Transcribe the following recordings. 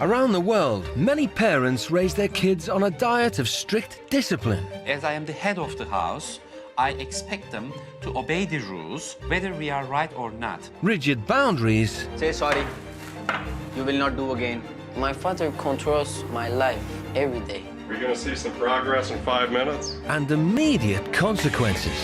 Around the world, many parents raise their kids on a diet of strict discipline. As I am the head of the house, I expect them to obey the rules, whether we are right or not. Rigid boundaries. Say sorry. You will not do again. My father controls my life every day. We're going to see some progress in 5 minutes. And immediate consequences.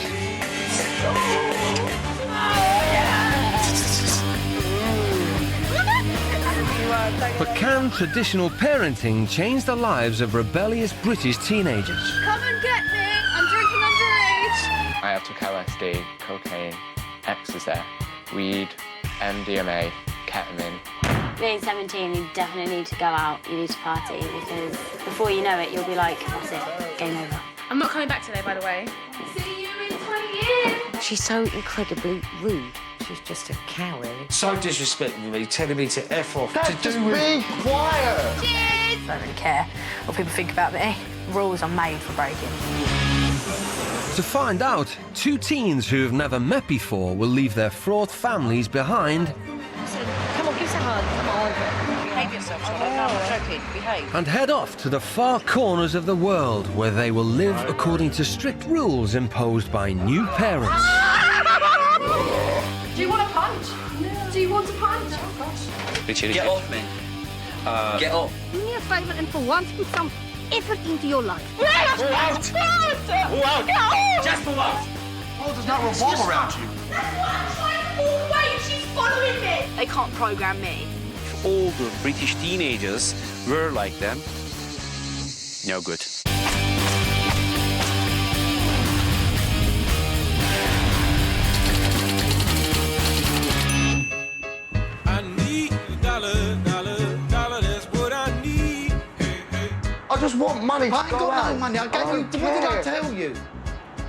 But can traditional parenting change the lives of rebellious British teenagers? Come and get me! I'm drinking underage! I took LSD, cocaine, ecstasy, weed, MDMA, ketamine. Being 17, you definitely need to go out, you need to party, because before you know it, you'll be like, that's it, game over. I'm not coming back today, by the way. See you in 20 years! She's so incredibly rude. She's just a cow, really. So disrespectful of me, telling me to F off. Dad, just be quiet! Cheers! I don't really care what people think about me. Rules are made for breaking. To find out, two teens who have never met before will leave their fraught families behind. Come on, give us a hug. Come on. Behave yourself, Schola. No, I'm joking. Behave. And head off to the far corners of the world where they will live according to strict rules imposed by new parents. Do you want a punch? No. Do you want a punch? Get off me. Get off. Do me a favour and for once put some effort into your life. Just for once. Well, does not revolve around you. She's following me! They can't program me. If all the British teenagers were like them, no good. I just want money to I ain't go got out. no money. I gave you. What did I tell you?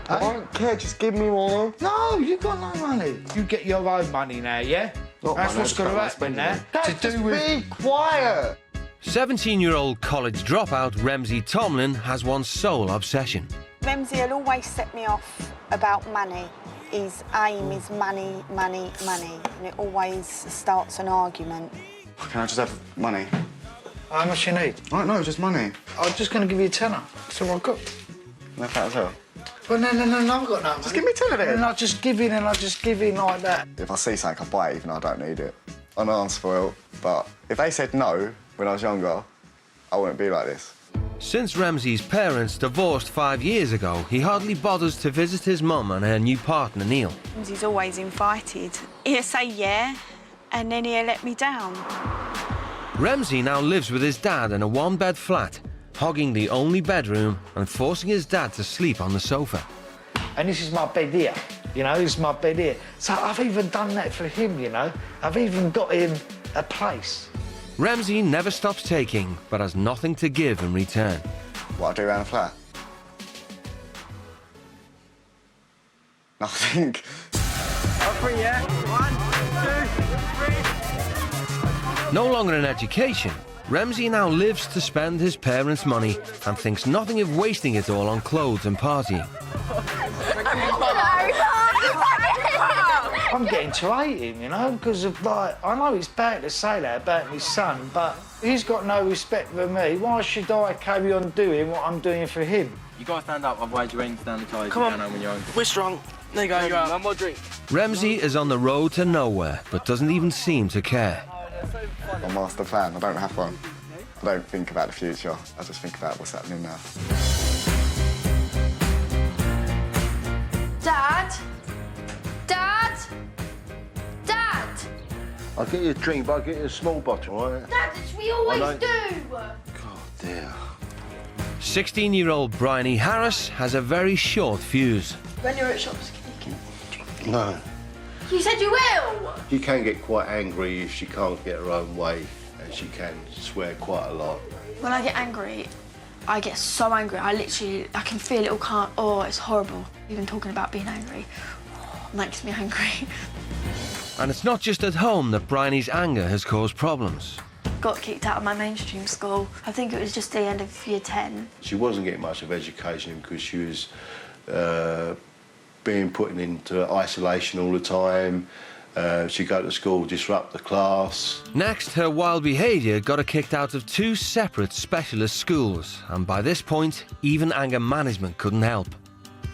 I don't care. Just give me more. No, you got no money. You get your own money now, yeah? Not That's money, what's going to I happen spend now. it. Dad, just be quiet. 17-year-old college dropout Ramsey Tomlin has one sole obsession. Ramsey will always set me off about money. His aim is money, money, money, and it always starts an argument. Can I just have money? How much you need? I don't know, just money. I'm just going to give you a tenner. That's all I've got. No, that as well. Well, no, I've got no money. Just give me a tenner then. And I just give in and I just give in like that. If I see something, I buy it even though I don't need it. I know I'm spoiled, but if they said no when I was younger, I wouldn't be like this. Since Ramsey's parents divorced 5 years ago, he hardly bothers to visit his mum and her new partner, Neil. Ramsey's always invited. He'll say yeah, and then he'll let me down. Ramsey now lives with his dad in a one-bed flat, hogging the only bedroom and forcing his dad to sleep on the sofa. And this is my bed here, you know, this is my bed here. So I've even done that for him, you know. I've even got him a place. Ramsey never stops taking, but has nothing to give in return. What I do around the flat? Nothing. Up for yeah? 1, 2, 3. No longer in education, Ramsey now lives to spend his parents' money and thinks nothing of wasting it all on clothes and partying. I'm getting to hate him, you know, because of, like, I know it's bad to say that about his son, but he's got no respect for me. Why should I carry on doing what I'm doing for him? You gotta stand up, otherwise you ain't stand the tide. Come on, when you're home. we're strong. There you go. One more drink. Ramsey is on the road to nowhere, but doesn't even seem to care. My master plan, I don't have one. I don't think about the future, I just think about what's happening now. Dad? Dad? Dad? I'll get you a drink, but I'll get you a small bottle, all right? Dad, as we always do! God, dear. 16-year-old Bry Harris has a very short fuse. When you're at shops, can drink? No. You said you will! She can get quite angry if she can't get her own way, and she can swear quite a lot. When I get angry, I get so angry, I can feel it all can't. Oh, it's horrible. Even talking about being angry makes me angry. And it's not just at home that Bryony's anger has caused problems. Got kicked out of my mainstream school. I think it was just the end of year 10. She wasn't getting much of education because she was being put into isolation all the time. She'd go to school, disrupt the class. Next, her wild behaviour got her kicked out of 2 separate specialist schools, and by this point, even anger management couldn't help.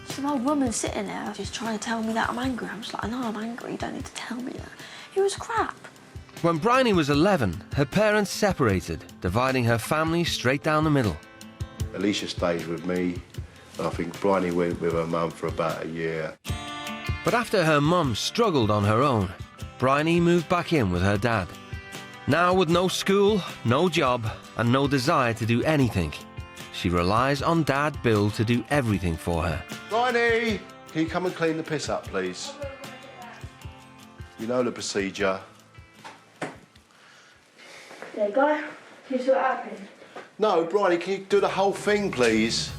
Some old woman sitting there just trying to tell me that I'm angry. I'm just like, I know I'm angry, you don't need to tell me that. It was crap. When Bryony was 11, her parents separated, dividing her family straight down the middle. Alicia stayed with me. I think Bryony went with her mum for about a year. But after her mum struggled on her own, Bryony moved back in with her dad. Now with no school, no job, and no desire to do anything, she relies on Dad Bill to do everything for her. Bryony, can you come and clean the piss up, please? You know the procedure. There you go. Can you sort it out, please? No, Bryony, can you do the whole thing, please?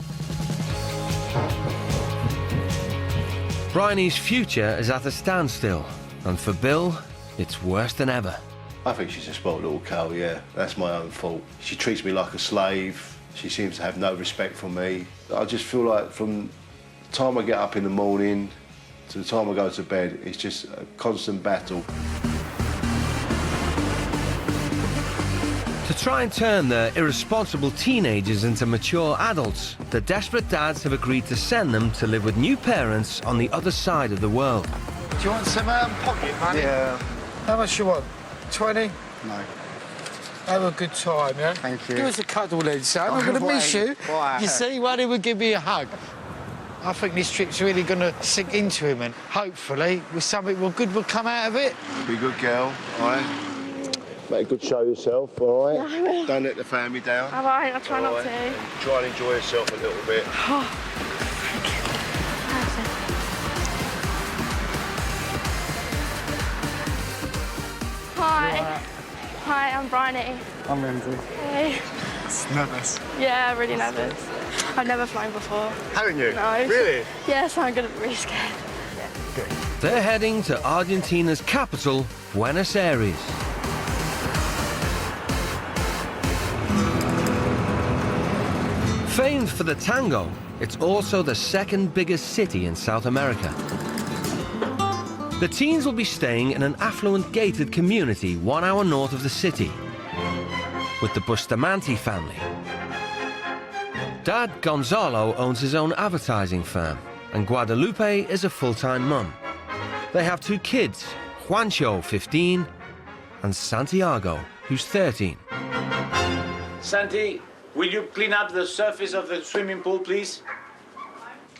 Bryony's future is at a standstill, and for Bill, it's worse than ever. I think she's a spoiled little cow, yeah. That's my own fault. She treats me like a slave. She seems to have no respect for me. I just feel like from the time I get up in the morning to the time I go to bed, it's just a constant battle. To try and turn their irresponsible teenagers into mature adults, the desperate dads have agreed to send them to live with new parents on the other side of the world. Do you want some pocket money? Yeah. How much you want? 20? No. Have a good time, yeah? Thank you. Give us a cuddle then, son. I'm going to miss you. Why? You see, why didn't we give me a hug? I think this trip's really going to sink into him, and hopefully, with something good will come out of it. Be a good girl, all right? Make a good show of yourself, all right? Yeah, I will. Don't let the family down. All right, I'll try not to. And try and enjoy yourself a little bit. Hi. Hi, I'm Bryony. I'm Ramsey. Hey. Nervous. Yeah, really nervous. I've never flown before. Haven't you? No. Really? Yeah, so I'm going to be really scared. They're heading to Argentina's capital, Buenos Aires. Famed for the tango, it's also the 2nd biggest city in South America. The teens will be staying in an affluent gated community 1 hour north of the city, with the Bustamante family. Dad Gonzalo owns his own advertising firm, and Guadalupe is a full-time mum. They have 2 kids, Juancho, 15, and Santiago, who's 13. Santi, will you clean up the surface of the swimming pool, please?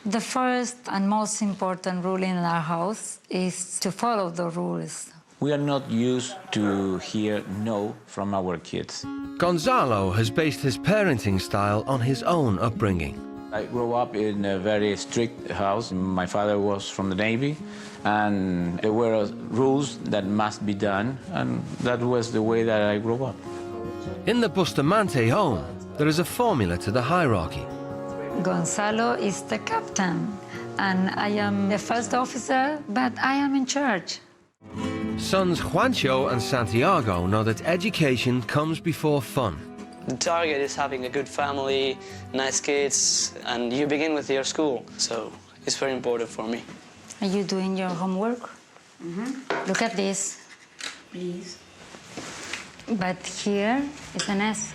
The first and most important rule in our house is to follow the rules. We are not used to hear no from our kids. Gonzalo has based his parenting style on his own upbringing. I grew up in a very strict house. My father was from the Navy, and there were rules that must be done, and that was the way that I grew up. In the Bustamante home, there is a formula to the hierarchy. Gonzalo is the captain, and I am the first officer, but I am in charge. Sons Juancho and Santiago know that education comes before fun. The target is having a good family, nice kids, and you begin with your school. So it's very important for me. Are you doing your homework? Mm-hmm. Look at this. Please. But here is an S.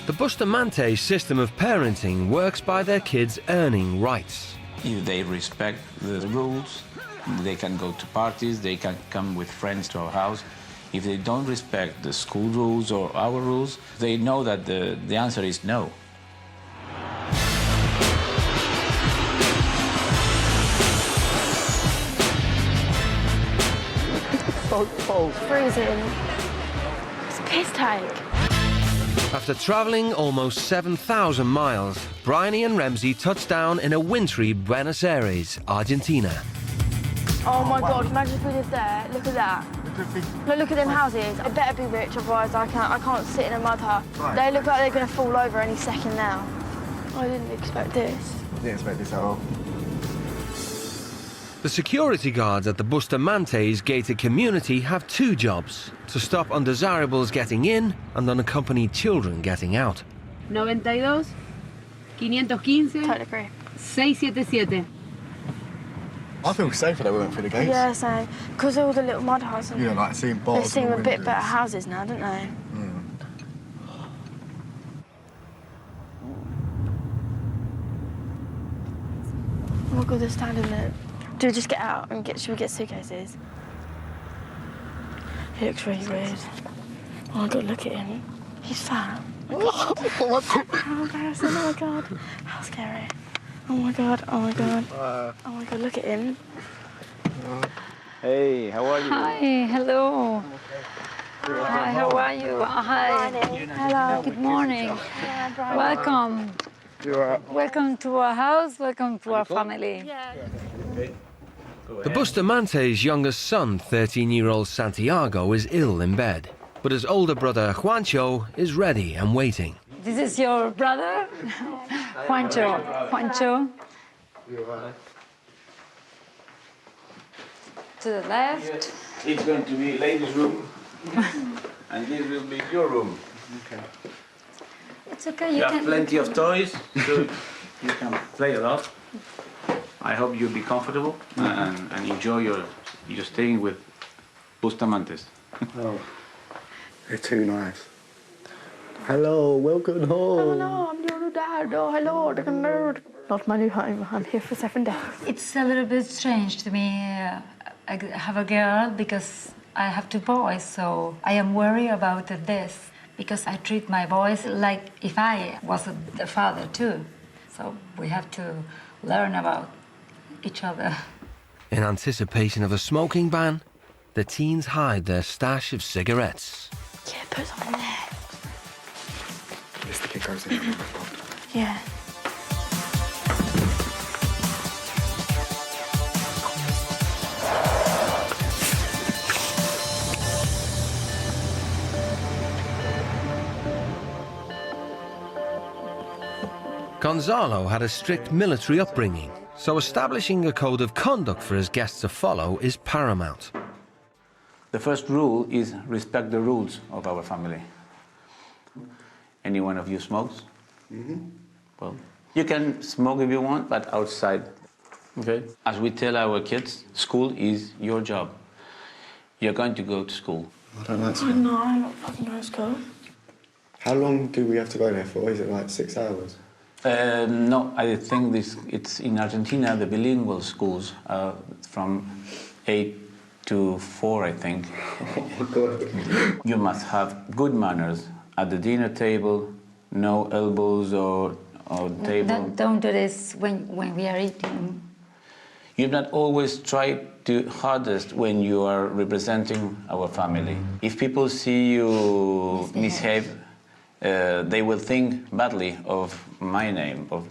The Bustamante system of parenting works by their kids earning rights. If they respect the rules, they can go to parties, they can come with friends to our house. If they don't respect the school rules or our rules, they know that the answer is no. So cold. Freezing. It's piss take. After travelling almost 7,000 miles, Bryony and Ramsey touched down in a wintry Buenos Aires, Argentina. Oh my God, imagine if we lived there. Look at that. Look at them houses. They better be rich, otherwise I can't sit in a mud hut. Right. They look like they're going to fall over any second now. I didn't expect this. Didn't expect this at all. The security guards at the Bustamante's gated community have 2 jobs: to stop undesirables getting in and unaccompanied children getting out. 92, 515, 677. I feel safer that we went through the gates. Yeah, same. Because all the little mud huts. Yeah, like seeing bars. They seem and a bit windows. better houses now, don't they? Oh my God, they're standing there. Do we just get out and should we get suitcases? He looks really weird. Oh my God, look at him. He's fat. How embarrassing, oh my God. How scary. Oh my God, oh my God. Oh my God, look at him. Hey, how are you? Hi, hello. Hi, how are you? Hi. Hello. Good morning. Welcome. Welcome to our house. Welcome to our family. The Bustamante's youngest son, 13-year-old Santiago, is ill in bed. But his older brother, Juancho, is ready and waiting. This is your brother, Juancho. Juancho. To the left. It's going to be ladies' room, and this will be your room. Okay. It's okay, You have plenty of toys, so you can play a lot. I hope you'll be comfortable and enjoy your staying with Bustamantes. Oh, they're too nice. Hello, welcome home. Hello, I'm your new dad. Oh, hello, the nerd. Not my new home. I'm here for 7 days. It's a little bit strange to me. I have a girl because I have 2 boys, so I am worried about this because I treat my boys like if I was the father too. So we have to learn about each other. In anticipation of a smoking ban, the teens hide their stash of cigarettes. Yeah, put some in there. This kid goes in. Yeah. Gonzalo had a strict military upbringing, so establishing a code of conduct for his guests to follow is paramount. The first rule is respect the rules of our family. Any one of you smokes? Well, you can smoke if you want, but outside. Okay? As we tell our kids, school is your job. You're going to go to school. I don't like school. No, I don't fucking know school. How long do we have to go there for? Is it like 6 hours? No, I think it's in Argentina, the bilingual schools from 8 to 4, I think. Oh, God. You must have good manners at the dinner table, no elbows or table. Don't do this when we are eating. You've not always tried to hardest when you are representing our family. If people see you misbehave, they will think badly of my name, of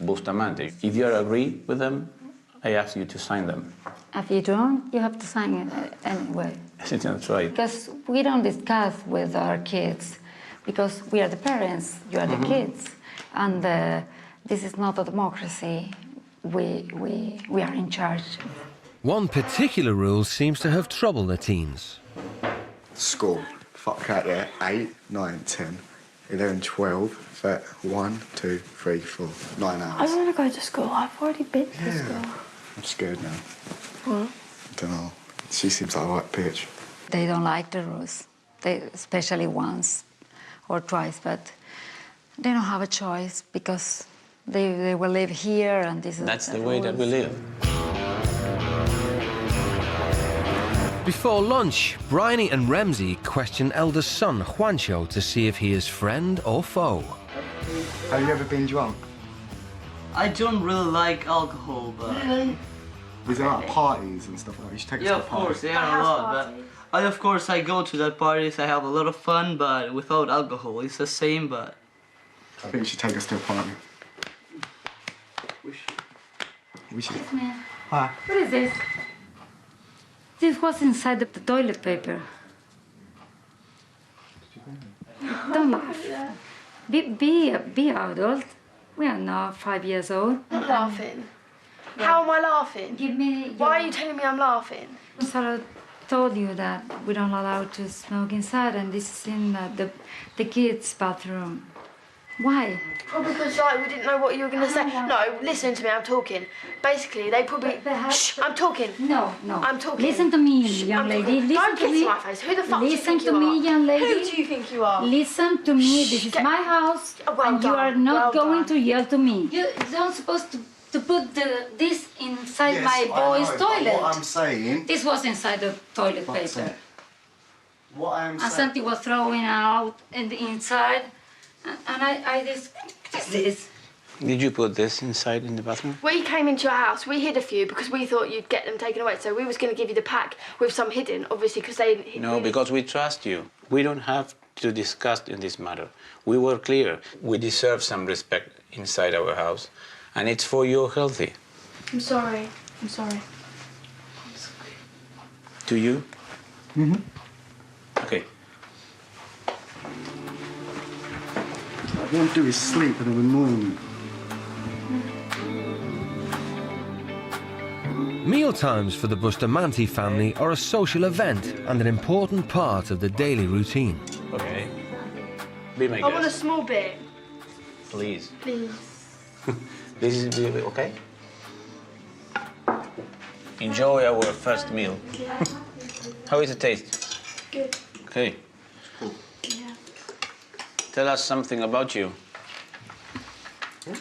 Bustamante. If you agree with them, I ask you to sign them. If you don't, you have to sign it anyway. That's right. Because we don't discuss with our kids, because we are the parents, you are the kids, and this is not a democracy. We are in charge. One particular rule seems to have troubled the teens. School. Fuck that, yeah. 8, 9, 10, 11, 12, 1, 2, 3, 4, 9 hours. I don't want to go to school. I've already been to school. I'm scared now. What? I don't know. She seems like a right bitch. They don't like the rules, especially once or twice, but they don't have a choice because they will live here and this is That's the way that we live. Before lunch, Bryony and Ramsey question eldest son Juancho to see if he is friend or foe. Have you ever been drunk? I don't really like alcohol, but... Really? Is there like parties and stuff like that? You should take us to a of party. course, there are a lot, but of course I go to that parties, I have a lot of fun, but without alcohol, it's the same, but... I think you should take us to a party. We should. Hi. What is this? This was inside the toilet paper. Don't laugh. Be adult. We are not 5 years old. I'm laughing. How am I laughing? Give me. Why are you telling me I'm laughing? Sarah told you that we don't allow to smoke inside, and this is in the kids' bathroom. Why? Probably because like we didn't know what you were going to say. No, listen to me, I'm talking. Basically, they probably... Shh, I'm talking. No. I'm talking. Listen to me, Shh, young I'm lady. talking. Listen Don't to kiss me. my face. Who the fuck do you Listen think to you me, are? young lady. Who do you think you are? Listen to me. This is my house, and you are not going to yell to me. You're not supposed to put this inside my boy's toilet. What I'm saying... This was inside the toilet paper. What I am And saying... something was thrown out in the inside, and I just this. Did you put this inside in the bathroom? We came into your house, we hid a few because we thought you'd get them taken away. So we was going to give you the pack with some hidden, obviously, because they... No, because we trust you. We don't have to discuss in this matter. We were clear. We deserve some respect inside our house, and it's for your healthy. I'm sorry. I'm sorry. To you? Mm-hmm. Okay. What I want to do is sleep and in the morning. Mealtimes for the Bustamante family are a social event and an important part of the daily routine. Okay. Be my I want a guest. small bit. Please. Please. This is okay? Enjoy our first meal. Yeah. How is it taste? Good. Okay. Yeah. Tell us something about you.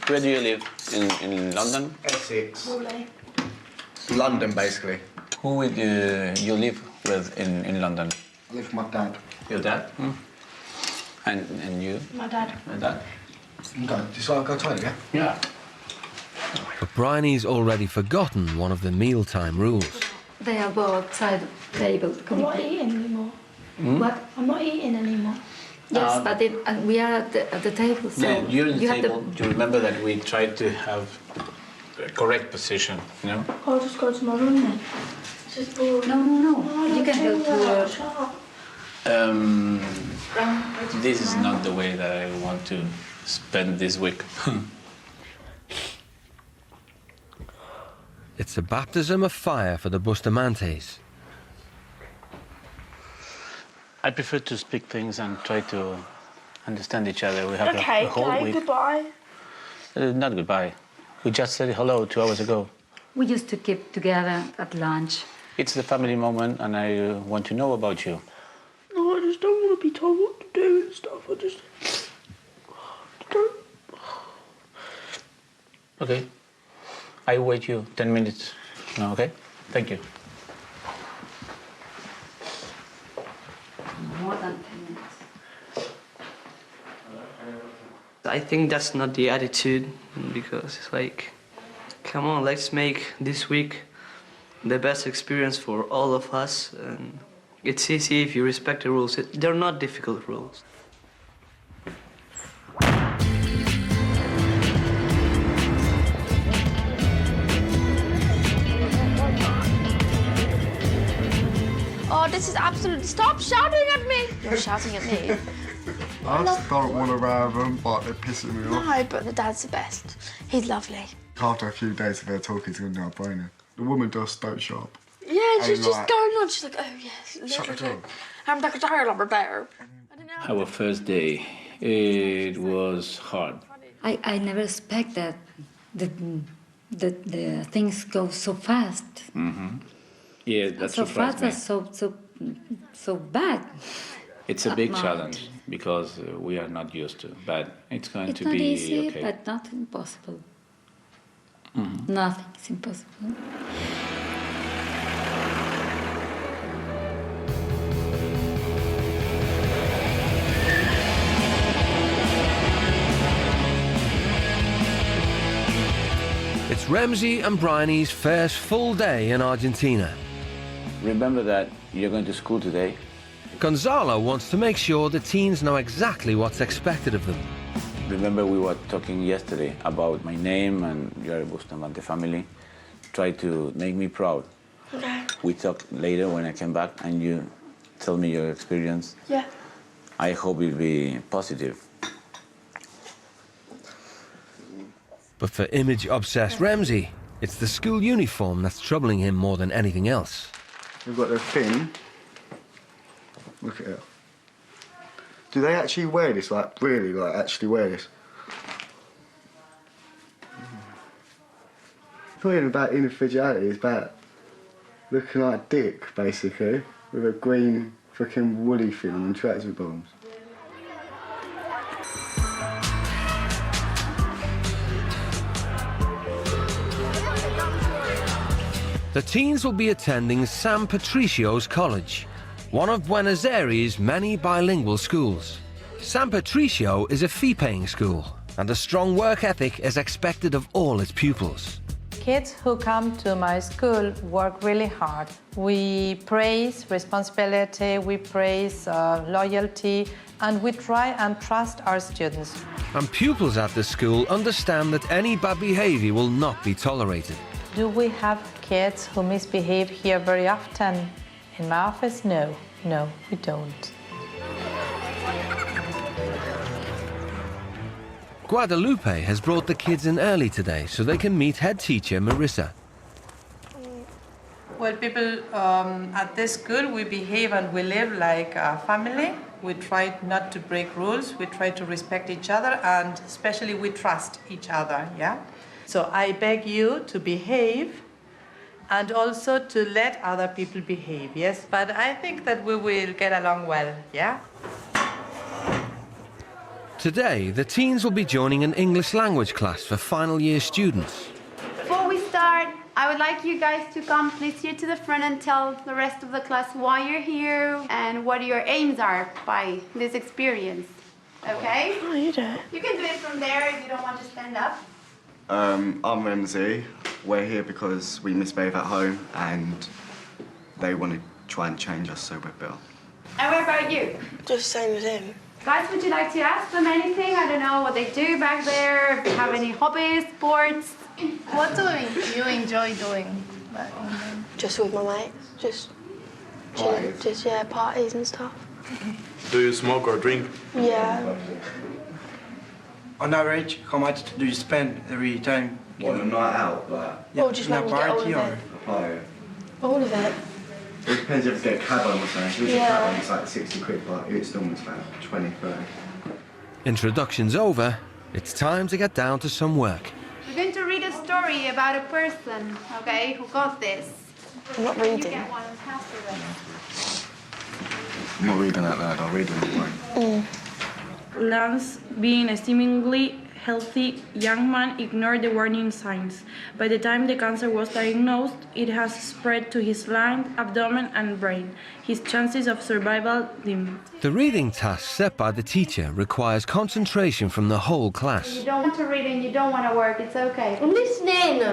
Where do you live? In London? Essex. Lovely. London, basically. Who would you live with in London? I live with my dad. Your dad? Hmm. And you? My dad. My dad? Okay, decide to go toilet, yeah? Yeah. But Bryony's already forgotten one of the mealtime rules. They are both outside the table. I'm not eating anymore. What? I'm not eating anymore. Yes, but we are at the table, so Yeah, you're at the you have table. Do you remember that we tried to have a correct position, you know? I'll just go to my room then. It's just boring. No. You can go to... Shut up. This is not the way that I want to spend this week. It's a baptism of fire for the Bustamantes. I prefer to speak things and try to understand each other. We have a whole week. Goodbye. Not goodbye. We just said hello 2 hours ago. We used to keep together at lunch. It's the family moment, and I want to know about you. No, I just don't want to be told what to do and stuff. I just don't. Okay. I wait you 10 minutes. No, okay? Thank you. More than 10 minutes. I think that's not the attitude, because it's like, come on, let's make this week the best experience for all of us. And it's easy if you respect the rules. They're not difficult rules. Oh, this is absolutely... Stop shouting at me! You're shouting at me. I just don't want to have them, but they're pissing me off. No, but the dad's the best. He's lovely. After a few days of their talking, it's going to be brainer. The woman does stone sharp. Yeah, she's And just like- going on. She's like, oh, yes. Shut the door. I'm like a tired lumber bear. Our first day, it was hard. I never expected the things go so fast. Mm-hmm. Yeah, that So surprised fast me. and so bad. It's a big Much. challenge because we are not used to, but it's going It's to not be easy, okay. but not impossible. Mhm. Nothing is impossible. It's Ramsey and Bryony's first full day in Argentina. Remember that you're going to school today. Gonzalo wants to make sure the teens know exactly what's expected of them. Remember we were talking yesterday about my name and you're a Bustamante family. Try to make me proud. Okay. We talk later when I come back and you tell me your experience. Yeah. I hope it'll be positive. But for image-obsessed Ramsey, it's the school uniform that's troubling him more than anything else. We've got the thing. Look at it. Do they actually wear this? Like, really, like, actually wear this? not even about individuality, it's about looking like a dick, basically, with a green freaking woolly thing on tractor bombs. The teens will be attending San Patricio's College, one of Buenos Aires' many bilingual schools. San Patricio is a fee-paying school, and a strong work ethic is expected of all its pupils. Kids who come to my school work really hard. We praise responsibility, we praise loyalty, and we try and trust our students. And pupils at the school understand that any bad behavior will not be tolerated. Do we have kids who misbehave here very often? In my office, no. No, we don't. Guadalupe has brought the kids in early today so they can meet head teacher Marissa. Well, people at this school, we behave and we live like a family. We try not to break rules, we try to respect each other, and especially we trust each other, yeah? So I beg you to behave and also to let other people behave, yes? But I think that we will get along well, yeah? Today, the teens will be joining an English language class for final year students. Before we start, I would like you guys to come please here to the front and tell the rest of the class why you're here and what your aims are by this experience. Okay? Oh, you do it. You can do it from there if you don't want to stand up. I'm Ramsey. We're here because we misbehave at home and they want to try and change us so we're better. And what about you? Just the same as him. Guys, would you like to ask them anything? I don't know what they do back there, if they have any hobbies, sports. What do you enjoy doing back in England? Just with my mates. Just chilling. Just, yeah, parties and stuff. Do you smoke or drink? Yeah. On average, how much do you spend every time? On a night out, like? Yeah, or just in a when you get all party of or? it. A party. All of it. It depends if you get a cab on or something. If you get Yeah. a cab on, it's like 60 quid, but it's almost like 20, 30. Introductions over, it's time to get down to some work. We're going to read a story about a person, okay, who got this. I'm not You reading. get one and pass it. I'm not reading that loud, I'll read it anyway. Lance, being a seemingly healthy young man, ignored the warning signs. By the time the cancer was diagnosed, it has spread to his lung, abdomen, and brain. His chances of survival dim. The reading task set by the teacher requires concentration from the whole class. You don't want to read and you don't want to work, it's okay. I'm listening.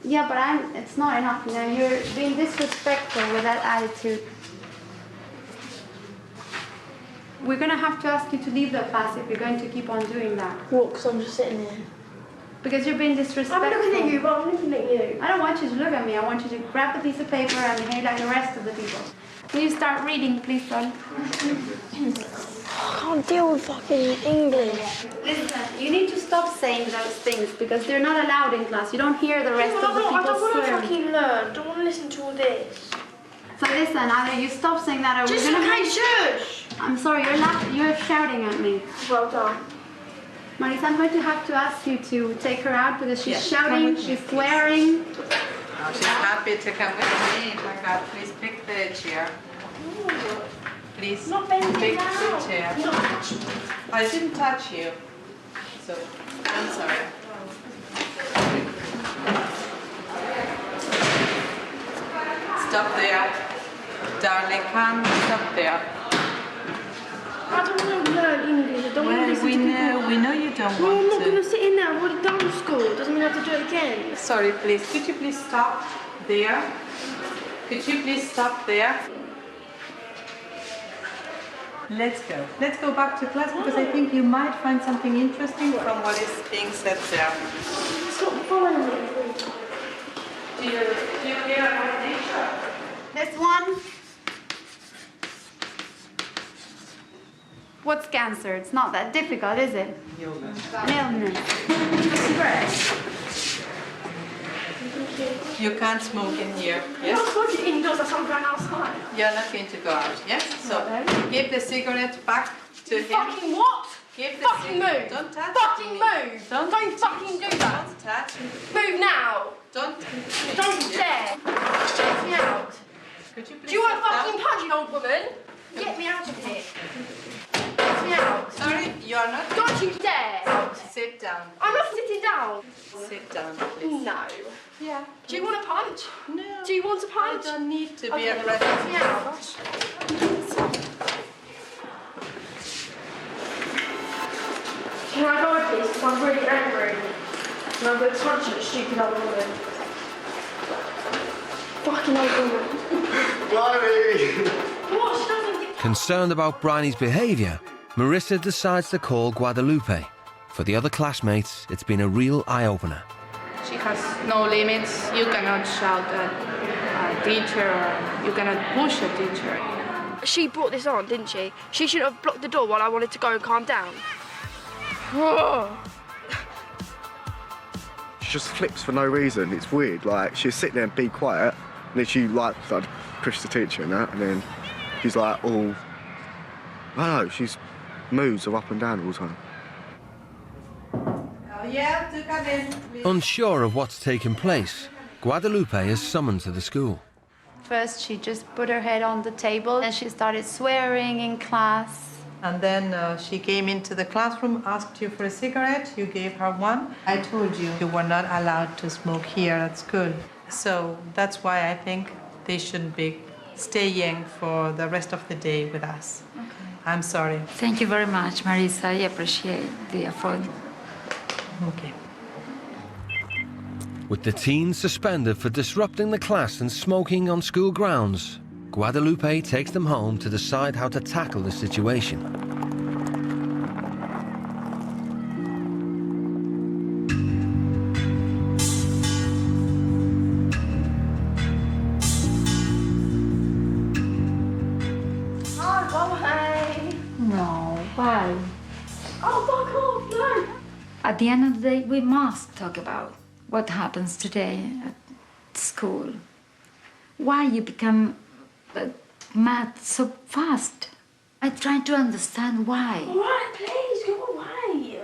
Yeah, but it's not enough, you know, you're being disrespectful with that attitude. We're going to have to ask you to leave the class if you're going to keep on doing that. What, because I'm just sitting here? Because you're being disrespectful. I'm looking at you, but I'm looking at you. I don't want you to look at me. I want you to grab a piece of paper and behave like the rest of the people. Will you start reading, please, son? I can't deal with fucking English. Listen, you need to stop saying those things because they're not allowed in class. You don't hear the rest of the people I don't want to swearing. fucking learn. I don't want to listen to all this. So listen, either you stop saying that or Just we're gonna okay, shush! I'm sorry, you're shouting at me. Well done. Marisa, I'm going to have to ask you to take her out because she's Yes, come shouting, with me, she's swearing. Oh, she's happy to come with me. Oh my God, please pick the chair. Please pick the chair. I didn't touch you, so I'm sorry. Stop there. Darling, come, stop there. I don't want to learn English. I don't want to listen to people. We know you don't No, I'm want not to. going to sit in there. I've already done school. Doesn't mean I have to do it again. Sorry, please. Could you please stop there? Could you please stop there? Let's go. Let's go back to class because I think you might find something interesting from what is being said there. Stop following me. Do you hear our teacher? This one. What's cancer? It's not that difficult, is it? Illness. You can't smoke in here, yes? I'm not smoking indoors. That's why I'm going outside. You're not going to go out, yes? So give the cigarette back to him. Fucking what? Give the Fucking move! Don't touch Fucking me. move! Don't fucking do that! Don't touch me. Move now! Don't dare! Get me out! Could you please Do you want to sit down? fucking punch an old woman? Get me out of here! Get me out! Sorry, you are not. Don't you dare! Sit down. I'm not sitting down! Sit down, please. No. Yeah. Do you want a punch? No. Do you want a punch? I don't need to be Okay, aggressive. Get me out! Can I go, please? Because I'm really angry. And I'm going to punch that stupid old woman. Fucking old woman. What? She doesn't get... Concerned about Bryony's behaviour, Marissa decides to call Guadalupe. For the other classmates, it's been a real eye-opener. She has no limits. You cannot shout at a teacher or you cannot push a teacher. She brought this on, didn't she? She shouldn't have blocked the door while I wanted to go and calm down. She just flips for no reason. It's weird. Like, she'll sit there and be quiet, and then she, like push the teacher and that, and then she's like, all... I don't know, she's moves her up and down all the time. Oh, yeah, to come in, please. Unsure of what's taken place, Guadalupe is summoned to the school. First, she just put her head on the table and she started swearing in class. And then she came into the classroom, asked you for a cigarette, you gave her one. I told you you were not allowed to smoke here at school. So that's why I think they shouldn't be staying for the rest of the day with us. Okay. I'm sorry. Thank you very much, Marisa. I appreciate the effort. Okay. With the teens suspended for disrupting the class and smoking on school grounds, Guadalupe takes them home to decide how to tackle the situation. Oh, go away! No, why? Oh, fuck off, no! At the end of the day, we must talk about what happens today at school. Why you become mad so fast? I try to understand why. All right, please, go away.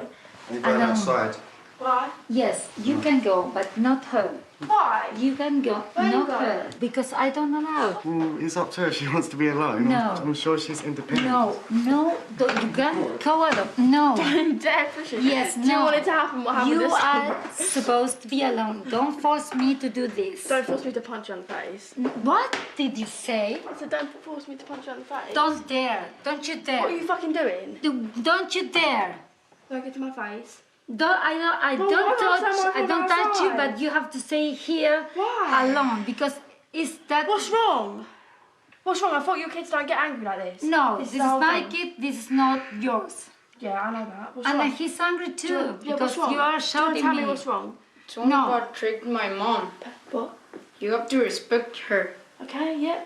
You going outside? Why? Yes, you can go, but not her. Why? You can go, Where not you go? her, because I don't allow. Well, it's up to her if she wants to be alone. No. I'm sure she's independent. No, you can't go out. No. Don't dare push it. Yes, Do you no. want it to happen? What happened You this time? are supposed to be alone. Don't force me to do this. Don't force me to punch you on the face. What did you say? I said, don't force me to punch you on the face. Don't dare. Don't you dare. What are you fucking doing? Don't you dare. Don't get to my face. I don't touch you, but you have to stay here alone because it's that. What's wrong? What's wrong? I thought your kids don't get angry like this. No, this is the whole my thing. kid. This is not yours. Yeah, I know that. What's And wrong? he's angry too Yeah, because what's wrong? you are Don't shouting tell me. me what's wrong. No. tricked my mom. What? You have to respect her. Okay, yeah.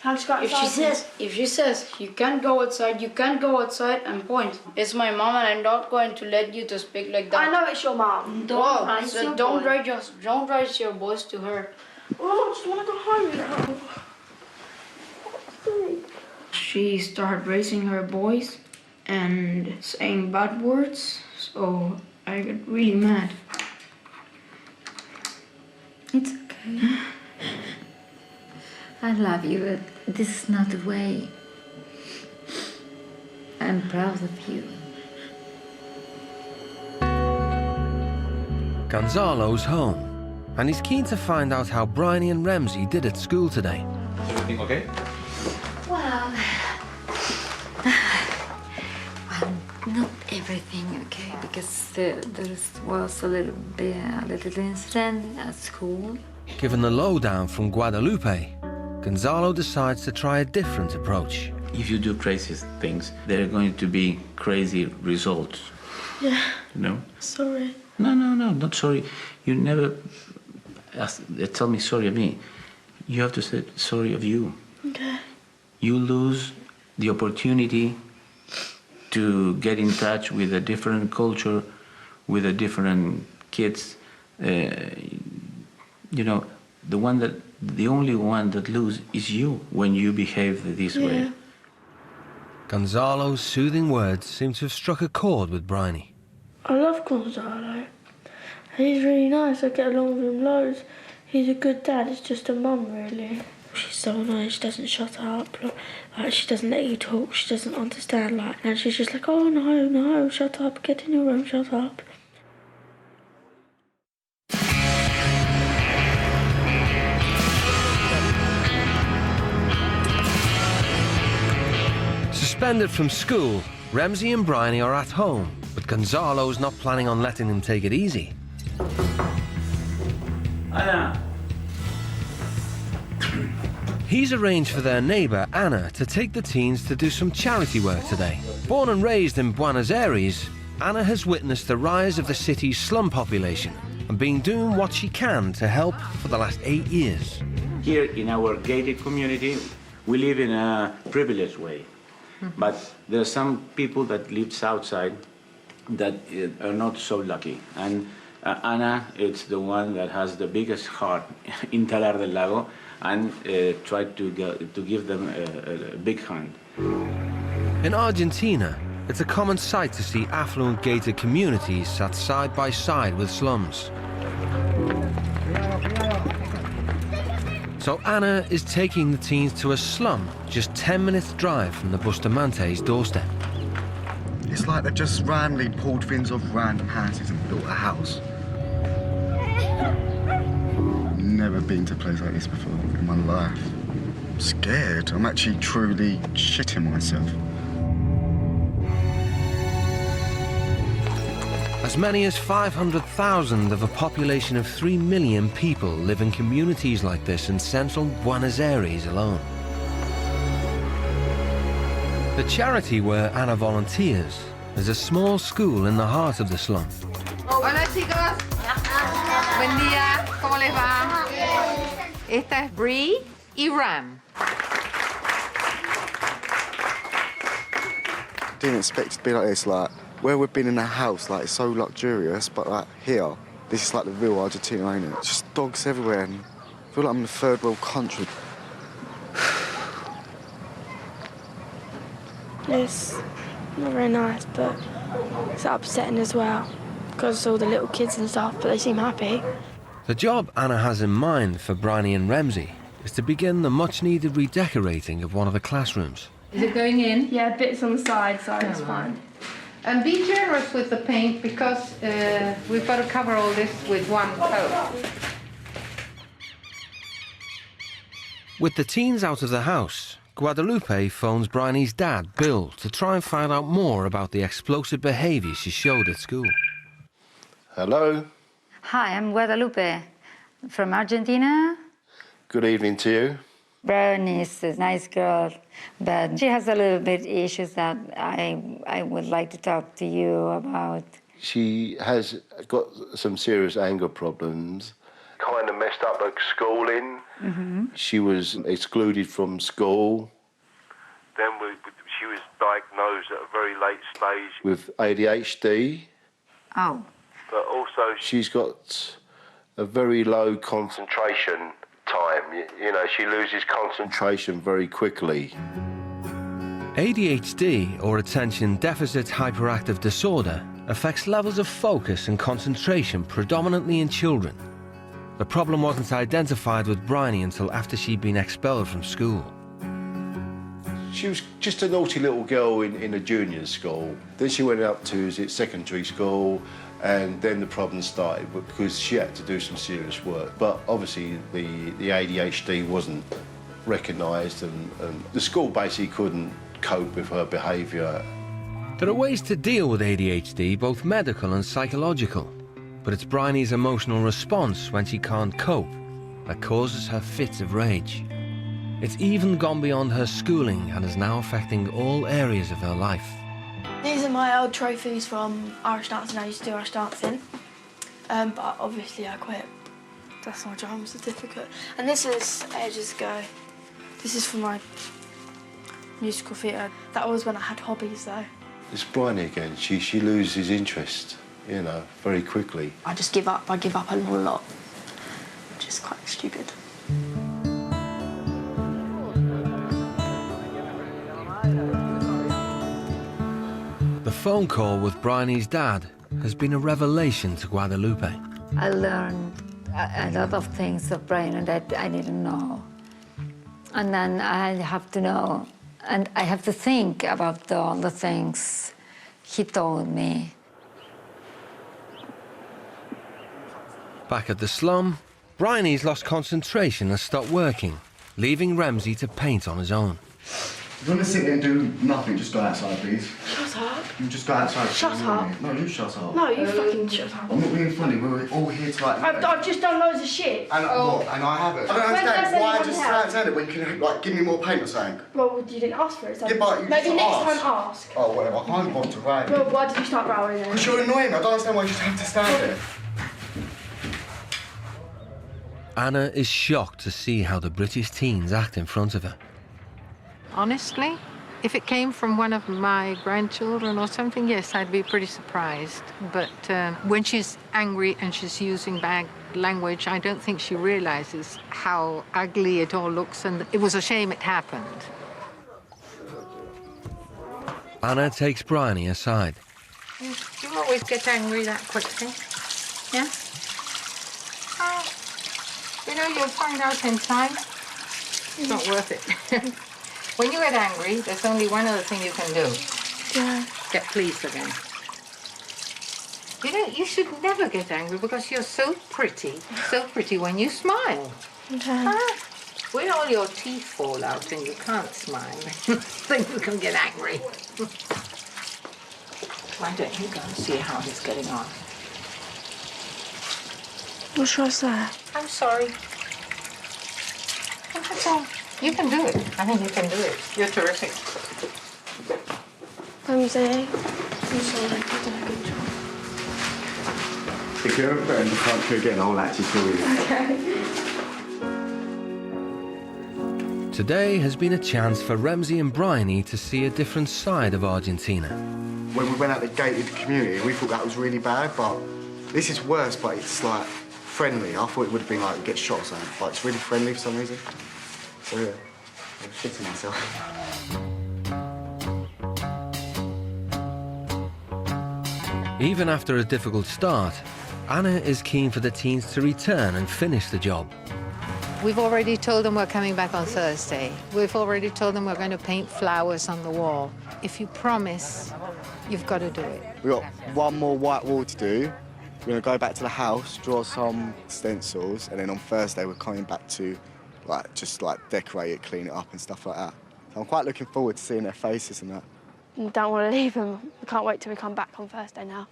How does she go outside? If she says you can't go outside, you can't go outside, and point. It's my mom, and I'm not going to let you to speak like that. I know it's your mom. Well, raise so your don't voice. raise your voice to her. Oh, I just want to go home. She started raising her voice and saying bad words, so I got really mad. It's okay. I love you, but this is not the way. I'm proud of you. Gonzalo's home, and he's keen to find out how Bryony and Ramsey did at school today. Everything okay? Well, not everything, okay, because there was a little incident at school. Given the lowdown from Guadalupe, Gonzalo decides to try a different approach. If you do crazy things, there are going to be crazy results. Yeah. You know? Sorry. No, not sorry. You never tell me sorry of me. You have to say sorry of you. Okay. You lose the opportunity to get in touch with a different culture, with a different kids. You know, the only one that loses is you when you behave this way. Gonzalo's soothing words seem to have struck a chord with Bryony. I love Gonzalo. He's really nice. I get along with him loads. He's a good dad. It's just a mum, really. She's so annoying. She doesn't shut up. Like, she doesn't let you talk. She doesn't understand. And she's just like, oh, no, shut up. Get in your room, shut up. Suspended from school, Ramsey and Bryony are at home, but Gonzalo's not planning on letting them take it easy. Anna. He's arranged for their neighbour, Anna, to take the teens to do some charity work today. Born and raised in Buenos Aires, Anna has witnessed the rise of the city's slum population and been doing what she can to help for the last 8 years. Here in our gated community, we live in a privileged way. But there are some people that live outside that are not so lucky. And Anna is the one that has the biggest heart in Talar del Lago and tried to give them a big hand. In Argentina, it's a common sight to see affluent gated communities sat side by side with slums. So Anna is taking the teens to a slum just 10 minutes drive from the Bustamante's doorstep. It's like they've just randomly pulled things off random houses and built a house. Never been to a place like this before in my life. I'm scared. I'm actually truly shitting myself. As many as 500,000 of a population of 3 million people live in communities like this in central Buenos Aires alone. The charity where Anna volunteers is a small school in the heart of the slum. Hola chicos. Buen día. ¿Cómo les va? Esta es Bry y Ram. Didn't expect it to be like this, like where we've been in a house, like it's so luxurious, but like here, this is like the real Argentina, ain't it? Just dogs everywhere, and I feel like I'm in a third world country. It's not very nice, but it's upsetting as well, because all the little kids and stuff, but they seem happy. The job Anna has in mind for Bryony and Ramsey is to begin the much-needed redecorating of one of the classrooms. Is it going in? Yeah, bits on the side, so it's fine. And be generous with the paint because we've got to cover all this with one coat. With the teens out of the house, Guadalupe phones Bryony's dad, Bill, to try and find out more about the explosive behaviour she showed at school. Hello. Hi, I'm Guadalupe from Argentina. Good evening to you. Bryony is a nice girl, but she has a little bit issues that I would like to talk to you about. She has got some serious anger problems. Kind of messed up her schooling. Mm-hmm. She was excluded from school. Then she was diagnosed at a very late stage with ADHD. Oh. But also she's got a very low concentration time. You know, she loses concentration very quickly. ADHD, or Attention Deficit Hyperactive Disorder, affects levels of focus and concentration predominantly in children. The problem wasn't identified with Bryony until after she'd been expelled from school. She was just a naughty little girl in a junior school. Then she went up to secondary school, and then the problem started because she had to do some serious work. But obviously the ADHD wasn't recognised, and the school basically couldn't cope with her behaviour. There are ways to deal with ADHD, both medical and psychological. But it's Bryony's emotional response when she can't cope that causes her fits of rage. It's even gone beyond her schooling and is now affecting all areas of her life. These are my old trophies from Irish dancing. I used to do Irish dancing, but obviously I quit. That's my drama certificate. And this is ages ago. This is for my musical theatre. That was when I had hobbies, though. It's Bryony again. She loses interest, you know, very quickly. I just give up. I give up a lot, which is quite stupid. The phone call with Bryony's dad has been a revelation to Guadalupe. I learned a lot of things of Brian that I didn't know. And then I have to know, and I have to think about all the things he told me. Back at the slum, Bryony's lost concentration and stopped working, leaving Ramsey to paint on his own. If you want to sit there and do nothing, just go outside, please. Shut up. You just go outside. Shut up. No, you shut up. No, you fucking shut up. I'm not being funny. We're all here to like. I've just done loads of shit. And what? And I haven't. I don't When did I understand say why you just wanted help? stand it when you can like give me more paint or something. Well, you didn't ask for it. So Yeah, but you maybe just next asked. time ask. Oh, whatever. I can't want to write. Well, why did you start growling then? Because you're annoying. I don't understand why you just have to stand there. Anna is shocked to see how the British teens act in front of her. Honestly, if it came from one of my grandchildren or something, yes, I'd be pretty surprised. But when she's angry and she's using bad language, I don't think she realizes how ugly it all looks, and it was a shame it happened. Anna takes Bryony aside. You always get angry that quickly, yeah? You know, you'll find out in time. It's not worth it. When you get angry, there's only one other thing you can do. Yeah. Get pleased again. You know, you should never get angry because you're so pretty when you smile. Okay. When all your teeth fall out and you can't smile, then you can get angry. Why don't you go and see how he's getting on? What should I say? I'm sorry. And that's all. You can do it. I think you can do it. You're terrific. Ramsey, I'm sorry. You did a good job. If you're ever in the country again, I'll actually kill you. Okay. Today has been a chance for Ramsey and Bryony to see a different side of Argentina. When we went out the gated community, we thought that was really bad, but this is worse, but it's like friendly. I thought it would have been like get shot or something, but it's really friendly for some reason. So yeah, I'm shitting myself. Even after a difficult start, Anna is keen for the teens to return and finish the job. We've already told them we're coming back on Thursday. We've already told them we're going to paint flowers on the wall. If you promise, you've got to do it. We've got one more white wall to do. We're going to go back to the house, draw some stencils, and then on Thursday we're coming back to just decorate it, clean it up and stuff like that. So I'm quite looking forward to seeing their faces and that. Don't want to leave them. I can't wait till we come back on Thursday now.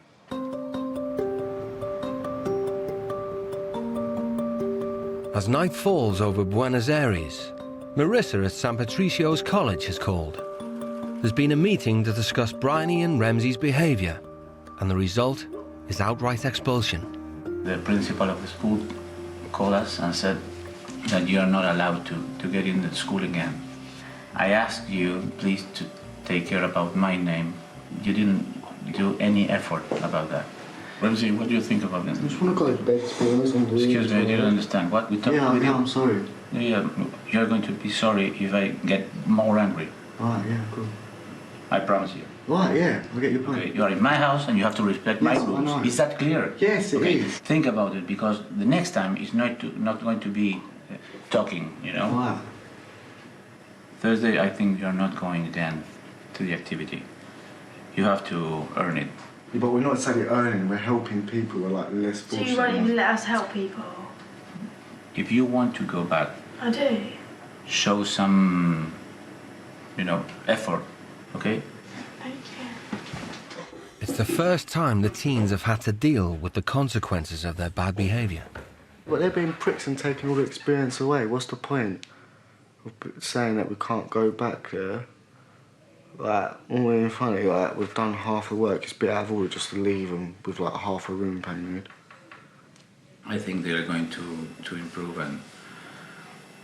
As night falls over Buenos Aires, Marissa at San Patricio's college has called. There's been a meeting to discuss Bryony and Ramsey's behaviour, and the result is outright expulsion. The principal of the school called us and said that you are not allowed to get in the school again. I asked you, please, to take care about my name. You didn't do any effort about that. Ramsey, what do you think about this? I just want to go to bed, to be honest. Excuse me, I didn't understand. What? I'm sorry. Yeah, you're going to be sorry if I get more angry. Right, yeah, cool. I promise you. Right, yeah, I get your point. Okay, you are in my house and you have to respect my Yes, I rules. know. Is that clear? Yes, it is. Think about it, because the next time is not going to be talking, you know? Wow. Thursday, I think you're not going again to the activity. You have to earn it. Yeah, but we're not exactly earning, we're helping people who are less So fortunate. you won't even let us help people? If you want to go back, I do. show some, effort, okay? Thank you. It's the first time the teens have had to deal with the consequences of their bad behaviour. But they're being pricks and taking all the experience away. What's the point of saying that we can't go back there? All being funny, we've done half the work. It's a bit out of order just to leave them with half a room painted. I think they're going to improve, and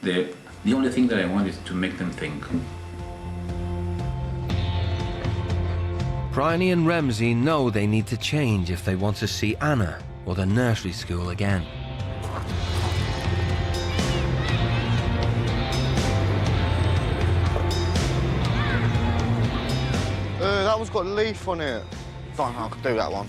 the only thing that I want is to make them think. Bryony and Ramsey know they need to change if they want to see Anna or the nursery school again. That that one's got a leaf on it. Don't know, I could do that one.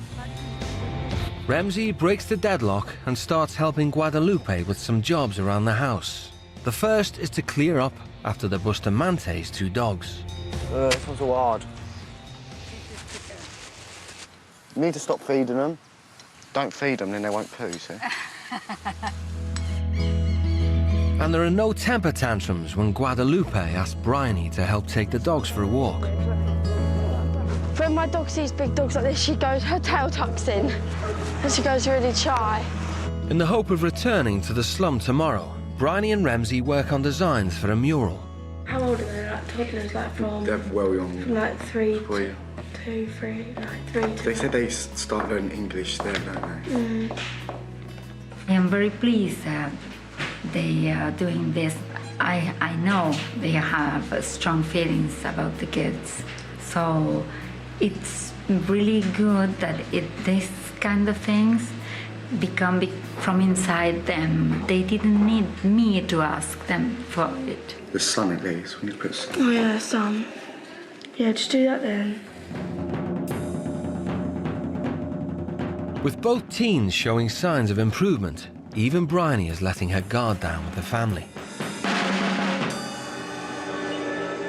Ramsey breaks the deadlock and starts helping Guadalupe with some jobs around the house. The first is to clear up after the Bustamante's 2 dogs. This one's all hard. You need to stop feeding them. Don't feed them, then they won't poo, see? And there are no temper tantrums when Guadalupe asks Bryony to help take the dogs for a walk. When my dog sees big dogs like this, her tail tucks in, and she goes really shy. In the hope of returning to the slum tomorrow, Bryony and Ramsey work on designs for a mural. How old are they? Like toddlers, like from? They're well young. From like 3 to 2, 3, like 3 to. They said they start learning English there, don't they? I am very pleased that they are doing this. I know they have strong feelings about the kids, so it's really good that this kind of things become from inside them. They didn't need me to ask them for it. The sun at least, we need to put sun. Oh yeah, sun. Yeah, just do that then. With both teens showing signs of improvement, even Bryony is letting her guard down with the family.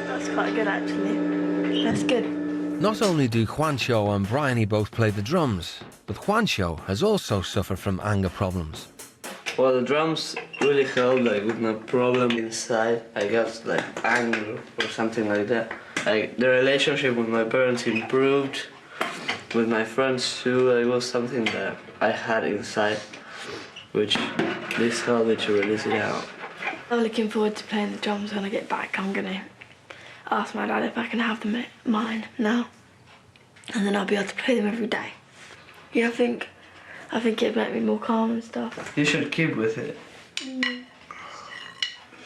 That's quite good, actually. That's good. Not only do Juancho and Bryony both play the drums, but Juancho has also suffered from anger problems. Well, the drums really help, like, with my problem inside. I got, like, anger or something like that. Like, the relationship with my parents improved. With my friends, too, it was something that I had inside, which this helped me to release it out. I'm looking forward to playing the drums when I get back. I'm gonna ask my dad if I can have them mine now, and then I'll be able to play them every day. Yeah, I think it'd make me more calm and stuff. You should keep with it.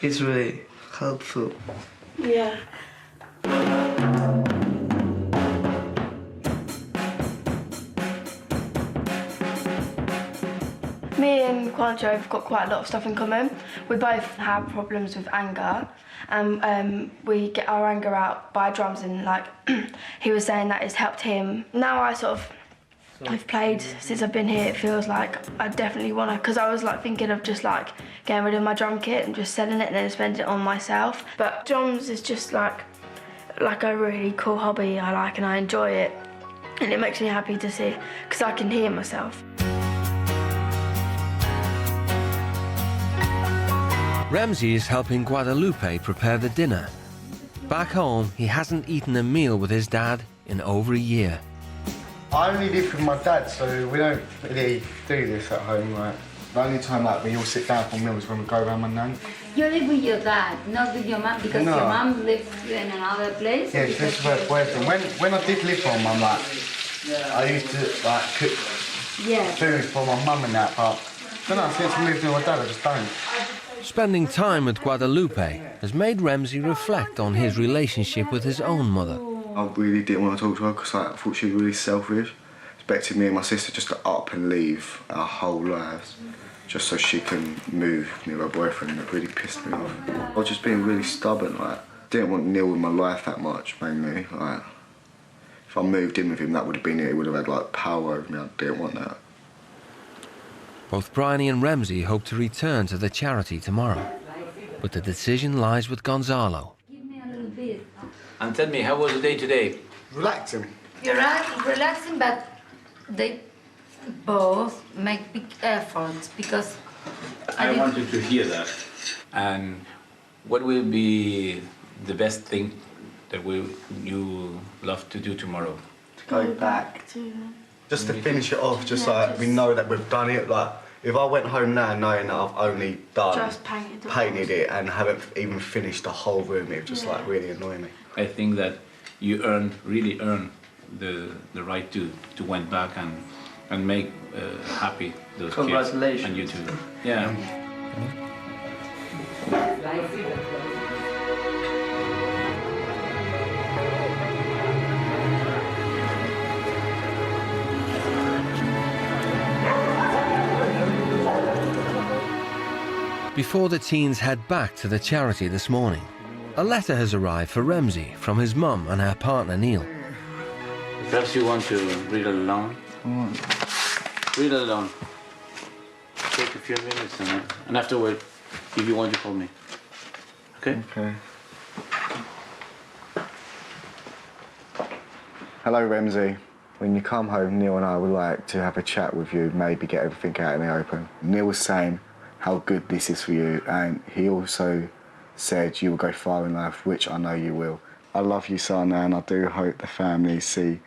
It's really helpful. Yeah. Me and Juancho have got quite a lot of stuff in common. We both have problems with anger, and we get our anger out by drums, and like he was saying that it's helped him. Now I've played since I've been here, it feels like I definitely want to, because I was like thinking of just like getting rid of my drum kit and just selling it and then spending it on myself. But drums is just like a really cool hobby I like, and I enjoy it, and it makes me happy to see, because I can hear myself. Ramsey is helping Guadalupe prepare the dinner. Back home, he hasn't eaten a meal with his dad in over a year. I only live with my dad, so we don't really do this at home. Like, the only time like we all sit down for meals when we go around my nan. You live with your dad, not with your mum, because No. your mum lives in another place? Yeah, she lives with her boyfriend. When I did live for my mum, like, I used to like cook food for my mum and that, but I don't know, since I moved with my dad, I just don't. Spending time with Guadalupe has made Ramsey reflect on his relationship with his own mother. I really didn't want to talk to her because I thought she was really selfish. Expected me and my sister just to up and leave our whole lives just so she can move me with her boyfriend. It really pissed me off. I was just being really stubborn, like, didn't want Neil in my life that much, mainly. Like, if I moved in with him, that would have been it. He would have had, like, power over me. I didn't want that. Both Bryony and Ramsey hope to return to the charity tomorrow, but the decision lies with Gonzalo. Give me a little bit. And tell me, how was the day today? Relaxing. You're right, relaxing, but they both make big efforts because I wanted to hear that. And what will be the best thing that you love to do tomorrow? To go back. Just to finish it off, just like we know that we've done it. Like, if I went home now knowing that I've only done Just painted it and haven't even finished the whole room, it would just like really annoy me. I think that you really earn the right to went back and make happy those Congratulations. kids and you too. Yeah. Before the teens head back to the charity this morning, a letter has arrived for Ramsey from his mum and her partner Neil. Perhaps you want to read alone? Read alone. Take a few minutes and afterward, if you want to call me. Okay? Okay. Hello, Ramsey. When you come home, Neil and I would like to have a chat with you, maybe get everything out in the open. Neil was saying how good this is for you, and he also said you will go far in life, which I know you will. I love you, son, and I do hope the family see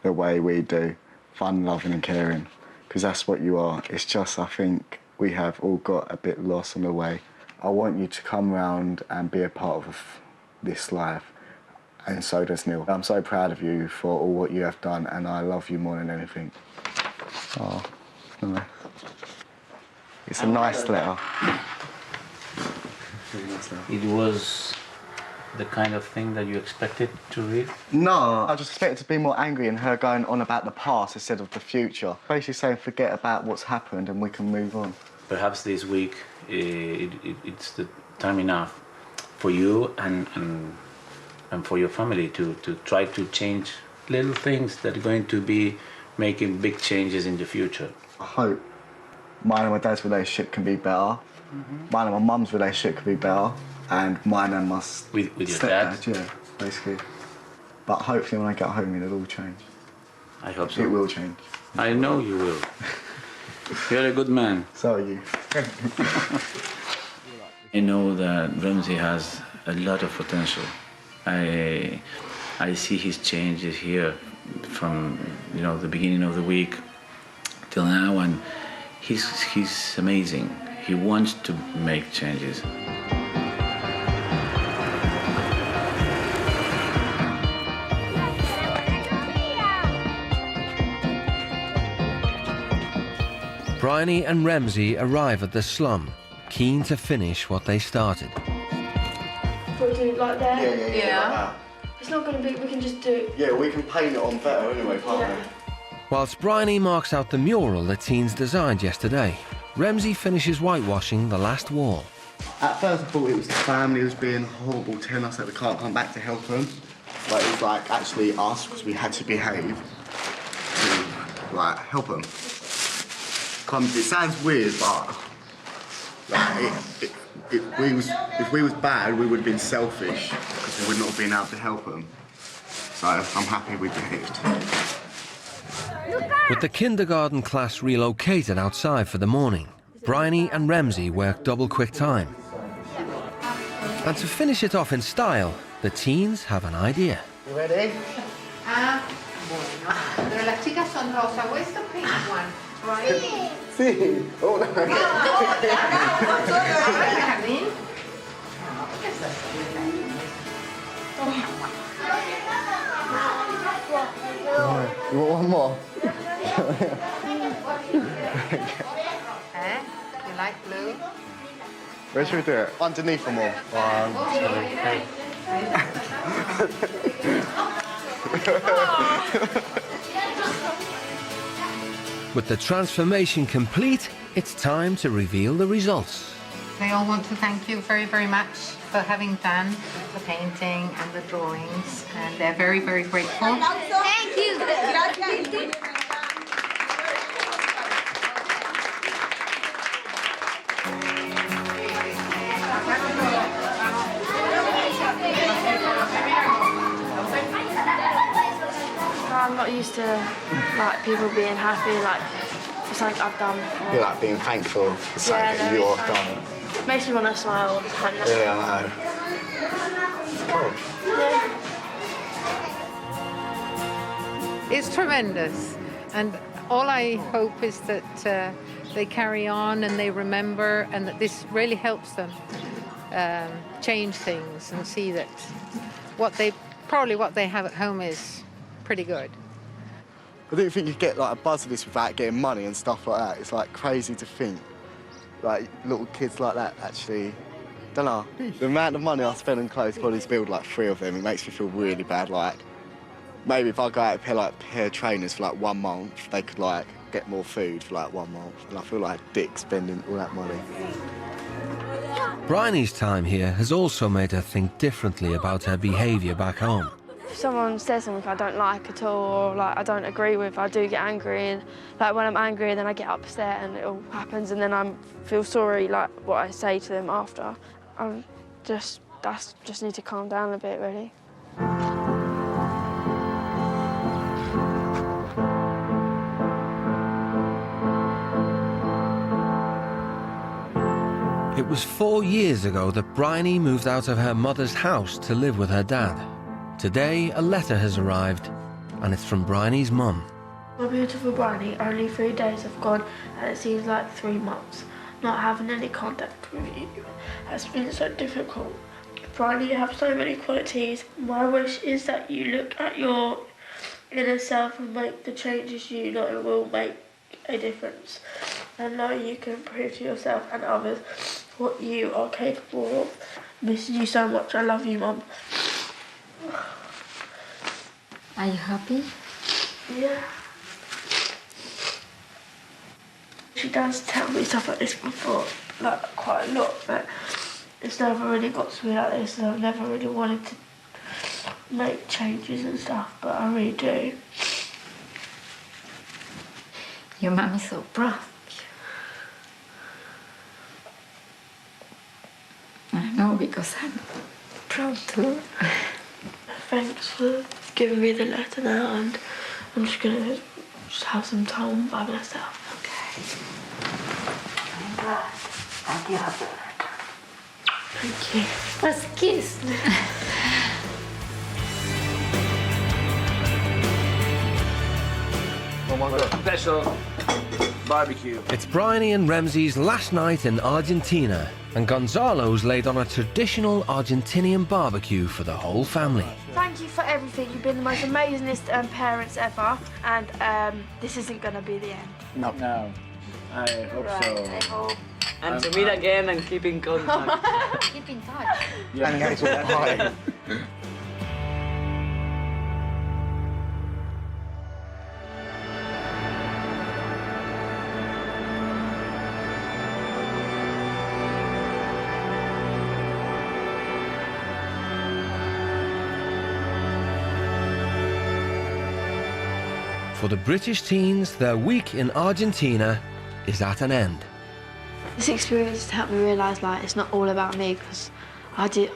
the way we do, fun, loving and caring, because that's what you are. It's just, I think, we have all got a bit lost on the way. I want you to come round and be a part of this life, and so does Neil. I'm so proud of you for all what you have done, and I love you more than anything. Oh, nice. It's a nice letter. It was the kind of thing that you expected to read? No, I just expected to be more angry and her going on about the past instead of the future. Basically saying forget about what's happened and we can move on. Perhaps this week it's the time enough for you and for your family to try to change little things that are going to be making big changes in the future. I hope mine and my dad's relationship can be better. Mine and my mum's relationship can be better. And mine and my with your dad? Yeah, basically. But hopefully when I get home it'll all change. I hope so. It will change. I know you will. You're a good man. So are you. I know that Ramsey has a lot of potential. I see his changes here from the beginning of the week till now, and he's amazing. He wants to make changes. Bryony and Ramsey arrive at the slum, keen to finish what they started. What do you like that? Yeah. Like that. It's not going to be, we can just do it. Yeah, we can paint it on better anyway, can't we? Whilst Bryony marks out the mural the teens designed yesterday, Ramsey finishes whitewashing the last wall. At first I thought it was the family who was being horrible, telling us that we can't come back to help them. But it was like actually us, because we had to behave to like help them. It sounds weird, but like, if we was bad, we would have been selfish because we would not have been able to help them. So I'm happy we behaved. With the kindergarten class relocated outside for the morning, Bryony and Ramsey work double quick time. And to finish it off in style, the teens have an idea. You ready? Pero las chicas son rosa. Where's the pink one? Right? Sí. Oh, no. You want one more? You like blue? Where should we do it? Underneath them all. 1, 2, 3. With the transformation complete, it's time to reveal the results. They all want to thank you very, very much for having done the painting and the drawings, and they're very, very grateful. Thank you. I'm not used to like people being happy like for something I've done before. You're like being thankful for something you've done. Makes me want to smile all the time. Yeah, I know. Cool. Yeah. It's tremendous, and all I hope is that they carry on and they remember, and that this really helps them change things and see that what they have at home is pretty good. I don't think you get like a buzz of this without getting money and stuff like that. It's like crazy to think like little kids like that actually. Don't know. The amount of money I spend on clothes probably to build like 3 of them. It makes me feel really bad. Like maybe if I go out and pair like pair of trainers for like 1 month, they could like get more food for like 1 month. And I feel like a dick spending all that money. Bryony's time here has also made her think differently about her behaviour back home. if someone says something I don't like at all, or like I don't agree with, I do get angry, and like when I'm angry then I get upset and it all happens, and then I feel sorry like what I say to them after. I just need to calm down a bit, really. It was 4 years ago that Bryony moved out of her mother's house to live with her dad. Today, a letter has arrived, and it's from Bryony's mum. My beautiful Bryony, only 3 days have gone, and it seems like 3 months. Not having any contact with you has been so difficult. Bryony, you have so many qualities. My wish is that you look at your inner self and make the changes you know will make a difference. And know you can prove to yourself and others what you are capable of. Missing you so much. I love you, Mum. Are you happy? Yeah. She does tell me stuff like this before, like quite a lot, but it's never really got to me like this, and I've never really wanted to make changes and stuff, but I really do. Your mum is so proud. I know, because I'm proud too. Thanks for giving me the letter now, and I'm just gonna have some time by myself. Okay. I'm glad. Thank you. Thank you. Let's kiss. Oh my God. Special barbecue. It's Bryony and Ramsey's last night in Argentina, and Gonzalo's laid on a traditional Argentinian barbecue for the whole family. Thank you for everything. You've been the most amazingest parents ever, and this isn't going to be the end. No. No. I hope so. And to meet again and keep in contact. Keep in touch. Yeah. For the British teens, their week in Argentina is at an end. This experience helped me realise like it's not all about me, because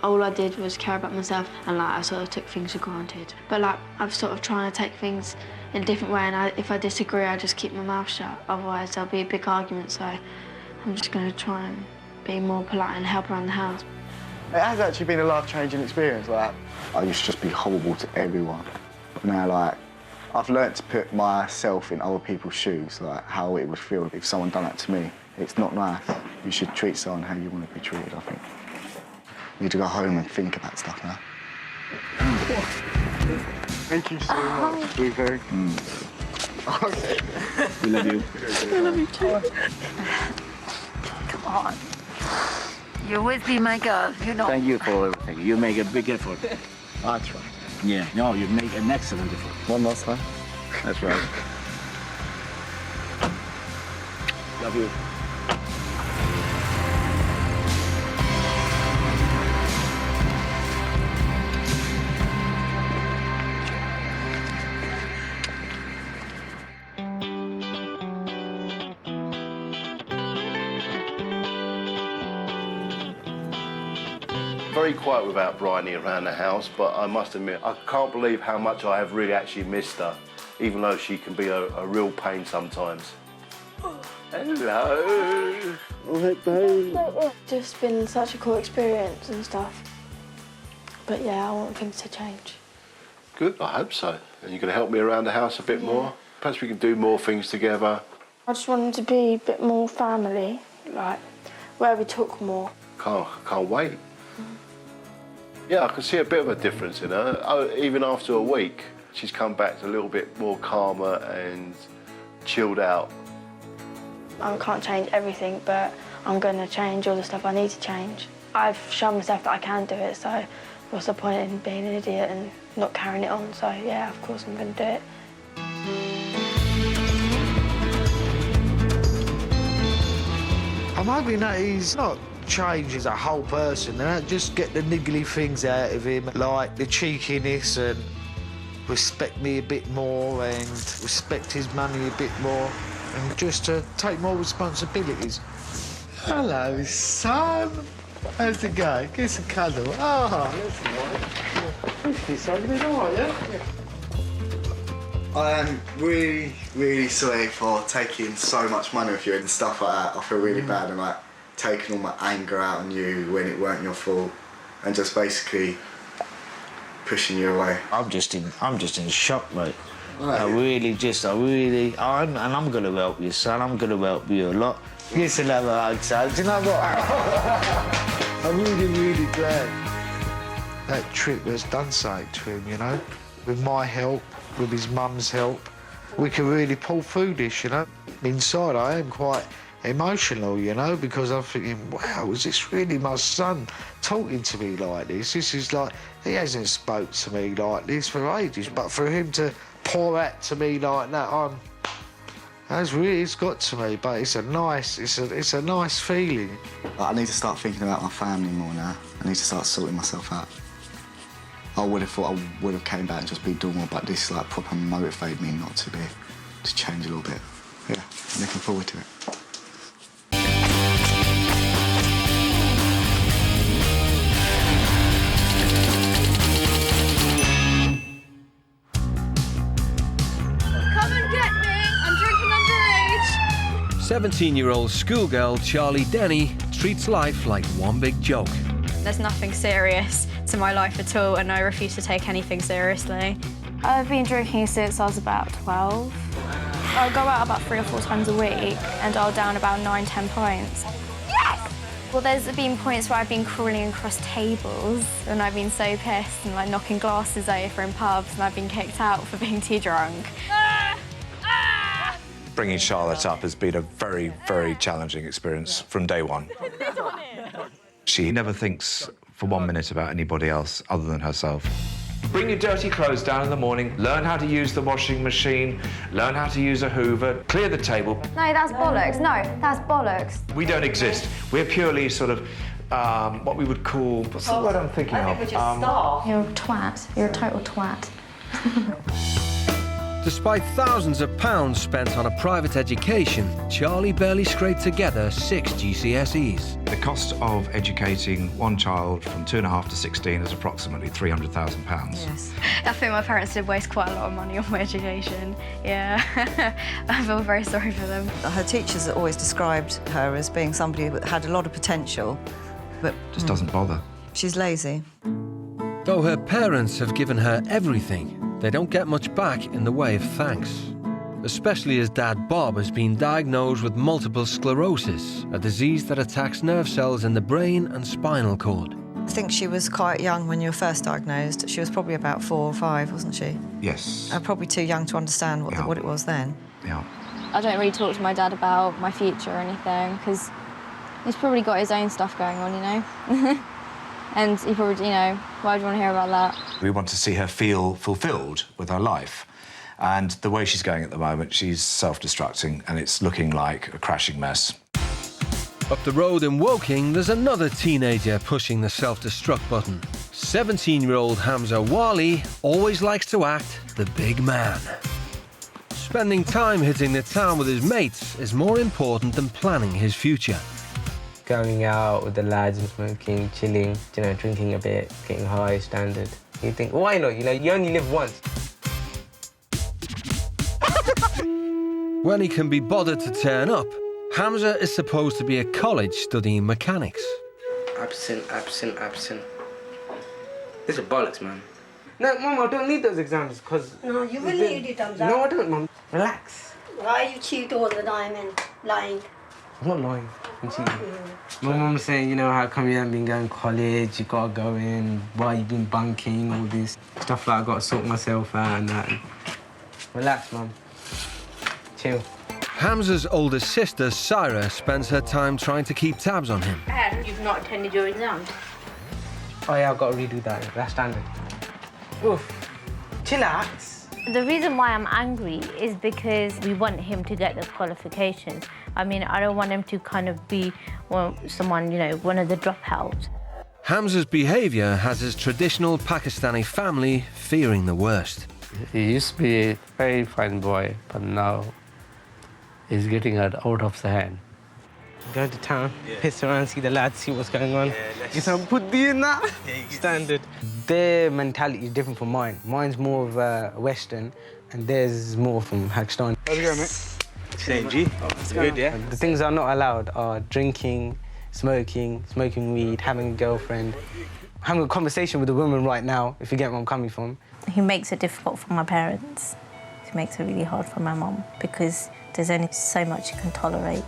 all I did was care about myself, and like I sort of took things for granted. But like I'm sort of trying to take things in a different way, and if I disagree, I just keep my mouth shut. Otherwise, there'll be a big argument. So I'm just going to try and be more polite and help around the house. It has actually been a life-changing experience. Like I used to just be horrible to everyone, but now like I've learnt to put myself in other people's shoes, like how it would feel if someone done that to me. It's not nice. You should treat someone how you want to be treated, I think. You need to go home and think about stuff now. Thank you so much. We're very... Okay. We love you. I love you too. Come on. You always be my girl, you know. Thank you for everything. You make a big effort. I try. Yeah, no, you make an excellent effort. One last time. That's right. Love you. Very quiet without Bryony around the house, but I must admit, I can't believe how much I have really actually missed her, even though she can be a real pain sometimes. Hello. Just been such a cool experience and stuff. But yeah, I want things to change. Good, I hope so. And you're going to help me around the house a bit more? Perhaps we can do more things together. I just wanted to be a bit more family, like where we talk more. Can't wait. Yeah, I can see a bit of a difference in her. Even after a week, she's come back a little bit more calmer and chilled out. I can't change everything, but I'm going to change all the stuff I need to change. I've shown myself that I can do it, so what's the point in being an idiot and not carrying it on? So yeah, of course I'm going to do it. I'm hoping that he's not changed as a whole person, and just get the niggly things out of him, like the cheekiness and respect me a bit more and respect his money a bit more and just to take more responsibilities. Hello, son. How's it going? Give us a cuddle. Oh, that's nice. Son, you been all right, yeah? I am really, really sorry for taking so much money off you and stuff like that. I feel really bad and like taking all my anger out on you when it weren't your fault and just basically pushing you away. I'm just in shock, mate. Right. I'm gonna help you, son. I'm gonna help you a lot. Yes, another hug, son. Do you know what? I'm really, really glad that trip has done something to him, you know? With my help, with his mum's help, we can really pull through this, you know? Inside, I am quite emotional, you know, because I'm thinking, wow, is this really my son talking to me like this? This is like, he hasn't spoke to me like this for ages, but for him to pour that to me like that, it's got to me, but it's a nice feeling. I need to start thinking about my family more now. I need to start sorting myself out. I would have thought I would have came back and just be normal, but this like proper motivated me not to change a little bit. Yeah, I'm looking forward to it. Come and get me! I'm drinking underage! 17-year-old schoolgirl Charlie Denny treats life like one big joke. There's nothing serious to my life at all, and I refuse to take anything seriously. I've been drinking since I was about 12. I'll go out about 3 or 4 times a week and I'll down about 9-10 pints. Yes! Well, there's been points where I've been crawling across tables and I've been so pissed and like knocking glasses over in pubs and I've been kicked out for being too drunk. Bringing Charlotte up has been a very, very challenging experience from day one. She never thinks for 1 minute about anybody else other than herself. Bring your dirty clothes down in the morning, learn how to use the washing machine, learn how to use a Hoover, clear the table. No, that's bollocks. No, that's bollocks. We don't exist. We're purely sort of what we would call, what's the word I'm thinking of? I think we're just staff. You're a twat. You're a total twat. Despite thousands of pounds spent on a private education, Charlie barely scraped together 6 GCSEs. The cost of educating one child from 2.5 to 16 is approximately £300,000. Yes. I think my parents did waste quite a lot of money on my education. Yeah. I feel very sorry for them. Her teachers always described her as being somebody that had a lot of potential, but just doesn't bother. She's lazy. Though her parents have given her everything, they don't get much back in the way of thanks. Especially as Dad Bob has been diagnosed with multiple sclerosis, a disease that attacks nerve cells in the brain and spinal cord. I think she was quite young when you were first diagnosed. She was probably about 4 or 5, wasn't she? Yes. Probably too young to understand what it was then. Yeah. I don't really talk to my dad about my future or anything because he's probably got his own stuff going on, you know? And he probably, you know, why do you want to hear about that? We want to see her feel fulfilled with her life. And the way she's going at the moment, she's self-destructing and it's looking like a crashing mess. Up the road in Woking, there's another teenager pushing the self-destruct button. 17-year-old Hamza Wali always likes to act the big man. Spending time hitting the town with his mates is more important than planning his future. Going out with the lads and smoking, chilling, you know, drinking a bit, getting high, standard. You think, why not? You know, you only live once. When he can be bothered to turn up, Hamza is supposed to be at college studying mechanics. Absent. This is bollocks, man. No, Mum, I don't need those exams, because... No, you will need it, Hamza. No, I don't, Mum. Relax. Why you cheat all the time and lying? I'm not lying. I'm cheating. My mum's saying, you know, how come you haven't been going to college, you got to go in, why you been bunking, all this stuff like I got to sort myself out and that. Relax, Mum. Chill. Hamza's older sister, Syra, spends her time trying to keep tabs on him. And you've not attended your exams? Oh, yeah, I've got to redo that. That's standard. Oof. Chillax. The reason why I'm angry is because we want him to get the qualifications. I mean, I don't want him to kind of be someone, you know, one of the dropouts. Hamza's behaviour has his traditional Pakistani family fearing the worst. He used to be a very fine boy, but now he's getting out of the hand. Go to town, piss around, see the lads, see what's going on. You some putty in that? Standard. Their mentality is different from mine. Mine's more of Western, and theirs is more from Pakistan. How's it going, mate? Same, G. Good, yeah? The things that are not allowed are drinking, smoking weed, having a girlfriend, having a conversation with a woman right now, if you get where I'm coming from. He makes it difficult for my parents. He makes it really hard for my mum because there's only so much you can tolerate.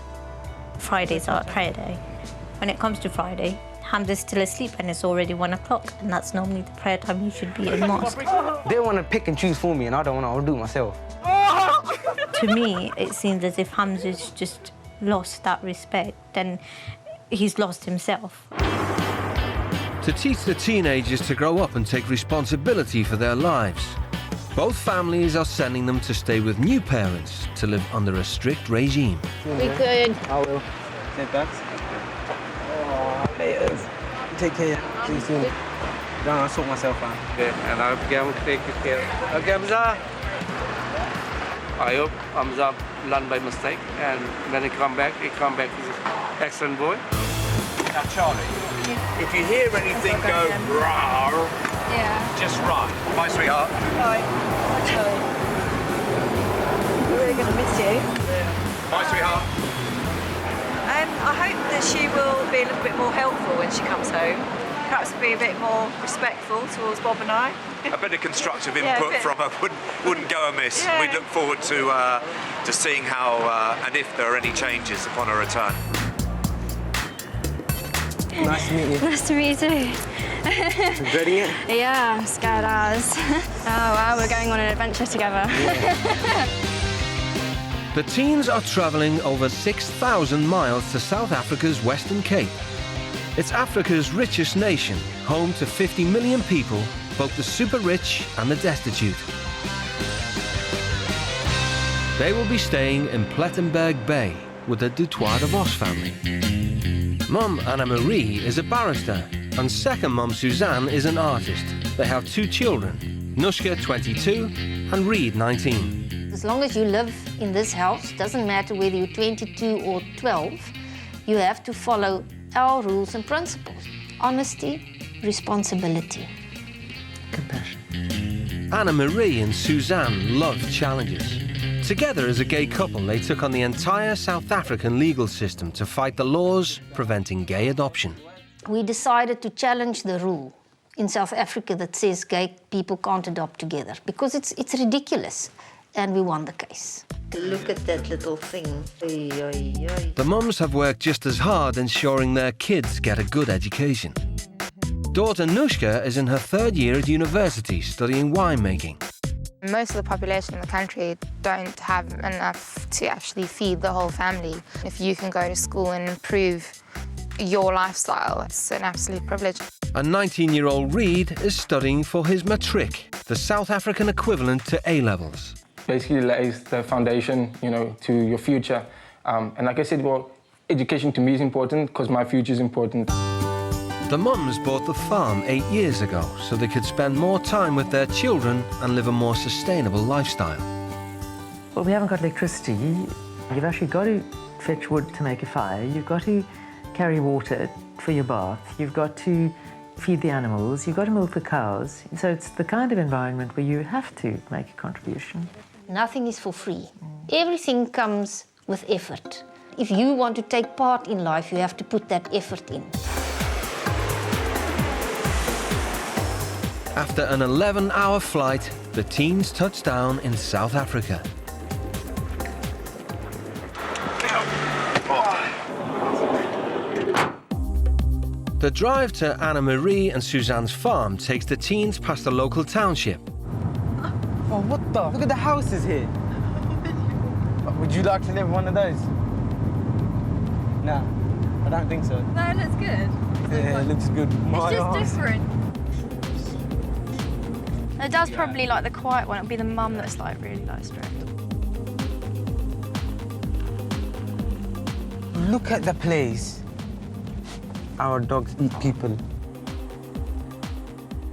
Fridays are prayer day. When it comes to Friday, Hamza's still asleep and it's already 1 o'clock, and that's normally the prayer time you should be in mosque. They want to pick and choose for me, and I don't want to. I'll do it myself. To me, it seems as if Hamza's just lost that respect, and he's lost himself. To teach the teenagers to grow up and take responsibility for their lives, both families are sending them to stay with new parents to live under a strict regime. We could. I will. Take that. Oh, laters. Take care. See you soon. I'll sort myself out. Yeah, and I'll take care. Okay, Hamza. I hope Hamza learned by mistake, and when he come back he's an excellent boy. Now, Charlie, if you hear anything go rawr, just run. Bye, sweetheart. Bye. Bye, Charlie. We're really going to miss you. Bye, sweetheart. I hope that she will be a little bit more helpful when she comes home. Perhaps be a bit more respectful towards Bob and I. A bit of constructive Yeah, input a bit. from her wouldn't go amiss. Yeah. We look forward to seeing how and if there are any changes upon her return. Nice to meet you. Nice to meet you too. Regretting it? Yeah, I'm scared as. Oh wow, we're going on an adventure together. The teens are travelling over 6,000 miles to South Africa's Western Cape. It's Africa's richest nation, home to 50 million people, both the super rich and the destitute. They will be staying in Plettenberg Bay with the Dutto Deos family. Mum Anna Marie is a barrister, and second mum Suzanne is an artist. They have 2 children, Nushka 22 and Reed 19. As long as you live in this house, doesn't matter whether you're 22 or 12, you have to follow our rules and principles. Honesty, responsibility. Compassion. Anna Marie and Suzanne love challenges. Together as a gay couple, they took on the entire South African legal system to fight the laws preventing gay adoption. We decided to challenge the rule in South Africa that says gay people can't adopt together because it's ridiculous. And we won the case. Look at that little thing. The mums have worked just as hard ensuring their kids get a good education. Daughter Nushka is in her 3rd year at university studying winemaking. Most of the population in the country don't have enough to actually feed the whole family. If you can go to school and improve your lifestyle, it's an absolute privilege. And 19-year-old Reed is studying for his matric, the South African equivalent to A-levels. Basically lays the foundation, to your future. And like I said, well, education to me is important because my future is important. The mums bought the farm 8 years ago so they could spend more time with their children and live a more sustainable lifestyle. Well, we haven't got electricity. You've actually got to fetch wood to make a fire. You've got to carry water for your bath. You've got to feed the animals. You've got to milk the cows. So it's the kind of environment where you have to make a contribution. Nothing is for free. Everything comes with effort. If you want to take part in life, you have to put that effort in. After an 11-hour flight, the teens touched down in South Africa. The drive to Anna Marie and Suzanne's farm takes the teens past the local township. Oh, what the? Look at the houses here. Would you like to live in one of those? No, I don't think so. No, it looks good. Yeah, it looks good. It's just different. The dad's probably like the quiet one. It'll be the mum that's like really strict. Look at the place. Our dogs eat people.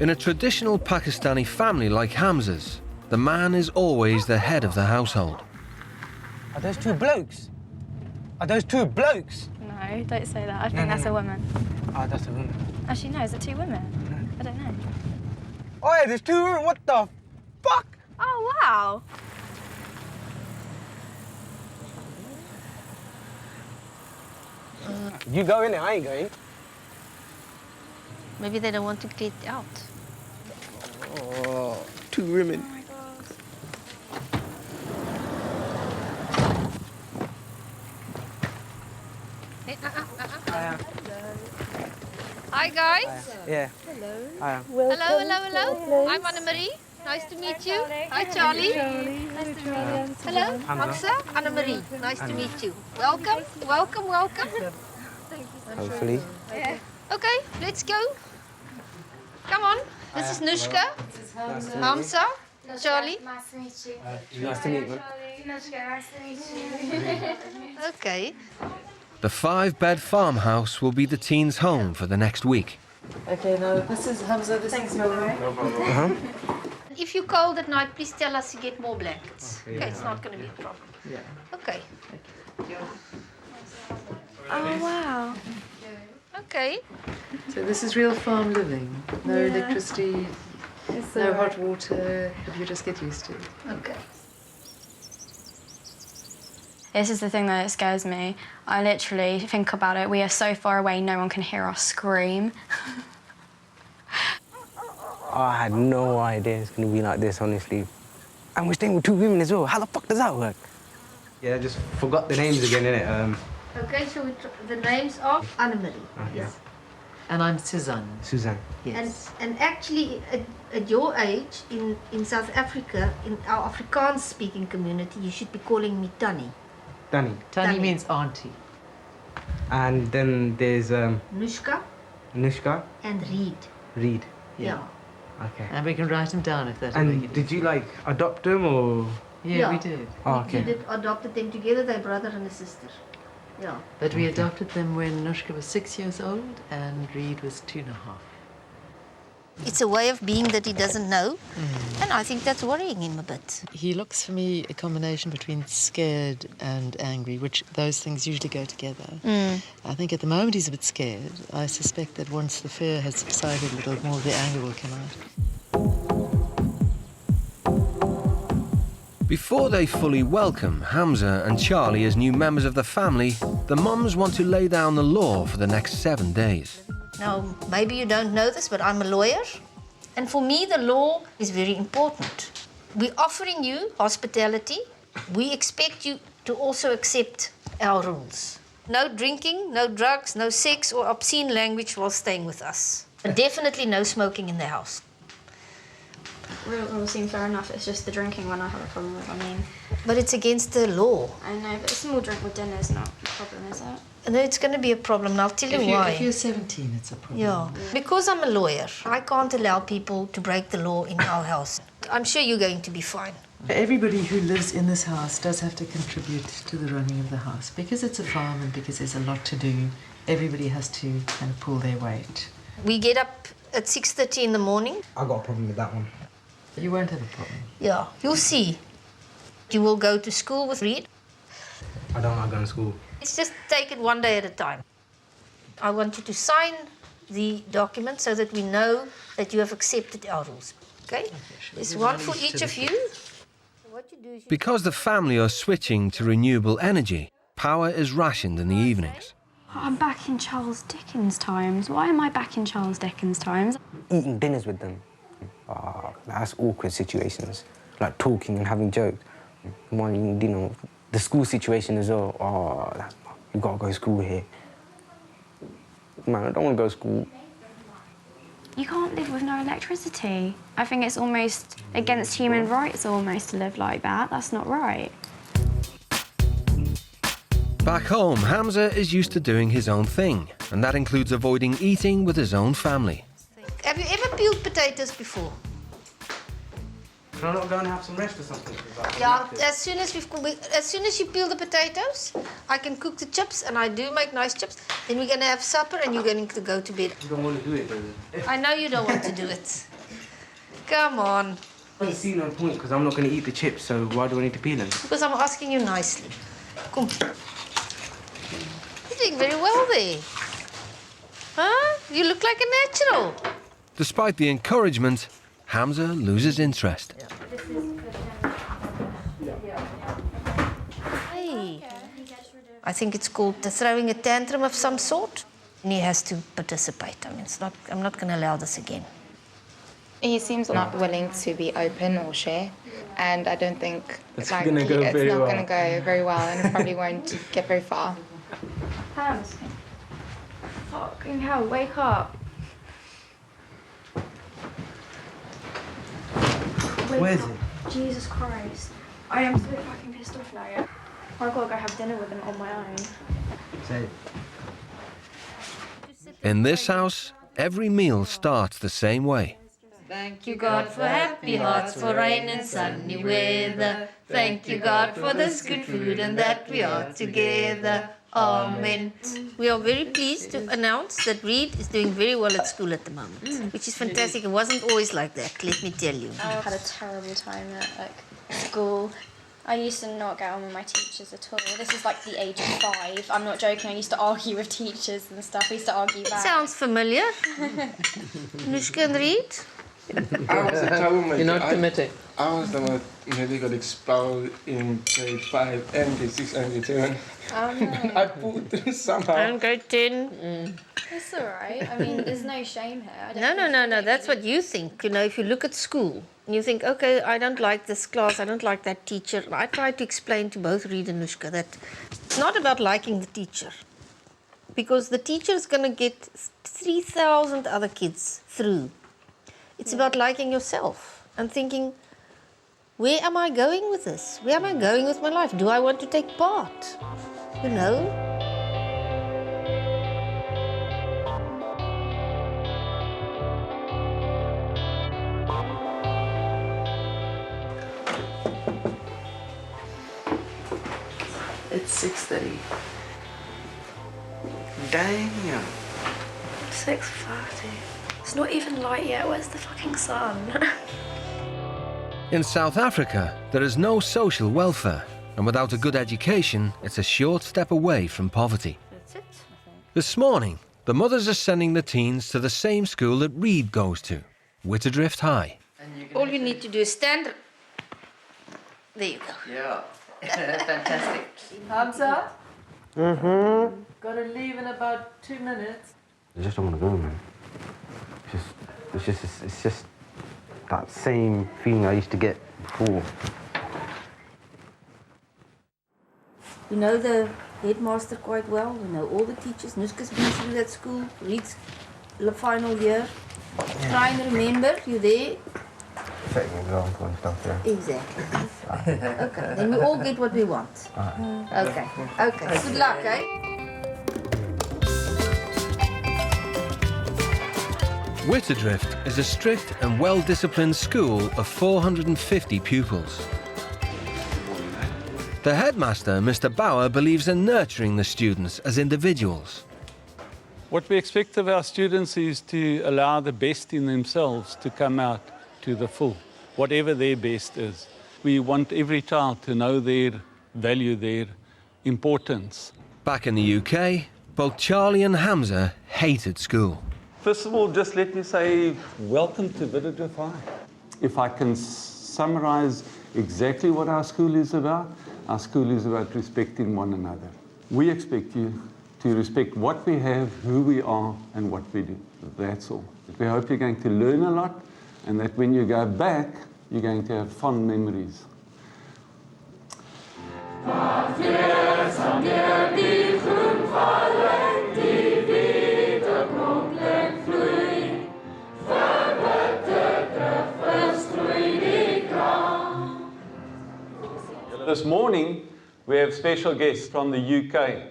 In a traditional Pakistani family like Hamza's, The man is always the head of the household. Are those two blokes? Are those two blokes? No, don't say that. I think that's a woman. Oh, that's a woman. Actually, no, is it two women? I don't know. Oh, yeah, there's two women. What the fuck? Oh, wow. You go in there, I ain't going. Maybe they don't want to get out. Oh, two women. Hi guys. Yeah. Hello. I'm Anna-Marie. Nice to meet you. Hi Charlie. Nice to meet you. Hello, Hamza. Anna-Marie. Nice to meet you. Welcome. Hopefully. Yeah. Okay, let's go. Come on. This is Nushka. Hamza. Charlie. Nice to meet you. Nice to meet you. Okay. The 5-bed farmhouse will be the teens' home for the next week. Okay, now this is Hamza, this is your If you're cold at night, please tell us to get more blankets. Okay, it's not going to be a problem. Yeah. Okay. Oh, wow. Okay. So this is real farm living. No electricity, no hot water. You just get used to it. Okay. This is the thing that scares me. I literally think about it. We are so far away, no one can hear us scream. I had no idea it's going to be like this, honestly. And we're staying with two women as well. How the fuck does that work? Yeah, I just forgot the names again, innit? Okay, so the names of Anna-Marie. Yes. And I'm Suzanne. Suzanne. Yes. And actually, at your age, in South Africa, in our Afrikaans-speaking community, you should be calling me Tannie. Danny. Tani means auntie. And then there's Nushka Nushka. and Reed. Reed. Yeah. Okay. And we can write them down if that's And did you like adopt them or? Yeah, we did. Oh, We okay. adopted them together, they're brother and a sister. Yeah. But we adopted them when Nushka was 6 years old and Reed was 2.5. It's a way of being that he doesn't know, and I think that's worrying him a bit. He looks for me a combination between scared and angry, which those things usually go together. I think at the moment he's a bit scared. I suspect that once the fear has subsided a little, more of the anger will come out. Before they fully welcome Hamza and Charlie as new members of the family, the mums want to lay down the law for the next 7 days. Now, maybe you don't know this, but I'm a lawyer. And for me, the law is very important. We're offering you hospitality. We expect you to also accept our rules. No drinking, no drugs, no sex or obscene language while staying with us. And definitely no smoking in the house. It all seem fair enough. It's just the drinking one I have a problem with. I mean, but it's against the law. I know, but a small drink with dinner is not a problem, is it? No, it's going to be a problem, and I'll tell you why. If you're 17, it's a problem. Yeah, because I'm a lawyer, I can't allow people to break the law in our house. I'm sure you're going to be fine. Everybody who lives in this house does have to contribute to the running of the house. Because it's a farm and because there's a lot to do, everybody has to kind of pull their weight. We get up at 6:30 in the morning. I got a problem with that one. You won't have a problem. Yeah, you'll see. You will go to school with Reed. I don't like going to school. Let's just take it one day at a time. I want you to sign the document so that we know that you have accepted our rules. Okay? There's one for each of you. Because the family are switching to renewable energy, power is rationed in the evenings. I'm back in Charles Dickens times. Why am I back in Charles Dickens times? Eating dinners with them. That's awkward situations. Like talking and having jokes. One, you know, the school situation as well. You gotta go to school here. Man, I don't want to go to school. You can't live with no electricity. I think it's almost against human rights almost to live like that. That's not right. Back home, Hamza is used to doing his own thing, and that includes avoiding eating with his own family. Have you ever peeled potatoes before? Can I not go and have some rest or something? Yeah, as soon as you peel the potatoes, I can cook the chips, and I do make nice chips. Then we're going to have supper, and you're going to go to bed. You don't want to do it, do you? I know you don't want to do it. Come on. I see no point because I'm not going to eat the chips, so why do I need to peel them? Because I'm asking you nicely. Come. You're doing very well there. Huh? You look like a natural. Despite the encouragement, Hamza loses interest. Hey. I think it's called throwing a tantrum of some sort. And he has to participate. I mean, I'm not going to allow this again. He seems not willing to be open or share, and I don't think It's like gonna go it's very not well. going to go very well, and it probably won't get very far. Hams. Fucking hell, wake up. Where is it? Jesus Christ. I am so fucking pissed off now, yeah. I've got to go have dinner with him on my own. Say. In this house, every meal starts the same way. Thank you, God, for happy hearts, for rain and sunny weather. Thank you, God, for this good food and that we are together. Amen. We are very pleased to announce that Reed is doing very well at school at the moment, which is fantastic. It wasn't always like that, let me tell you. I had a terrible time at school. I used to not get on with my teachers at all. This is like the age of 5. I'm not joking. I used to argue with teachers and stuff. I used to argue back. Sounds familiar. Nushka and Reed? I was a troublemaker. You're not committing. I was the one who nearly got expelled in grade 5 and grade 6 and grade 7. Oh, no. I pulled through somehow. And grade 10. It's all right. I mean, there's no shame here. No. That's what you think. You know, if you look at school and you think, okay, I don't like this class, I don't like that teacher. I try to explain to both Reed and Nushka that it's not about liking the teacher, because the teacher is going to get 3,000 other kids through. It's about liking yourself and thinking, where am I going with this? Where am I going with my life? Do I want to take part? You know? It's 6:30. Damn. 6:30. It's not even light yet. Where's the fucking sun? In South Africa, there is no social welfare, and without a good education, it's a short step away from poverty. That's it. This morning, the mothers are sending the teens to the same school that Reed goes to, Witterdrift High. All you need to do is stand. There you go. Yeah. Fantastic. Hamza? Mm-hmm. Gotta leave in about 2 minutes. I just don't want to go, man. It's just that same feeling I used to get before. We know the headmaster quite well. We know all the teachers. Nushka's been through that school. Reed's the final year. Try and remember, you there? Setting an example and stuff, yeah. Exactly. Okay, then we all get what we want. Okay. Good luck, eh? Witterdrift is a strict and well-disciplined school of 450 pupils. The headmaster, Mr. Bauer, believes in nurturing the students as individuals. What we expect of our students is to allow the best in themselves to come out to the full, whatever their best is. We want every child to know their value, their importance. Back in the UK, both Charlie and Hamza hated school. First of all, just let me say, welcome to Witterdrift High. If I can summarize exactly what our school is about respecting one another. We expect you to respect what we have, who we are, and what we do. That's all. We hope you're going to learn a lot, and that when you go back, you're going to have fond memories. This morning, we have special guests from the UK.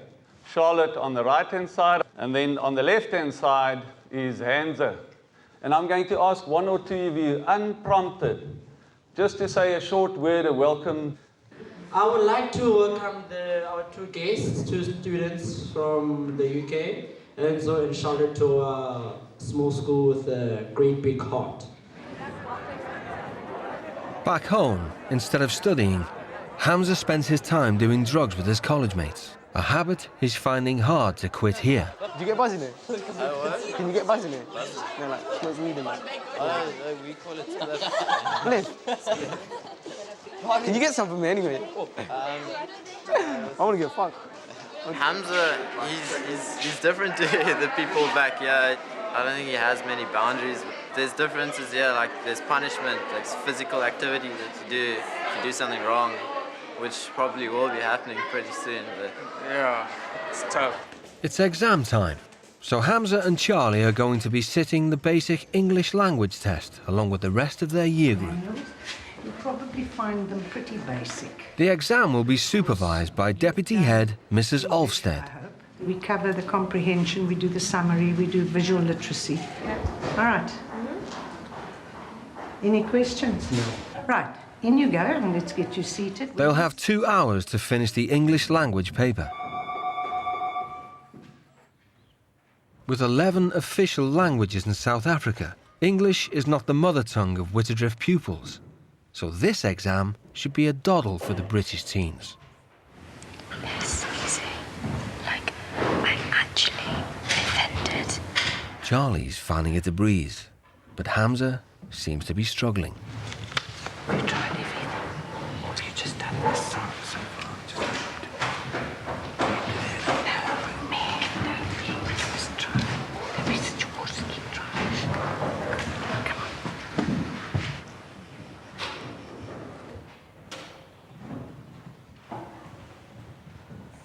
Charlotte on the right-hand side, and then on the left-hand side is Hamza. And I'm going to ask one or two of you, unprompted, just to say a short word of welcome. I would like to welcome our two guests, two students from the UK, and so in Charlotte to a small school with a great big heart. Back home, instead of studying, Hamza spends his time doing drugs with his college mates, a habit he's finding hard to quit here. Do you get buzz in it? Can you get buzz in it? No, like, smoke weed in it. We call it... Liv, can you get some for me anyway? I want to get fucked. Hamza, he's different to the people back here. I don't think he has many boundaries. There's differences here, like there's punishment, like physical activity that you do if you do something wrong, which probably will be happening pretty soon, but yeah, it's tough. It's exam time, so Hamza and Charlie are going to be sitting the basic English language test along with the rest of their year group. You'll probably find them pretty basic. The exam will be supervised by Deputy Head Mrs. Olfsted. We cover the comprehension, we do the summary, we do visual literacy. All right. Any questions? No. Right, in you go, and let's get you seated. They'll have 2 hours to finish the English language paper. With 11 official languages in South Africa, English is not the mother tongue of Witterdrift pupils. So this exam should be a doddle for the British teens. It's easy. Like, I'm actually offended. Charlie's finding it a breeze, but Hamza seems to be struggling. You try and leave it. What have you just done this song so far? Just Just try. Let me sit your waters, keep trying. Come on.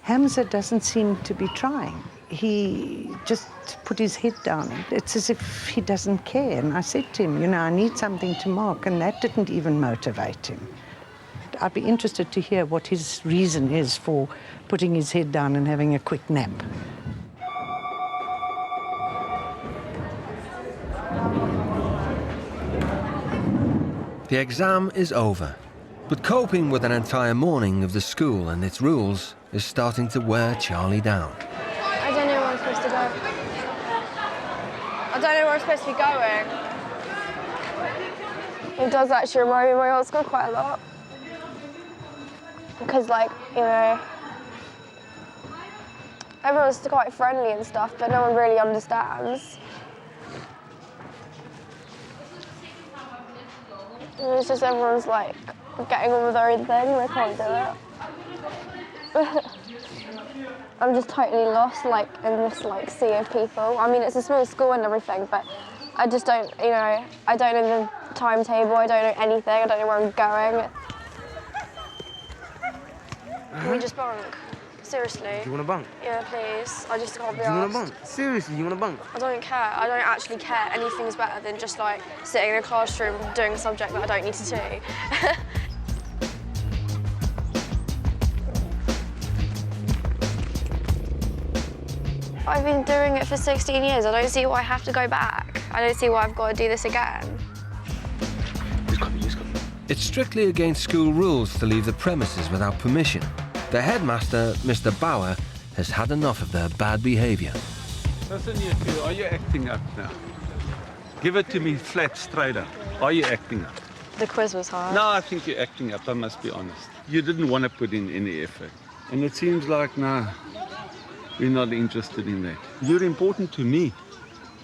Hamza doesn't seem to be trying. He just put his head down. It's as if he doesn't care. And I said to him, you know, I need something to mark, and that didn't even motivate him. I'd be interested to hear what his reason is for putting his head down and having a quick nap. The exam is over, but coping with an entire morning of the school and its rules is starting to wear Charlie down. I don't know where I'm supposed to go. I don't know where I'm supposed to be going. It does actually remind me of my old school quite a lot. Because, like, you know, everyone's quite friendly and stuff, but no one really understands. And it's just everyone's, like, getting on with their own thing, and I can't do it. I'm just totally lost, like, in this, like, sea of people. I mean, it's a small school and everything, but I just don't, you know, I don't know the timetable, I don't know anything, I don't know where I'm going. Can we just bunk? Seriously. Do you want to bunk? Yeah, please. I just can't be Do you want asked. to bunk? Seriously, you want to bunk? I don't care. I don't actually care. Anything's better than just, like, sitting in a classroom doing a subject that I don't need to do. I've been doing it for 16 years. I don't see why I have to go back. I don't see why I've got to do this again. It's strictly against school rules to leave the premises without permission. The headmaster, Mr. Bauer, has had enough of their bad behaviour. Listen, you two, are you acting up now? Give it to me flat, straight up. Are you acting up? The quiz was hard. No, I think you're acting up, I must be honest. You didn't want to put in any effort. And it seems like, no, we're not interested in that. You're important to me.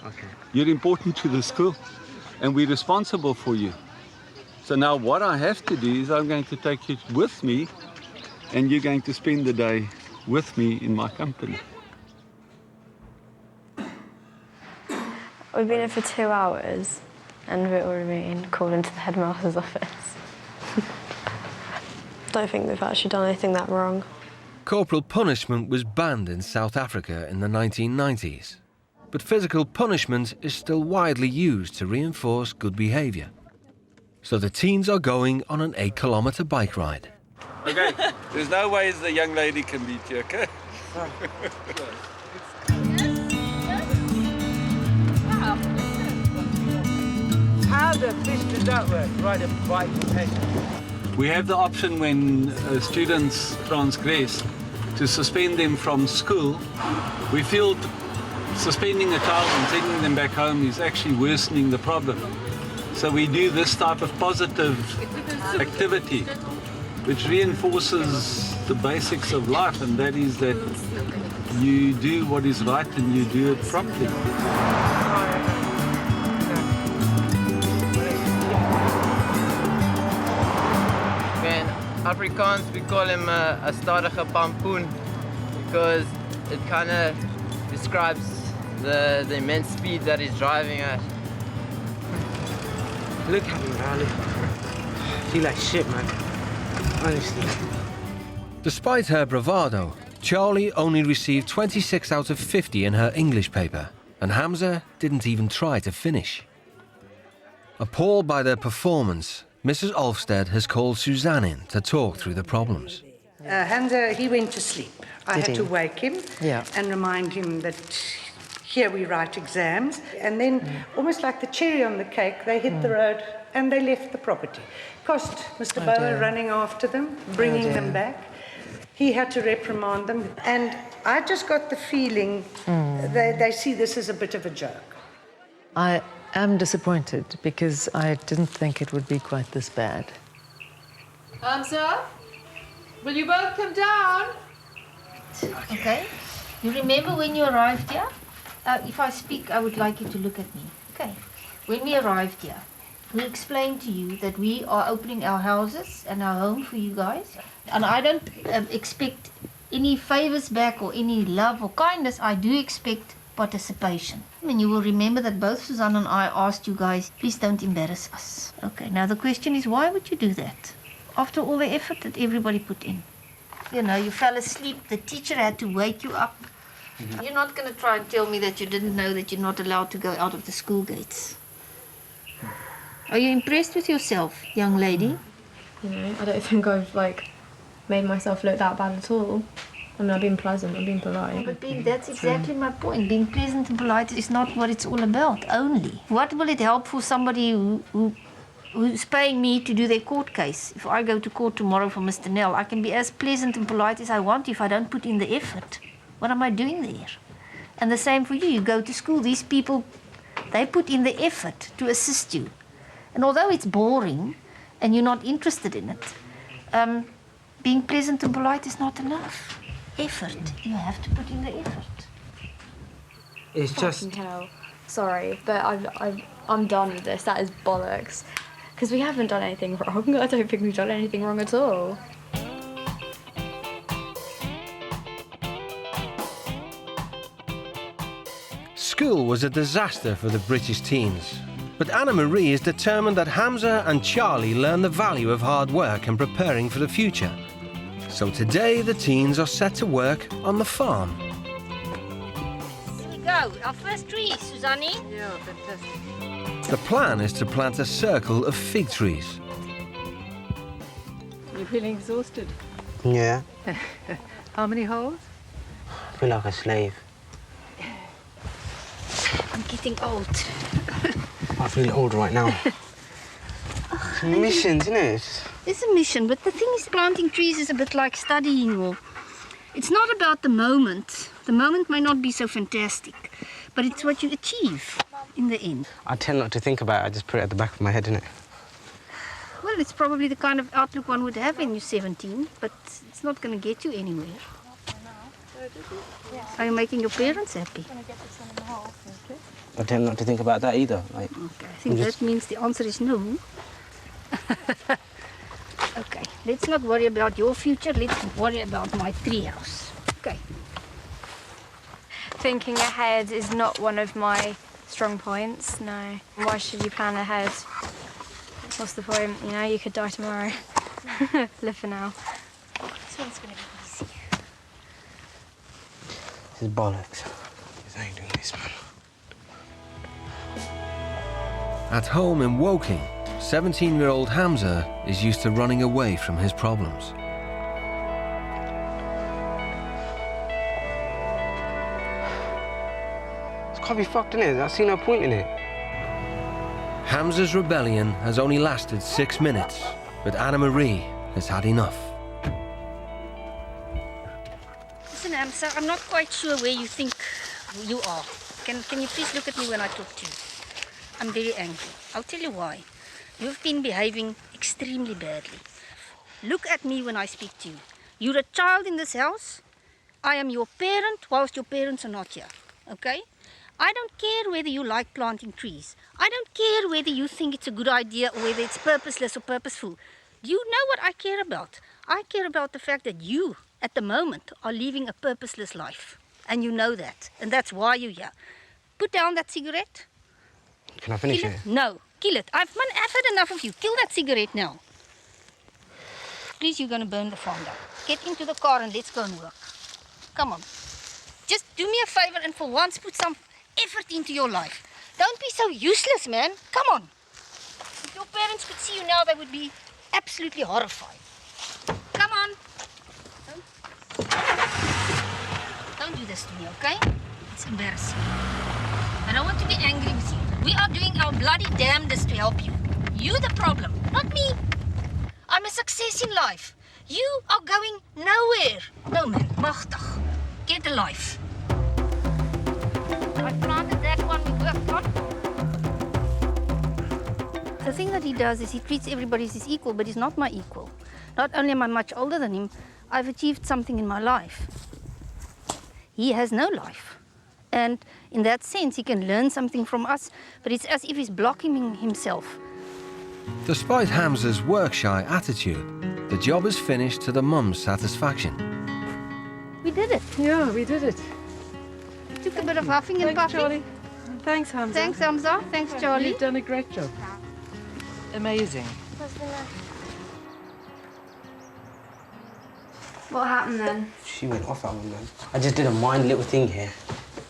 Okay. You're important to the school. And we're responsible for you. So now what I have to do is I'm going to take you with me, and you're going to spend the day with me in my company. We've been here for 2 hours, and we've already been called into the headmaster's office. Don't think we've actually done anything that wrong. Corporal punishment was banned in South Africa in the 1990s, but physical punishment is still widely used to reinforce good behaviour. So the teens are going on an 8-kilometre bike ride. Okay, there's no ways the young lady can beat you, okay? How the fish does that work? Ride a bike and pay? We have the option when students transgress to suspend them from school. We feel suspending a child and sending them back home is actually worsening the problem. So we do this type of positive activity, which reinforces the basics of life, and that is that you do what is right and you do it properly. In Afrikaans, we call him a stadige pampoen because it kind of describes the immense speed that he's driving at. Look at me, man. I feel like shit, man. Honestly. Despite her bravado, Charlie only received 26 out of 50 in her English paper, and Hamza didn't even try to finish. Appalled by their performance, Mrs. Olfsted has called Suzanne in to talk through the problems. Hamza, he went to sleep. I Did had he? to wake him and remind him that here we write exams. And then, almost like the cherry on the cake, they hit the road and they left the property. Cost Mr. Boa dear. running after them, bringing them back. He had to reprimand them. And I just got the feeling they see this as a bit of a joke. I am disappointed because I didn't think it would be quite this bad. Hamza, will you both come down? Okay. You remember when you arrived here? If I speak, I would like you to look at me. Okay. When we arrived here, we explained to you that we are opening our houses and our home for you guys. And I don't expect any favors back or any love or kindness. I do expect participation. And you will remember that both Suzanne and I asked you guys, please don't embarrass us. Okay, now the question is, why would you do that? After all the effort that everybody put in. You know, you fell asleep, the teacher had to wake you up. You're not going to try and tell me that you didn't know that you're not allowed to go out of the school gates. Are you impressed with yourself, young lady? You know, I don't think I've made myself look that bad at all. I mean, I've been pleasant, I've been polite. But that's exactly my point. Being pleasant and polite is not what it's all about, only. What will it help for somebody who's paying me to do their court case? If I go to court tomorrow for Mr. Nell, I can be as pleasant and polite as I want if I don't put in the effort. What am I doing there? And the same for you. You go to school, these people, they put in the effort to assist you. And although it's boring and you're not interested in it, being pleasant and polite is not enough. Effort. You have to put in the effort. It's just... Fucking hell. Sorry, but I'm done with this. That is bollocks. Because we haven't done anything wrong. I don't think we've done anything wrong at all. School was a disaster for the British teens. But Anna Marie is determined that Hamza and Charlie learn the value of hard work and preparing for the future. So today the teens are set to work on the farm. Here we go. Our first tree, Suzanne. Yeah, fantastic. The plan is to plant a circle of fig trees. You're feeling exhausted? Yeah, How many holes? I feel like a slave. I'm getting old. I feel old right now. It's missions, isn't it? It's a mission, but the thing is, planting trees is a bit like studying, or it's not about the moment. The moment may not be so fantastic, but it's what you achieve in the end. I tend not to think about it, I just put it at the back of my head, innit? Well, it's probably the kind of outlook one would have when you're 17, but it's not going to get you anywhere. Are you making your parents happy? I tend not to think about that either. Okay, I think that means the answer is no. Okay, let's not worry about your future, let's worry about my treehouse. Okay. Thinking ahead is not one of my strong points, no. Why should you plan ahead? What's the point? You know, you could die tomorrow. Live for now. This one's going to be easy. This is bollocks. I ain't doing this, man. At home in Woking, 17-year-old Hamza is used to running away from his problems. It's gotta be fucked, innit? I see no point in it. Hamza's rebellion has only lasted 6 minutes, but Anna Marie has had enough. Listen, Hamza, I'm not quite sure where you think you are. Can you please look at me when I talk to you? I'm very angry. I'll tell you why. You've been behaving extremely badly. Look at me when I speak to you. You're a child in this house. I am your parent whilst your parents are not here. Okay? I don't care whether you like planting trees. I don't care whether you think it's a good idea or whether it's purposeless or purposeful. Do you know what I care about? I care about the fact that you, at the moment, are living a purposeless life. And you know that. And that's why you're here. Put down that cigarette. Can I finish Kill it? No, kill it. I've had enough of you. Kill that cigarette now. Please, you're going to burn the farm down. Get into the car and let's go and work. Come on. Just do me a favor and for once put some effort into your life. Don't be so useless, man. Come on. If your parents could see you now, they would be absolutely horrified. Come on. Don't do this to me, okay? It's embarrassing. I don't want to be angry with you. We are doing our bloody damnedest to help you. You're the problem, not me. I'm a success in life. You are going nowhere. No, man. Machtig. Get a life. I planted that one we worked on. The thing that he does is he treats everybody as his equal, but he's not my equal. Not only am I much older than him, I've achieved something in my life. He has no life. And in that sense, he can learn something from us, but it's as if he's blocking himself. Despite Hamza's work-shy attitude, the job is finished to the mum's satisfaction. We did it. Yeah, we did it. Took a bit of huffing and puffing. Charlie. Thanks, Hamza. Thanks, Hamza. Thanks, Charlie. You've done a great job. Amazing. What happened then? She went off at me, man. I just did a mind little thing here.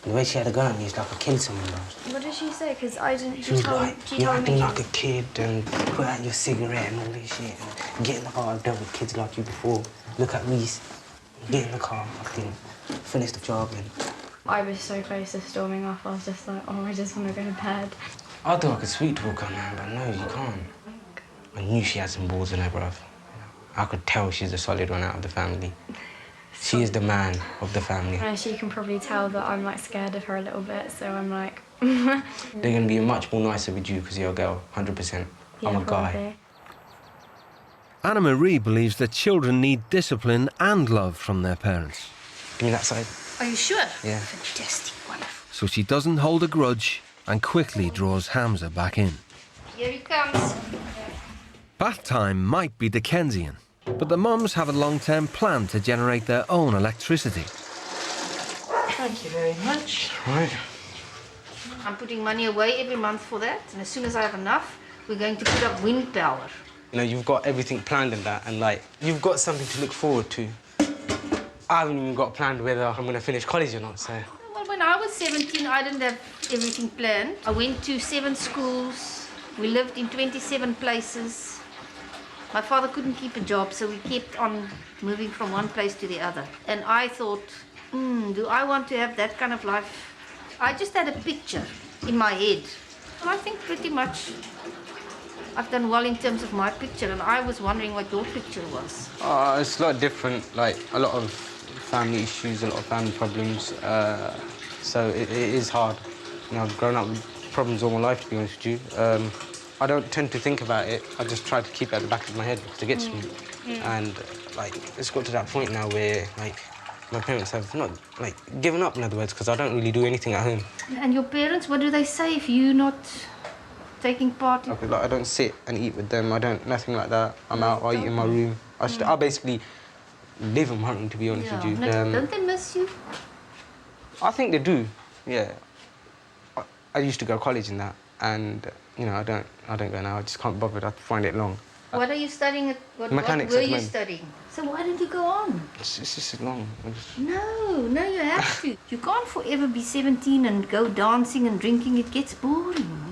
The way she had a gun at me is like I killed someone, bro. What did she say? Because I didn't. She was like, you're acting like a kid and put out your cigarette and all this shit. And get in the car. I've dealt with kids like you before. Look at Reese. Get in the car. Fucking finish the job. And I was so close to storming off. I was just like, oh, I just want to go to bed. I thought I could sweet talk her, man, but no, you can't. I knew she had some balls in her, bruv. I could tell she's the solid one out of the family. She is the man of the family. And she can probably tell that I'm like scared of her a little bit, so I'm like. They're gonna be much more nicer with you because you're a girl, 100%. Yeah, I'm a guy. probably. Anna Marie believes that children need discipline and love from their parents. Give me that side. Are you sure? Yeah. Fantastic, wonderful. So she doesn't hold a grudge and quickly draws Hamza back in. Here he comes. Bath time might be Dickensian, but the mums have a long-term plan to generate their own electricity. Thank you very much. Right. I'm putting money away every month for that, and as soon as I have enough, we're going to put up wind power. You know, you've got everything planned in that, and like, you've got something to look forward to. I haven't even got planned whether I'm gonna finish college or not, so. Well, when I was 17, I didn't have everything planned. I went to 7 schools. We lived in 27 places. My father couldn't keep a job, so we kept on moving from one place to the other. And I thought, do I want to have that kind of life? I just had a picture in my head. And I think pretty much I've done well in terms of my picture, and I was wondering what your picture was. It's a lot different, like a lot of family issues, a lot of family problems. So it is hard. You know, I've grown up with problems all my life, to be honest with you. I don't tend to think about it. I just try to keep it at the back of my head because it gets me. And like, it's got to that point now where like my parents have not like given up, in other words, because I don't really do anything at home. And your parents, what do they say if you're not taking part in... Like, I don't sit and eat with them. I don't, nothing like that. I'm out, I eat in my room. I basically live in my room, to be honest with you. Don't they miss you? I think they do, yeah. I used to go to college in that, and you know, I don't go now. I just can't bother. I find it long. What are you studying? What Mechanics were at the you moment. studying? So why didn't you go on? It's just long. No, you have to. You can't forever be 17 and go dancing and drinking. It gets boring.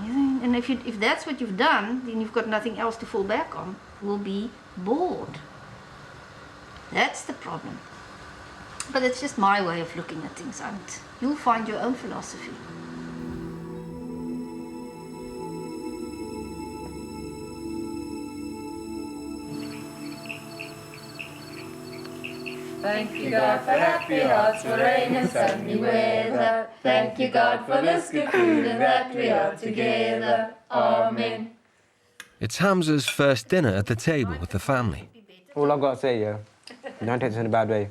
And if that's what you've done, then you've got nothing else to fall back on. You'll be bored. That's the problem. But it's just my way of looking at things, and you'll find your own philosophy. Thank you, God, for happy hearts, for rain and sunny weather. Thank you, God, for this good food and that we are together. Amen. It's Hamza's first dinner at the table with the family. All I've got to say, yeah, don't take this in a bad way.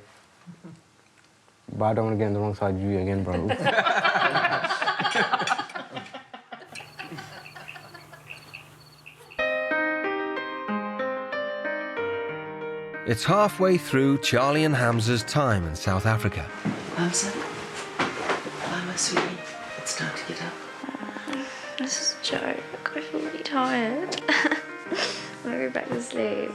But I don't want to get on the wrong side of you again, bro. It's halfway through Charlie and Hamza's time in South Africa. Hamza, my sweetie, it's time to get up. This is a joke. I feel really tired. I'm gonna go back to sleep.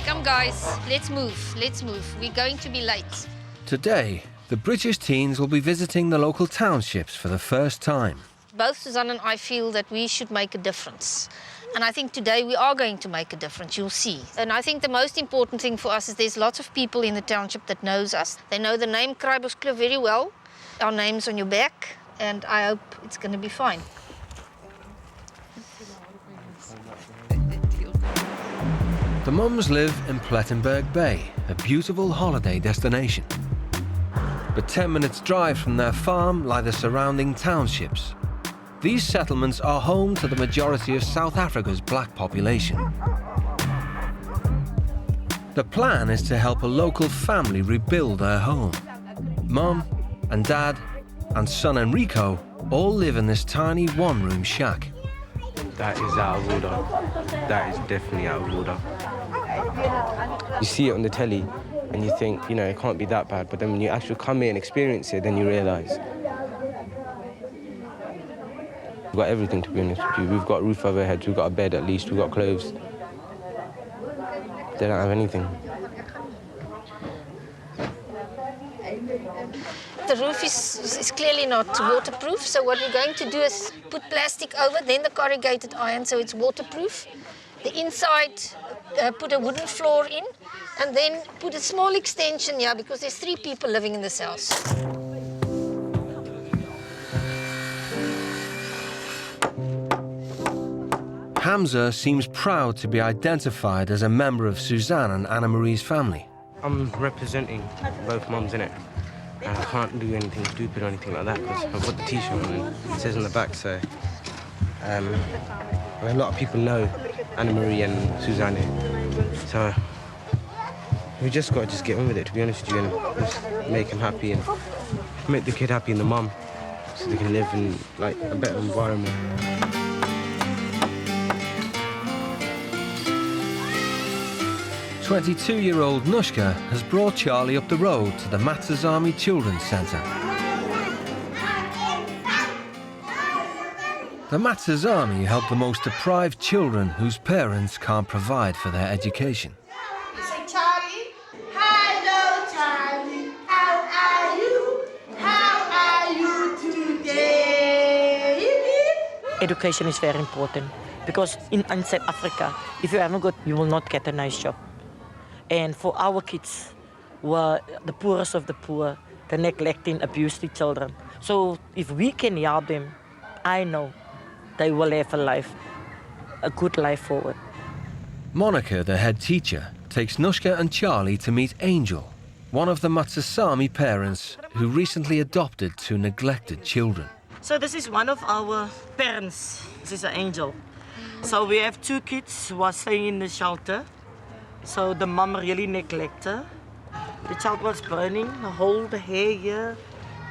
Come guys, let's move, let's move. We're going to be late. Today, the British teens will be visiting the local townships for the first time. Both Suzanne and I feel that we should make a difference. And I think today we are going to make a difference, you'll see. And I think the most important thing for us is there's lots of people in the township that knows us. They know the name Kruiberskloof very well. Our name's on your back, and I hope it's going to be fine. The mums live in Plettenberg Bay, a beautiful holiday destination. But 10 minutes drive from their farm lie the surrounding townships. These settlements are home to the majority of South Africa's black population. The plan is to help a local family rebuild their home. Mum and Dad and son Enrico all live in this tiny one-room shack. That is out of order. That is definitely out of order. You see it on the telly and you think, you know, it can't be that bad, but then when you actually come here and experience it, then you realise. We've got everything, to be honest with you. We've got a roof over our heads, we've got a bed at least, we've got clothes. They don't have anything. The roof is clearly not waterproof, so what we're going to do is put plastic over, then the corrugated iron so it's waterproof. The inside, put a wooden floor in, and then put a small extension here because there's 3 people living in this house. Hamza seems proud to be identified as a member of Suzanne and Anna-Marie's family. I'm representing both mums, innit? And I can't do anything stupid or anything like that because I've got the t-shirt on and it says on the back, so... a lot of people know Anna-Marie and Suzanne, so we just got to get on with it, to be honest with you, and just make them happy and make the kid happy and the mum so they can live in like a better environment. 22-year-old Nushka has brought Charlie up the road to the Matsazami Children's Centre. The Matsazami help the most deprived children whose parents can't provide for their education. Say, Charlie. Hello, Charlie. How are you? How are you today? Education is very important because in South Africa, if you haven't got, you will not get a nice job. And for our kids, who are the poorest of the poor, the neglecting, abused children. So if we can help them, I know they will have a life, a good life forward. Monica, the head teacher, takes Nushka and Charlie to meet Angel, one of the Matsasami parents who recently adopted 2 neglected children. So this is one of our parents. This is an Angel. So we have 2 kids who are staying in the shelter. So the mom really neglected her. The child was burning, the hair here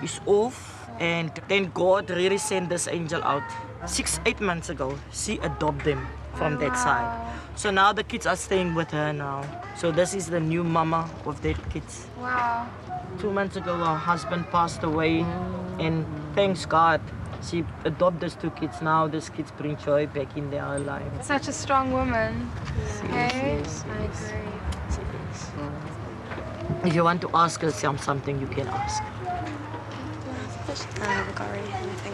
is off, and then God really sent this Angel out. 6-8 months ago, she adopted them from that side. So now the kids are staying with her now. So this is the new mama of their kids. Wow. 2 months ago, her husband passed away, and thanks God, she adopted these 2 kids. Now these kids bring joy back in their life. Such a strong woman. Okay? I agree. If you want to ask her something, you can ask. I haven't got really anything.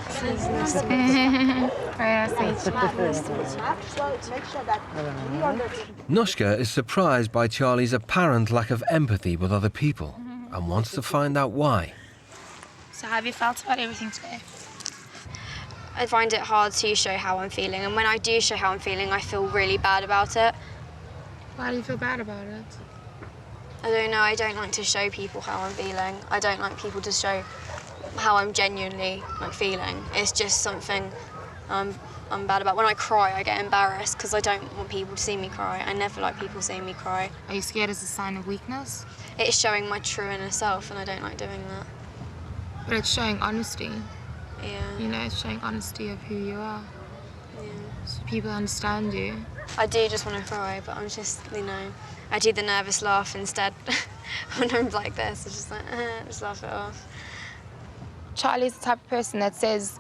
It's nice to meet you. Nushka is surprised by Charlie's apparent lack of empathy with other people and wants to find out why. So how have you felt about everything today? I find it hard to show how I'm feeling, and when I do show how I'm feeling, I feel really bad about it. Why do you feel bad about it? I don't know, I don't like to show people how I'm feeling. I don't like people to show how I'm genuinely feeling. It's just something I'm bad about. When I cry, I get embarrassed because I don't want people to see me cry. I never like people seeing me cry. Are you scared as a sign of weakness? It's showing my true inner self, and I don't like doing that. But it's showing honesty. Yeah. You know, it's showing honesty of who you are. Yeah. So people understand you. I do just want to cry, but I'm just, I do the nervous laugh instead. When I'm like this, it's just just laugh it off. Charlie's the type of person that says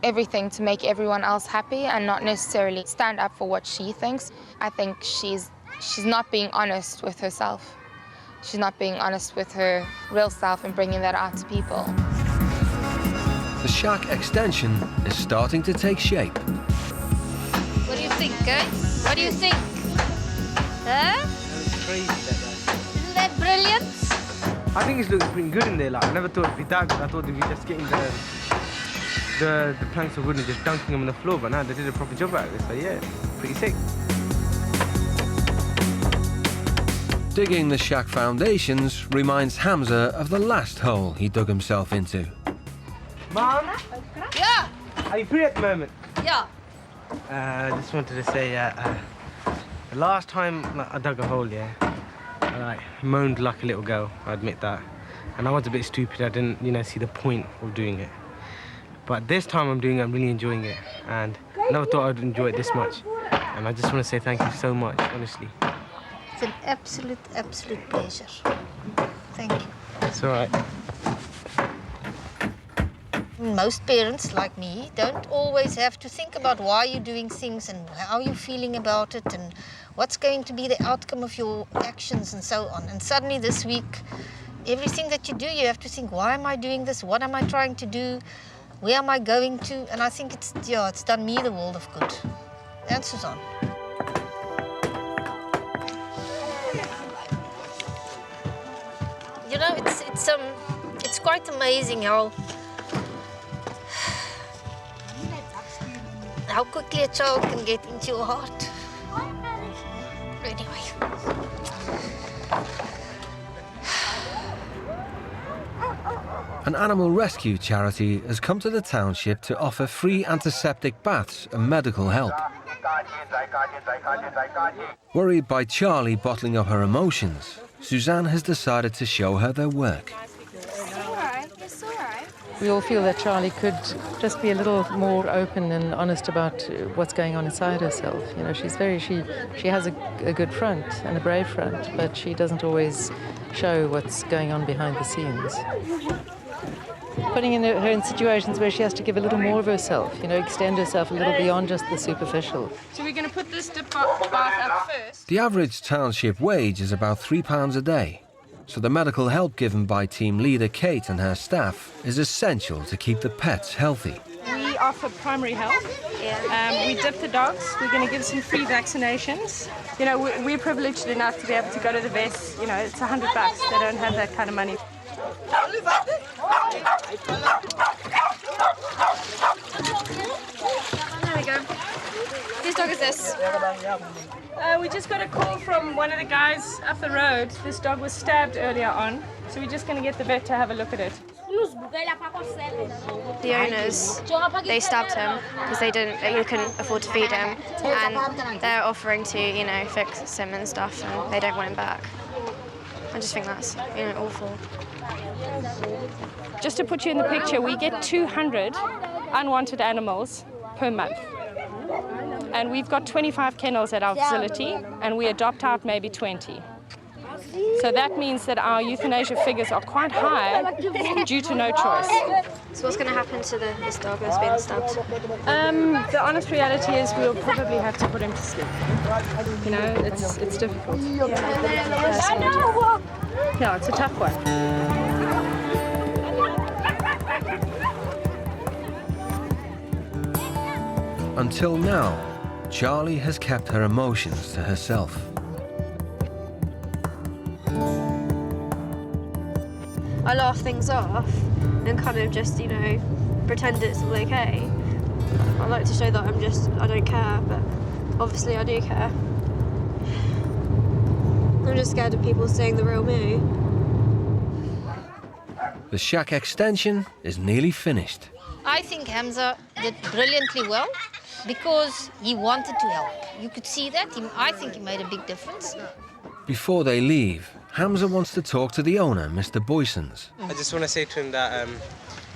everything to make everyone else happy and not necessarily stand up for what she thinks. I think she's not being honest with herself. She's not being honest with her real self and bringing that out to people. The shack extension is starting to take shape. What do you think, guys? What do you think? Huh? Crazy, that guy. Isn't that brilliant? I think it's looking pretty good in there. Like, I never thought it'd be that good. I thought they'd be just getting the planks of wood and just dunking them on the floor, but now they did a proper job out of this. So yeah, pretty sick. Digging the shack foundations reminds Hamza of the last hole he dug himself into. Mom? Yeah? Are you free at the moment? Yeah. I just wanted to say, the last time I dug a hole, yeah, I moaned like a little girl, I admit that. And I was a bit stupid, I didn't, see the point of doing it. But this time I'm really enjoying it. And I never thought I'd enjoy it this much. And I just want to say thank you so much, honestly. It's an absolute pleasure. Thank you. It's all right. Most parents, like me, don't always have to think about why you're doing things and how you're feeling about it and what's going to be the outcome of your actions and so on. And suddenly this week, everything that you do, you have to think, why am I doing this? What am I trying to do? Where am I going to? And I think it's done me the world of good. And Suzanne. You know, it's quite amazing how quickly a child can get into your heart. Anyway. An animal rescue charity has come to the township to offer free antiseptic baths and medical help. Worried by Charlie bottling up her emotions, Suzanne has decided to show her their work. It's all right. We all feel that Charlie could just be a little more open and honest about what's going on inside herself. You know, she has a good front and a brave front, but she doesn't always show what's going on behind the scenes. Putting her in situations where she has to give a little more of herself, extend herself a little beyond just the superficial. So we're going to put this dip bath up first. The average township wage is about £3 a day, so the medical help given by team leader Kate and her staff is essential to keep the pets healthy. We offer primary health. We dip the dogs. We're going to give some free vaccinations. We're privileged enough to be able to go to the vets. It's $100. They don't have that kind of money. There we go. Whose dog is this? We just got a call from one of the guys up the road. This dog was stabbed earlier on, so we're just going to get the vet to have a look at it. The owners, they stabbed him because they couldn't afford to feed him, and they're offering to, fix him and stuff, and they don't want him back. I just think that's, awful. Just to put you in the picture, we get 200 unwanted animals per month. And we've got 25 kennels at our facility, and we adopt out maybe 20. So that means that our euthanasia figures are quite high due to no choice. So what's going to happen to this dog that's been stabbed? The honest reality is we'll probably have to put him to sleep. It's difficult. Yeah, it's a tough one. Until now, Charlie has kept her emotions to herself. I laugh things off and kind of just, pretend it's all okay. I like to show that I don't care, but obviously I do care. just scared of people seeing the real me. The shack extension is nearly finished. I think Hamza did brilliantly well because he wanted to help. You could see that. I think he made a big difference. Before they leave, Hamza wants to talk to the owner, Mr. Boysons. I just want to say to him that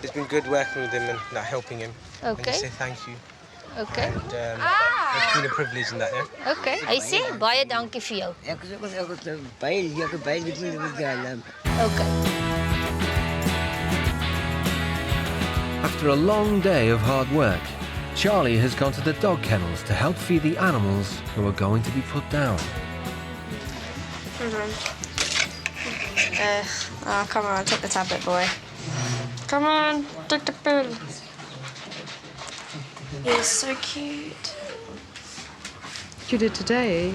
it's been good working with him and helping him. And Okay. just say thank you. Okay. And it's been a privilege in that, yeah? Okay. Hy sê baie dankie vir jou. Okay. After a long day of hard work, Charlie has gone to the dog kennels to help feed the animals who are going to be put down. Oh, come on, take the tablet, boy. Come on, take the pill. You're so cute. What you did today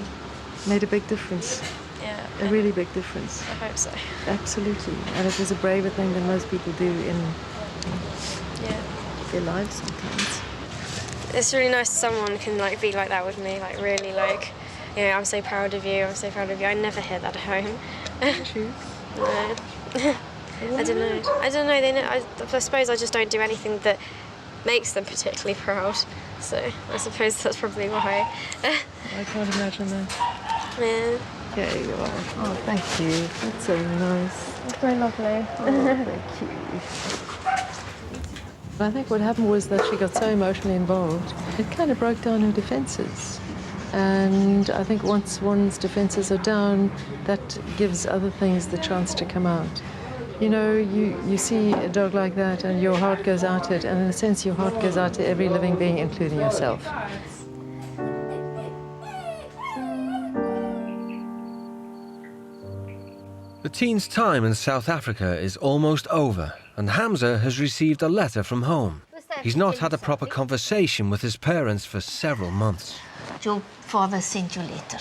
made a big difference. Yeah. A really big difference. I hope so. Absolutely. And it was a braver thing than most people do in their lives sometimes. It's really nice someone can like be like that with me, like really like, you know, I'm so proud of you, I'm so proud of you. I never hear that at home. True. No. I don't know. They know. I suppose I just don't do anything that makes them particularly proud. So I suppose that's probably why. I can't imagine that. Yeah. Yeah, you are. Oh, thank you. That's so nice. It's very lovely. Oh, thank you. I think what happened was that she got so emotionally involved, it kind of broke down her defenses. And I think once one's defenses are down, that gives other things the chance to come out. You know, you see a dog like that and your heart goes out to it, and in a sense your heart goes out to every living being, including yourself. The teen's time in South Africa is almost over, and Hamza has received a letter from home. He's not had a proper conversation with his parents for several months. Your father sent you a letter.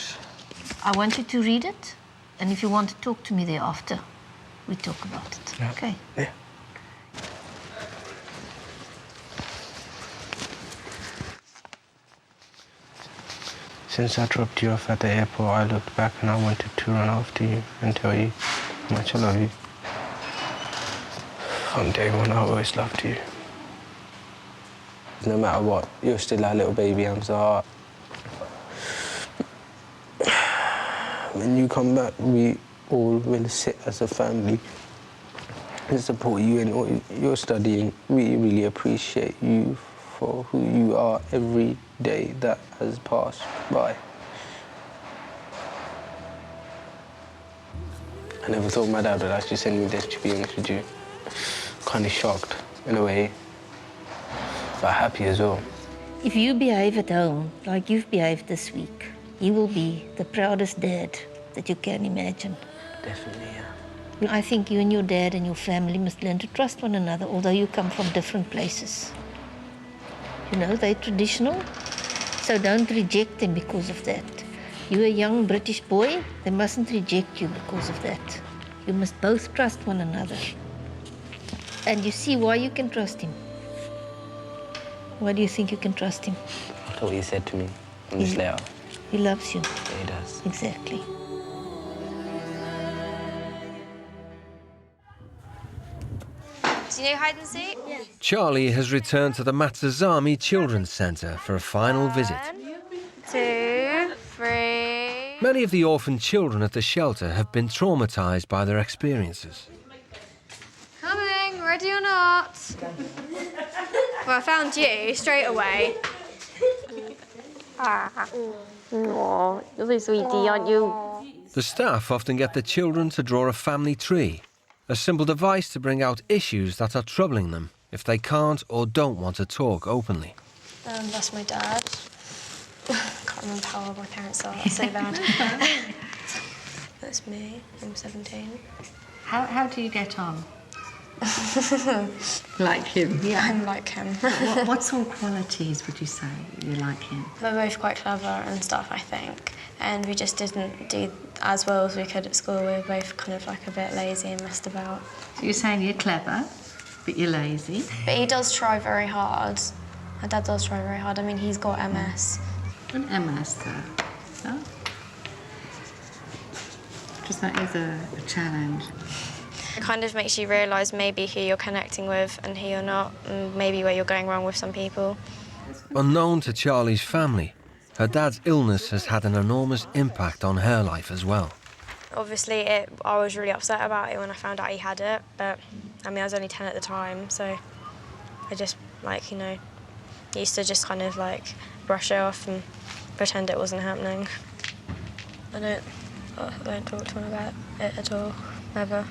I want you to read it, and if you want to talk to me thereafter, we talk about it. Yeah. Okay? Yeah. Since I dropped you off at the airport, I looked back and I wanted to run after you and tell you how much I love you. From day one, I always loved you. No matter what, you're still our little baby, Hamza. When you come back, we all will sit as a family and support you in all your studying. We really appreciate you for who you are every day that has passed by. I never thought my dad would actually send me this, to be honest with you. Kind of shocked, in a way, but happy as well. If you behave at home like you've behaved this week, you will be the proudest dad that you can imagine. Definitely, yeah. I think you and your dad and your family must learn to trust one another, although you come from different places. You know, they're traditional, so don't reject them because of that. You're a young British boy, they mustn't reject you because of that. You must both trust one another. And you see why you can trust him. Why do you think you can trust him? After what he said to me on this letter. He loves you. Yeah, he does. Exactly. Do you know hide and seek? Yeah. Charlie has returned to the Matsuzami Children's Centre for a final visit. 1, 2, 3. Many of the orphan children at the shelter have been traumatised by their experiences. Coming, ready or not? Well, I found you straight away. Aw, you're so sweetie, aren't you? The staff often get the children to draw a family tree, a simple device to bring out issues that are troubling them if they can't or don't want to talk openly. That's my dad. Can't remember how old my parents are, that's so bad. That's me, I'm 17. How do you get on? Like him? Yeah, I'm like him. what sort of qualities would you say you like him? We're both quite clever and stuff, I think. And we just didn't do as well as we could at school. We were both kind of like a bit lazy and messed about. So you're saying you're clever, but you're lazy? But he does try very hard. My dad does try very hard. I mean, he's got MS. An MS, though? Oh. Because that is a challenge. It kind of makes you realise maybe who you're connecting with and who you're not, and maybe where you're going wrong with some people. Unknown to Charlie's family, her dad's illness has had an enormous impact on her life as well. Obviously, I was really upset about it when I found out he had it, but I mean, I was only 10 at the time, so I just, like, you know, used to just kind of, like, brush it off and pretend it wasn't happening. I don't talk to him about it at all, ever.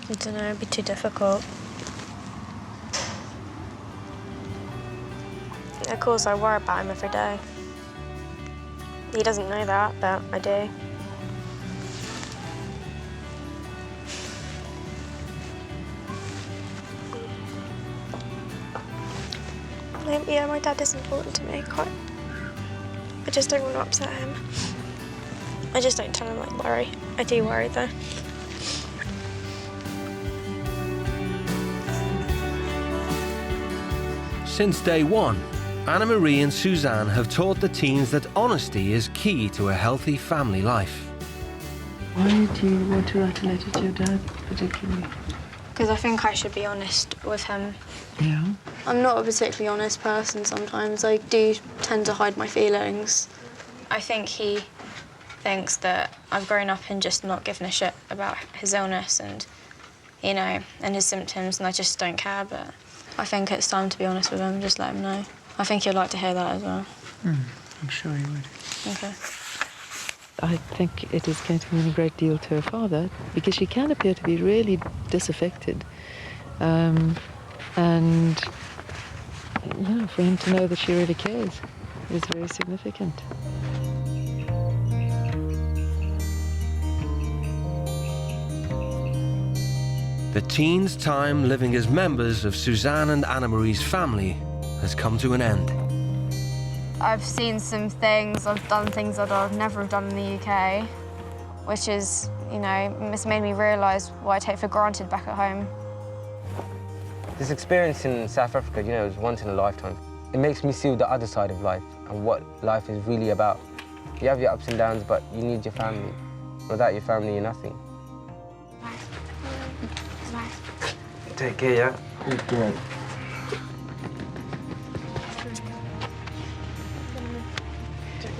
I don't know, it'd be too difficult. Of course, I worry about him every day. He doesn't know that, but I do. Yeah, my dad is important to me, quite. I just don't want to upset him. I just don't tell him I worry. I do worry, though. Since day one, Anna Marie and Suzanne have taught the teens that honesty is key to a healthy family life. Why do you want to write a letter to your dad, particularly? Because I think I should be honest with him. Yeah? I'm not a particularly honest person sometimes. I do tend to hide my feelings. I think he thinks that I've grown up and just not given a shit about his illness and, you know, and his symptoms, and I just don't care, but I think it's time to be honest with him and just let him know. I think he'd like to hear that as well. I'm sure he would. Okay. I think it is going to mean a great deal to her father, because she can appear to be really disaffected. And, yeah, for him to know that she really cares is very significant. The teens' time living as members of Suzanne and Anna Marie's family has come to an end. I've seen some things, I've done things that I've never done in the UK, which is, you know, it's made me realise what I take for granted back at home. This experience in South Africa, you know, is once in a lifetime. It makes me see the other side of life and what life is really about. You have your ups and downs, but you need your family. Without your family, you're nothing. Take care, yeah? Good.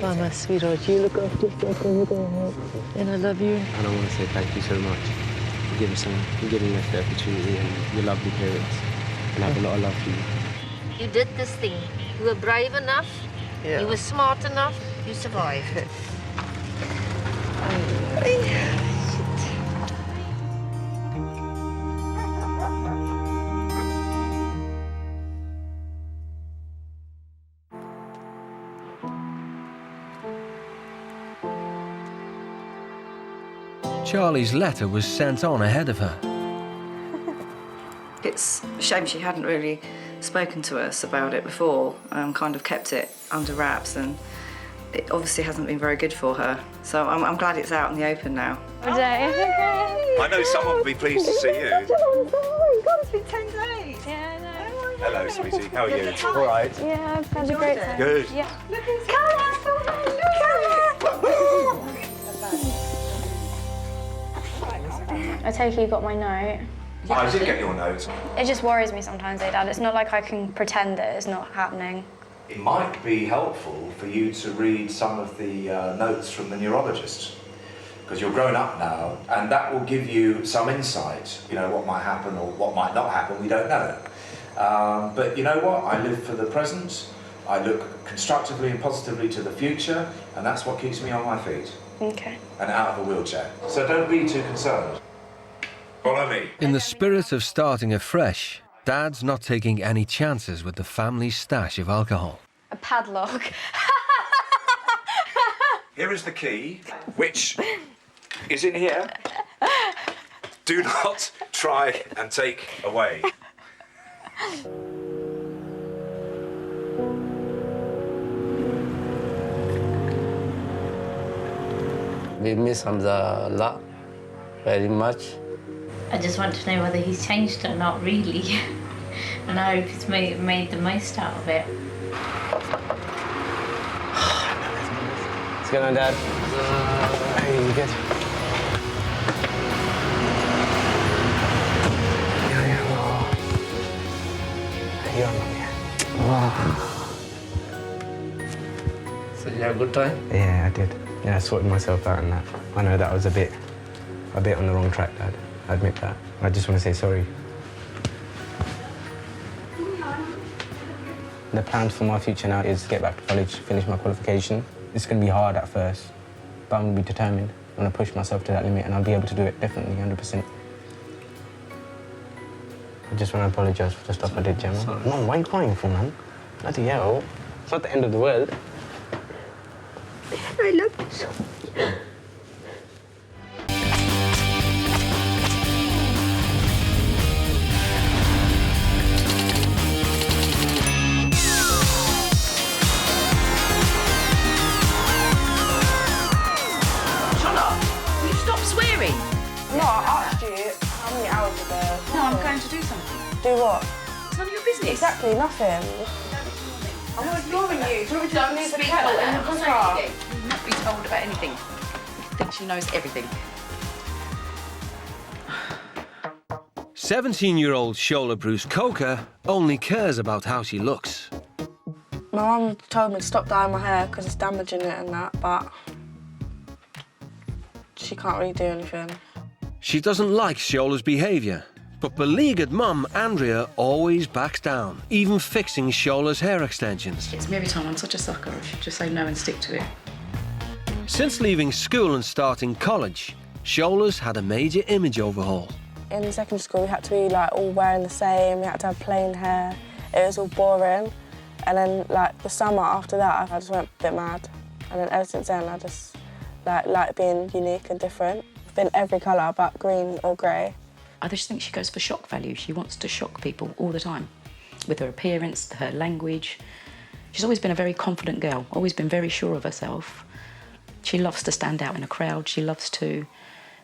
Mama, sweetheart, you look after yourself when you go home. And I love you. And I want to say thank you so much for giving us the opportunity and your lovely parents. And I have a lot of love for you. You did this thing. You were brave enough. Yeah. You were smart enough. You survived. Charlie's letter was sent on ahead of her. It's a shame she hadn't really spoken to us about it before, kind of kept it under wraps, and it obviously hasn't been very good for her. So I'm glad it's out in the open now. I know someone will be pleased to see you. Oh, God, it's been 10 days. Yeah, I know. Hello, sweetie. How are you? All right. Yeah, I've had a great time. Good. Yeah. Look who's coming! I take it you got my note. I did get your note. It just worries me sometimes, Dad. It's not like I can pretend that it's not happening. It might be helpful for you to read some of the notes from the neurologist, because you're grown up now, and that will give you some insight. You know, what might happen or what might not happen, we don't know. But you know what? I live for the present. I look constructively and positively to the future, and that's what keeps me on my feet. Okay. And out of a wheelchair. So don't be too concerned. Follow me. In the spirit of starting afresh, Dad's not taking any chances with the family's stash of alcohol. A padlock. Here is the key, which is in here. Do not try and take away. We miss Hamza a lot, very much. I just want to know whether he's changed or not, really. And I hope he's made the most out of it. What's going on, Dad? Hey, you good? You're on, yeah. So you had a good time? Yeah, I did. Yeah, I sorted myself out and that. I know that was a bit on the wrong track, Dad. I admit that. I just want to say sorry. The plans for my future now is to get back to college, finish my qualification. It's going to be hard at first, but I'm going to be determined. I'm going to push myself to that limit, and I'll be able to do it, definitely, 100%. I just want to apologise for the stuff I did, Gemma. Mum, why are you crying for, man? Bloody hell. It's not the end of the world. I love you so much. Schola, will you stop swearing? No, I asked you how many hours are there. No, I'm going to do something. Do what? It's none of your business. Exactly, nothing. I'm not ignoring you. Do you want me to leave the kettle in the cooker? You'll not be told about anything. I think she knows everything. 17-year-old Schola Bruce Coker only cares about how she looks. My mum told me to stop dyeing my hair because it's damaging it and that, but she can't really do anything. She doesn't like Schola's behaviour, but beleaguered mum Andrea always backs down, even fixing Schola's hair extensions. It's me every time. I'm such a sucker. I should just say no and stick to it. Since leaving school and starting college, Schola's had a major image overhaul. In secondary school, we had to be like all wearing the same. We had to have plain hair. It was all boring. And then like the summer after that, I just went a bit mad. And then ever since then, I just like being unique and different. I've been every colour, but green or grey. I just think she goes for shock value. She wants to shock people all the time. With her appearance, her language. She's always been a very confident girl, always been very sure of herself. She loves to stand out in a crowd. She loves to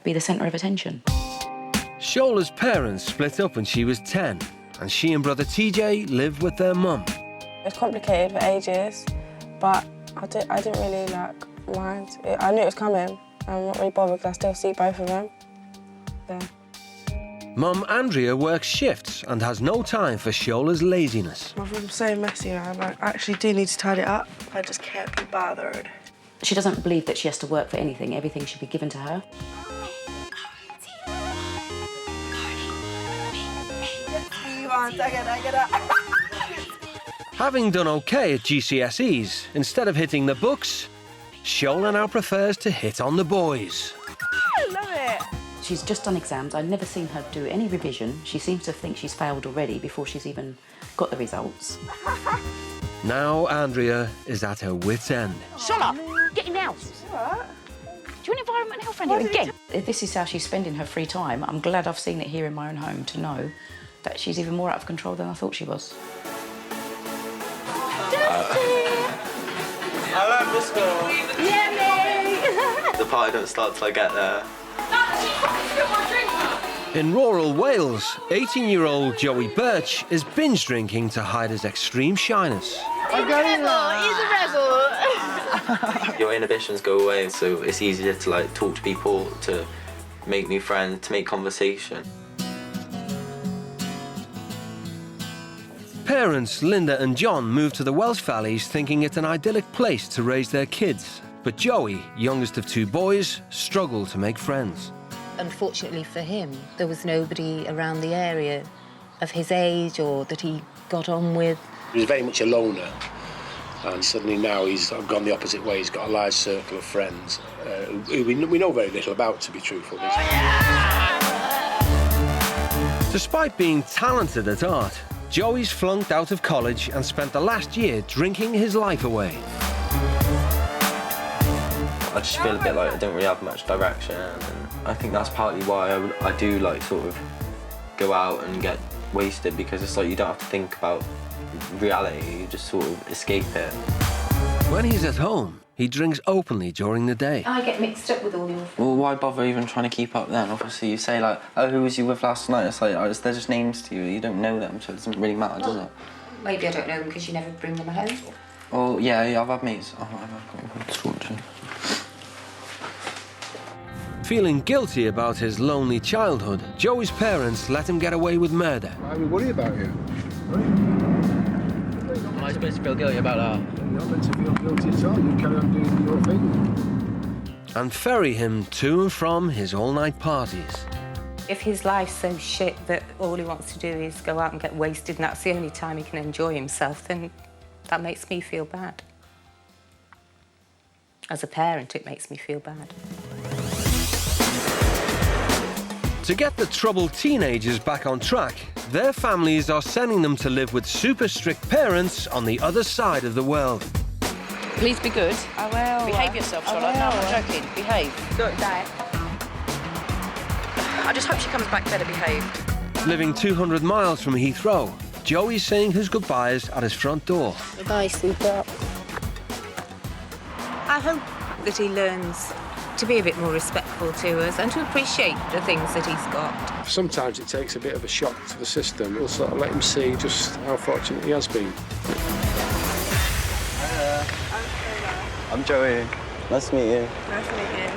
be the centre of attention. Schola's parents split up when she was 10, and she and brother TJ lived with their mum. It was complicated for ages, but I didn't really mind. I knew it was coming. I'm not really bothered because I still see both of them. Yeah. Mum Andrea works shifts and has no time for Schola's laziness. My room's so messy, man. I actually do need to tidy it up. I just can't be bothered. She doesn't believe that she has to work for anything. Everything should be given to her. Having done OK at GCSEs, instead of hitting the books, Schola now prefers to hit on the boys. I love it. She's just done exams. I've never seen her do any revision. She seems to think she's failed already before she's even got the results. Now Andrea is at her wit's end. Schola, get in the house. What? Do you want environment and health around here again? If this is how she's spending her free time, I'm glad I've seen it here in my own home to know that she's even more out of control than I thought she was. I love this girl. Yeah, me! The party don't start till I get there. In rural Wales, 18-year-old Joey Birch is binge drinking to hide his extreme shyness. He's a rebel. Your inhibitions go away, so it's easier to talk to people, to make new friends, to make conversation. Parents Linda and John moved to the Welsh Valleys thinking it's an idyllic place to raise their kids. But Joey, youngest of two boys, struggled to make friends. Unfortunately for him, there was nobody around the area of his age or that he got on with. He was very much a loner, and suddenly now he's gone the opposite way. He's got a large circle of friends who we know very little about, to be truthful. Despite being talented at art, Joey's flunked out of college and spent the last year drinking his life away. I just feel a bit like I don't really have much direction, and I think that's partly why I do sort of go out and get wasted, because it's like you don't have to think about reality, you just sort of escape it. When he's at home, he drinks openly during the day. I get mixed up with all your... Well, why bother even trying to keep up then? Obviously you say oh, who was you with last night? It's like, they're just names to you, you don't know them, so it doesn't really matter, does it? Maybe I don't know them because you never bring them home. Well, yeah, I've had mates. I've got Feeling guilty about his lonely childhood, Joey's parents let him get away with murder. Why we worry about you? Am I supposed to feel guilty about that? You're not meant to feel guilty at all. You carry on doing your thing. And ferry him to and from his all-night parties. If his life's so shit that all he wants to do is go out and get wasted and that's the only time he can enjoy himself, then that makes me feel bad. As a parent, it makes me feel bad. To get the troubled teenagers back on track, their families are sending them to live with super strict parents on the other side of the world. Please be good. I will. Behave yourself, Schola. No, I'm not joking. Behave. Good. Diet. I just hope she comes back better behaved. Living 200 miles from Heathrow, Joey's saying his goodbyes at his front door. Bye, super. I hope that he learns to be a bit more respectful to us and to appreciate the things that he's got. Sometimes it takes a bit of a shock to the system. It'll sort of let him see just how fortunate he has been. I'm Joey. Nice to meet you. Nice to meet you.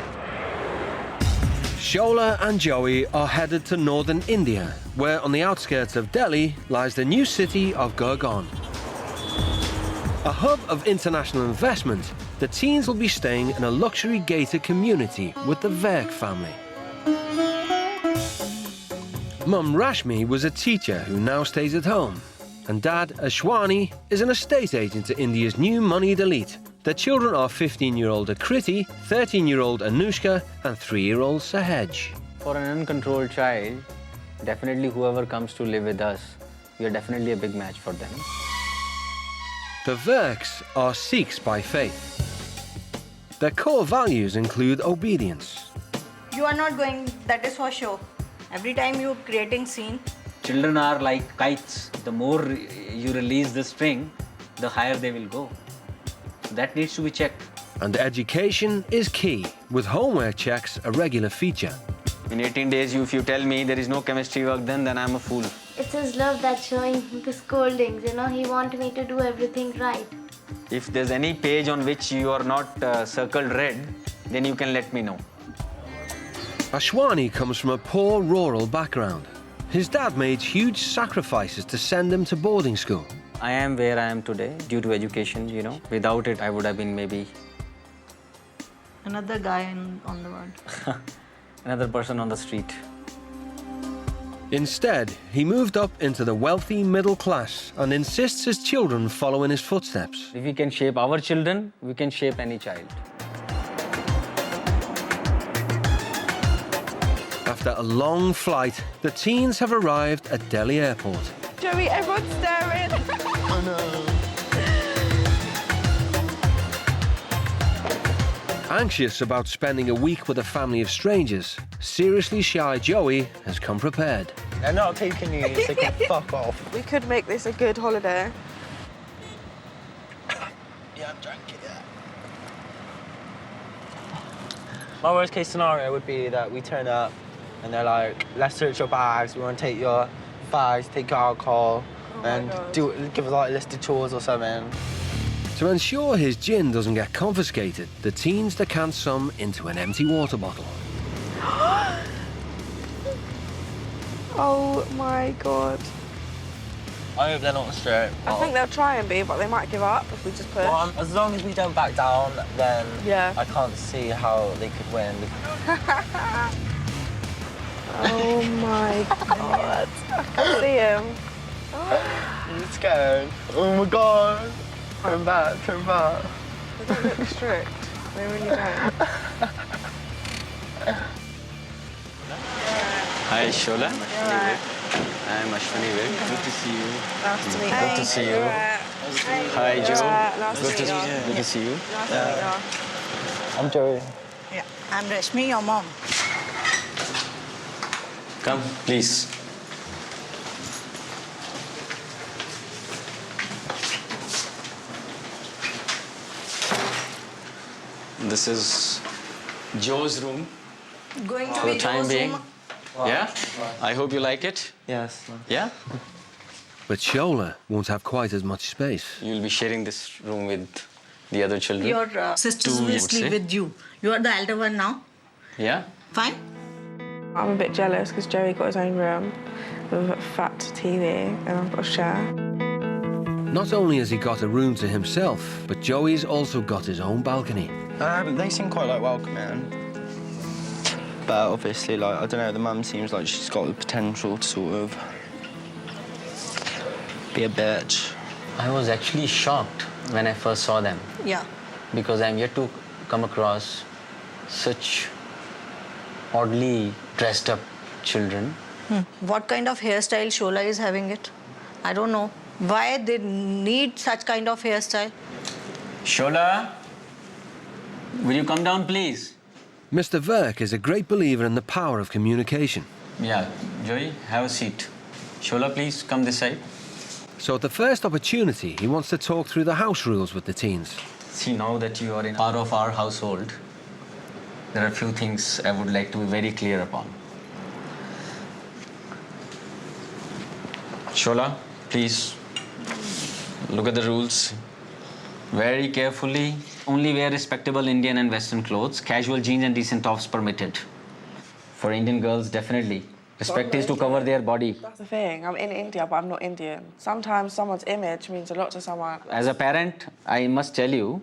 Schola and Joey are headed to northern India, where on the outskirts of Delhi lies the new city of Gurgaon. A hub of international investment, the teens will be staying in a luxury gated community with the Verk family. Mum Rashmi was a teacher who now stays at home, and Dad Ashwani is an estate agent to India's new moneyed elite. Their children are 15-year-old Akriti, 13-year-old Anushka, and 3-year-old Sahaj. For an uncontrolled child, definitely whoever comes to live with us, we are definitely a big match for them. The Verks are Sikhs by faith. Their core values include obedience. You are not going, that is for sure. Every time you're creating scene. Children are like kites. The more you release the string, the higher they will go. So that needs to be checked. And education is key, with homework checks a regular feature. In 18 days, if you tell me there is no chemistry work, then I'm a fool. It's his love that's showing the scoldings, you know. He wants me to do everything right. If there's any page on which you are not circled red, then you can let me know. Ashwani comes from a poor rural background. His dad made huge sacrifices to send him to boarding school. I am where I am today due to education, you know. Without it, I would have been maybe Another guy on the road. another person on the street. Instead, he moved up into the wealthy middle class and insists his children follow in his footsteps. If we can shape our children, we can shape any child. After a long flight, the teens have arrived at Delhi Airport. Joey, everyone's staring. Oh no. Anxious about spending a week with a family of strangers, seriously shy Joey has come prepared. They're not taking you, so they can fuck off. We could make this a good holiday. Yeah, I'm drunk, yeah. My worst case scenario would be that we turn up and they're like, let's search your bags, we want to take your bags, take your alcohol, and give us like a list of chores or something. To ensure his gin doesn't get confiscated, the teens decant some into an empty water bottle. Oh my God. I hope they're not straight. I think they'll try and be, but they might give up if we just push. Well, as long as we don't back down, then yeah. I can't see how they could win. Oh my God. I can see him. I'm scared. Oh my God. Turn back, turn back. They don't look strict. They really don't. Hi, Schola. I'm Ashwani. Good to see you. Nice to meet you. Good to see you. Hi, Joe. Nice Good to meet you. Good to see you. Nice to meet you. I'm Joey. Yeah, I'm Rashmi, your mom. Come, please. This is Joe's room. Going to For be the time Joe's being. room. Yeah? I hope you like it. Yes. Yeah? But Schola won't have quite as much space. You'll be sharing this room with the other children. Your sisters Two, will I would sleep say. with you. You are the elder one now. Yeah? Fine. I'm a bit jealous because Joey got his own room with a fat TV and I've got to share. Not only has he got a room to himself, but Joey's also got his own balcony. They seem quite like welcoming. But obviously, like, I don't know, the mum seems like she's got the potential to sort of be a bitch. I was actually shocked when I first saw them. Yeah. Because I'm yet to come across such oddly dressed up children. What kind of hairstyle Schola is having it? I don't know. Why they need such kind of hairstyle? Schola, will you come down, please? Mr. Verk is a great believer in the power of communication. Yeah, Joey, have a seat. Schola, please come this side. So at the first opportunity, he wants to talk through the house rules with the teens. See, now that you are in part of our household, there are a few things I would like to be very clear upon. Schola, please look at the rules very carefully. Only wear respectable Indian and Western clothes. Casual jeans and decent tops permitted. For Indian girls, definitely. Respect is to cover their body. That's the thing. I'm in India, but I'm not Indian. Sometimes someone's image means a lot to someone. As a parent, I must tell you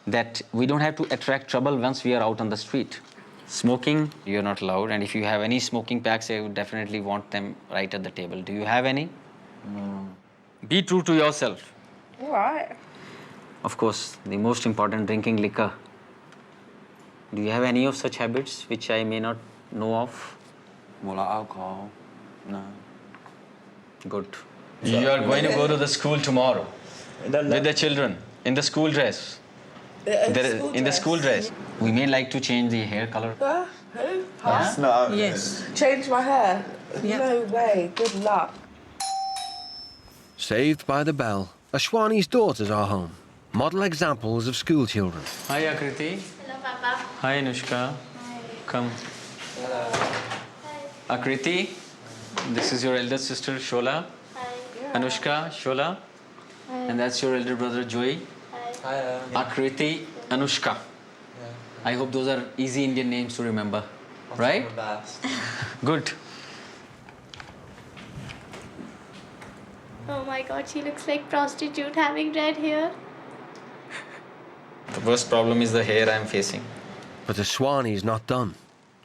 that we don't have to attract trouble once we are out on the street. Smoking, you're not allowed. And if you have any smoking packs, I would definitely want them right at the table. Do you have any? No. Be true to yourself. All right. Of course, the most important, drinking liquor. Do you have any of such habits which I may not know of? More like alcohol. No. Good. You are going to go to the school tomorrow with the children in the school dress. In the school dress. We may like to change the hair color. Who? Huh? No. Yes. Change my hair? Yeah. No way. Good luck. Saved by the bell, Ashwani's daughters are home. Model examples of school children. Hi, Akriti. Hello, Papa. Hi, Anushka. Hi. Come. Hello. Akriti, this is your elder sister, Schola. Hi. Anushka, Schola. Hi. And that's your elder brother, Joey. Hi. Akriti, Anushka. I hope those are easy Indian names to remember. Right? Good. Oh my God, she looks like prostitute having red hair. The worst problem is the hair I'm facing. But Ashwani's not done,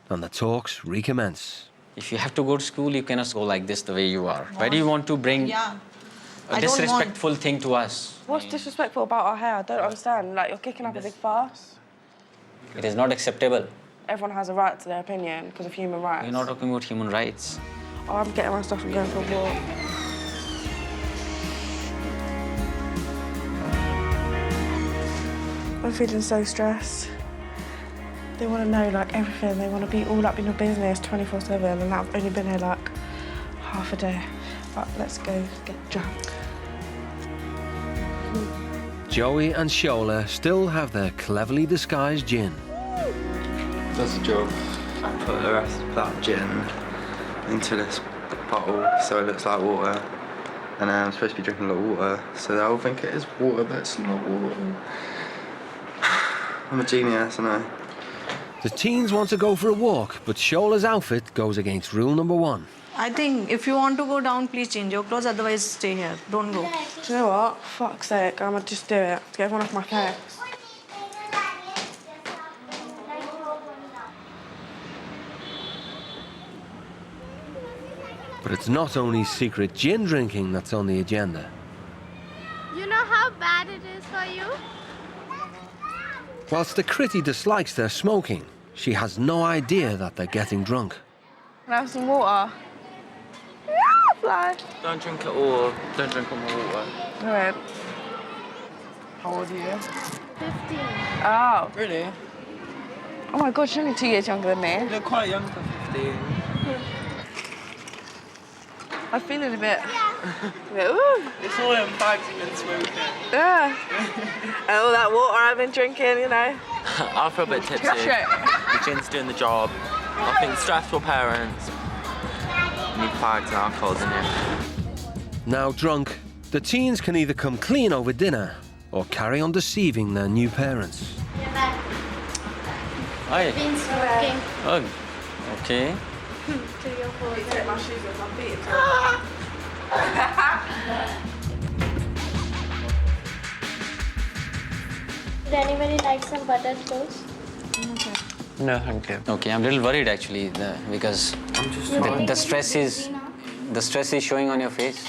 and the talks recommence. If you have to go to school, you cannot go like this the way you are. Why do you want to bring a disrespectful thing to us? What's disrespectful about our hair? I don't understand. Like, you're kicking up a big fuss. It is not acceptable. Everyone has a right to their opinion because of human rights. We're not talking about human rights. Oh, I'm getting my stuff and going for a walk. I'm feeling so stressed. They want to know, like, everything. They want to be all up in your business 24/7, and I've only been here, like, half a day. But let's go get drunk. Joey and Schola still have their cleverly disguised gin. That's the job. I put the rest of that gin into this bottle so it looks like water. And I'm supposed to be drinking a lot of water, so they'll think it is water, but it's not water. I'm a genius, I know. The teens want to go for a walk, but Shola's outfit goes against rule number 1. I think if you want to go down, please change your clothes, otherwise stay here. Don't go. Do you know what? Fuck's sake, I'ma just do it. Get everyone off my face. But it's not only secret gin drinking that's on the agenda. You know how bad it is for you? Whilst the Critty dislikes their smoking, she has no idea that they're getting drunk. Can I have some water? Yeah, fly. Don't drink it all. Don't drink all my water. All right. How old are you? 15. Oh. Really? Oh my God, she's only 2 years younger than me. You're quite young for 15. I'm feeling a bit ooh. It's all in bags you've been smoking. Yeah. And all that water I've been drinking, you know. I feel a bit tipsy. The gin's doing the job. I think stressful parents need fags and alcohol in here. Now drunk, the teens can either come clean over dinner or carry on deceiving their new parents. You're back. Hi. Been smoking. Oh, Okay. 3 or 4 days. Take my shoes off, I'm beating. Would anybody like some buttered toast? No, thank you. Okay, I'm a little worried actually because the stress is showing on your face.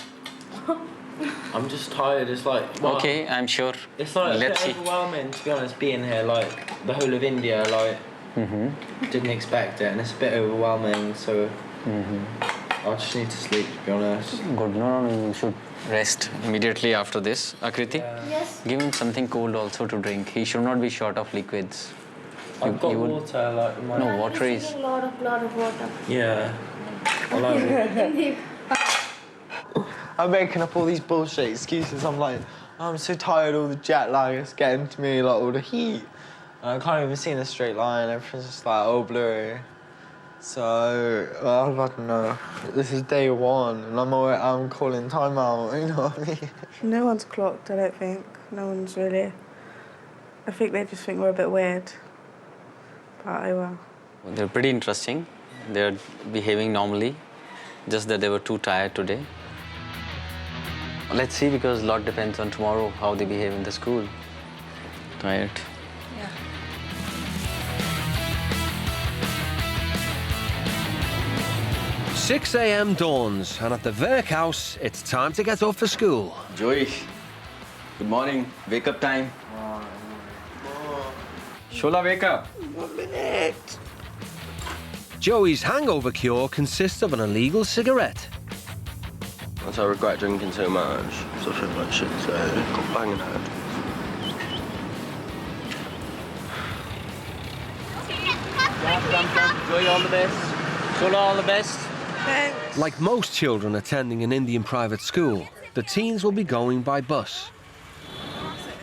I'm just tired. It's like okay, I'm sure. It's like Let's a bit see. overwhelming to be honest. Being here, like the whole of India, like didn't expect it, and it's a bit overwhelming. So I just need to sleep. To be honest. Good. No, you should rest immediately after this. Akriti, Yes. give him something cold also to drink. He should not be short of liquids. I've got water. Like in my No, water is. Drinking lot of water. Yeah. I like I'm making up all these bullshit excuses. I'm like, I'm so tired, all the jet lag is getting to me, like all the heat. And I can't even see in a straight line, everything's just like all blurry. So, well, I don't know. This is day one, and I'm calling time out, you know what I mean? No one's clocked, I don't think. No one's really. I think they just think we're a bit weird. But oh well. They're pretty interesting. They're behaving normally, just that they were too tired today. Let's see, because a lot depends on tomorrow, how they behave in the school. Tired. 6 a.m. dawns, and at the workhouse, it's time to get up for school. Joey, good morning. Wake up time. Schola, wake up. 1 minute. Joey's hangover cure consists of an illegal cigarette. Once I regret drinking so much, so I feel like shit, so I'm banging out. Come. Joy, all the best. Schola, all the best. Thanks. Like most children attending an Indian private school, the teens will be going by bus.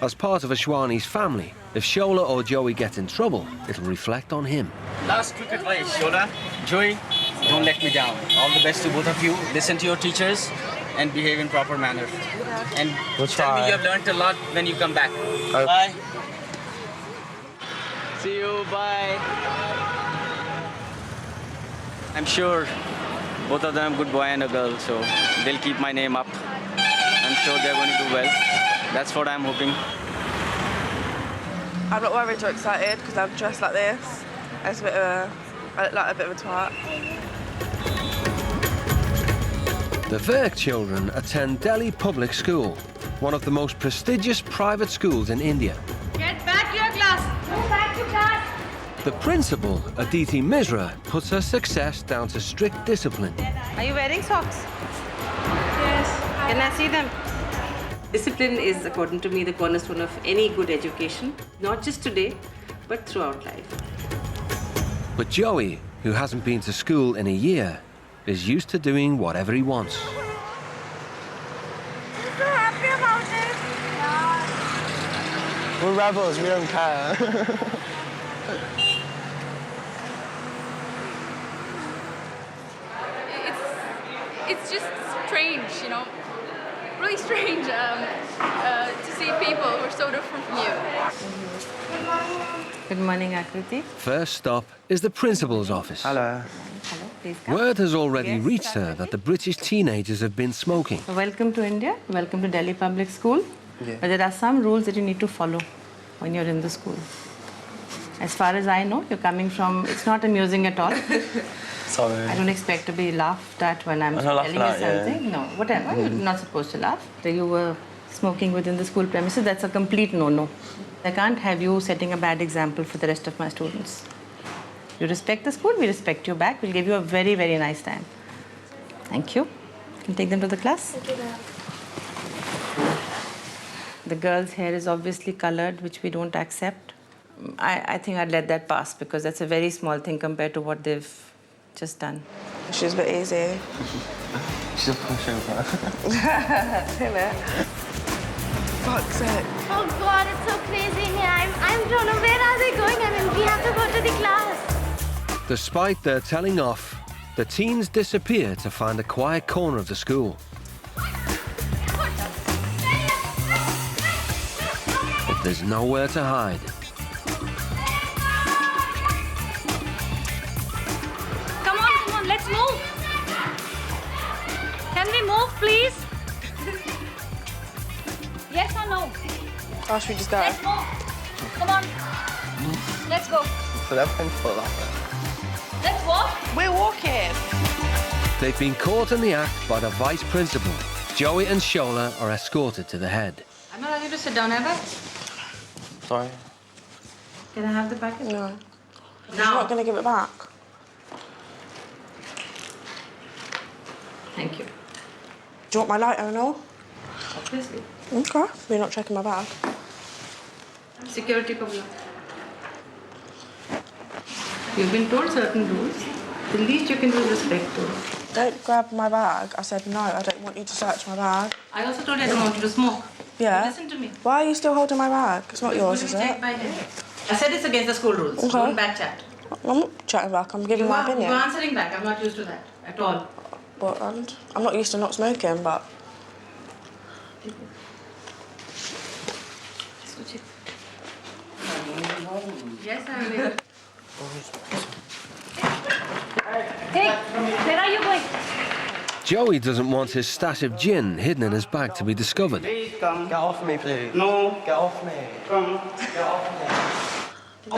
As part of Ashwani's family, if Schola or Joey get in trouble, it'll reflect on him. Last quick advice, Schola. Joey, don't let me down. All the best to both of you. Listen to your teachers and behave in proper manner. And tell me you have learned a lot when you come back. Bye. See you. Bye. I'm sure both of them, good boy and a girl, so they'll keep my name up. I'm sure they're going to do well. That's what I'm hoping. I'm not worried or excited because I'm dressed like this. It's a bit of a bit of a twat. The Virk children attend Delhi Public School, one of the most prestigious private schools in India. Get back to your class. Go back to class. The principal, Aditi Misra, puts her success down to strict discipline. Are you wearing socks? Yes. Can I see them? Discipline is, according to me, the cornerstone of any good education, not just today, but throughout life. But Joey, who hasn't been to school in a year, is used to doing whatever he wants. I'm so happy about it. We're rebels, we don't care. It's just strange, you know, really strange to see people who are so different from you. Good morning, Akriti. First stop is the principal's office. Hello. Hello, please come. Word has already reached her that the British teenagers have been smoking. Welcome to India. Welcome to Delhi Public School. Yeah. But there are some rules that you need to follow when you're in the school. As far as I know, you're coming from, it's not amusing at all. Sorry. I don't expect to be laughed at when I'm telling you something. No, whatever. You're not supposed to laugh. You were smoking within the school premises. That's a complete no-no. I can't have you setting a bad example for the rest of my students. You respect the school, we respect you back. We'll give you a very, very nice time. Thank you. You can take them to the class. Thank you, ma'am. The girl's hair is obviously colored, which we don't accept. I think I'd let that pass because that's a very small thing compared to what they've just done. She's a bit easy. She's a pushover. Boxset. Oh God, it's so crazy in here. I don't know, where are they going? I mean, we have to go to the class. Despite their telling off, the teens disappear to find a quiet corner of the school. But there's nowhere to hide. please? Yes or no? Oh, should we just go? Let's go. Come on. Let's go. Let's walk. We're walking. They've been caught in the act by the vice principal. Joey and Schola are escorted to the head. I'm not allowed to sit down ever. Sorry. Can I have the packet? No. You're not going to give it back? Thank you. Do you want my lighter and all? Obviously. Okay. We're not checking my bag. Security problem. You've been told certain rules. The least you can do is respect those. Don't grab my bag. I said no, I don't want you to search my bag. I also told you I don't want you to smoke. Yeah? Listen to me. Why are you still holding my bag? It's not yours, is it? By him. I said it's against the school rules. Okay. Don't back chat. I'm not chatting back, I'm giving my opinion. You're answering back. I'm not used to that at all. But I'm not used to not smoking, but... Yes, I will. Hey, where are you going? Joey doesn't want his stash of gin hidden in his bag to be discovered. Please come. Get off me, please. No. Get off me. Come. Get off me.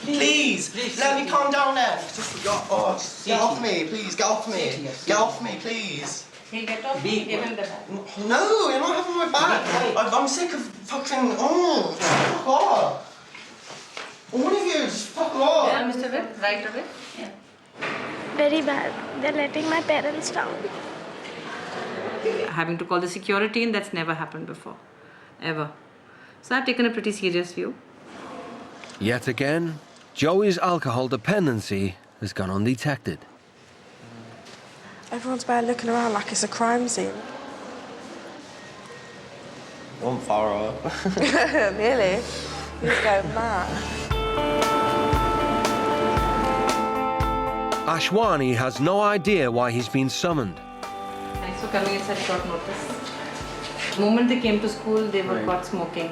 Please. Let me calm down then. Just get off me, please. Get off me. Get off me, please. He'll get off. Give him the bag. No, you're not having my bag. I'm sick of fucking. Fuck off. All of you, just fuck off. Yeah, Mr. Vitt, right away. Yeah. Very bad. They're letting my parents down. Having to call the security in, that's never happened before. Ever. So I've taken a pretty serious view. Yet again, Joey's alcohol dependency has gone undetected. Everyone's bare looking around like it's a crime scene. I'm far off. Really? He's going mad. Ashwani has no idea why he's been summoned. Thanks for coming at such short notice. The moment they came to school, they were caught smoking.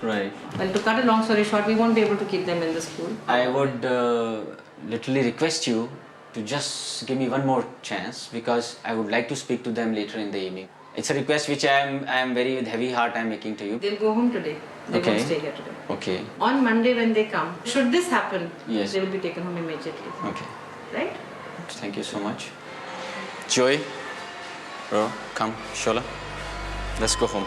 Right. Well, to cut a long story short, we won't be able to keep them in the school. I would literally request you to just give me one more chance because I would like to speak to them later in the evening. It's a request which I am very with heavy heart I'm making to you. They'll go home today. They won't stay here today. Okay. On Monday when they come, should this happen, Yes. they will be taken home immediately. Okay. Right? Thank you so much. Joey, bro, come, Schola. Let's go home.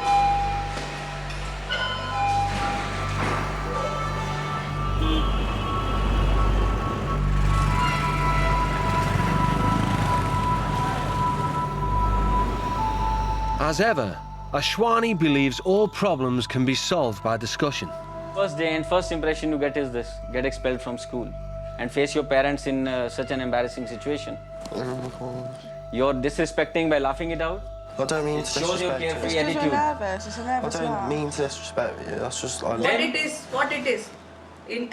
As ever, Ashwani believes all problems can be solved by discussion. First day and first impression you get is this: get expelled from school and face your parents in such an embarrassing situation. You're disrespecting by laughing it out. I don't mean to shows your disrespect carefree you. It's attitude. nervous. It's a nervous I don't laugh. mean to disrespect you. That's just like. What it is.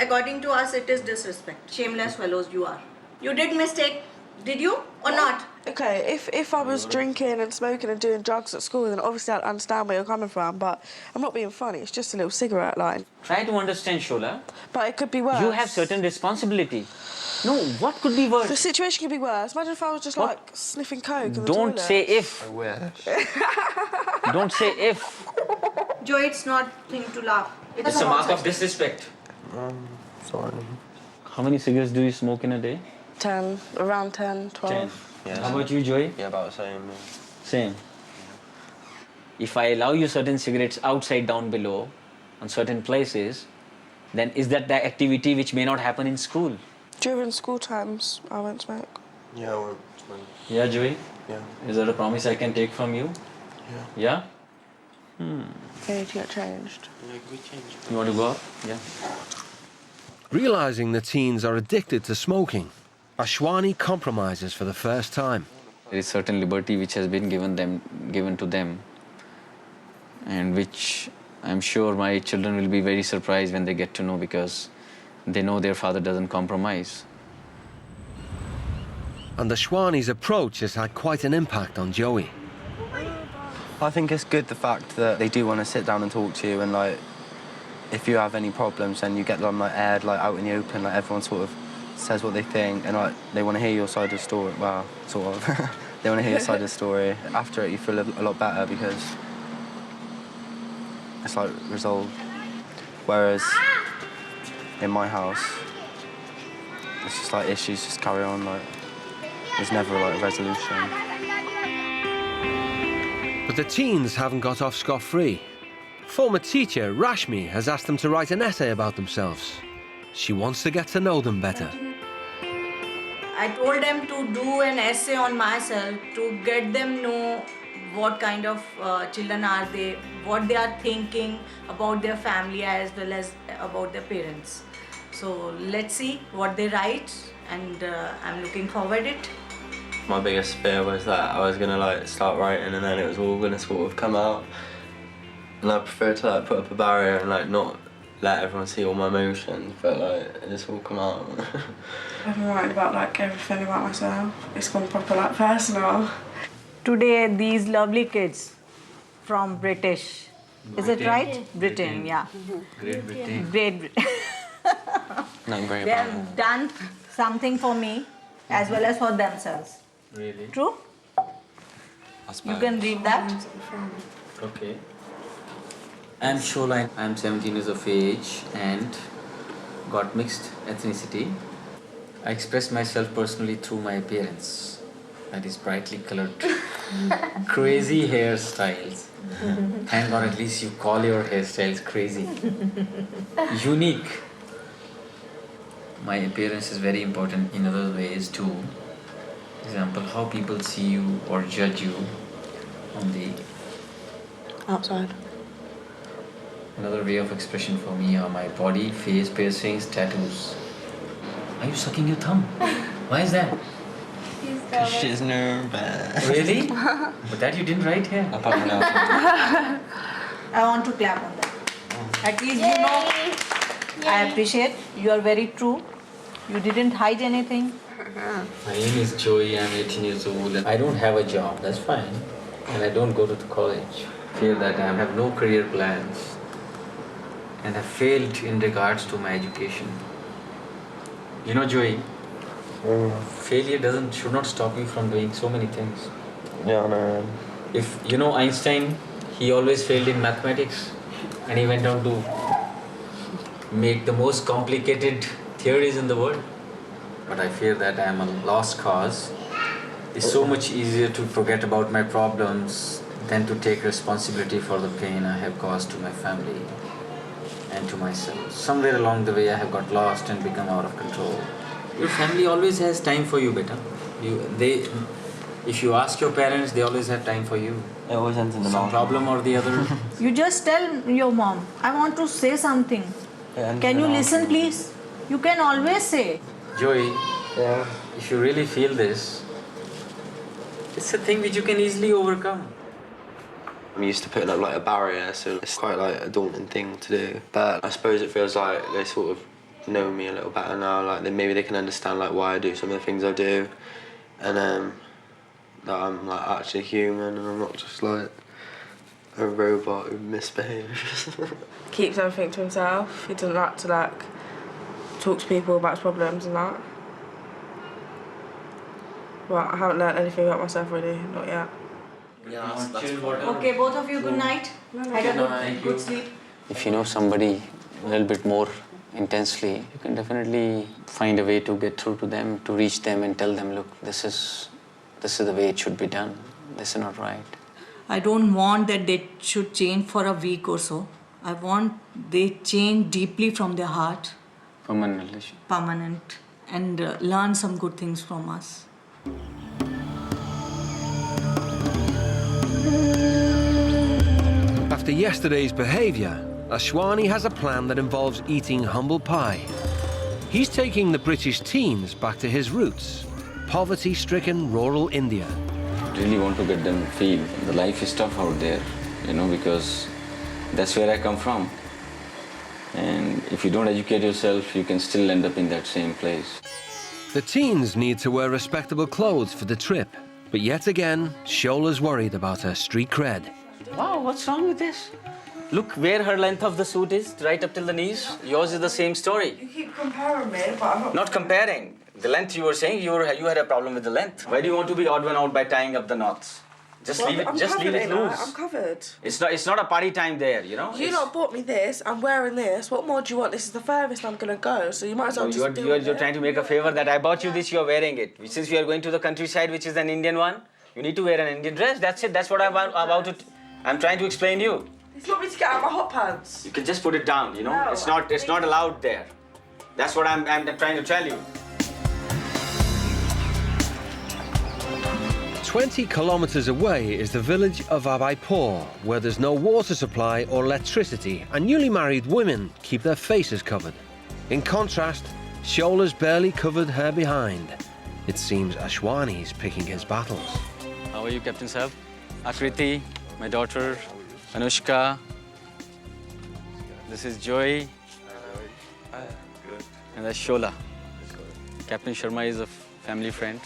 According to us, it is disrespect. Shameless fellows you are. You did mistake, did you or not? Okay, if I was drinking and smoking and doing drugs at school, then obviously I'd understand where you're coming from, but I'm not being funny, it's just a little cigarette line. Try to understand, Schola. But it could be worse. You have certain responsibility. No, what could be worse? The situation could be worse. Imagine if I was just What? like sniffing coke in the Don't toilet. say if. I wish. Don't say if. Joe, it's not thing to laugh. It's a mark of disrespect. Sorry. How many cigarettes do you smoke in a day? 10, around 10, 12. 10. Yeah, How about you, Joey? Yeah, about the same. Same. If I allow you certain cigarettes outside down below, on certain places, then is that the activity which may not happen in school? During school times, I won't smoke. Yeah, I won't smoke. Yeah, Joey? Yeah. Is that a promise I can take from you? Yeah. Yeah? They need to get changed. Yeah, we change. You want to go up? Yeah. Realizing the teens are addicted to smoking, Ashwani compromises for the first time. There is certain liberty which has been given to them, and which I'm sure my children will be very surprised when they get to know, because they know their father doesn't compromise. And Ashwani's approach has had quite an impact on Joey. I think it's good the fact that they do want to sit down and talk to you, and like, if you have any problems, then you get them like aired like out in the open, like everyone sort of says what they think, and like they want to hear your side of the story. Well, sort of. They want to hear your side of the story. After it, you feel a lot better because it's like resolved. Whereas in my house, it's just like issues just carry on. Like there's never like a resolution. But the teens haven't got off scot-free. Former teacher Rashmi has asked them to write an essay about themselves. She wants to get to know them better. I told them to do an essay on myself to get them know what kind of children are they, what they are thinking about their family as well as about their parents. So let's see what they write, and I'm looking forward it. My biggest fear was that I was gonna like start writing and then it was all gonna sort of come out. And I prefer to like put up a barrier and like not let everyone see all my emotions, but like it's all come out. I've been writing about like everything about myself. It's gone proper like personal. Today these lovely kids from British, is it right? Britain, yeah. Great Britain. Great Britain. Not very They have done something for me as well as for themselves. Really? True? You can read that. Okay. I'm Schola. I'm 17 years of age and got mixed ethnicity. I express myself personally through my appearance. That is brightly colored, crazy hairstyles. Thank God at least you call your hairstyles crazy. Unique. My appearance is very important in other ways too. Example, how people see you or judge you on the outside. Another way of expression for me are my body, face, piercings, tattoos. Are you sucking your thumb? Why is that? She's nervous. Really? But that you didn't write here. I want to clap on that. At least you know, I appreciate, you are very true. You didn't hide anything. My name is Joey, I'm 18 years old. I don't have a job, that's fine. And I don't go to the college. Feel that I have no career plans. And I failed in regards to my education. You know, Joey, failure should not stop you from doing so many things. Yeah, I know. If you know Einstein, he always failed in mathematics and he went on to make the most complicated theories in the world. But I fear that I am a lost cause. It's so much easier to forget about my problems than to take responsibility for the pain I have caused to my family and to myself. Somewhere along the way I have got lost and become out of control. Your family always has time for you, beta. If you ask your parents, they always have time for you. It always ends in the Some problem or the other. You just tell your mom, I want to say something. Can you listen, please? You can always say. Joey, if you really feel this, it's a thing which you can easily overcome. I'm used to putting up like a barrier, so it's quite like a daunting thing to do. But I suppose it feels like they sort of know me a little better now. Like maybe they can understand like why I do some of the things I do, and that I'm like actually human and I'm not just like a robot who misbehaves. Keeps everything to himself. He doesn't like to like talk to people about his problems and that. But I haven't learned anything about myself really, not yet. Okay, both of you, good night. Have a good sleep. If you know somebody a little bit more intensely, you can definitely find a way to get through to them, to reach them and tell them, look, this is the way it should be done. This is not right. I don't want that they should change for a week or so. I want they change deeply from their heart. Permanent. And learn some good things from us. After yesterday's behaviour, Ashwani has a plan that involves eating humble pie. He's taking the British teens back to his roots, poverty-stricken rural India. Really want to get them feel the life is tough out there, because that's where I come from. And if you don't educate yourself, you can still end up in that same place. The teens need to wear respectable clothes for the trip, but yet again, Shola's worried about her street cred. Wow, what's wrong with this? Look where her length of the suit is, right up till the knees. Yours is the same story. You keep comparing me, but I'm Not comparing. The length you were saying, you had a problem with the length. Why do you want to be odd one out by tying up the knots? Just leave it loose. I'm covered. It's not a party time there, you know? You lot bought me this, I'm wearing this. What more do you want? This is the furthest I'm going to go, so you might as well just do it. You're trying to make a favor that I bought you this, you're wearing it. Since we are going to the countryside, which is an Indian one, you need to wear an Indian dress. That's it. That's what I'm trying to explain to you. You want me to get out my hot pants? You can just put it down, you know? No, it's not allowed there. That's what I'm trying to tell you. 20 kilometers away is the village of Abaipur, where there's no water supply or electricity, and newly married women keep their faces covered. In contrast, Schola's barely covered her behind. It seems Ashwani's picking his battles. How are you, Captain Sahab? Akriti, my daughter, Anushka. This is Joy. And that's Schola. Captain Sharma is a family friend.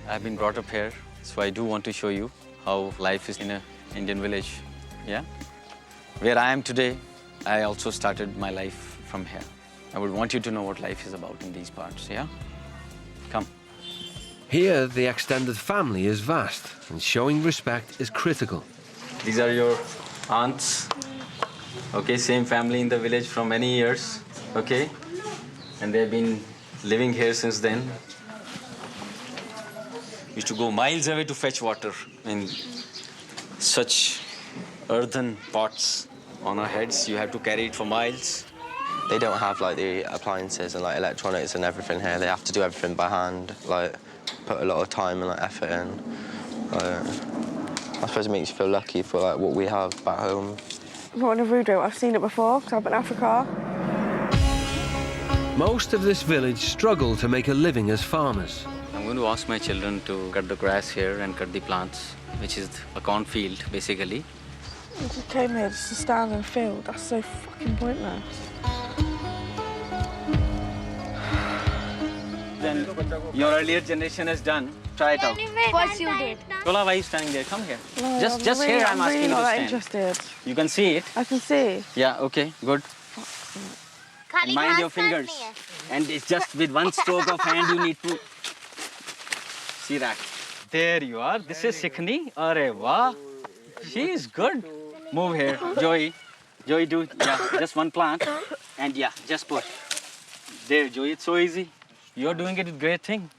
I've been brought up here, so I do want to show you how life is in an Indian village. Yeah? Where I am today, I also started my life from here. I would want you to know what life is about in these parts, yeah? Come. Here, the extended family is vast, and showing respect is critical. These are your aunts. Okay, same family in the village for many years. Okay? And they've been living here since then. Used to go miles away to fetch water in such earthen pots on our heads. You have to carry it for miles. They don't have like the appliances and like electronics and everything here. They have to do everything by hand, like put a lot of time and like effort in. I suppose it makes you feel lucky for like what we have back home. Not in a rude way, I've seen it before because I've been in Africa. Most of this village struggle to make a living as farmers. I'm going to ask my children to cut the grass here and cut the plants, which is a cornfield, basically. I just came here just to stand in the field. That's so fucking pointless. Then your earlier generation has done. Try it out. What you did? Schola, why are you standing there? Come here. No, just here, I'm asking you to stand. Interested. You can see it? I can see. Yeah, okay, good. And mind your fingers. And it's just with one stroke of hand you need to see that. There you are. This is Sikhni. Arre wah. She is good. Move here, Joey. Joey, do just one plant. And just push. There, Joey. It's so easy. You're doing it with great thing.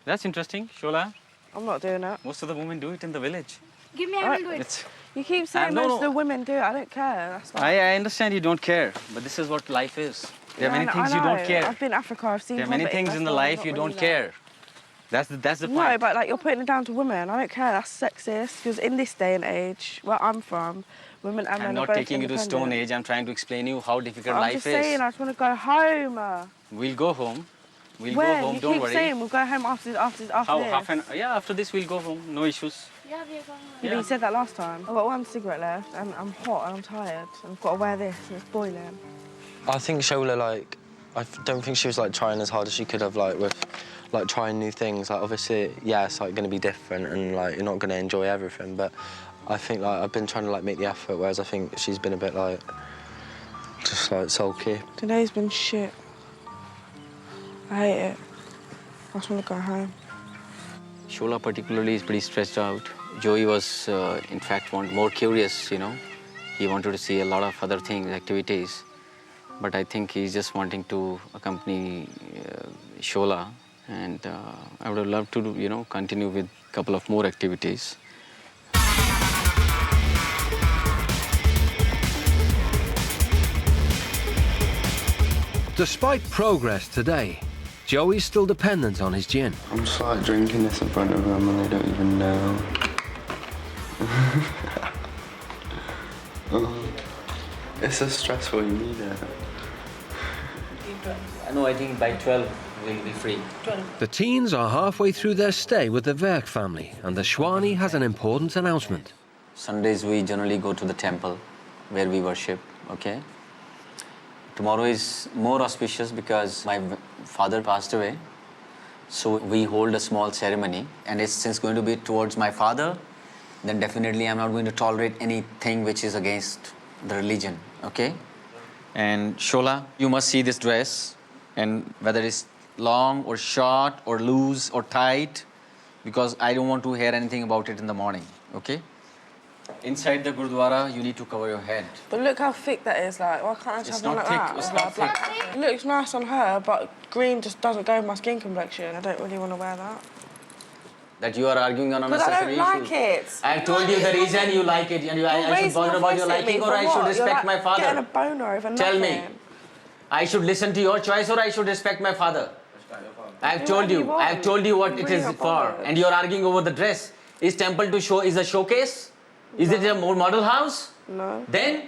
That's interesting, Schola. I'm not doing it. Most of the women do it in the village. Give me, I will do it. You keep saying most of the women do it. I don't care. That's fine. I understand you don't care, but this is what life is. There are many things you don't care. I've been to Africa. I've seen. There are many things in the life you don't care. That's the point. No, but like you're putting it down to women. I don't care. That's sexist. Because in this day and age, where I'm from, women and men are both I'm not taking you to independent. Stone Age. I'm trying to explain you how difficult I'm life just is. saying. I just want to go home. We'll go home. We'll When? go home. You Don't keep worry. saying we'll go home after How, this. after this we'll go home. No issues. Yeah, but you said that last time. I've got one cigarette left, and I'm hot and I'm tired. And I've got to wear this, and it's boiling. I think Schola, like, I don't think she was like trying as hard as she could have, like with like trying new things. Like obviously, yeah, it's like going to be different, and like you're not going to enjoy everything. But I think like I've been trying to like make the effort, whereas I think she's been a bit like just like sulky. Today's been shit. I hate it. I just want to go home. Schola particularly is pretty stressed out. Joey was, in fact, more curious, you know. He wanted to see a lot of other things, activities. But I think he's just wanting to accompany Schola. And I would have loved to, you know, continue with a couple of more activities. Despite progress today, Joey's still dependent on his gin. I'm just like drinking this in front of them and they don't even know. It's so stressful, you need it. No, I think by 12 we'll be free. The teens are halfway through their stay with the Verk family, and the Shwani has an important announcement. Sundays we generally go to the temple where we worship, okay? Tomorrow is more auspicious because my father passed away. So we hold a small ceremony, and it's since going to be towards my father, then definitely I'm not going to tolerate anything which is against the religion, okay? And Schola, you must see this dress, and whether it's long or short or loose or tight, because I don't want to hear anything about it in the morning, okay? Inside the Gurdwara, you need to cover your head. But look how thick that is, like, why can't I just It's have one not like thick, that? it's With, not like, black- It looks nice on her, but green just doesn't go with my skin complexion. I don't really want to wear that. That you are arguing on Because unnecessary issues. I don't like it. I've told you the reason you like it, and I should bother about your liking, or I should respect my father. Getting a boner over nothing. Tell me, I should listen to your choice, or I should respect my father? I've told you what it is for, and you're arguing over the dress. Is temple to show, is a showcase? Is it a more model house? No. Then,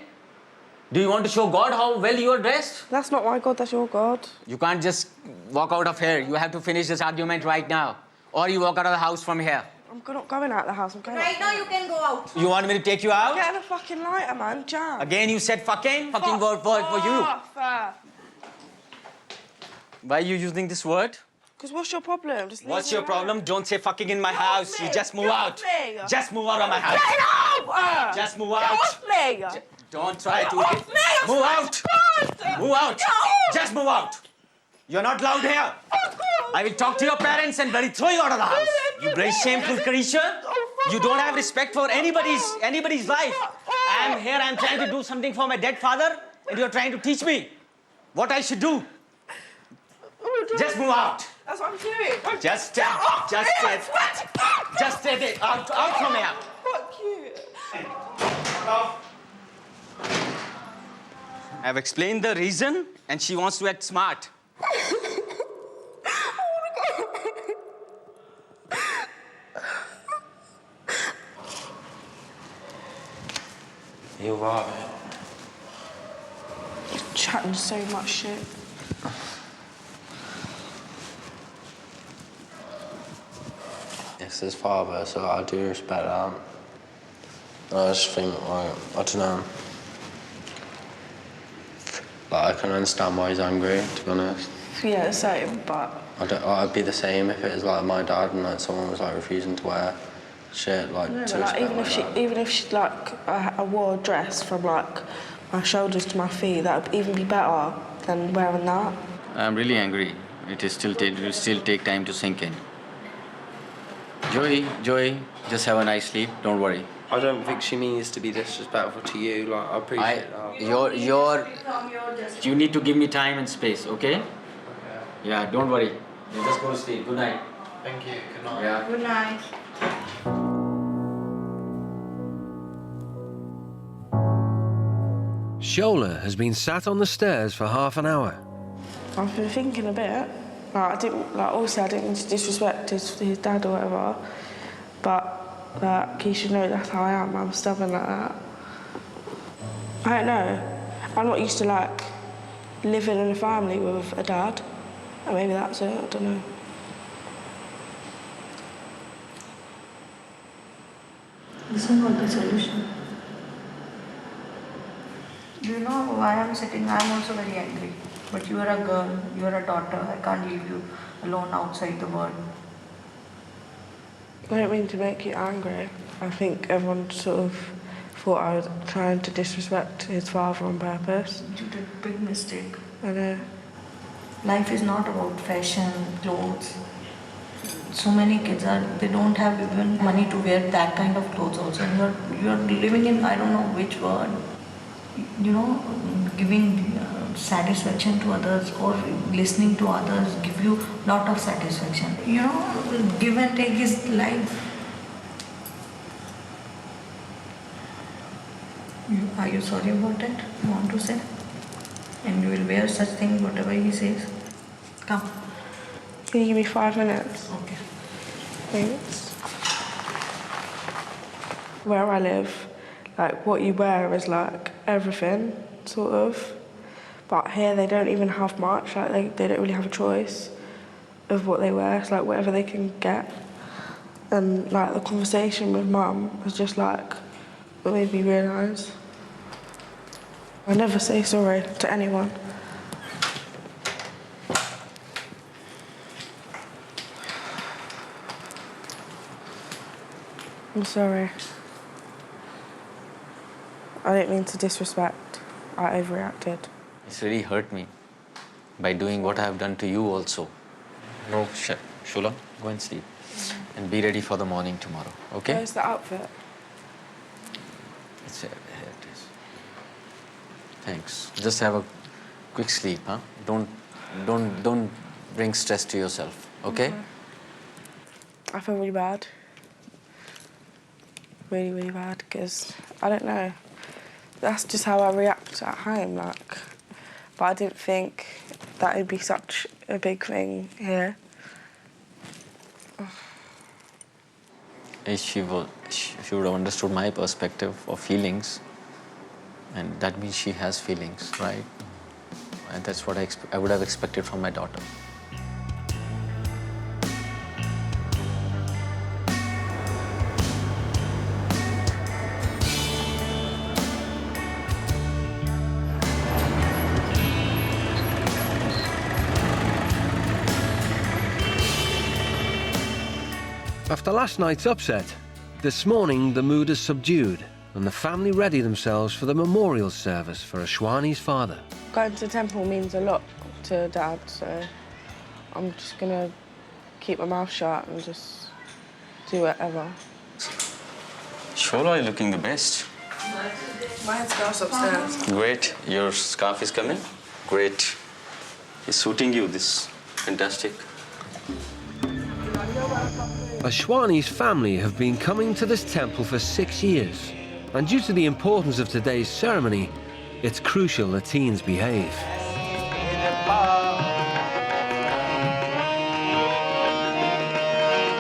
do you want to show God how well you are dressed? That's not my God, that's your God. You can't just walk out of here. You have to finish this argument right now. Or you walk out of the house from here. I'm not going out of the house, I'm going Right now you can go out. You want me to take you out? Get a fucking lighter, man, jam. Again, you said fucking? Fucking word for you. Why are you using this word? Because what's your problem? Just leave What's me your problem? alone. Don't say fucking in my house. You just move out. me. Just move out of my house. Get out! Just move Get out. off me! Don't try to. off me, I Move swear out. to God. Move out. Get off. Just move out. You're not allowed here. I will talk to your parents and bloody throw you out of the house. You bloody shameful creature. You don't have respect for anybody's life. I'm here. I'm trying to do something for my dead father, and you're trying to teach me what I should do. Just move out. That's what I'm doing. Just stay there. Out from here. Fuck you. I've explained the reason, and she wants to act smart. You're right. You're chatting so much shit. It's his father, so I do respect that. I just think, like, I don't know. Like, I can understand why he's angry, to be honest. Yeah, same, but... I'd be the same if it was like my dad and like someone was like refusing to wear shit, like No, to but, like, respect even if she like I wore a dress from like my shoulders to my feet, that would even be better than wearing that. I'm really angry. It will still take time to sink in. Joey, just have a nice sleep. Don't worry. I don't think she means to be disrespectful to you. Like, I appreciate that. You need to give me time and space, okay? Yeah, don't worry. You just go to sleep. Good night. Thank you. Good night. Yeah. Good night. Schola has been sat on the stairs for half an hour. I've been thinking a bit. Like, obviously I didn't mean to disrespect his dad or whatever, but like, he should know that's how I am. I'm stubborn like that. I don't know. I'm not used to like living in a family with a dad. And maybe that's it. I don't know. This is not the solution. Do you know why I'm sitting? I'm also very angry. But you are a girl, you are a daughter. I can't leave you alone outside the world. I don't mean to make you angry. I think everyone sort of thought I was trying to disrespect his father on purpose. You did a big mistake. I know. Life is not about fashion, clothes. So many kids they don't have even money to wear that kind of clothes also. And you're living in, I don't know which world. You know, giving satisfaction to others or listening to others give you lot of satisfaction. You know, give and take is life. Are you sorry about it? You want to say? And you will wear such thing, whatever he says. Come. Can you give me 5 minutes? Okay. Thanks. Where I live, like what you wear is like everything, sort of. But here they don't even have much, like they don't really have a choice of what they wear. It's like whatever they can get. And like the conversation with Mum was just like, it made me realise. I never say sorry to anyone. I'm sorry. I didn't mean to disrespect. I overreacted. It's really hurt me by doing what I have done to you also. No, Schola, go and sleep. And be ready for the morning tomorrow, okay? Where's the outfit? It's here it is. Thanks. Just have a quick sleep, huh? Don't bring stress to yourself, okay? I feel really bad. Really, really bad, because I don't know. That's just how I react at home, like. But I didn't think that would be such a big thing here. If she would have understood my perspective of feelings, and that means she has feelings, right? And that's what I would have expected from my daughter. After last night's upset, this morning the mood is subdued and the family ready themselves for the memorial service for Ashwani's father. Going to the temple means a lot to Dad, so I'm just going to keep my mouth shut and just do whatever. Schola, you're looking the best. My headscarf's upstairs. Great. Your scarf is coming? Great. It's suiting you, this. Fantastic. Ashwani's family have been coming to this temple for 6 years, and due to the importance of today's ceremony, it's crucial the teens behave.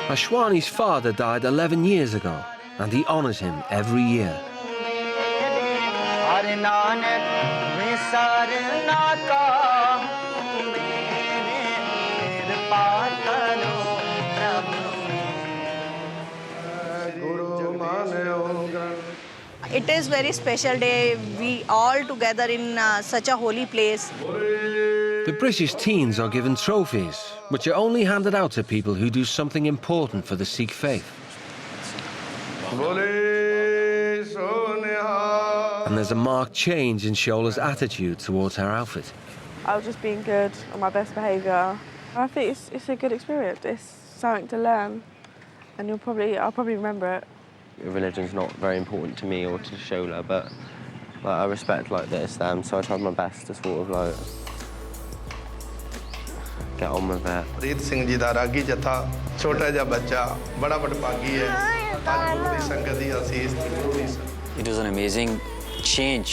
Ashwani's father died 11 years ago, and he honours him every year. It is very special day. We all together in such a holy place. The British teens are given trophies, which are only handed out to people who do something important for the Sikh faith. And there's a marked change in Shola's attitude towards her outfit. I was just being good on my best behaviour. I think it's a good experience. It's something to learn, and I'll probably remember it. Religion's not very important to me or to Schola, but like, I respect like the Islam, so I tried my best to sort of like get on with it. Preet Singh ji ਦਾ ਰਾਗੀ ਜਥਾ ਛੋਟਾ ਜਿਹਾ ਬੱਚਾ ਬੜਾ ਵਡਭਾਗੀ ਹੈ ਅੱਜ ਗੁਰੂ ਦੀ ਸੰਗਤ ਦੀ ਅਸੀਸ ਤੇ ਗੁਰੂ ਦੀ It was an amazing change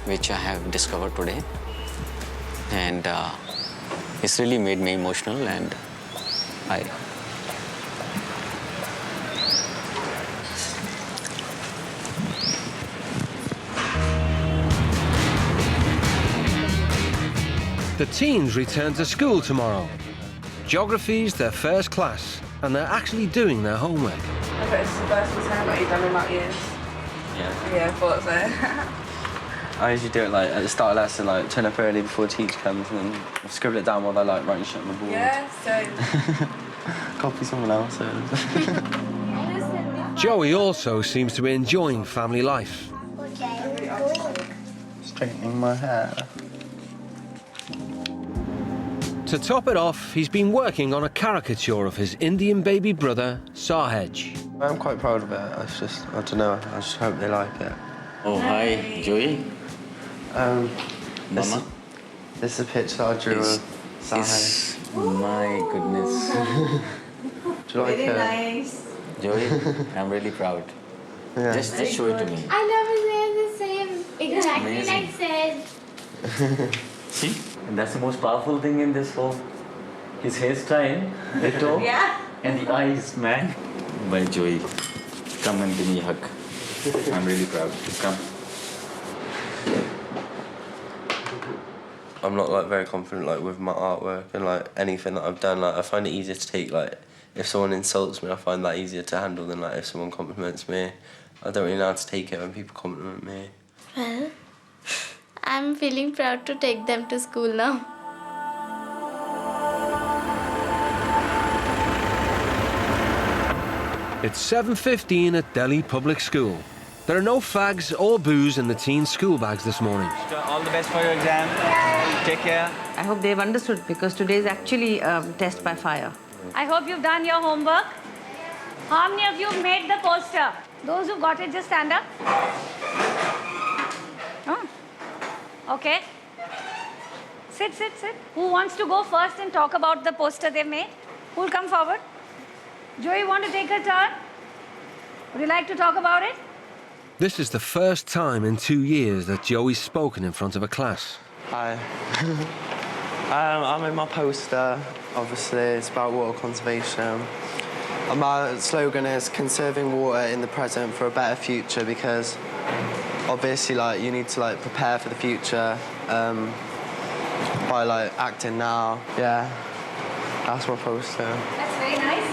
which I have discovered today, and it's really made me emotional, and The teens return to school tomorrow. Geography's their first class, and they're actually doing their homework. I bet it's the first time that you've done in that years. Yeah. Yeah, I thought so. I usually do it like at the start of lesson, like turn up early before the teacher comes, and then scribble it down while they're like writing shit on the board. Yeah, so. Copy someone else. Joey also seems to be enjoying family life. Straightening my hair. To top it off, he's been working on a caricature of his Indian baby brother, Sahej. I'm quite proud of it. I don't know, I just hope they like it. Oh, hi, Joey. Mama? This is a picture I drew of Sahej. My goodness. Do you like it? Very nice. Joey, I'm really proud. Yeah. Just show it to me. I never said the same exactly like said. See? And that's the most powerful thing in this whole. His hairstyle, the toe, and the eyes, man. Bye, Joey. Come and give me a hug. I'm really proud. Come. I'm not like very confident like with my artwork and like anything that I've done. Like I find it easier to take like if someone insults me, I find that easier to handle than like if someone compliments me. I don't really know how to take it when people compliment me. Well, I'm feeling proud to take them to school now. It's 7:15 at Delhi Public School. There are no fags or booze in the teens' school bags this morning. All the best for your exam. Take care. I hope they've understood because today is actually test by fire. I hope you've done your homework. How many of you made the poster? Those who got it, just stand up. Oh. Okay. Sit, sit, sit. Who wants to go first and talk about the poster they made? Who'll come forward? Joey, you want to take a turn? Would you like to talk about it? This is the first time in 2 years that Joey's spoken in front of a class. Hi. I made my poster. Obviously, it's about water conservation. And my slogan is conserving water in the present for a better future, because obviously, like, you need to like prepare for the future by like acting now. Yeah, that's my poster. That's very nice.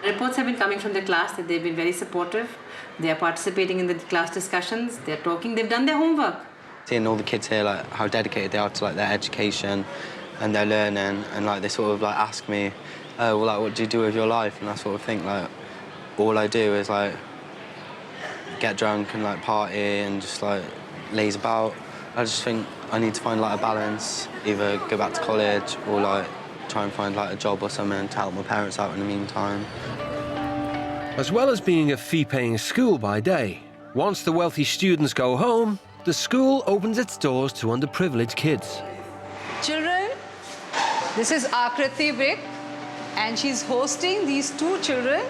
Reports have been coming from the class that they've been very supportive. They are participating in the class discussions. They're talking. They've done their homework. Seeing all the kids here, like how dedicated they are to like their education and their learning, and like they sort of like ask me, oh, well, like, what do you do with your life? And I sort of think like all I do is like get drunk and like party and just like laze about. I just think I need to find like a balance, either go back to college or like try and find like a job or something to help my parents out in the meantime. As well as being a fee-paying school by day, once the wealthy students go home, the school opens its doors to underprivileged kids. Children, this is Akriti Brick, and she's hosting these two children.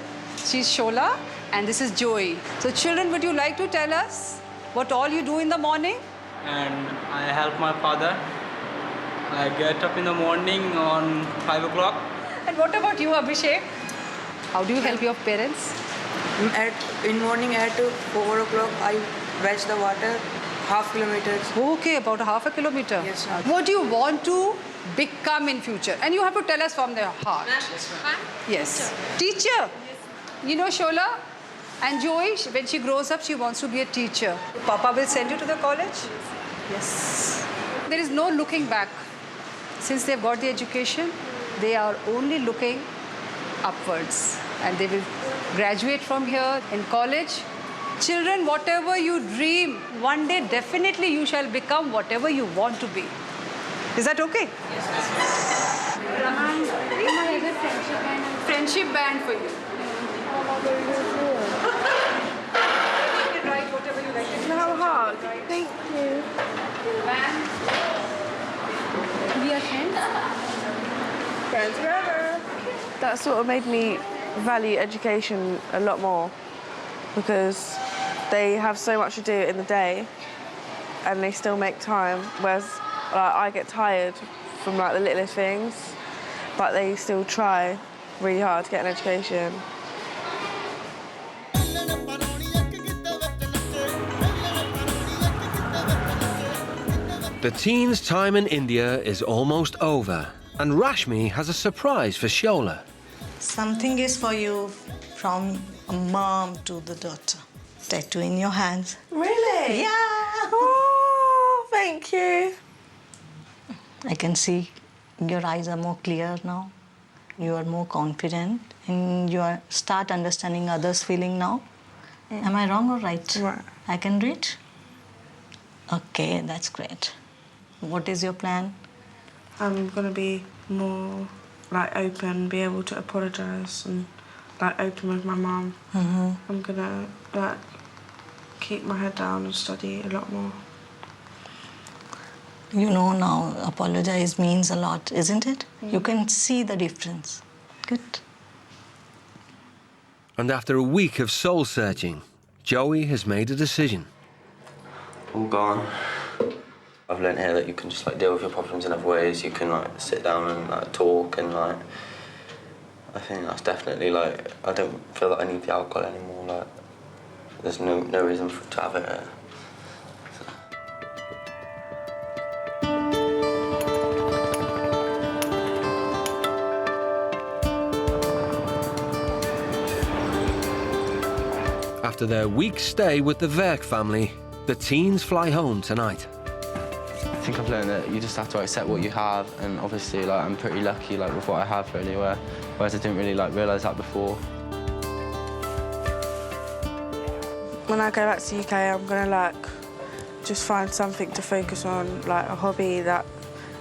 She's Schola, and this is Joey. So children, would you like to tell us what all you do in the morning? And I help my father. I get up in the morning on 5 o'clock. And what about you, Abhishek? How do you help your parents? In morning at 4 o'clock, I fetch the water, half kilometers. Okay, about half a kilometer. Yes, ma'am. What do you want to become in future? And you have to tell us from the heart. Yes. Teacher. You know Schola and Joey, when she grows up, she wants to be a teacher. Papa will send you to the college? Yes. There is no looking back. Since they've got the education, they are only looking upwards. And they will graduate from here in college. Children, whatever you dream, one day definitely you shall become whatever you want to be. Is that okay? Yes. Friendship band for you. You can write whatever you like. How hard? Thank you. Band. We are friends. Friends forever. That sort of made me value education a lot more, because they have so much to do in the day and they still make time, whereas like, I get tired from like the littlest things, but they still try really hard to get an education. The teens' time in India is almost over, and Rashmi has a surprise for Schola. Something is for you from a mom to the daughter. Tattoo in your hands. Really? Yeah. Oh, thank you. I can see your eyes are more clear now. You are more confident and you are start understanding others' feeling now. Am I wrong or right? Right. I can read? Okay, that's great. What is your plan? I'm gonna be more like open, be able to apologise and like open with my mum. I'm gonna like keep my head down and study a lot more. You know now, apologize means a lot, isn't it? You can see the difference. Good. And after a week of soul-searching, Joey has made a decision. All gone. I've learned here that you can just like deal with your problems in other ways. You can like sit down and like talk, and like I think that's definitely like I don't feel that I need the alcohol anymore. Like there's no reason to have it. After their week's stay with the Werk family, the teens fly home tonight. think I've learned that you just have to accept what you have, and obviously like I'm pretty lucky like with what I have really, whereas I didn't really like realise that before. When I go back to the UK, I'm gonna like just find something to focus on, like a hobby that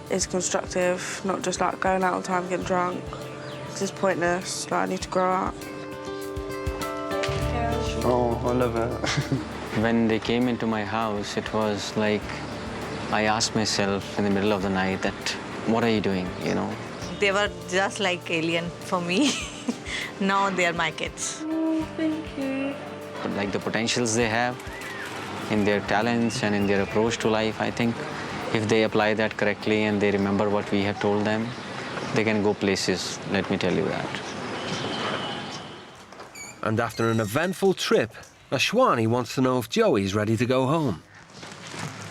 is constructive, not just like going out all the time getting drunk. It's just pointless. Like I need to grow up. Oh, I love it. When they came into my house, it was like I asked myself in the middle of the night that, what are you doing, you know? They were just like alien for me. Now they are my kids. Oh, thank you. But like the potentials they have in their talents and in their approach to life, I think if they apply that correctly and they remember what we have told them, they can go places, let me tell you that. And after an eventful trip, Ashwani wants to know if Joey's ready to go home.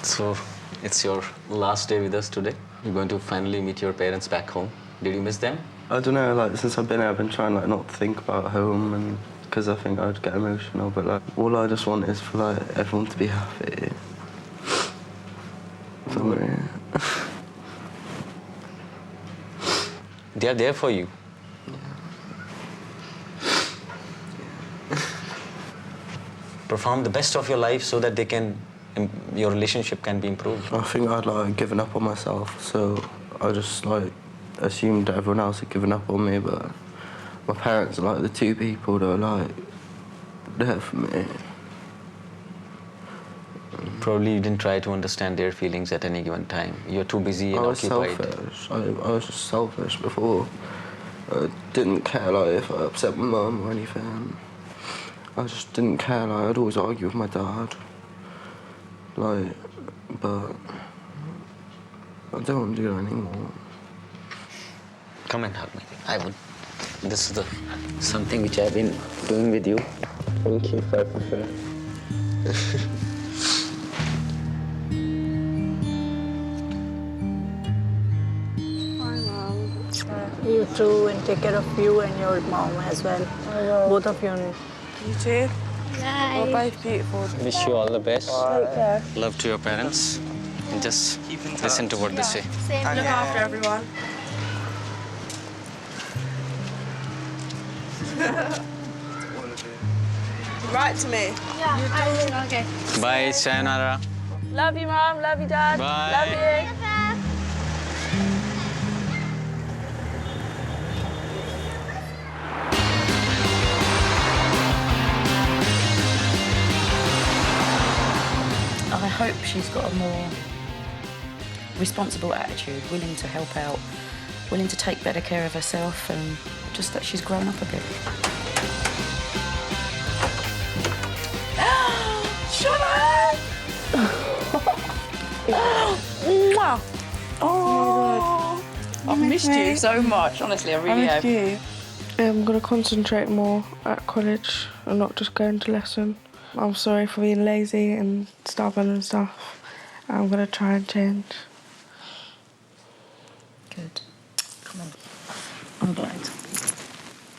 So, it's your last day with us today. You're going to finally meet your parents back home. Did you miss them? I don't know, like since I've been here, I've been trying like not to think about home, and because I think I'd get emotional, but like all I just want is for like everyone to be happy. For me. They are there for you. Perform the best of your life so that they can, your relationship can be improved. I think I'd like given up on myself, so I just like assumed everyone else had given up on me, but my parents are like the two people that are like there for me. Probably you didn't try to understand their feelings at any given time. You're too busy and occupied. Selfish. I was just selfish before. I didn't care like if I upset my mum or anything. I just didn't care. Like I'd always argue with my dad. Like, but I don't want to do that anymore. Come and hug me. I would. This is something which I've been doing with you. Thank you, fair. You too, and take care of you and your mom as well. Both of you. You too. Bye. We're both beautiful. Wish you all the best. Take care. Love to your parents. And just listen to what they say. Look after everyone. Write to me. Yeah, I will. Okay. Bye, sayonara. Love you, Mum. Love you, Dad. Bye. Love you. I hope she's got a more responsible attitude, willing to help out, willing to take better care of herself, and just that she's grown up a bit. Oh, I've missed you so much, honestly, I really have. You. I'm going to concentrate more at college and not just going to lesson. I'm sorry for being lazy and stubborn and stuff. I'm going to try and change. Good. Come on. I'm glad.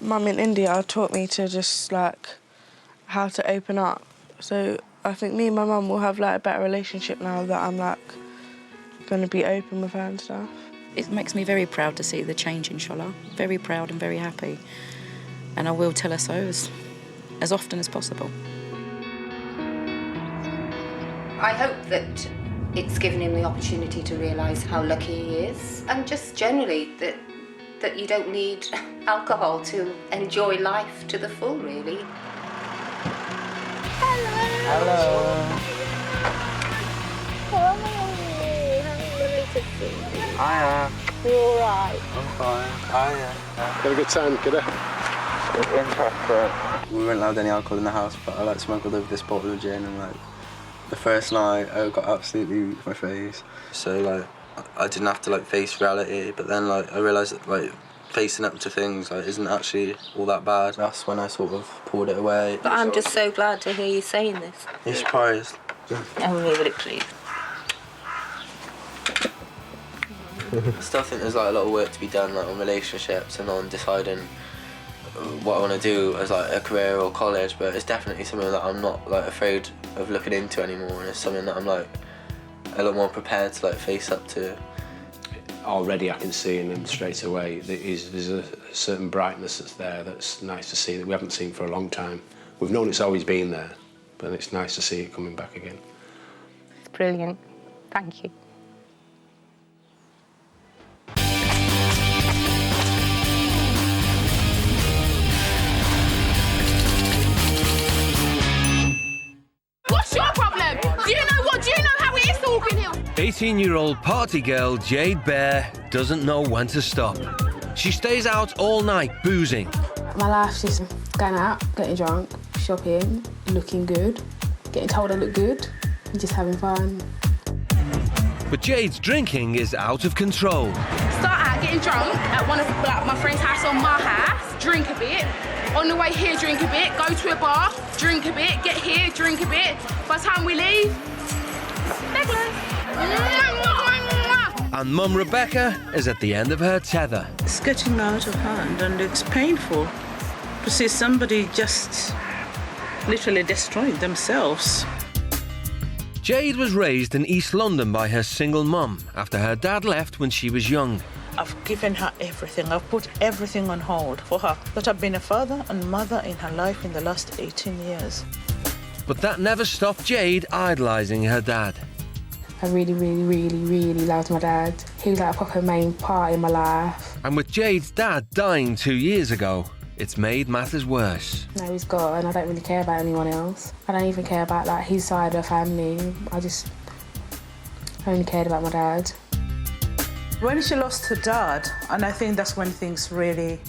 Mum in India taught me to just, like, how to open up. So I think me and my mum will have, like, a better relationship now that I'm, like, going to be open with her and stuff. It makes me very proud to see the change in Schola. Very proud and very happy. And I will tell her so as often as possible. I hope that it's given him the opportunity to realise how lucky he is, and just generally that you don't need alcohol to enjoy life to the full, really. Hello. Hiya. You all right? I'm fine. Hiya. Had a good time, kiddo? We weren't allowed any alcohol in the house, but I like smuggled over this bottle of gin, and like the first night I got absolutely with my face. So like I didn't have to like face reality, but then like I realised that like facing up to things like isn't actually all that bad. That's when I sort of pulled it away. But I'm just so glad to hear you saying this. You're surprised? I'm really pleased. I still think there's like a lot of work to be done like on relationships and on deciding what I want to do as like a career or college, but it's definitely something that I'm not like afraid of looking into anymore, and it's something that I'm like a lot more prepared to like face up to it. Already I can see in him straight away that there's a certain brightness that's there that's nice to see, that we haven't seen for a long time. We've known it's always been there, but it's nice to see it coming back again. It's brilliant. Thank you. What's your problem? Do you know how it is talking here? 18-year-old party girl Jade Bear doesn't know when to stop. She stays out all night boozing. My life's just going out, getting drunk, shopping, looking good, getting told I look good, and just having fun. But Jade's drinking is out of control. Start out getting drunk at one of my friend's house or my house, drink a bit. On the way here, drink a bit, go to a bar, drink a bit, get here, drink a bit. By the time we leave, And Mum Rebecca is at the end of her tether. It's getting out of hand and it's painful to see somebody just literally destroying themselves. Jade was raised in East London by her single mum after her dad left when she was young. I've given her everything. I've put everything on hold for her. But I've been a father and mother in her life in the last 18 years. But that never stopped Jade idolising her dad. I really, really, really, really loved my dad. He was like a proper main part in my life. And with Jade's dad dying 2 years ago, it's made matters worse. Now he's gone and I don't really care about anyone else. I don't even care about like his side of the family. I only cared about my dad. When she lost her dad, and I think that's when things really,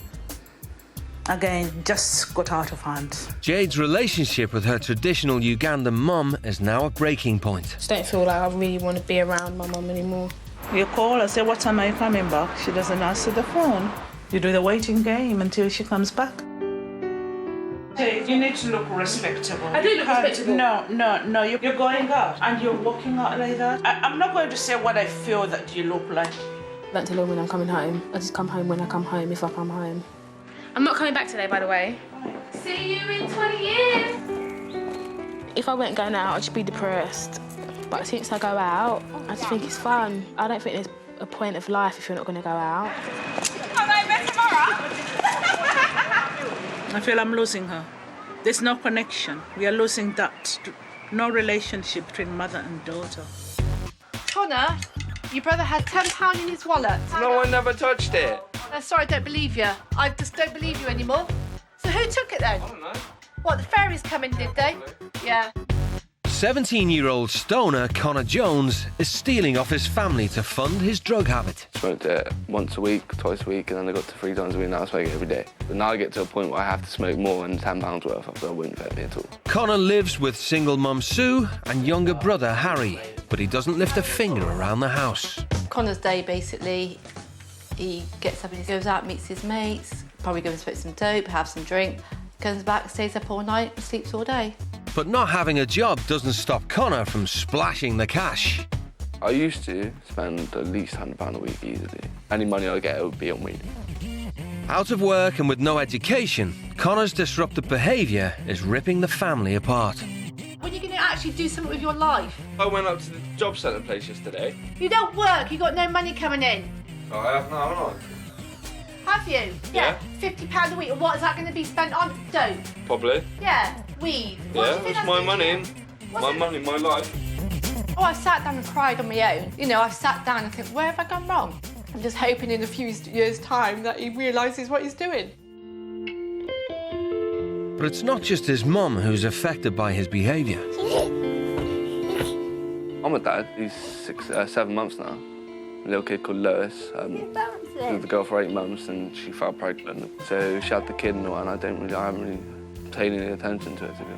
again, just got out of hand. Jade's relationship with her traditional Ugandan mum is now a breaking point. I just don't feel like I really want to be around my mum anymore. You call her, say, what time are you coming back? She doesn't answer the phone. You do the waiting game until she comes back. Jade, you need to look respectable. I do look respectable. No, you're going out and you're walking out like that. I'm not going to say what I feel that you look like. I don't tell her when I'm coming home. I just come home when I come home, if I come home. I'm not coming back today, by the way. See you in 20 years. If I weren't going out, I'd just be depressed. But since I go out, I just think it's fun. I don't think there's a point of life if you're not going to go out. I feel I'm losing her. There's no connection. We are losing that. No relationship between mother and daughter. Connor, your brother had £10 in his wallet. No one never touched it. Sorry, I don't believe you. I just don't believe you anymore. So who took it then? I don't know. What, the fairies come in, did they? Yeah. 17-year-old stoner Connor Jones is stealing off his family to fund his drug habit. Smoked it once a week, twice a week, and then I got to 3 times a week. Now I smoke it every day. But now I get to a point where I have to smoke more than £10 worth, so it wouldn't affect me at all. Connor lives with single mum Sue and younger brother Harry, but he doesn't lift a finger around the house. Connor's day, basically, he gets up and he goes out, meets his mates, probably goes and smoke some dope, have some drink, comes back, stays up all night, and sleeps all day. But not having a job doesn't stop Connor from splashing the cash. I used to spend at least £100 a week easily. Any money I get would be on weed. Out of work and with no education, Connor's disruptive behaviour is ripping the family apart. When are you going to actually do something with your life? I went up to the job centre place yesterday. You don't work, you got no money coming in. Oh, I have now, haven't Have you? Yeah. £50 a week, and what is that going to be spent on? Dope? I? Probably. Yeah, weed. What do you Yeah, think it's that's my gonna money. do? My money, my life. Oh, I sat down and cried on my own. You know, I've sat down and think, where have I gone wrong? I'm just hoping in a few years' time that he realises what he's doing. But it's not just his mum who's affected by his behaviour. I'm a dad. He's 7 months now. A little kid called Lewis. With a girl for 8 months and she fell pregnant. So she had the kid and all, and I haven't really paid any attention to it, to be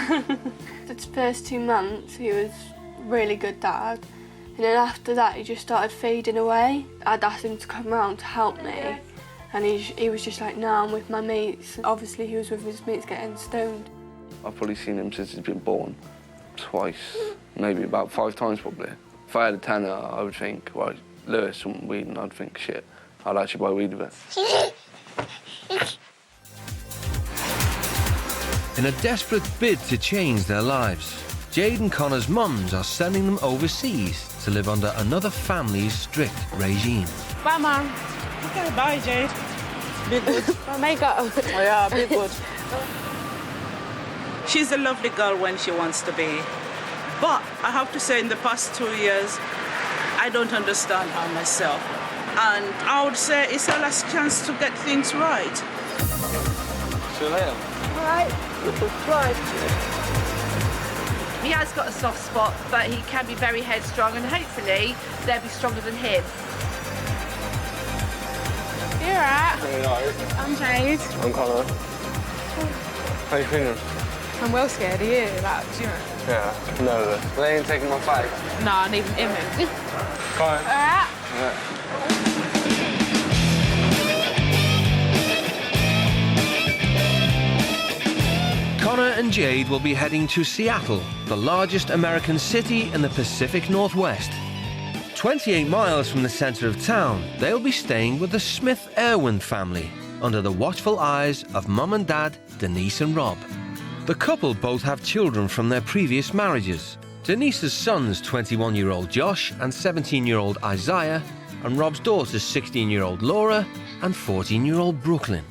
honest. The first 2 months, he was a really good dad. And then after that, he just started fading away. I'd asked him to come round to help me. And he was just like, no, I'm with my mates. Obviously, he was with his mates getting stoned. I've probably seen him since he's been born. Twice, maybe about 5 times probably. If I had a tenner, I would think, well, Lewis from weed, and I'd think, shit, I'd actually buy weed with it. In a desperate bid to change their lives, Jade and Connor's mums are sending them overseas to live under another family's strict regime. Bye, Mum. Okay, bye, Jade. Be good. My makeup. Oh, yeah, be good. She's a lovely girl when she wants to be. But I have to say, in the past 2 years, I don't understand her myself. And I would say it's her last chance to get things right. See you later. All right. Right. He has got a soft spot, but he can be very headstrong, and hopefully they'll be stronger than him. You're right. I'm Jade. I'm Connor. How you feeling? I'm well scared of you, like, do you know? Yeah, nervous. They ain't taking my fight. No, I need him. Come on. All right. Yeah. Connor and Jade will be heading to Seattle, the largest American city in the Pacific Northwest. 28 miles from the center of town, they'll be staying with the Smith-Irwin family, under the watchful eyes of Mum and Dad, Denise and Rob. The couple both have children from their previous marriages. Denise's sons, 21-year-old Josh and 17-year-old Isaiah, and Rob's daughters, 16-year-old Laura and 14-year-old Brooklyn.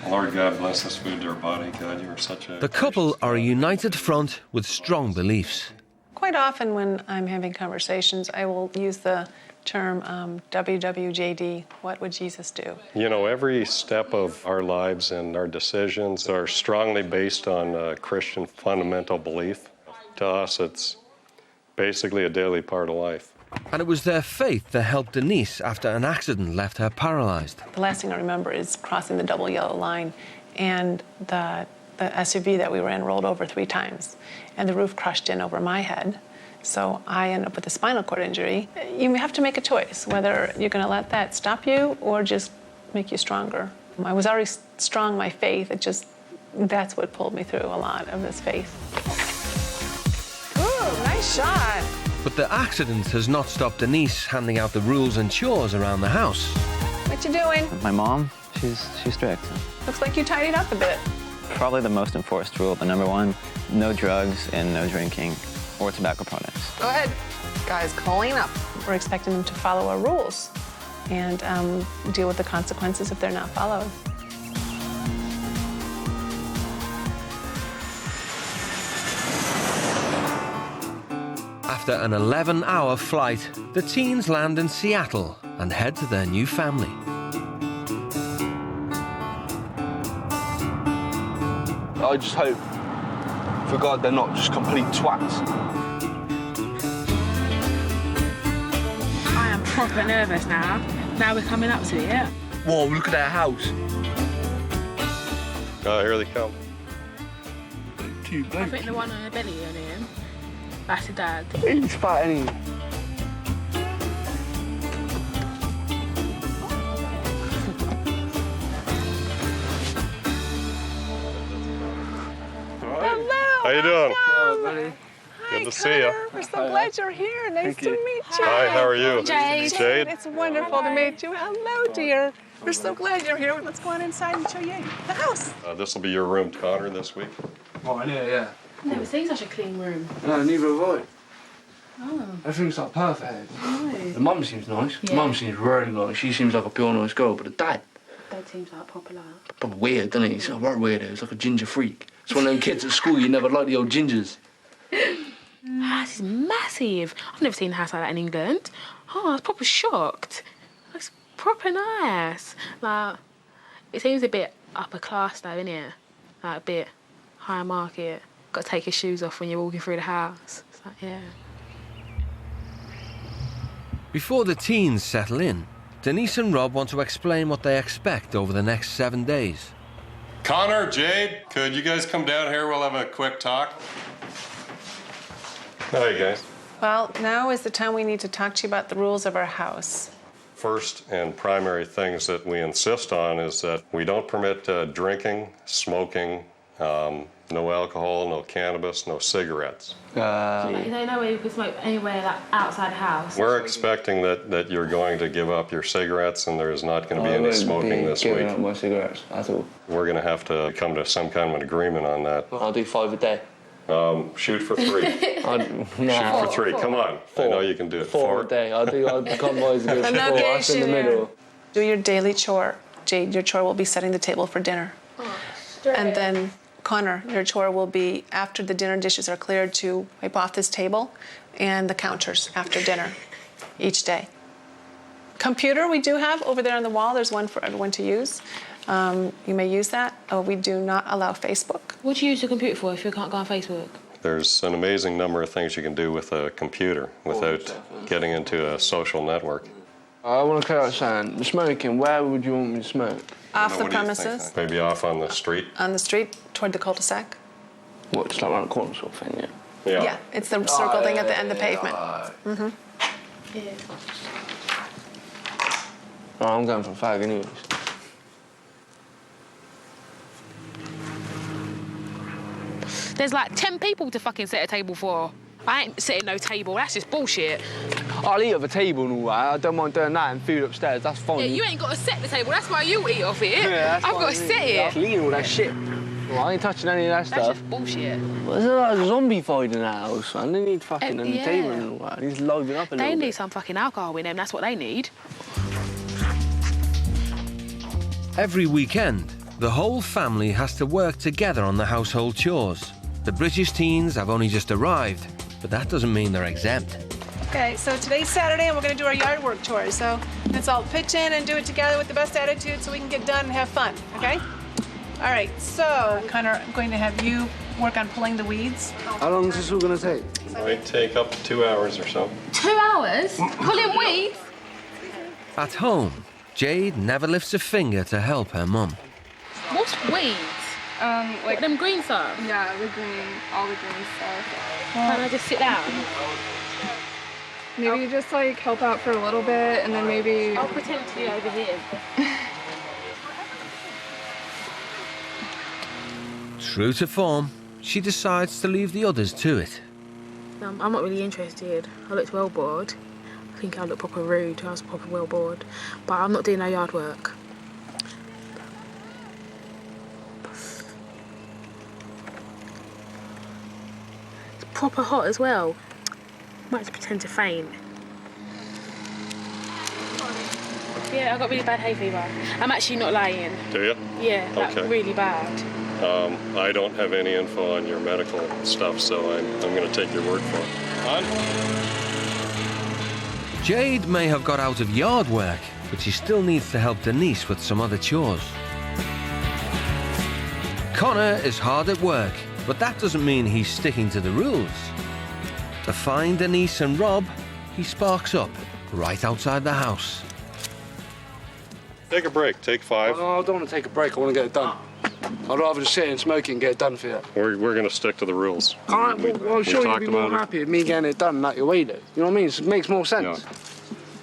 Lord God bless this food to our body. God, you are such a... The couple are a united front with strong beliefs. Quite often when I'm having conversations, I will use the term WWJD, what would Jesus do? You know, every step of our lives and our decisions are strongly based on Christian fundamental belief. To us, it's basically a daily part of life. And it was their faith that helped Denise after an accident left her paralyzed. The last thing I remember is crossing the double yellow line, and the SUV that we were in rolled over 3 times, and the roof crushed in over my head. So I ended up with a spinal cord injury. You have to make a choice, whether you're going to let that stop you or just make you stronger. I was already strong, my faith, that's what pulled me through a lot of this faith. Ooh, nice shot. But the accident has not stopped Denise handing out the rules and chores around the house. What you doing? My mom, she's strict. Looks like you tidied up a bit. Probably the most enforced rule, the number one, no drugs and no drinking or tobacco products. Go ahead. Guys, clean up. We're expecting them to follow our rules and deal with the consequences if they're not followed. After an 11-hour flight, the teens land in Seattle and head to their new family. I just hope, for God, they're not just complete twats. I am proper nervous now. Now we're coming up to it. Whoa, look at their house. Oh, here they come. I think the one on the belly on him, that's the dad. He's fat, ain't he? How you doing? Hello, buddy. Good to see you. We're so glad you're here. Nice to meet you. Hi, how are you? Jade. Jade. It's wonderful to meet you. Hello, dear. We're so glad you're here. Let's go on inside and show you the house. This will be your room, Connor, this week. Oh, yeah. I've never seen such a clean room. No, neither have I. Oh. Everything's like perfect. Nice. The mum seems nice. Yeah. The mum seems really nice. She seems like a pure nice girl, but the dad, Dad seems like proper like. proper weird, doesn't he? He's like right weirdo. He's like a ginger freak. It's one of them kids at school you never like the old gingers. House is massive. I've never seen a house like that in England. Oh, I was proper shocked. It's proper nice. Like, it seems a bit upper class though, innit? Like a bit higher market. Got to take your shoes off when you're walking through the house. It's like, yeah. Before the teens settle in, Denise and Rob want to explain what they expect over the next 7 days. Connor, Jade, could you guys come down here? We'll have a quick talk. Hi, guys. Well, now is the time we need to talk to you about the rules of our house. First and primary things that we insist on is that we don't permit drinking, smoking, no alcohol, no cannabis, no cigarettes. So there's no way you can smoke anywhere like outside the house. We're expecting that you're going to give up your cigarettes and there's not going to be any smoking this week. Up my cigarettes at all. We're going to have to come to some kind of an agreement on that. I'll do 5 a day. Shoot for 3. Shoot for 3. Come on. 4. I know you can do it. 4 a day. I'll come boys and go 4. That's in the middle. Do your daily chore. Jade, your chore will be setting the table for dinner. And then Connor, your chore will be, after the dinner dishes are cleared, to wipe off this table and the counters after dinner each day. Computer we do have over there on the wall. There's one for everyone to use. You may use that. We do not allow Facebook. What do you use the computer for if you can't go on Facebook? There's an amazing number of things you can do with a computer without getting into a social network. I want to clear up something. Smoking, where would you want me to smoke? Off the premises. Maybe off on the street. On the street, toward the cul-de-sac. What, just like around the corner sort of thing, yeah? Yeah, it's the circle thing at the end of the pavement. Yeah. Oh, I'm going for a fag anyways. There's like 10 people to fucking set a table for. I ain't setting no table, that's just bullshit. I'll eat off a table and all that. I don't mind doing that and food upstairs, that's fine. Yeah, you ain't got to set the table, that's why you eat off it. Yeah, I've got to set it. I'll eat all that shit. Well, I ain't touching any of that stuff. That's just bullshit. Well, there's a lot of zombie fight in that house, man. They need fucking on the yeah. table and all that. They need to liven up a They little need bit. some fucking alcohol in them, that's what they need. Every weekend, the whole family has to work together on the household chores. The British teens have only just arrived, but that doesn't mean they're exempt. Okay, so today's Saturday and we're going to do our yard work chores. So let's all pitch in and do it together with the best attitude so we can get done and have fun, okay? All right, so Connor, I'm going to have you work on pulling the weeds. How long is this all going to take? Might take up to 2 hours or so. 2 hours? Pulling weeds? At home, Jade never lifts a finger to help her mum. What's weeds? Like what, them green stuff? Yeah, the green, all the green stuff. Can I just sit down? Maybe you just like help out for a little bit, and then maybe I'll pretend to be over here. True to form, she decides to leave the others to it. I'm not really interested. I looked well bored. I think I looked proper rude. I was proper well bored. But I'm not doing no yard work. It's proper hot as well. Might have to pretend to faint. Yeah, I got really bad hay fever. I'm actually not lying. Do you? Yeah, like Okay. really bad. I don't have any info on your medical stuff, so I'm going to take your word for it. Jade may have got out of yard work, but she still needs to help Denise with some other chores. Connor is hard at work, but that doesn't mean he's sticking to the rules. To find Denise and Rob, he sparks up right outside the house. Take a break. Take 5. Oh, I don't want to take a break. I want to get it done. I'd rather just sit and smoke and get it done for you. We're going to stick to the rules. Well, I'm sure you'd be more happy with me getting it done like your way, though. You know what I mean? It makes more sense. Yeah.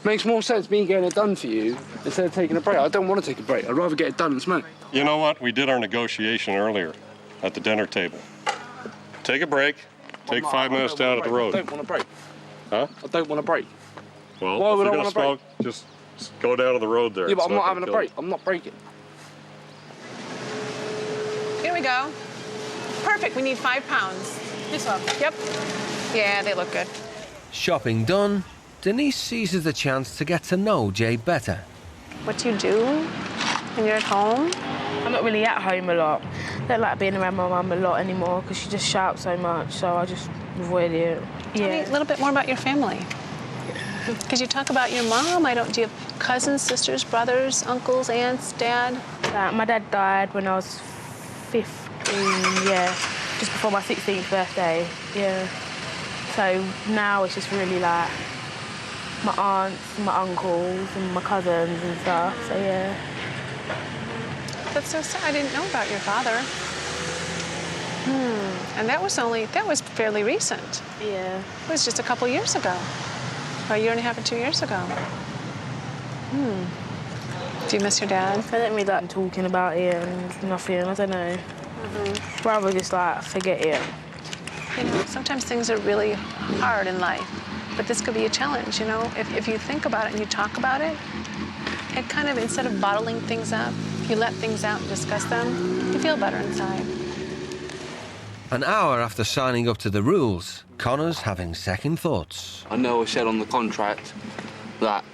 Makes more sense me getting it done for you instead of taking a break. I don't want to take a break. I'd rather get it done and smoke. You know what? We did our negotiation earlier at the dinner table. Take a break. Take 5 minutes down at the road. I don't want a break. Huh? I don't want a break. Well, Why if would you're I going want to a break? smoke, just go down to the road there. Yeah, but It's I'm not gonna having a kill break. you. I'm not breaking. Here we go. Perfect, we need 5 pounds. This one? Yep. Yeah, they look good. Shopping done, Denise seizes the chance to get to know Jade better. What do you do when you're at home? I'm not really at home a lot. I don't like being around my mum a lot anymore because she just shouts so much, so I just avoid it. Tell me a little bit more about your family. Because you talk about your mom. Do you have cousins, sisters, brothers, uncles, aunts, dad? My dad died when I was 15, yeah, just before my 16th birthday, yeah. So now it's just really like my aunts, my uncles, and my cousins and stuff, so yeah. That's so sad. I didn't know about your father. And that was fairly recent. Yeah. It was just a couple years ago. A year and a half or 2 years ago. Do you miss your dad? I don't really like talking about it and nothing, I don't know. Rather just like forget it. You know, sometimes things are really hard in life, but this could be a challenge, you know? If you think about it and you talk about it, it kind of, instead of bottling things up, you let things out and discuss them, you feel better inside. An hour after signing up to the rules, Connor's having second thoughts. I know I said on the contract that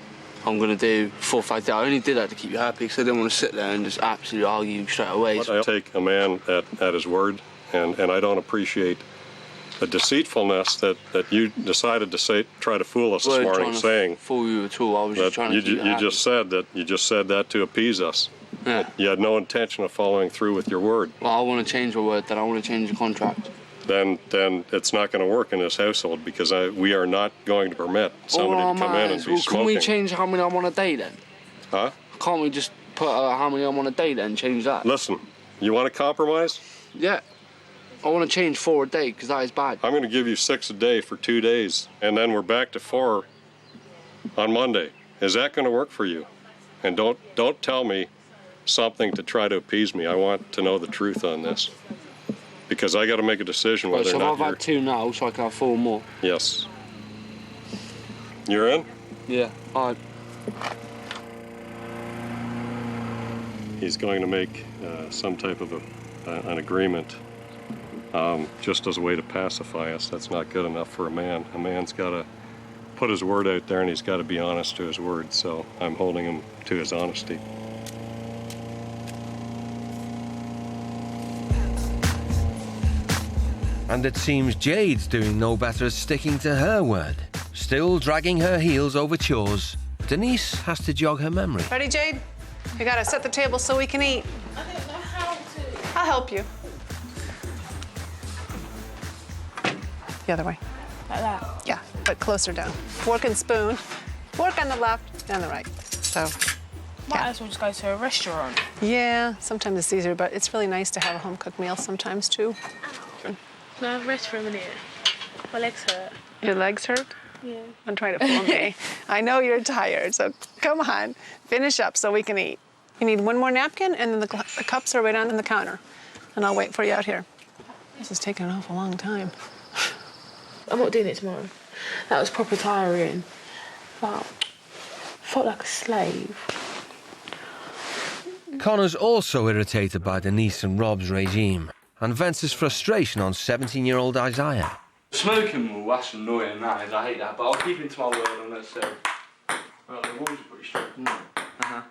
I'm going to do 4 or 5 days. I only did that to keep you happy because I didn't want to sit there and just absolutely argue straight away. I take a man at his word, and I don't appreciate the deceitfulness that you decided to try to fool us this morning, saying fool you at all. I was just trying to keep you just said that to appease us. Yeah. You had no intention of following through with your word. Well, I want to change my word. Then I want to change the contract. Then it's not going to work in this household because we are not going to permit somebody to come in and be smoking. Can we change how many I'm on a day then? Huh? Can't we just put how many I'm on a day then, change that? Listen, you want to compromise? Yeah. I want to change 4 a day because that is bad. I'm going to give you 6 a day for 2 days, and then we're back to 4 on Monday. Is that going to work for you? And don't tell me something to try to appease me. I want to know the truth on this. Because I got to make a decision whether or not I've had 2 now, so I can have 4 more. Yes. You're in? Yeah, all right. He's going to make some type of an agreement just as a way to pacify us. That's not good enough for a man. A man's got to put his word out there, and he's got to be honest to his word. So I'm holding him to his honesty. And it seems Jade's doing no better at sticking to her word. Still dragging her heels over chores, Denise has to jog her memory. Ready, Jade? You gotta set the table so we can eat. I don't know how to. I'll help you. The other way. Like that? Yeah, but closer down. Fork and spoon. Fork on the left and the right. So, Might as well just go to a restaurant. yeah, sometimes it's easier, but it's really nice to have a home-cooked meal sometimes, too. No, rest for a minute. My legs hurt. Your legs hurt? Yeah. I'm trying to fool me. I know you're tired, so come on. Finish up so we can eat. You need one more napkin, and then the cups are right on the counter. And I'll wait for you out here. This is taking an awful long time. I'm not doing it tomorrow. That was proper tiring. But felt like a slave. Connor's also irritated by Denise and Rob's regime and vents his frustration on 17-year-old Isaiah. Smoking will, that's annoying, that is, I hate that, but I'll keep into my word on that, so. Well, the rules are pretty strict, isn't it? Uh-huh.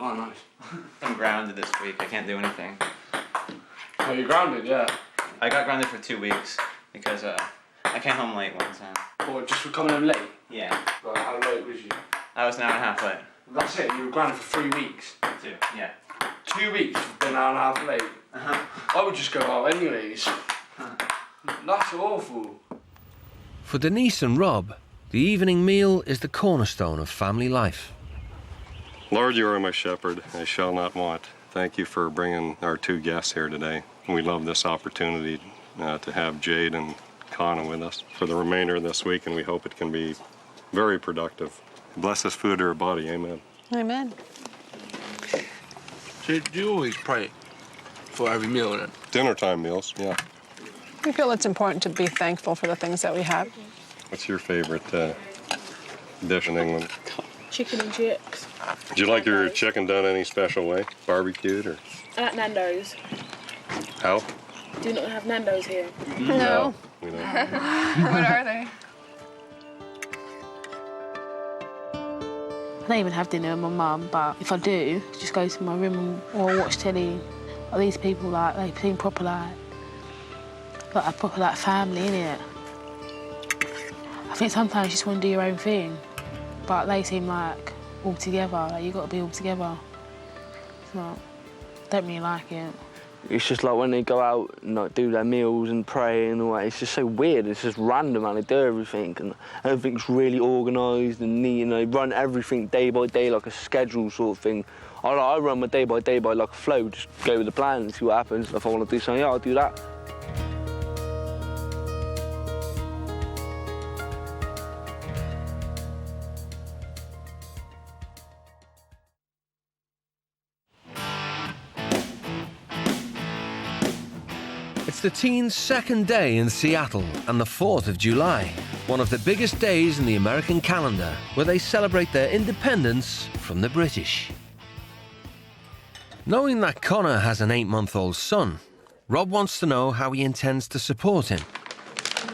Oh, nice. I'm grounded this week. I can't do anything. Oh, you're grounded, yeah? I got grounded for 2 weeks because I came home late one time. Oh, just for coming home late? Yeah. Right, how late was you? I was an hour and a half late. That's it, you were grounded for 3 weeks? 2, yeah. 2 weeks, you've been an hour and a half late? Uh-huh. I would just go out anyways. That's awful. For Denise and Rob, the evening meal is the cornerstone of family life. Lord, you are my shepherd. I shall not want. Thank you for bringing our 2 guests here today. We love this opportunity to have Jade and Connor with us for the remainder of this week, and we hope it can be very productive. Bless this food to our body. Amen. Amen. So do you always pray for every meal then? Dinner time meals, yeah. We feel it's important to be thankful for the things that we have. What's your favorite dish in England? Chicken and chips. Do you like your chicken done any special way? Barbecued or? I like Nando's. How? Do you not have Nando's here? No. We don't. What are they? I don't even have dinner with my mum, but if I do, I just go to my room or watch telly. Like, these people, like, they seem proper, like a proper, like, family, innit? I think sometimes you just want to do your own thing, but they seem like all together, like, you got to be all together. So, I don't really like it. It's just like when they go out and like do their meals and pray and all that, it's just so weird, it's just random and they do everything and everything's really organised and neat and they run everything day by day like a schedule sort of thing. I run my day by like a flow, just go with the plan and see what happens. If I want to do something, yeah, I'll do that. It's the teens' second day in Seattle and the 4th of July, one of the biggest days in the American calendar, where they celebrate their independence from the British. Knowing that Connor has an 8-month-old son, Rob wants to know how he intends to support him.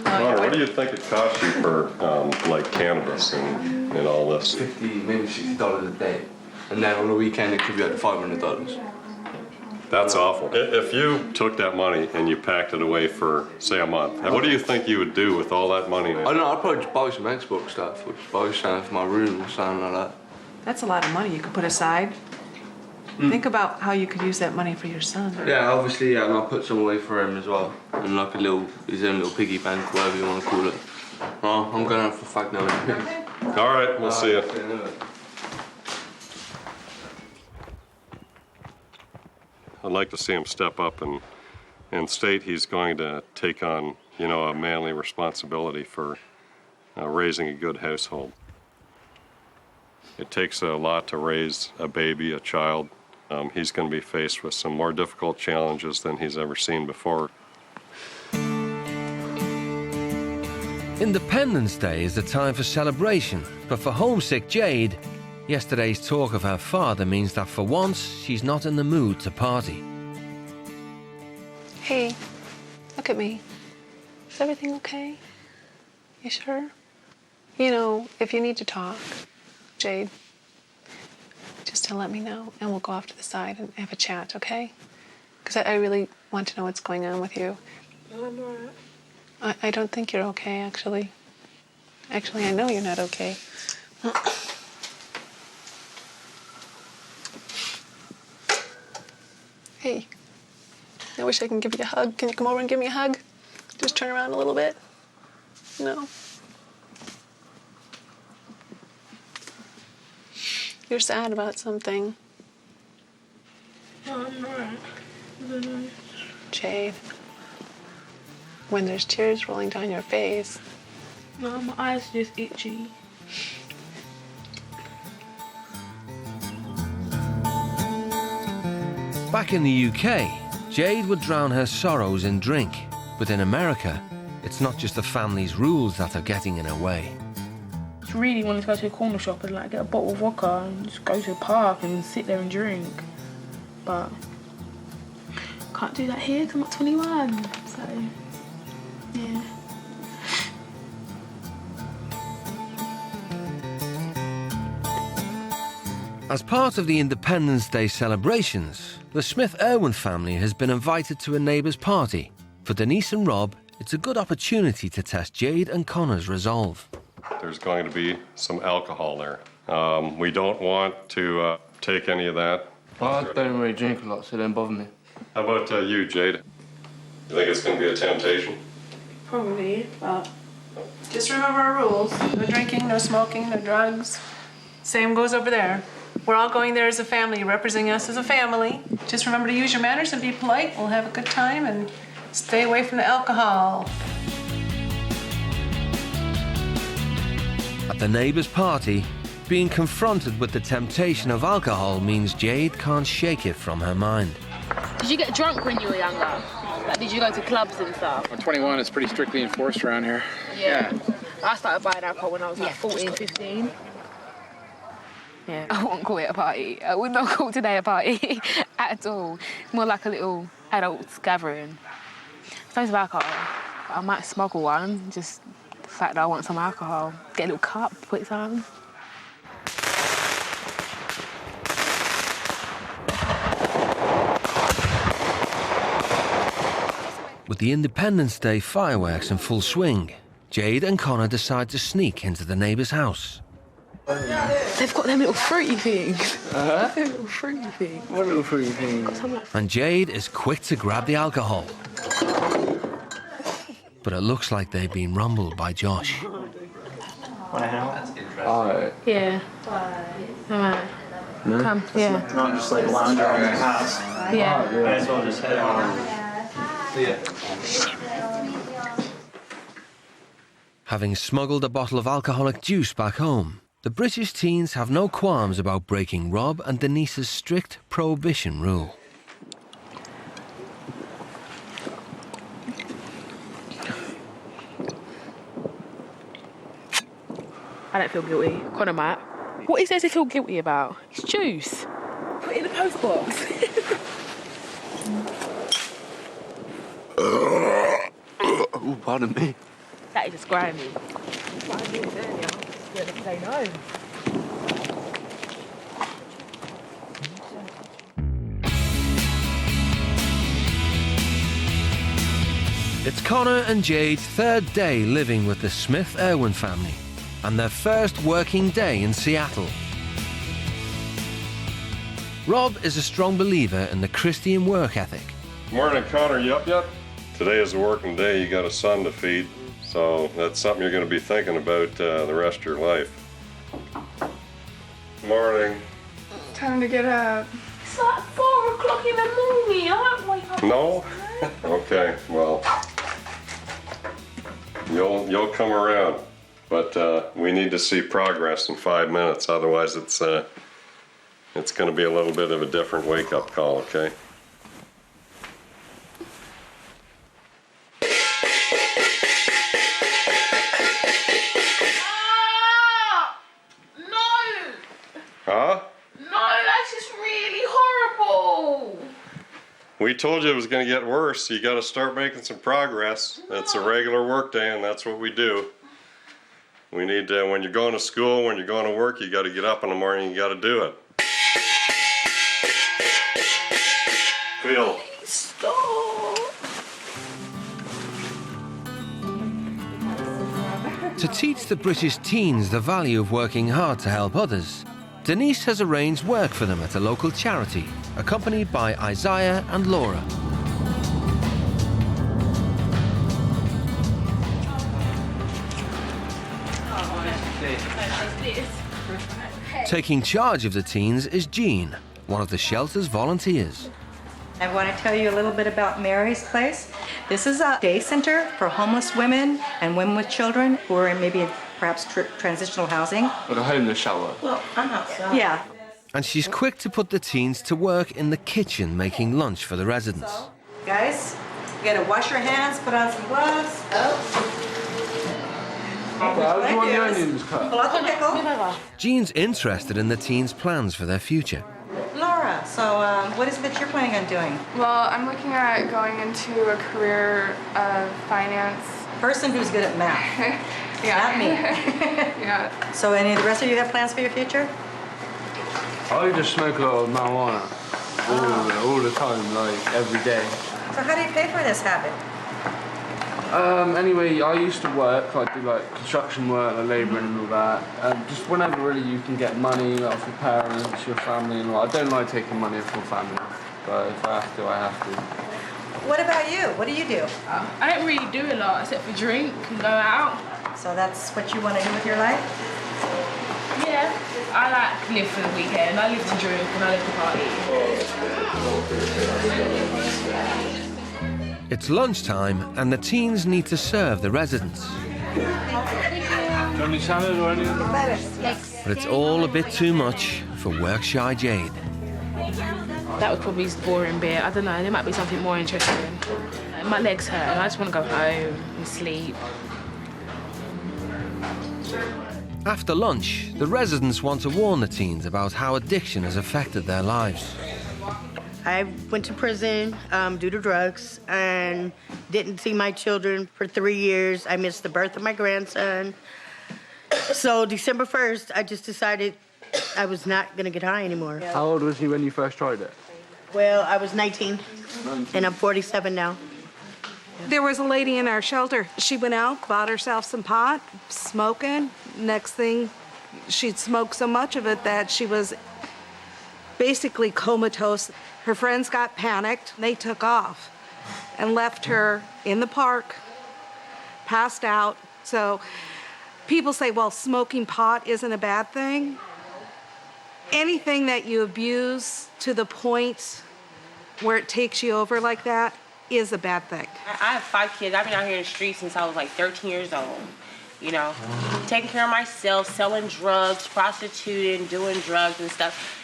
Connor, what do you think it costs you for, like, cannabis and all this? $50, maybe $60 a day. And then on the weekend, it could be up to $500. That's awful. If you took that money and you packed it away for, say, a month, what do you think you would do with all that money? I don't know, I'd probably just buy some Xbox stuff, or just buy something for my room or something like that. That's a lot of money you could put aside. Think about how you could use that money for your son. Yeah, obviously, yeah, and I'll put some away for him as well. And like his own little piggy bank, whatever you want to call it. Oh, I'm going out for a fag now. All right, we'll see you. I'd like to see him step up and state he's going to take on, you know, a manly responsibility for raising a good household. It takes a lot to raise a baby, a child. He's going to be faced with some more difficult challenges than he's ever seen before. Independence Day is a time for celebration, but for homesick Jade, yesterday's talk of her father means that for once, she's not in the mood to party. Hey, look at me. Is everything okay? You sure? You know, if you need to talk, Jade, just to let me know, and we'll go off to the side and have a chat, okay? Because I really want to know what's going on with you. I'm all right. I don't think you're okay, actually. Actually, I know you're not okay. Hey, I wish I could give you a hug. Can you come over and give me a hug? Just turn around a little bit. No? You're sad about something. No, I'm all right. I don't know. Jade, when there's tears rolling down your face. No, my eyes are just itchy. Back in the UK, Jade would drown her sorrows in drink. But in America, it's not just the family's rules that are getting in her way. I really wanted to go to a corner shop and like get a bottle of vodka and just go to a park and sit there and drink. But can't do that here because I'm not 21. So, yeah. As part of the Independence Day celebrations, the Smith-Irwin family has been invited to a neighbour's party. For Denise and Rob, it's a good opportunity to test Jade and Connor's resolve. There's going to be some alcohol there. We don't want to take any of that. I don't really drink a lot, so it don't bother me. How about you, Jade? You think it's going to be a temptation? Probably, but just remember our rules. No drinking, no smoking, no drugs. Same goes over there. We're all going there as a family, representing us as a family. Just remember to use your manners and be polite. We'll have a good time and stay away from the alcohol. At the neighbour's party, being confronted with the temptation of alcohol means Jade can't shake it from her mind. Did you get drunk when you were younger? Like, did you go to clubs and stuff? When 21, it's pretty strictly enforced around here. Yeah. I started buying alcohol when I was like 14, 15. Yeah. I wouldn't call it a party. I would not call today a party at all. More like a little adults gathering. Loads of alcohol. I might smuggle one, just the fact that I want some alcohol. Get a little cup, put some. With the Independence Day fireworks in full swing, Jade and Connor decide to sneak into the neighbour's house. They've got them little fruity things. Them little fruity things. What little fruity things? And Jade is quick to grab the alcohol. But it looks like they've been rumbled by Josh. Yeah. Alright. No? Come, yeah. Not just like lounge around your house. Yeah. Might as well just head on. See ya. Having smuggled a bottle of alcoholic juice back home, the British teens have no qualms about breaking Rob and Denise's strict prohibition rule. I don't feel guilty. Connor might. What is there to feel guilty about? It's juice. Put it in the post box. Oh, pardon me. That is just grimy. What I did earlier, where the plane home. It's Connor and Jade's third day living with the Smith-Irwin family and their first working day in Seattle. Rob is a strong believer in the Christian work ethic. Morning, Connor. You up yet? Today is a working day. You got a son to feed, so that's something you're going to be thinking about the rest of your life. Morning. Time to get up. It's like 4 o'clock in the morning. I won't wake up. No? Okay, well, you'll come around, but we need to see progress in 5 minutes. Otherwise, it's going to be a little bit of a different wake-up call. Okay? No! Huh? No, that's just really horrible. We told you it was going to get worse. You got to start making some progress. That's a regular work day, and that's what we do. We need to, when you're going to school, when you're going to work, you got to get up in the morning, you got to do it. Phil. Stop. To teach the British teens the value of working hard to help others, Denise has arranged work for them at a local charity, accompanied by Isaiah and Laura. Taking charge of the teens is Jean, one of the shelter's volunteers. I want to tell you a little bit about Mary's Place. This is a day center for homeless women and women with children who are in maybe perhaps transitional housing. Like a homeless shelter. Well, I'm outside. Yeah. And she's quick to put the teens to work in the kitchen making lunch for the residents. Guys, you gotta wash your hands, put on some gloves. How do you want the onions cut? Pull out the pickle. Jean's interested in the teens' plans for their future. Laura, so what is it that you're planning on doing? Well, I'm looking at going into a career of finance. Person who's good at math. Yeah. Not me. Yeah. So any of the rest of you have plans for your future? I just smoke a lot of marijuana. All the time, like every day. So how do you pay for this habit? Anyway, I used to work, I do like construction work, like labouring and all that. Just whenever really you can get money like, off your parents, your family and all. I don't like taking money from family, but if I have to, I have to. What about you? What do you do? I don't really do a lot except for drink and go out. So that's what you want to do with your life? Yeah, I like live for the weekend. I live to drink and I live to party. It's lunchtime and the teens need to serve the residents. Johnny salad or anything? But it's all a bit too much for work-shy Jade. That was probably the boring bit. I don't know, there might be something more interesting. My legs hurt and I just want to go home and sleep. After lunch, the residents want to warn the teens about how addiction has affected their lives. I went to prison due to drugs and didn't see my children for 3 years. I missed the birth of my grandson. So December 1st, I just decided I was not going to get high anymore. How old was you when you first tried it? Well, I was 19, and I'm 47 now. There was a lady in our shelter. She went out, bought herself some pot, smoking. Next thing, she'd smoked so much of it that she was basically comatose. Her friends got panicked. They took off and left her in the park, passed out. So people say, well, smoking pot isn't a bad thing. Anything that you abuse to the point where it takes you over like that is a bad thing. I have 5 kids. I've been out here in the streets since I was like 13 years old. You know, taking care of myself, selling drugs, prostituting, doing drugs and stuff.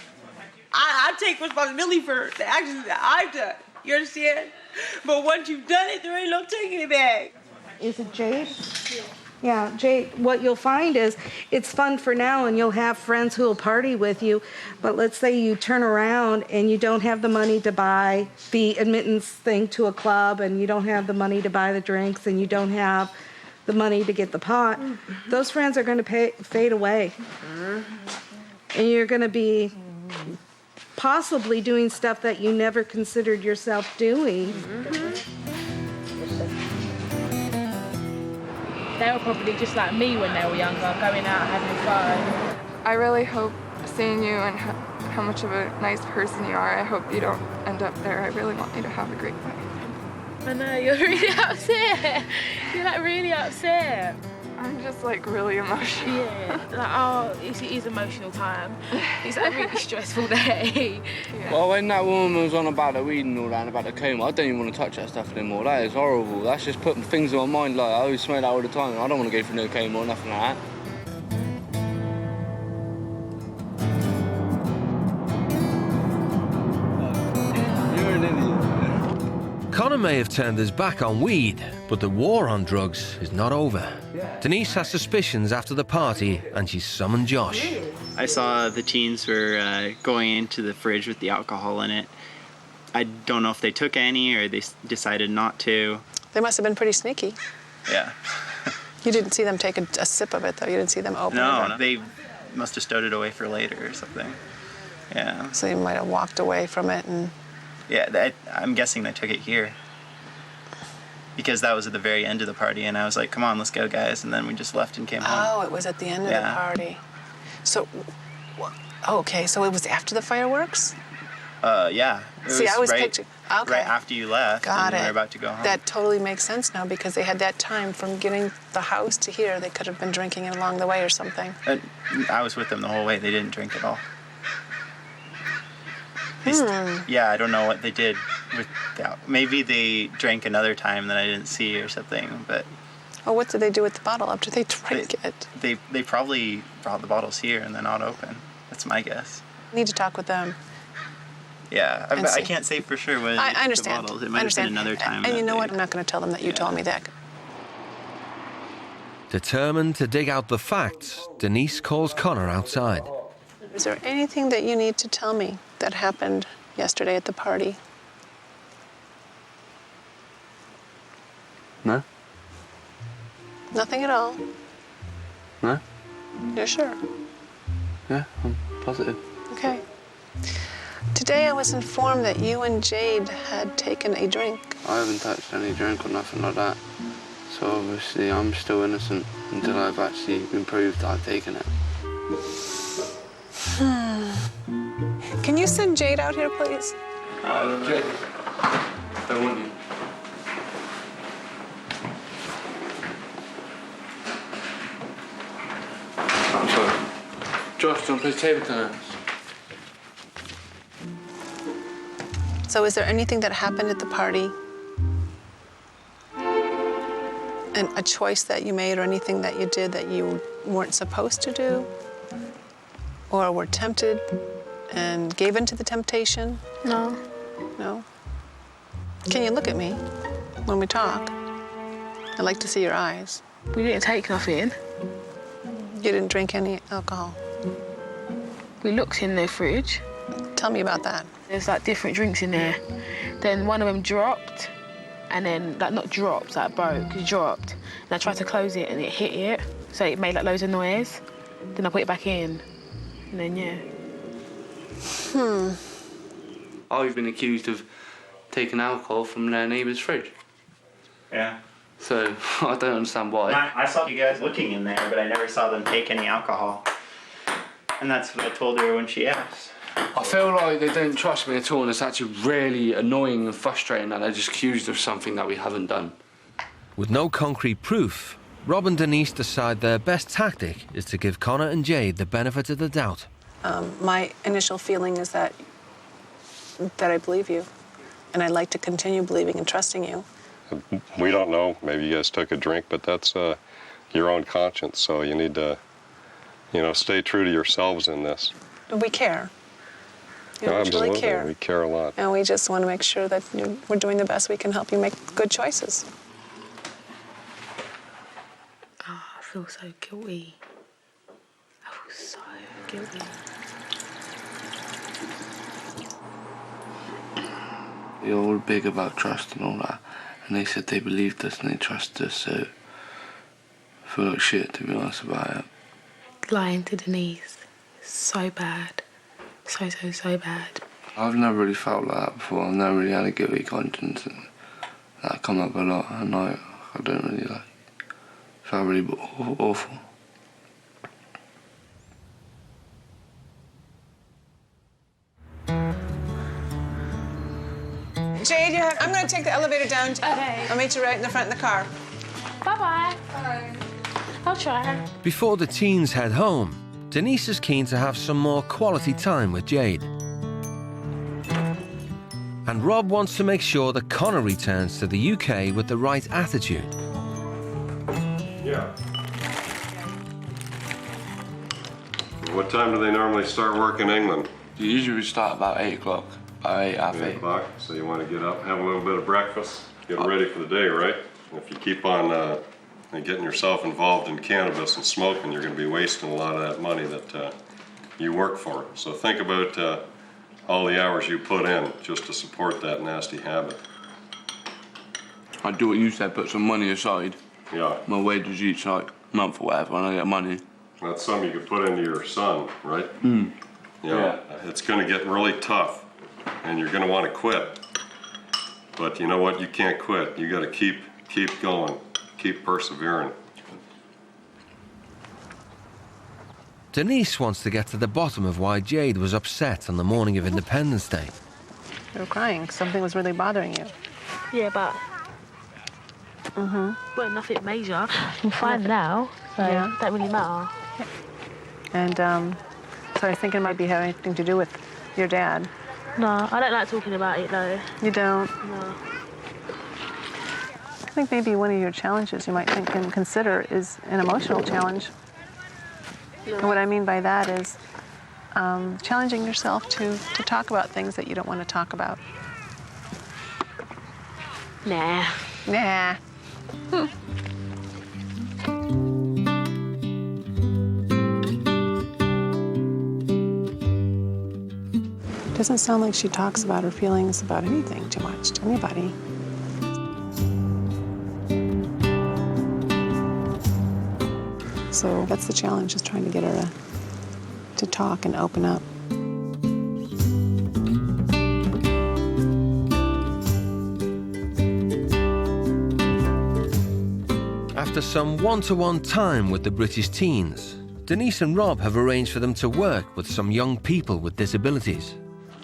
I take responsibility for the actions that I've done. You understand? But once you've done it, there ain't no taking it back. Is it Jade? Yeah, Jade, what you'll find is it's fun for now and you'll have friends who will party with you, but let's say you turn around and you don't have the money to buy the admittance thing to a club and you don't have the money to buy the drinks and you don't have the money to get the pot. Those friends are going to fade away. And you're going to be possibly doing stuff that you never considered yourself doing. They were probably just like me when they were younger, going out, having fun. I really hope, seeing you and how much of a nice person you are, I hope you don't end up there. I really want you to have a great life. I know, you're really upset. You're like really upset. I'm just like really emotional. Yeah, like, oh, it is emotional time. It's like a really stressful day. Yeah. Well, when that woman was on about the weed and all that and about the coma, I don't even want to touch that stuff anymore. That is horrible. That's just putting things in my mind like I always smoke that all the time and I don't want to go through no coma or nothing like that. You're an idiot. Connor may have turned his back on weed, but the war on drugs is not over. Denise has suspicions after the party, and she's summoned Josh. I saw the teens were going into the fridge with the alcohol in it. I don't know if they took any or they decided not to. They must have been pretty sneaky. Yeah. You didn't see them take a sip of it, though? You didn't see them open it? No, they must have stowed it away for later or something. Yeah. So you might have walked away from it and... Yeah, I'm guessing they took it here. Because that was at the very end of the party, and I was like, come on, let's go, guys. And then we just left and came home. Oh, it was at the end of the party. So, okay, so it was after the fireworks? Yeah. See, I was picturing... Okay. Right after you left, Got and it. we were about to go home. That totally makes sense now, because they had that time from getting the house to here. They could have been drinking it along the way or something. I was with them the whole way. They didn't drink at all. Yeah, I don't know what they did with that. Maybe they drank another time that I didn't see or something, but... Oh, what did they do with the bottle after they drank it? They probably brought the bottles here and they're not open. That's my guess. Need to talk with them. Yeah, I can't say for sure what I understand. the bottles. It might have been another time. And you know what? I'm not going to tell them that you told me that. Determined to dig out the facts, Denise calls Connor outside. Is there anything that you need to tell me that happened yesterday at the party? No. Nothing at all? No. You're sure? Yeah, I'm positive. Okay. Today I was informed that you and Jade had taken a drink. I haven't touched any drink or nothing like that. So obviously I'm still innocent until I've actually been proved that I've taken it. Can you send Jade out here, please? Jade, don't want you. I'm sorry. Josh, do you want to play table tennis? So is there anything that happened at the party? And a choice that you made or anything that you did that you weren't supposed to do? Or were tempted and gave in to the temptation? No. No? Can you look at me when we talk? I'd like to see your eyes. We didn't take nothing. You didn't drink any alcohol? We looked in the fridge. Tell me about that. There's like different drinks in there. Then one of them dropped, and then like not dropped, like broke, it dropped. And I tried to close it and it hit it, so it made like loads of noise. Then I put it back in, and then yeah. I've been accused of taking alcohol from their neighbour's fridge. Yeah. So I don't understand why. I saw you guys looking in there, but I never saw them take any alcohol. And that's what I told her when she asked. I feel like they don't trust me at all, and it's actually really annoying and frustrating that they're just accused of something that we haven't done. With no concrete proof, Rob and Denise decide their best tactic is to give Connor and Jade the benefit of the doubt. My initial feeling is that I believe you, and I'd like to continue believing and trusting you. We don't know. Maybe you guys took a drink, but that's your own conscience, so you need to, stay true to yourselves in this. We care. We Absolutely. really care. We care a lot. And we just want to make sure that we're doing the best we can help you make good choices. feel so guilty. I feel so guilty. You're all big about trust and all that, and they said they believed us and they trusted us, so I feel like shit, to be honest about it. Lying to Denise, so bad. So bad. I've never really felt like that before. I've never really had a guilty conscience, and that come up a lot, and I don't really like it. Felt really awful. Jade, I'm going to take the elevator down. Okay. I'll meet you right in the front of the car. Bye-bye. Bye. I'll try. Before the teens head home, Denise is keen to have some more quality time with Jade. And Rob wants to make sure that Connor returns to the UK with the right attitude. Yeah. What time do they normally start work in England? Usually we start about 8 o'clock. About 8, half 8. 8 o'clock, so you want to get up, have a little bit of breakfast, get ready for the day, right? If you keep on getting yourself involved in cannabis and smoking, you're going to be wasting a lot of that money that you work for. So think about all the hours you put in just to support that nasty habit. I do what you said, put some money aside. Yeah. My wages each month or whatever, when I get money. That's something you could put into your son, right? Yeah. It's going to get really tough, and you're going to want to quit. But you know what? You can't quit. You got to keep going, keep persevering. Denise wants to get to the bottom of why Jade was upset on the morning of Independence Day. You were crying. Something was really bothering you. Yeah, but... Well, nothing major. I'm fine now, so Yeah. it don't really matter. And so I was thinking it might be having anything to do with your dad. No, I don't like talking about it, though. You don't? No. I think maybe one of your challenges you might think and consider is an emotional challenge. And what I mean by that is challenging yourself to talk about things that you don't want to talk about. Nah. Nah. Doesn't sound like she talks about her feelings about anything too much to anybody. So that's the challenge, is trying to get her to talk and open up. After some one-to-one time with the British teens, Denise and Rob have arranged for them to work with some young people with disabilities.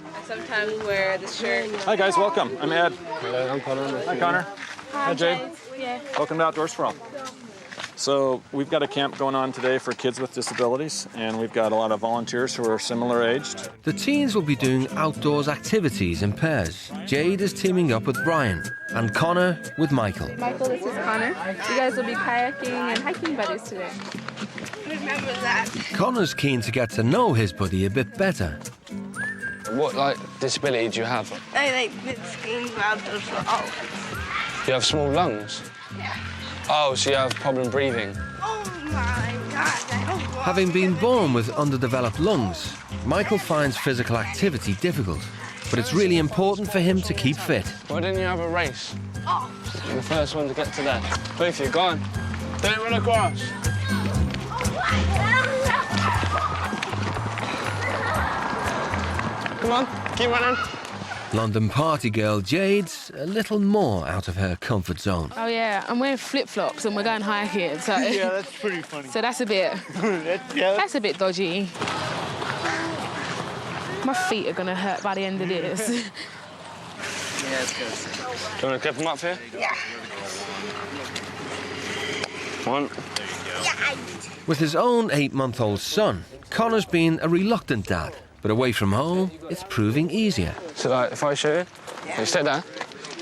I sometimes wear the shirt. Hi guys, welcome. I'm Ed. Hello, I'm Connor. Hi Connor. Hi Jade. Yeah. Welcome to Outdoors for All. So we've got a camp going on today for kids with disabilities, and we've got a lot of volunteers who are similar aged. The teens will be doing outdoors activities in pairs. Jade is teaming up with Brian and Connor with Michael. Michael, this is Connor. You guys will be kayaking and hiking buddies today. Remember that. Connor's keen to get to know his buddy a bit better. What, disability do you have? I like bit skin grabs. You have small lungs? Yeah. Oh, so you have problem breathing? Oh my God. Having been born with underdeveloped lungs, Michael finds physical activity difficult, but it's really important for him to keep fit. Why didn't you have a race? Oh. You're the first one to get to there. Both of you, go on. Don't run across. Come on, keep running. London party girl Jade's a little more out of her comfort zone. Oh, yeah, I'm wearing flip-flops and we're going hiking, so... Yeah, that's pretty funny. So that's a bit... That's a bit dodgy. My feet are going to hurt by the end of this. Yeah, it's good. Do you want to clip them up here? Yeah. One. With his own 8-month-old son, Connor's been a reluctant dad, but away from home, it's proving easier. So, if I show you, you sit there.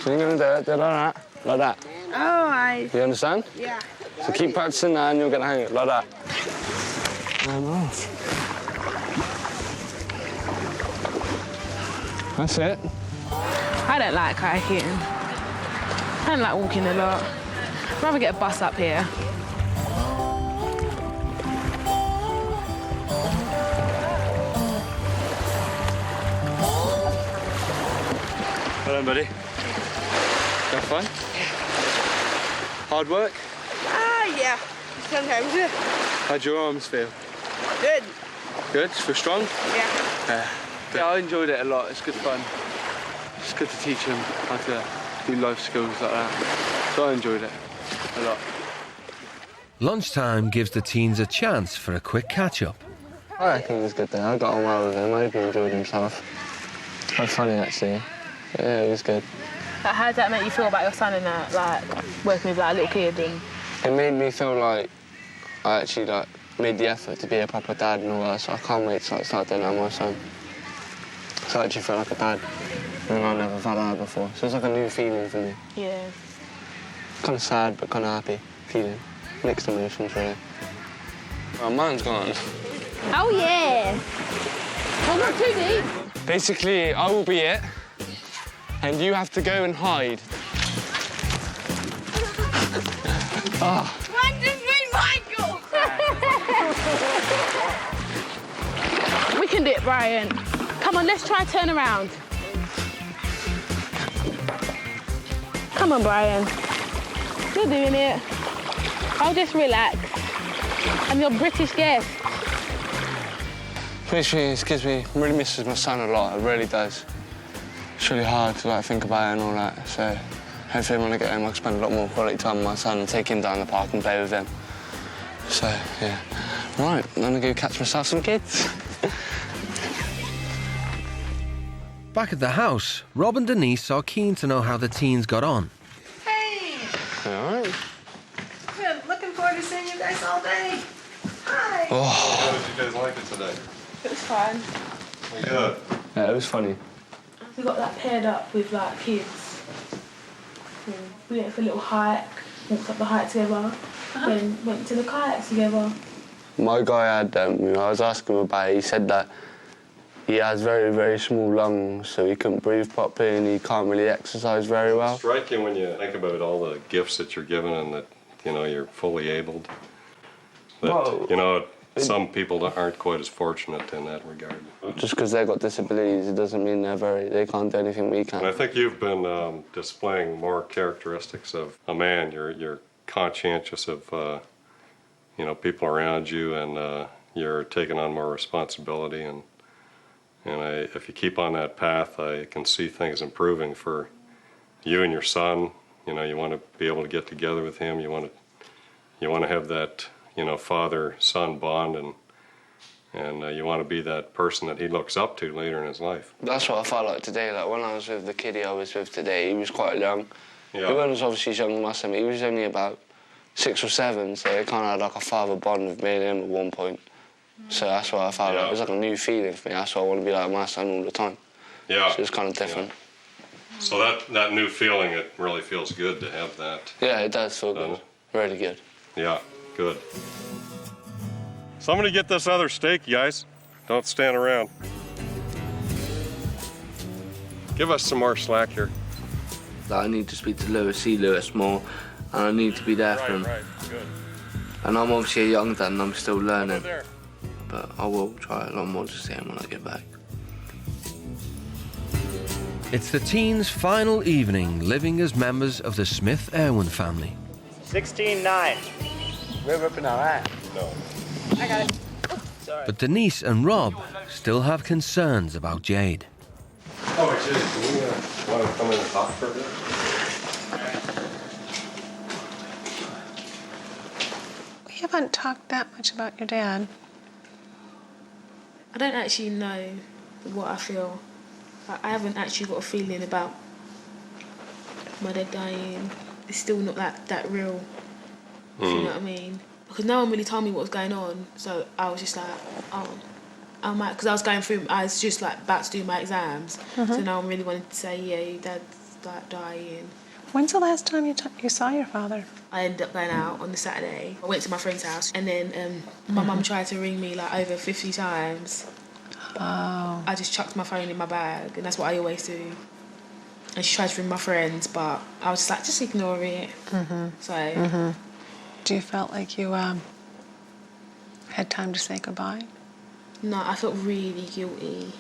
So you're going to do it like that. Oh, I... You understand? Yeah. So keep practicing that and you'll get the hang of it, like that. That's it. I don't like hiking. I don't like walking a lot. I'd rather get a bus up here. Well done, buddy. Have fun? Hard work? Yeah. Sometimes, yeah. How'd your arms feel? Good. Good? Feel strong? Yeah. Yeah, I enjoyed it a lot. It's good fun. It's good to teach them how to do life skills like that. So I enjoyed it a lot. Lunchtime gives the teens a chance for a quick catch-up. I reckon it was good there. I got on well with him. I hope he enjoyed himself. Quite funny, actually. Yeah, it was good. How did that make you feel about your son and that, like, working with, like, a little kid? And it made me feel like I actually, like, made the effort to be a proper dad and all that, so I can't wait to, like, start doing that with my son. So I actually felt like a dad. And I've never felt that before. So it's like a new feeling for me. Yeah. Kind of sad, but kind of happy feeling. Mixed emotions, really. Oh, mine's gone. oh, yeah. Well, not too deep. Basically, I will be it, and you have to go and hide. Ah. One, two, three, Michael! We can do it, Brian. Come on, let's try turn around. Come on, Brian. You're doing it. I'll just relax. I'm your British guest. Basically, it gives me, really misses my son a lot, it really does. It's really hard to, like, think about it and all that, so hopefully when I get home I can spend a lot more quality time with my son and take him down the park and play with him. So, yeah. Right, I'm gonna go catch myself some kids. Back at the house, Rob and Denise are keen to know how the teens got on. Hey! All right. Been looking forward to seeing you guys all day. Hi! Oh. How did you guys like it today? It was fun. Good. Yeah, it was funny. We got, like, paired up with, like, kids. We went for a little hike, walked up the hike together, then went to the kayaks together. My guy had, I was asking him about it, he said that he has very, very small lungs, so he couldn't breathe properly and he can't really exercise very well. It's striking when you think about all the gifts that you're given and that, you know, you're fully abled. That, well, you know, some people aren't quite as fortunate in that regard. Just because they've got disabilities, it doesn't mean they can't do anything we can. And I think you've been displaying more characteristics of a man. You're conscientious of, you know, people around you, and you're taking on more responsibility. And if you keep on that path, I can see things improving for you and your son. You know, you want to be able to get together with him. You want to have that, you know, father-son bond, and you want to be that person that he looks up to later in his life. That's what I felt like today. Like when I was with the kiddie I was with today, he was quite young. Yeah. He was obviously young, must admit. He was only about 6 or 7, so it kind of had like a father bond with me and him at one point. So that's what I felt like. It was like a new feeling for me. That's why I want to be like my son all the time. Yeah. So it's kind of different. Yeah. So that new feeling, it really feels good to have that. Yeah, it does feel good. Really good. Yeah, good. Somebody get this other steak, guys. Don't stand around. Give us some more slack here. Like, I need to speak to Lewis, see Lewis more, and I need to be there for him. Right, good. And I'm obviously a young dad and I'm still learning. But I will try a lot more to see him when I get back. It's the teens' final evening living as members of the Smith-Irwin family. 16-9. We're ripping our ass. No. I got it. But Denise and Rob still have concerns about Jade. Oh, Jade, can we want to come in and talk for a bit? We haven't talked that much about your dad. I don't actually know what I feel. I haven't actually got a feeling about my dad dying. It's still not that real, if you know what I mean. Because no one really told me what was going on, so I was just like, oh, I might, because I was just like about to do my exams, so no one really wanted to say, yeah, your dad's like dying. When's the last time you saw your father? I ended up going out on the Saturday. I went to my friend's house, and then my mum tried to ring me like over 50 times. Oh. I just chucked my phone in my bag, and that's what I always do. And she tried to ring my friends, but I was just like, just ignore it. So. Do you felt like you had time to say goodbye? No, I felt really guilty.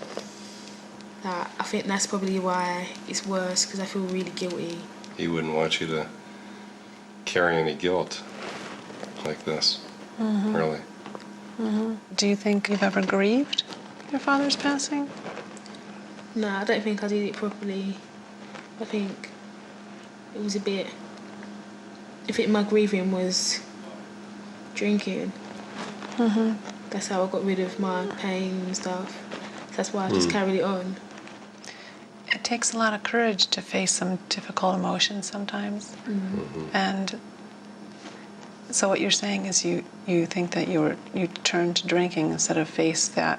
I think that's probably why it's worse, because I feel really guilty. He wouldn't want you to carry any guilt like this, really. Do you think you've ever grieved your father's passing? No, I don't think I did it properly. I think it was a bit... I think my grieving was drinking. That's how I got rid of my pain and stuff. That's why I just carried it on. It takes a lot of courage to face some difficult emotions sometimes. And so what you're saying is you think that you turned to drinking instead of face that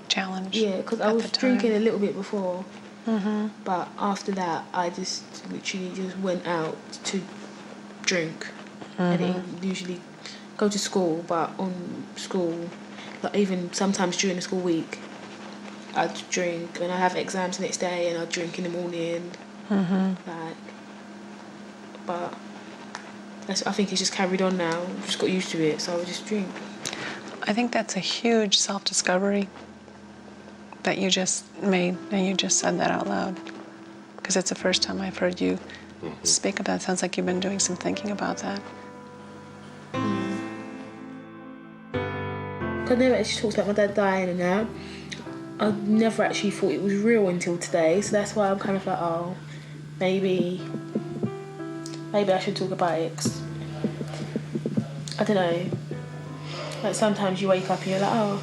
challenge. Yeah, because I was drinking a little bit before, but after that I just literally just went out to drink. I didn't usually go to school, but on school, like even sometimes during the school week, I'd drink, and I have exams the next day, and I'd drink in the morning. But I think it's just carried on now. I've just got used to it, so I would just drink. I think that's a huge self-discovery that you just made, and you just said that out loud. Because it's the first time I've heard you speak of that. It sounds like you've been doing some thinking about that. I never actually talked about my dad dying and that. I never actually thought it was real until today, so that's why I'm kind of like, oh, maybe I should talk about it. 'Cause I don't know. Like sometimes you wake up and you're like, oh,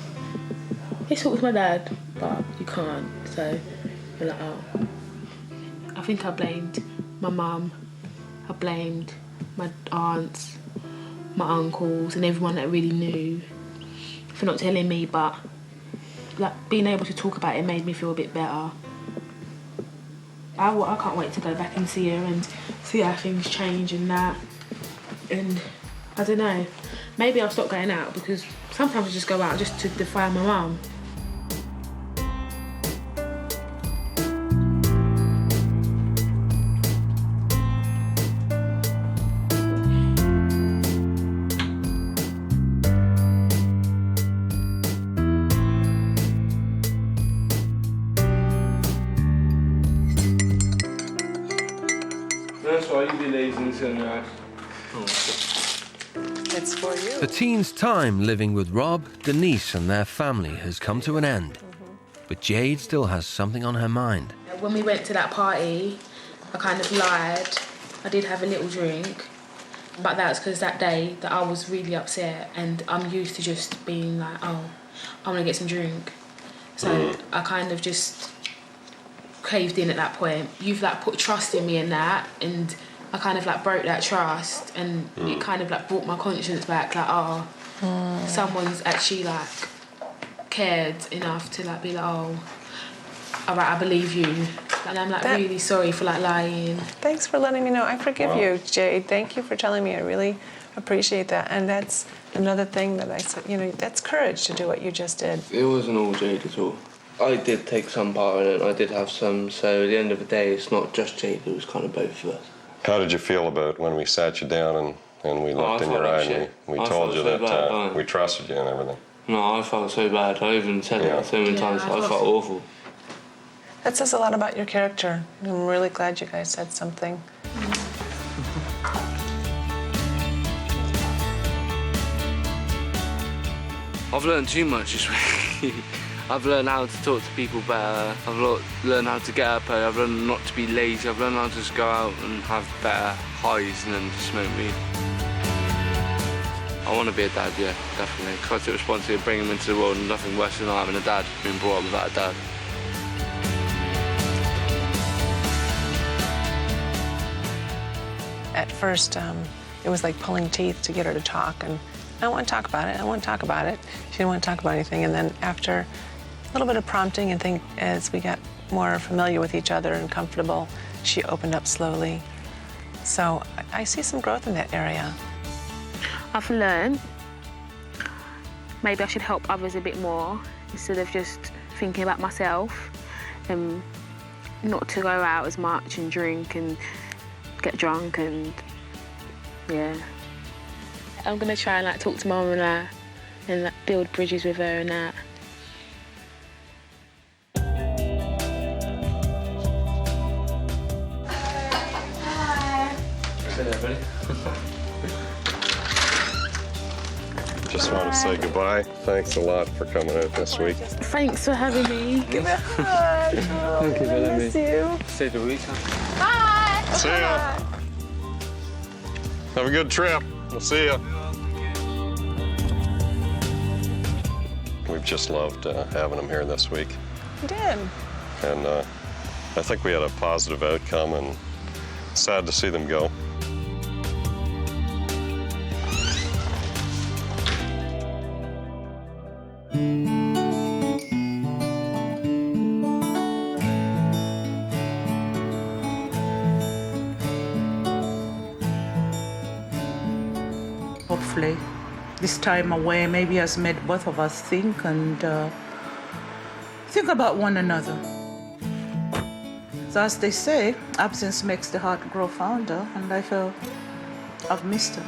let's talk with my dad, but you can't. So you're like, oh. I think I blamed my mum. I blamed my aunts, my uncles, and everyone that really knew for not telling me, but like being able to talk about it made me feel a bit better. I can't wait to go back and see her and see how things change and that. And I don't know, maybe I'll stop going out, because sometimes I just go out just to defy my mum. That's why you be lazy and sunrise. It's for you. The teens' time living with Rob, Denise and their family has come to an end. But Jade still has something on her mind. When we went to that party, I kind of lied. I did have a little drink, but that's because that day that I was really upset, and I'm used to just being like, oh, I'm gonna get some drink. So I kind of just caved in at that point. You've like put trust in me in that, and I kind of like broke that trust, and it kind of like brought my conscience back, like, oh, someone's actually like cared enough to like be like, oh, all right, I believe you. And I'm like really sorry for like lying. Thanks for letting me know. I forgive you, Jade. Thank you for telling me. I really appreciate that. And that's another thing that I said, you know, that's courage to do what you just did. It wasn't all Jade at all. I did take some part in it, I did have some, so at the end of the day, it's not just Jade, it was kind of both of us. How did you feel about when we sat you down and we looked in your eye and we told you that we trusted you and everything? No, I felt so bad. I even said it so many times. I felt awful. That says a lot about your character. I'm really glad you guys said something. I've learned too much this week. I've learned how to talk to people better. I've learned how to get up early. I've learned not to be lazy. I've learned how to just go out and have better highs than to smoke weed. I want to be a dad, yeah, definitely. Because I took responsibility of bringing him into the world, and nothing worse than not having a dad, being brought up without a dad. At first, it was like pulling teeth to get her to talk, and I don't want to talk about it, I don't want to talk about it. She didn't want to talk about anything, and then after a little bit of prompting and think as we got more familiar with each other and comfortable, she opened up slowly. So I see some growth in that area. I've learned maybe I should help others a bit more instead of just thinking about myself, and not to go out as much and drink and get drunk, and yeah. I'm gonna try and like talk to Mum and like build bridges with her and that. Ready? Just want to say goodbye. Thanks a lot for coming out this week. Thanks for having me. Give me a hug. Thank you for letting me you. stay the weekend. Bye. See ya. Have a good trip. We'll see ya. We've just loved having them here this week. You did. And I think we had a positive outcome, and sad to see them go. Hopefully, this time away maybe has made both of us think and think about one another. So as they say, absence makes the heart grow fonder, and I feel I've missed her.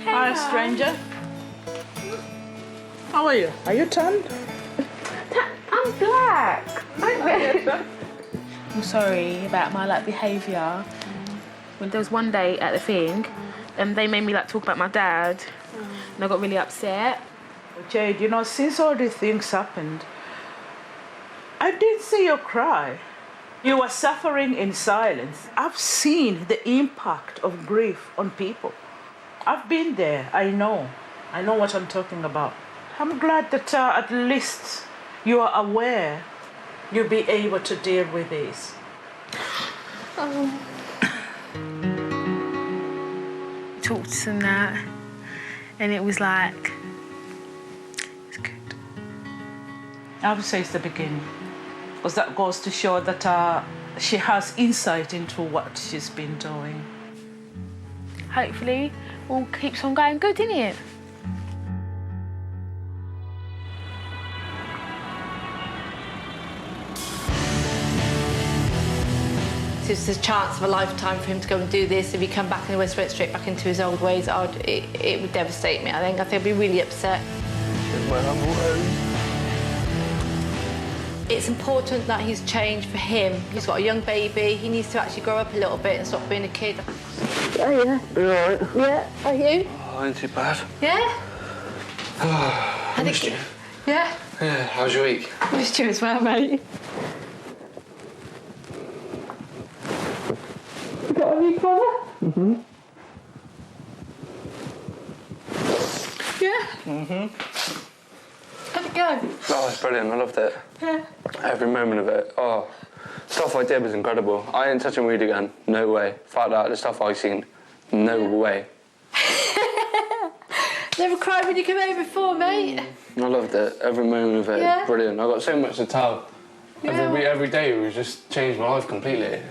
Hi, stranger. How are you? Are you tanned? I'm black. I'm sorry about my behaviour. When there was one day at the thing, they made me talk about my dad, and I got really upset. Jade, you know, since all these things happened, I did see you cry. You were suffering in silence. I've seen the impact of grief on people. I've been there. I know what I'm talking about. I'm glad that at least you are aware you'll be able to deal with this. Talked to them that, and it was like, it's good. I would say it's the beginning, because that goes to show that she has insight into what she's been doing. Hopefully, all keeps on going good, innit? It's a chance of a lifetime for him to go and do this. If he come back and he went straight back into his old ways, it would devastate me, I think. I'd be really upset. It's important that he's changed for him. He's got a young baby. He needs to actually grow up a little bit and stop being a kid. Oh, yeah. You all right? Yeah. Are you? Oh, ain't too bad. Yeah? I missed you. Yeah? Yeah, how's your week? Missed you as well, mate. You got a new brother? Mm-hmm. Yeah? Mm-hmm. How'd it go? Oh, it's brilliant. I loved it. Yeah. Every moment of it. Oh, stuff I did was incredible. I ain't touching weed again. No way. Fuck that. The stuff I seen. No way. Never cried when you came over before, mate. I loved it. Every moment of it. Yeah. Brilliant. I got so much to tell. Yeah. Every day it was just changed my life completely.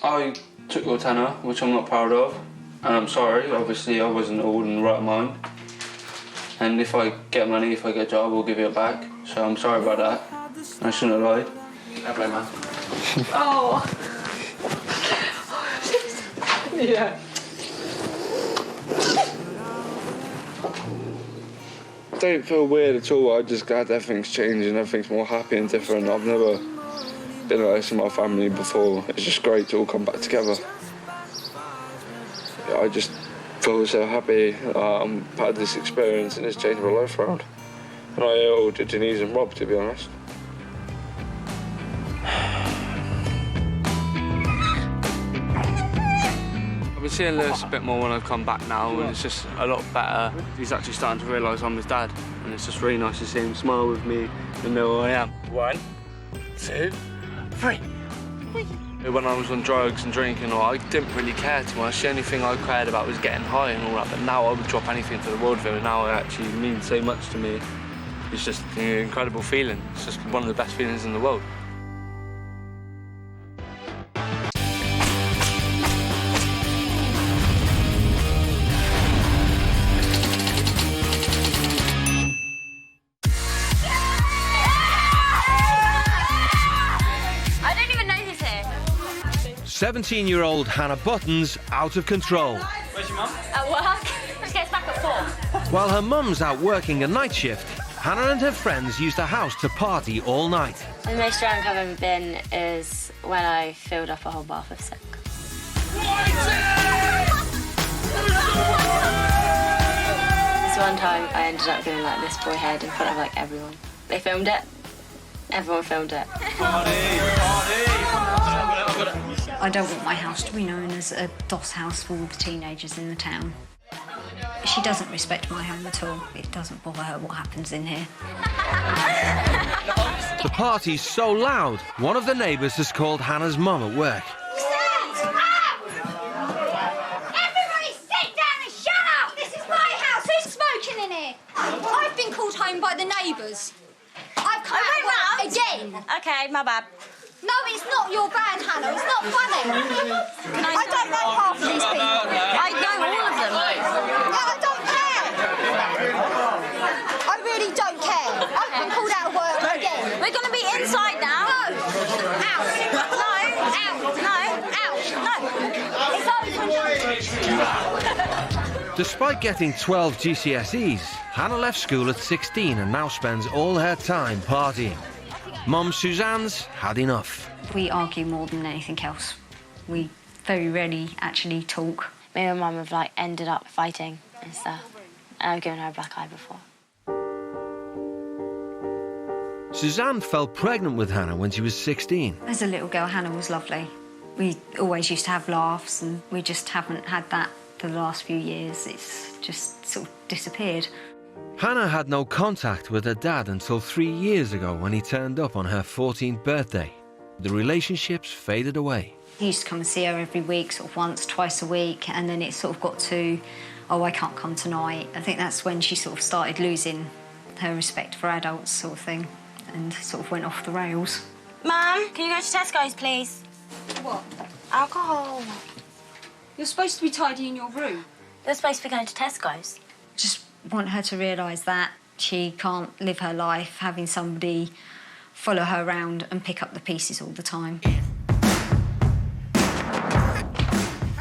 I took your tenner, which I'm not proud of, and I'm sorry. Obviously, I wasn't all in the right mind. And if I get money, if I get a job, I'll give you it back. So I'm sorry about that. I shouldn't have lied. I blame man. Oh. Yeah. I don't feel weird at all. I'm just glad everything's changed and everything's more happy and different. I've never been like this in my family before. It's just great to all come back together. Yeah, I just feel so happy I've had this experience and it's changed my life around. And I owe to Denise and Rob, to be honest. I've been seeing Lewis a bit more when I've come back now, and it's just a lot better. He's actually starting to realise I'm his dad, and it's just really nice to see him smile with me and know who I am. 1, 2, 3. When I was on drugs and drinking, I didn't really care too much. The only thing I cared about was getting high and all that, but now I would drop anything for the world of him, and now it actually means so much to me. It's just an incredible feeling. It's just one of the best feelings in the world. I don't even know who's here. 17-year-old Hannah Button's out of control. Where's your mum? At work. She gets back at 4. While her mum's out working a night shift, Hannah and her friends used the house to party all night. The most drunk I've ever been is when I filled up a whole bath of sick. This one time I ended up doing like this boy head in front of like everyone. They filmed it. Everyone filmed it. I don't want my house to be known as a DOS house for all the teenagers in the town. She doesn't respect my home at all. It doesn't bother her what happens in here. The party's so loud, one of the neighbours has called Hannah's mum at work. Everybody sit down and shut up! This is my house. Who's smoking in here? I've been called home by the neighbours. I've come out of work again. Okay, my bad. No, it's not your bad, Hannah. It's not funny. I don't know half of these people. I know all of them. Yeah, I don't care. I really don't care. I've been called out of work again. We're going to be inside now. No. Out. No. Out. It's open. Despite getting 12 GCSEs, Hannah left school at 16 and now spends all her time partying. Mum Suzanne's had enough. We argue more than anything else. We very rarely actually talk. Me and Mum have like ended up fighting and stuff. And I've given her a black eye before. Suzanne fell pregnant with Hannah when she was 16. As a little girl, Hannah was lovely. We always used to have laughs, and we just haven't had that for the last few years. It's just sort of disappeared. Hannah had no contact with her dad until 3 years ago when he turned up on her 14th birthday. The relationships faded away. He used to come and see her every week, sort of once, twice a week, and then it sort of got to, oh, I can't come tonight. I think that's when she sort of started losing her respect for adults sort of thing and sort of went off the rails. Mum, can you go to Tesco's, please? What? Alcohol. You're supposed to be tidying your room. You're supposed to be going to Tesco's. Just want her to realise that she can't live her life having somebody follow her around and pick up the pieces all the time.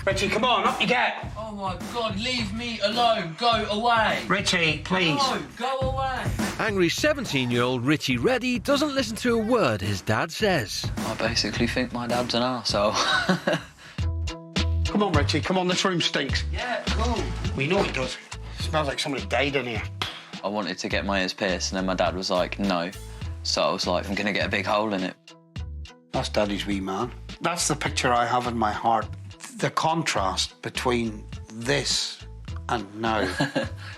Richie, come on, up you get. Oh my God, leave me alone, go away. Richie, please. No, go away. Angry 17-year-old Richie Reddy doesn't listen to a word his dad says. I basically think my dad's an arsehole. Come on, Richie, come on, this room stinks. Yeah, cool. We know it does. It smells like somebody died in here. I wanted to get my ears pierced, and then my dad was like, no. So I was like, I'm going to get a big hole in it. That's Daddy's wee man. That's the picture I have in my heart. The contrast between this and now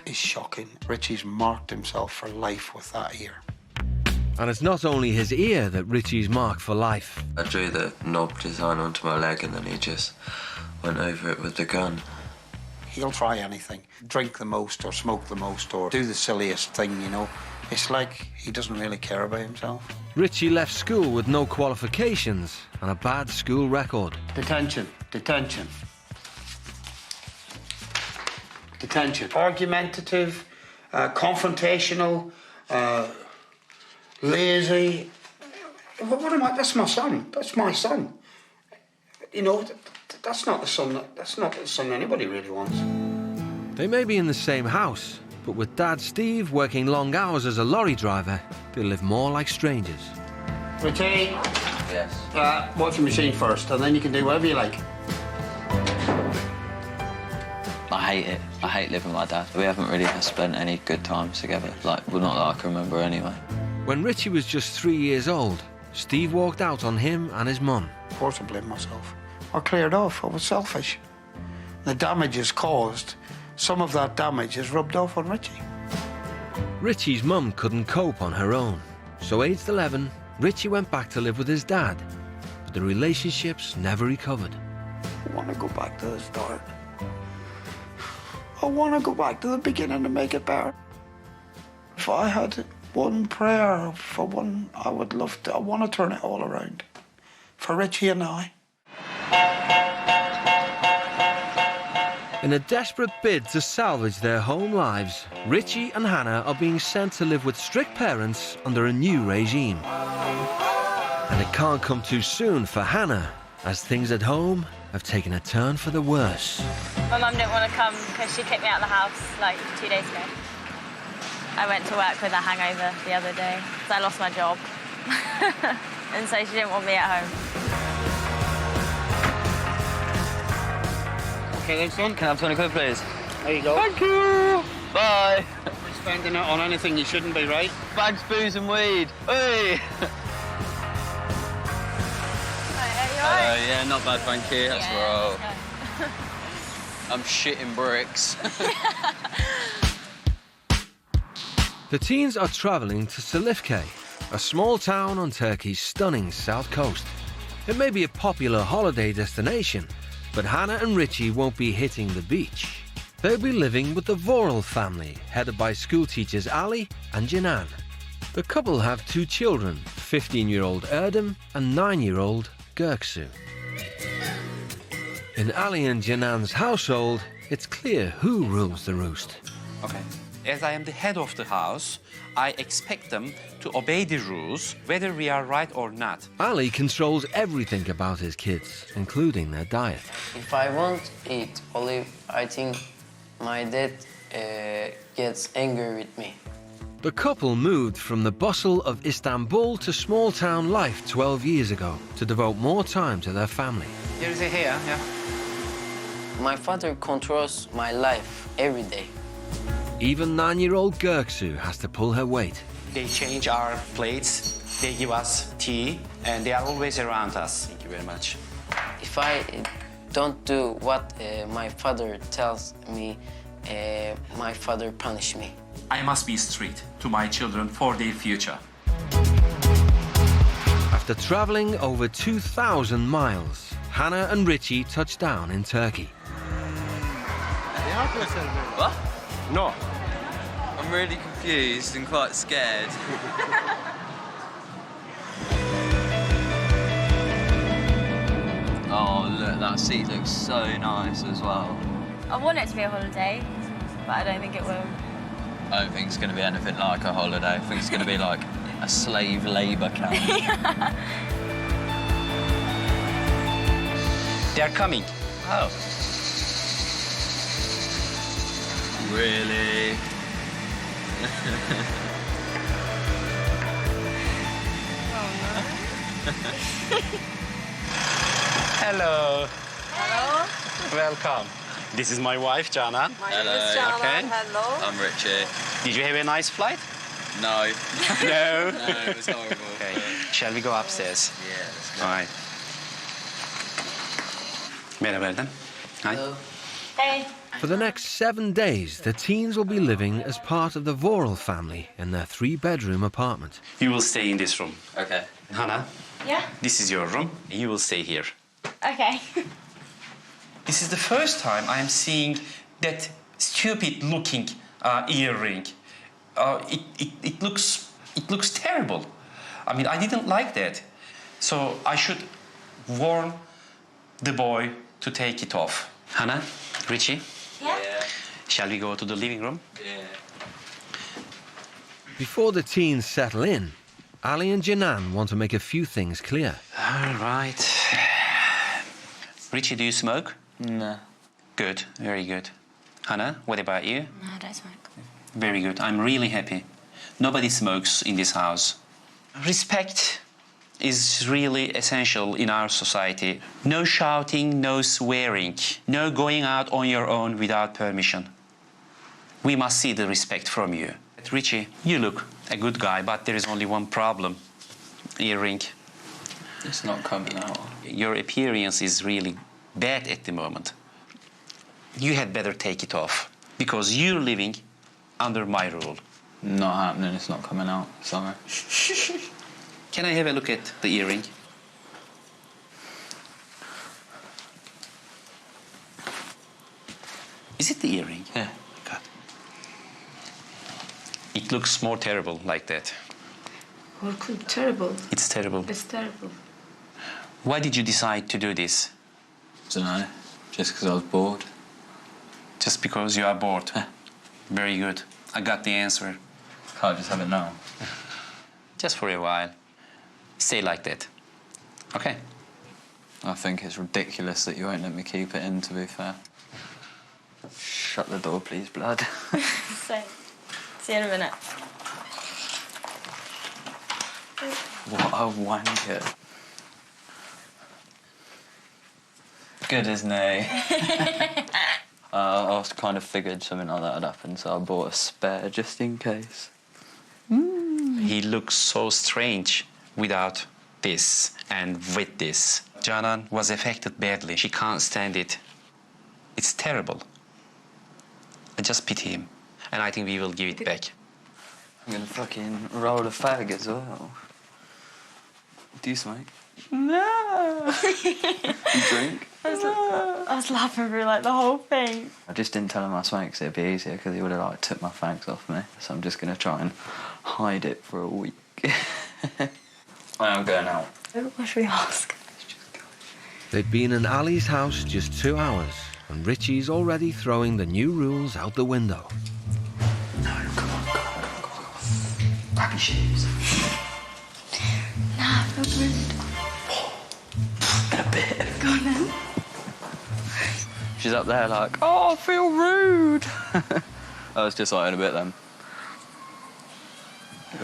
is shocking. Richie's marked himself for life with that ear. And it's not only his ear that Richie's marked for life. I drew the knob design onto my leg and then he just went over it with the gun. He'll try anything. Drink the most or smoke the most or do the silliest thing, you know. It's like he doesn't really care about himself. Richie left school with no qualifications and a bad school record. Detention, detention. Detention. Argumentative, confrontational, lazy. What am I? That's my son. That's my son. You know, that's not the son. That's not the son anybody really wants. They may be in the same house, but with Dad Steve working long hours as a lorry driver, they live more like strangers. Richie. Yes. Washing machine first, and then you can do whatever you like. I hate it. I hate living with my dad. We haven't really spent any good times together. Like, well, not that I can remember anyway. When Richie was just 3 years old, Steve walked out on him and his mum. Of course I blame myself. I cleared off. I was selfish. The damage is caused. Some of that damage is rubbed off on Richie. Richie's mum couldn't cope on her own. So aged 11, Richie went back to live with his dad. But the relationships never recovered. I want to go back to the start. I want to go back to the beginning to make it better. If I had one prayer for one, I would love to. I want to turn it all around. For Richie and I. In a desperate bid to salvage their home lives, Richie and Hannah are being sent to live with strict parents under a new regime. And it can't come too soon for Hannah, as things at home have taken a turn for the worse. My mum didn't want to come because she kicked me out of the house like 2 days ago. I went to work with a hangover the other day, so I lost my job. And so she didn't want me at home. Okay, then, son. Can I have 20 quid, please? There you go. Thank you. Bye. Spending it on anything you shouldn't be, right? Bags, booze and weed. Hey. Yeah, not bad, thank you. That's right. I'm shitting bricks. The teens are travelling to Silifke, a small town on Turkey's stunning south coast. It may be a popular holiday destination, but Hannah and Richie won't be hitting the beach. They'll be living with the Vorel family, headed by school teachers Ali and Janan. The couple have 2 children, 15-year-old Erdem and 9-year-old Göksu. In Ali and Janan's household, it's clear who rules the roost. Okay. As I am the head of the house, I expect them to obey the rules, whether we are right or not. Ali controls everything about his kids, including their diet. If I won't eat olive, I think my dad gets angry with me. The couple moved from the bustle of Istanbul to small-town life 12 years ago to devote more time to their family. There is a hair, yeah. My father controls my life every day. Even 9-year-old Göksu has to pull her weight. They change our plates, they give us tea, and they are always around us. Thank you very much. If I don't do what my father tells me, my father punishes me. I must be strict to my children for their future. After travelling over 2,000 miles, Hannah and Richie touched down in Turkey. What? No. I'm really confused and quite scared. Oh, look, that seat looks so nice as well. I want it to be a holiday, but I don't think it will. I don't think it's going to be anything like a holiday. I think it's going to be like a slave labour camp. They are coming. Oh. Really? Hello. Hello. Welcome. This is my wife, Jana. My name is Jana. Okay. Hello. I'm Richie. Did you have a nice flight? No. No? No, it was horrible. Okay. Shall we go upstairs? Yeah, let's go. All right. Merhaba Erdem. Hi. Hey. For the next 7 days, the teens will be living as part of the Vorel family in their 3-bedroom apartment. You will stay in this room. Okay. Hannah, Yeah? this is your room. You will stay here. Okay. This is the first time I am seeing that stupid-looking earring. It looks terrible. I mean, I didn't like that. So I should warn the boy to take it off. Hannah, Richie? Yeah? Shall we go to the living room? Yeah. Before the teens settle in, Ali and Janan want to make a few things clear. All right. Richie, do you smoke? No. Good, very good. Hannah, what about you? No, I don't smoke. Very good. I'm really happy. Nobody smokes in this house. Respect is really essential in our society. No shouting, no swearing, no going out on your own without permission. We must see the respect from you. Richie, you look a good guy, but there is only one problem. Earring. It's not coming out. Your appearance is really bad at the moment. You had better take it off, because you're living under my rule. Not happening, it's not coming out. Sorry. Can I have a look at the earring? Is it the earring? Yeah. God. It looks more terrible like that. Oh, terrible. It's terrible. It's terrible. Why did you decide to do this? Dunno. Just because I was bored. Just because you are bored? Very good. I got the answer. Can't just have it now. Just for a while. Stay like that. Okay? I think it's ridiculous that you won't let me keep it in, to be fair. Shut the door, please, blood. See you in a minute. What a wanker. Good, isn't he? I kind of figured something like that would happen, so I bought a spare just in case. He looks so strange without this and with this. Janan was affected badly. She can't stand it. It's terrible. I just pity him. And I think we will give it back. I'm gonna fucking roll a fag as well. Do you smoke? No. You drink? I was laughing through like the whole thing. I just didn't tell him I smoked because it'd be easier because he would have like took my fags off me. So I'm just gonna try and hide it for a week. I am going out. What should we ask? They'd been in Ali's house just 2 hours, and Richie's already throwing the new rules out the window. No, come on. Grab your shoes. Nah, I feel rude. In a bit. Go on then. She's up there like, oh, I feel rude. I was just like in a bit then.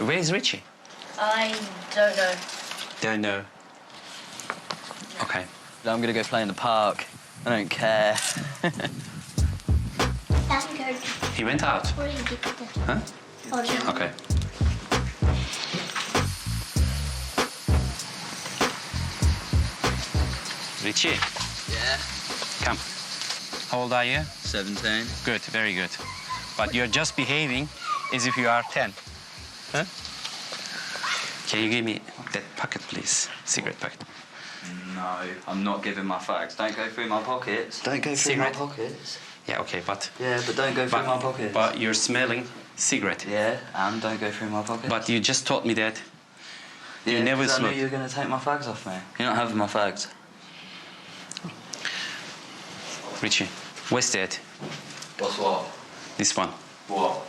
Where's Richie? I don't know. Don't know. Okay. I'm gonna go play in the park. I don't care. He went out. Huh? Okay. Richie. Yeah? Come. How old are you? 17. Good, very good. But you're just behaving as if you are 10. Huh? Can you give me that pocket, please? Cigarette packet. No, I'm not giving my fags. Don't go through my pockets. Don't go through Cigarette? my pockets. Yeah, okay, but... Yeah, but don't go through my pockets. But you're smelling cigarette. Yeah, and don't go through my pockets. But you just told me that yeah, you never I smoke. knew you were going to take my fags off me. You're not having my fags. Richie, where's that? What's what? This one. What?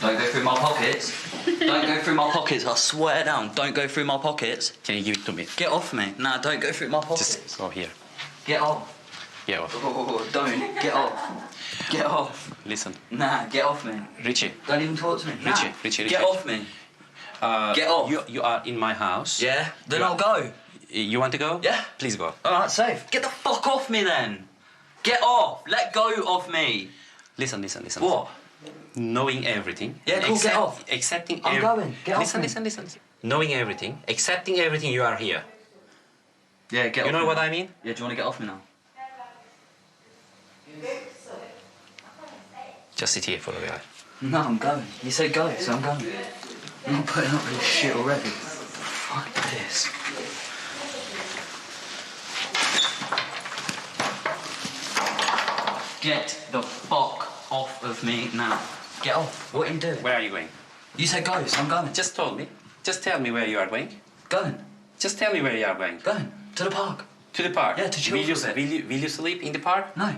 Don't go through my pockets. Don't go through my pockets, I swear down. Don't go through my pockets. Can you give it to me? Get off me. Nah, don't go through my pockets. Just go here. Get off. Get off. Oh, don't. Get off. Get off. Listen. Nah, get off me. Richie. Don't even talk to me. Nah. Richie. Get off me. Get off. You are in my house. Yeah? Then I'll go. You want to go? Yeah. Please go. All right, safe. Get the fuck off me then. Get off. Let go of me. Listen. What? Knowing everything. Yeah, cool, get off. Accepting I'm going. Get off me. Listen. Knowing everything, accepting everything, you are here. Yeah, get off You know me what now. I mean? Yeah, do you want to get off me now? Just sit here for a while. No, I'm going. You said go, so I'm going. I'm not putting up with this shit already. Fuck this. Get the fuck off of me now. Get off. What are you doing? Where are you going? You said go, so I'm going. Just told me. Just tell me where you are going. Going. Just tell me where you are going. Going. To the park. To the park? Yeah, to chill for a bit. Will you sleep in the park? No. So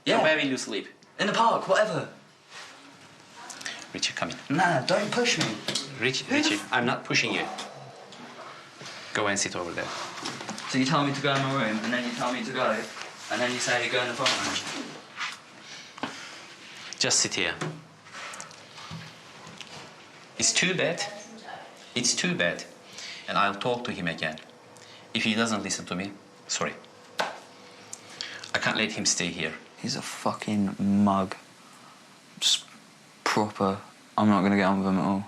Yeah. where will you sleep? In the park, whatever. Richie, come in. Nah, don't push me. Richie, I'm not pushing you. Go and sit over there. So you tell me to go in my room, and then you tell me to go, and then you say you go in the front room. Just sit here. It's too bad. It's too bad. And I'll talk to him again. If he doesn't listen to me, sorry. I can't let him stay here. He's a fucking mug. Just proper. I'm not gonna get on with him at all.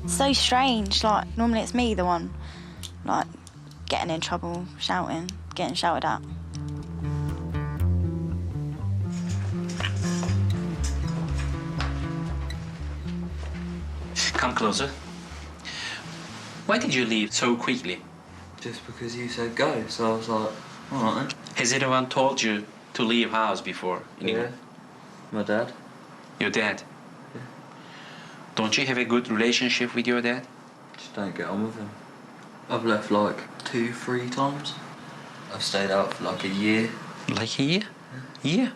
So strange, like, normally it's me, the one, like, getting in trouble, shouting, getting shouted at. Come closer. Why did you leave so quickly? Just because you said go, so I was like, all right then. Has anyone told you to leave house before? Yeah. My dad. Your dad? Yeah. Don't you have a good relationship with your dad? Just don't get on with him. I've left like 2-3 times. I've stayed out for like a year. Like a year? Yeah.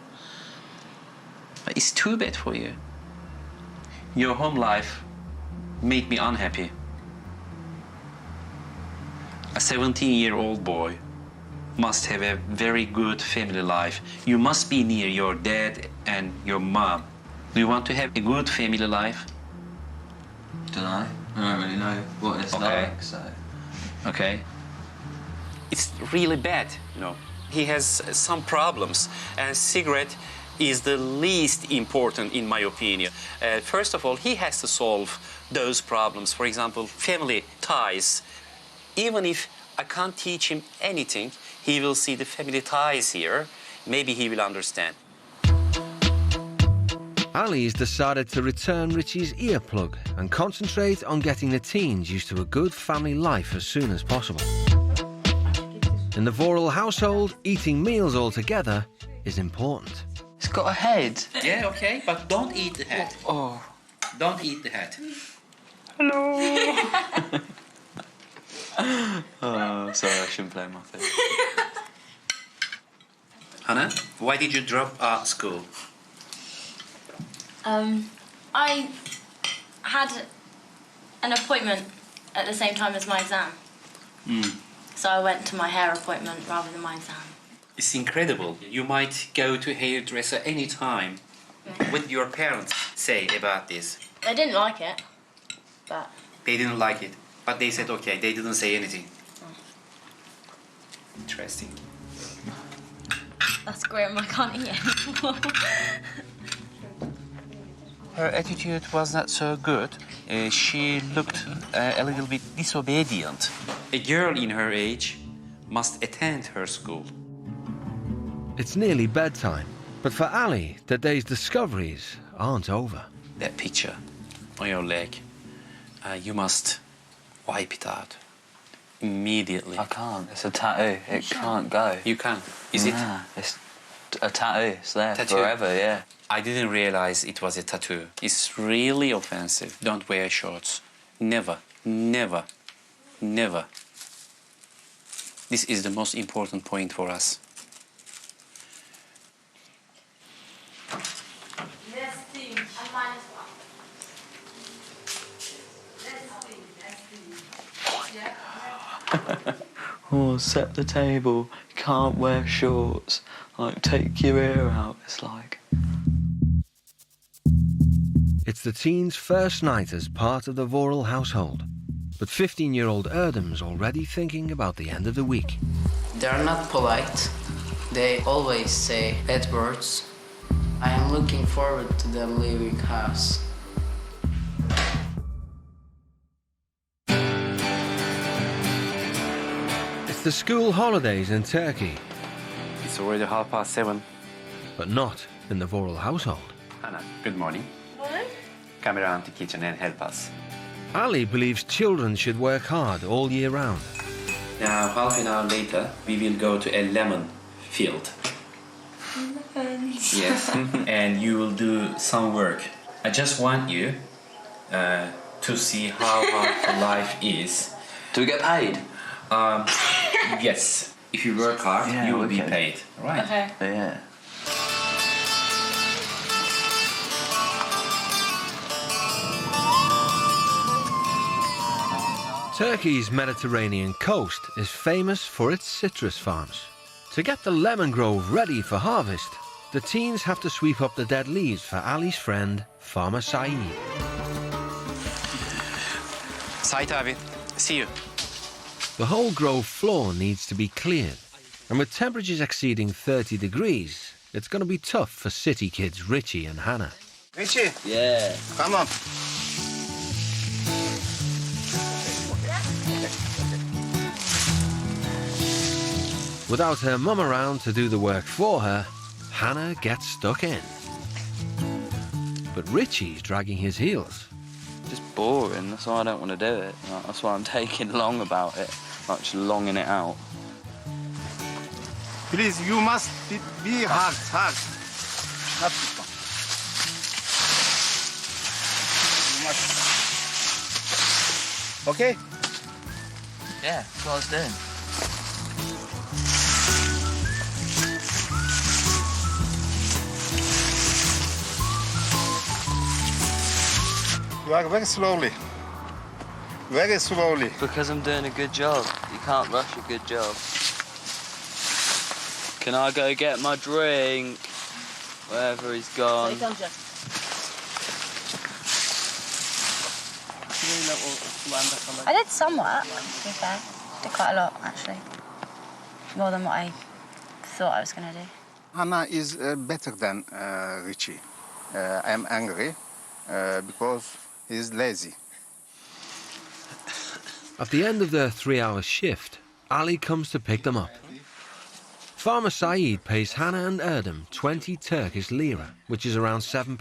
It's too bad for you. Your home life made me unhappy. A 17-year-old boy, must have a very good family life. You must be near your dad and your mom. Do you want to have a good family life? Don't know. I don't really know what it's like, so... Okay. It's really bad, you know. He has some problems, and cigarette is the least important, in my opinion. First of all, he has to solve those problems. For example, family ties. Even if I can't teach him anything, he will see the family ties here. Maybe he will understand. Ali's decided to return Richie's earplug and concentrate on getting the teens used to a good family life as soon as possible. In the Voral household, eating meals all together is important. It's got a head. Yeah, okay, but don't eat the head. Oh. Don't eat the head. Hello. Oh, sorry, I shouldn't play my face. Hannah, why did you drop art school? I had an appointment at the same time as my exam. So I went to my hair appointment rather than my exam. It's incredible. You might go to a hairdresser any time. What did your parents say about this? They didn't like it, but... They didn't like it, but they said okay. They didn't say anything. Interesting. That's grim, I can't eat anymore. Her attitude was not so good. She looked a little bit disobedient. A girl in her age must attend her school. It's nearly bedtime, but for Ali, the day's discoveries aren't over. That picture on your leg, you must wipe it out immediately. I can't. It's a tattoo. It can't go. You can. Is it? It's a tattoo. It's there forever, yeah. I didn't realize it was a tattoo. It's really offensive. Don't wear shorts. Never, never, never. This is the most important point for us. Oh, set the table. You can't wear shorts. Like, take your hair out. It's like... It's the teens' first night as part of the Voral household. But 15-year-old Erdem's already thinking about the end of the week. They're not polite. They always say bad words. I am looking forward to them leaving house. It's the school holidays in Turkey. It's already 7:30. But not in the Voral household. Anna, good morning. What? Come around the kitchen and help us. Ali believes children should work hard all year round. Now, half an hour later, we will go to a lemon field. Yes, and you will do some work. I just want you to see how hard life is. Do we get paid? Yes. If you work hard, you will be paid. Right? Okay. Yeah. Turkey's Mediterranean coast is famous for its citrus farms. To get the lemon grove ready for harvest, the teens have to sweep up the dead leaves for Ali's friend, Farmer Saeed. Sait abi, see you. The whole grove floor needs to be cleared, and with temperatures exceeding 30 degrees, it's going to be tough for city kids Richie and Hannah. Richie? Yeah. Come on. Without her mum around to do the work for her, Hannah gets stuck in. But Richie's dragging his heels. Just boring, that's why I don't want to do it. Like, that's why I'm taking long about it, like just longing it out. Please, you must be hard. Not this one. You must. Okay? Yeah, that's what I was doing. You are very slowly. Very slowly. Because I'm doing a good job. You can't rush a good job. Can I go get my drink? Wherever he's gone. I did some work, to be fair. Did quite a lot, actually. More than what I thought I was going to do. Hannah is better than Richie. I am angry because he's lazy. At the end of their 3-hour shift, Ali comes to pick them up. Farmer Saeed pays Hannah and Erdem 20 Turkish lira, which is around £7.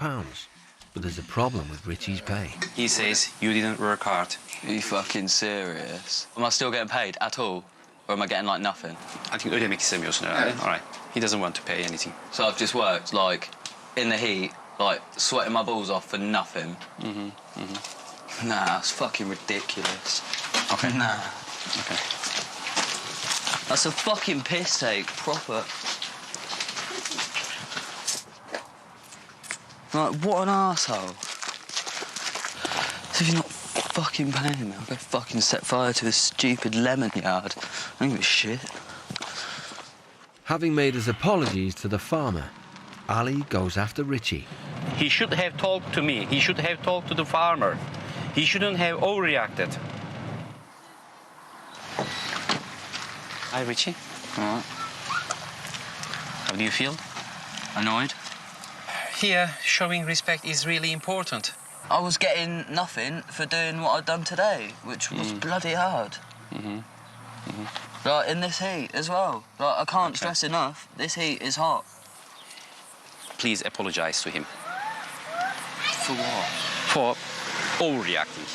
But there's a problem with Richie's pay. He says you didn't work hard. Are you fucking serious? Am I still getting paid at all? Or am I getting, like, nothing? I think ödemek istemiyorsun herhalde. All right. He doesn't want to pay anything. So I've just worked, like, in the heat, like, sweating my balls off for nothing? Nah, that's fucking ridiculous. Okay. Nah. Okay. That's a fucking piss take, proper. Like, what an arsehole. So if you're not fucking paying me, I'll go fucking set fire to a stupid lemon yard. I don't give a shit. Having made his apologies to the farmer, Ali goes after Richie. He should have talked to me. He should have talked to the farmer. He shouldn't have overreacted. Hi, Richie. All right. How do you feel? Annoyed? Here, showing respect is really important. I was getting nothing for doing what I'd done today, which was bloody hard. Like, in this heat as well. Like, I can't stress enough, this heat is hot. Please apologize to him. For what? For overreacting.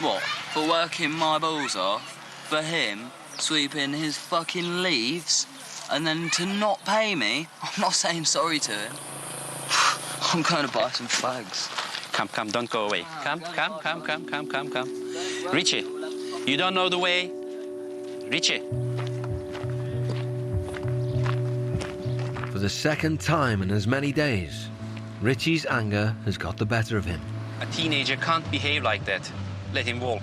What? For working my balls off? For him sweeping his fucking leaves? And then to not pay me? I'm not saying sorry to him. I'm going to buy some fags. Come, don't go away. Come. Richie, you don't know the way? Richie. For the second time in as many days, Richie's anger has got the better of him. A teenager can't behave like that. Let him walk.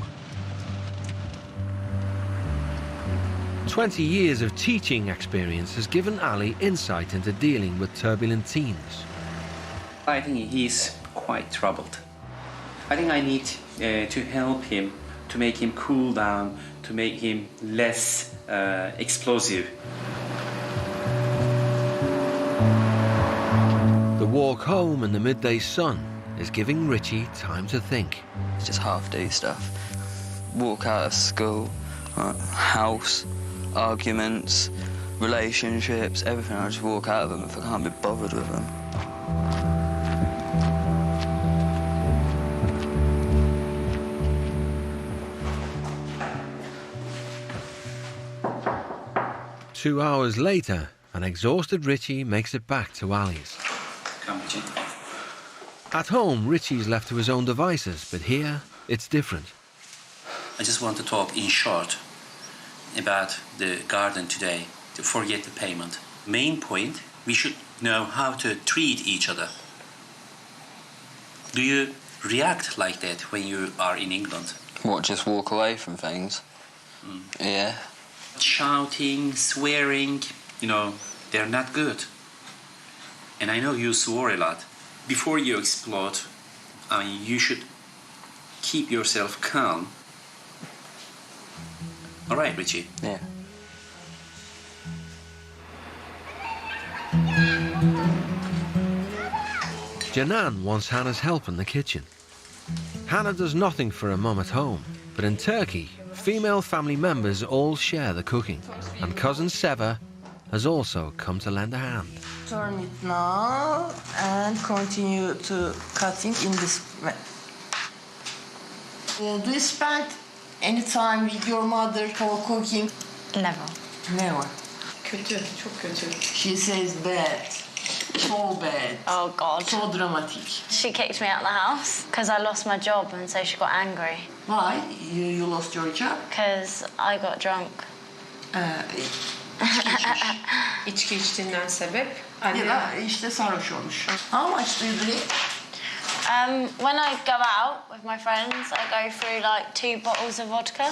20 years of teaching experience has given Ali insight into dealing with turbulent teens. I think he's quite troubled. I think I need to help him, to make him cool down, to make him less explosive. The walk home in the midday sun is giving Richie time to think. Just half-day stuff. Walk out of school, house, arguments, relationships, everything. I just walk out of them if I can't be bothered with them. Two hours later, an exhausted Richie makes it back to Ali's. Come, Richie. At home, Richie's left to his own devices, but here, it's different. I just want to talk in short about the garden today, to forget the payment. Main point, we should know how to treat each other. Do you react like that when you are in England? What, just walk away from things? Yeah. Shouting, swearing, you know, they're not good. And I know you swore a lot. Before you explode, you should keep yourself calm. All right, Richie? Yeah. Janan wants Hannah's help in the kitchen. Hannah does nothing for her mum at home, but in Turkey, female family members all share the cooking, and cousin Seva has also come to lend a hand. Turn it now and continue to cutting in this way. Do you spend any time with your mother for cooking? Never. Never. Kötü, çok kötü. She says bad. So bad. Oh, God. So dramatic. She kicked me out of the house because I lost my job, and so she got angry. Why? You lost your job? Because I got drunk. İçki içtiğinden sebep anne. Ya da işte sarhoş olmuş. How much do you drink? When I go out with my friends, I go through like 2 bottles of vodka.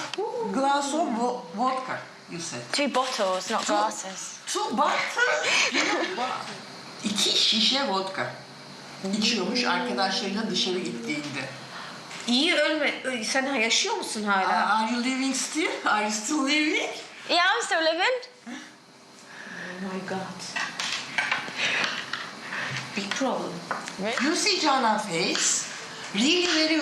Glass of vodka. you said. 2 bottles, not glasses. 2 bottles? 2 şişe vodka. İçiyormuş arkadaşlarıyla dışarı gittiğinde. İyi ölme. Sen yaşıyor musun hala? Are you living still? Are you still living? Yeah, I'm still living. Oh my God. Big problem. You see Jana's face? Really very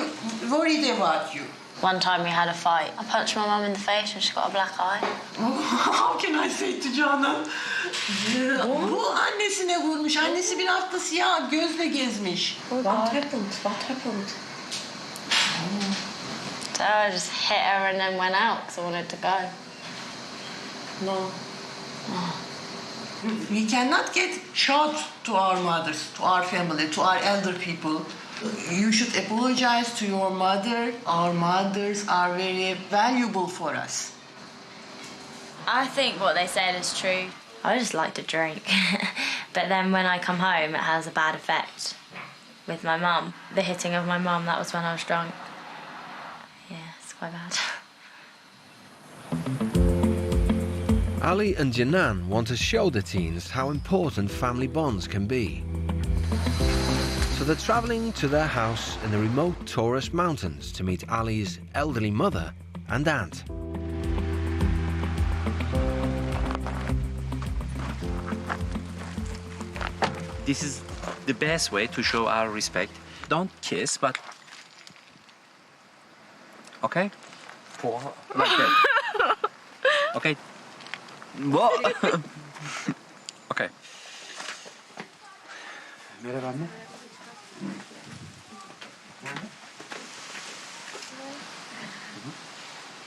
worried about you. One time we had a fight. I punched my mum in the face and she got a black eye. How can I say to Canan? Bu annesine vurmuş. Annesi bir hafta siyah gözle gezmiş. What happened? What happened? So I just hit her and then went out because I wanted to go. No. We cannot get shot to our mothers, to our family, to our elder people. You should apologize to your mother. Our mothers are very valuable for us. I think what they said is true. I just like to drink. But then when I come home, it has a bad effect with my mum. The hitting of my mum, that was when I was drunk. Yeah, it's quite bad. Ali and Janan want to show the teens how important family bonds can be. So they're travelling to their house in the remote Taurus mountains to meet Ali's elderly mother and aunt. This is the best way to show our respect. Don't kiss, but... Okay? Like that. Okay. What? Okay. Merhaba anne.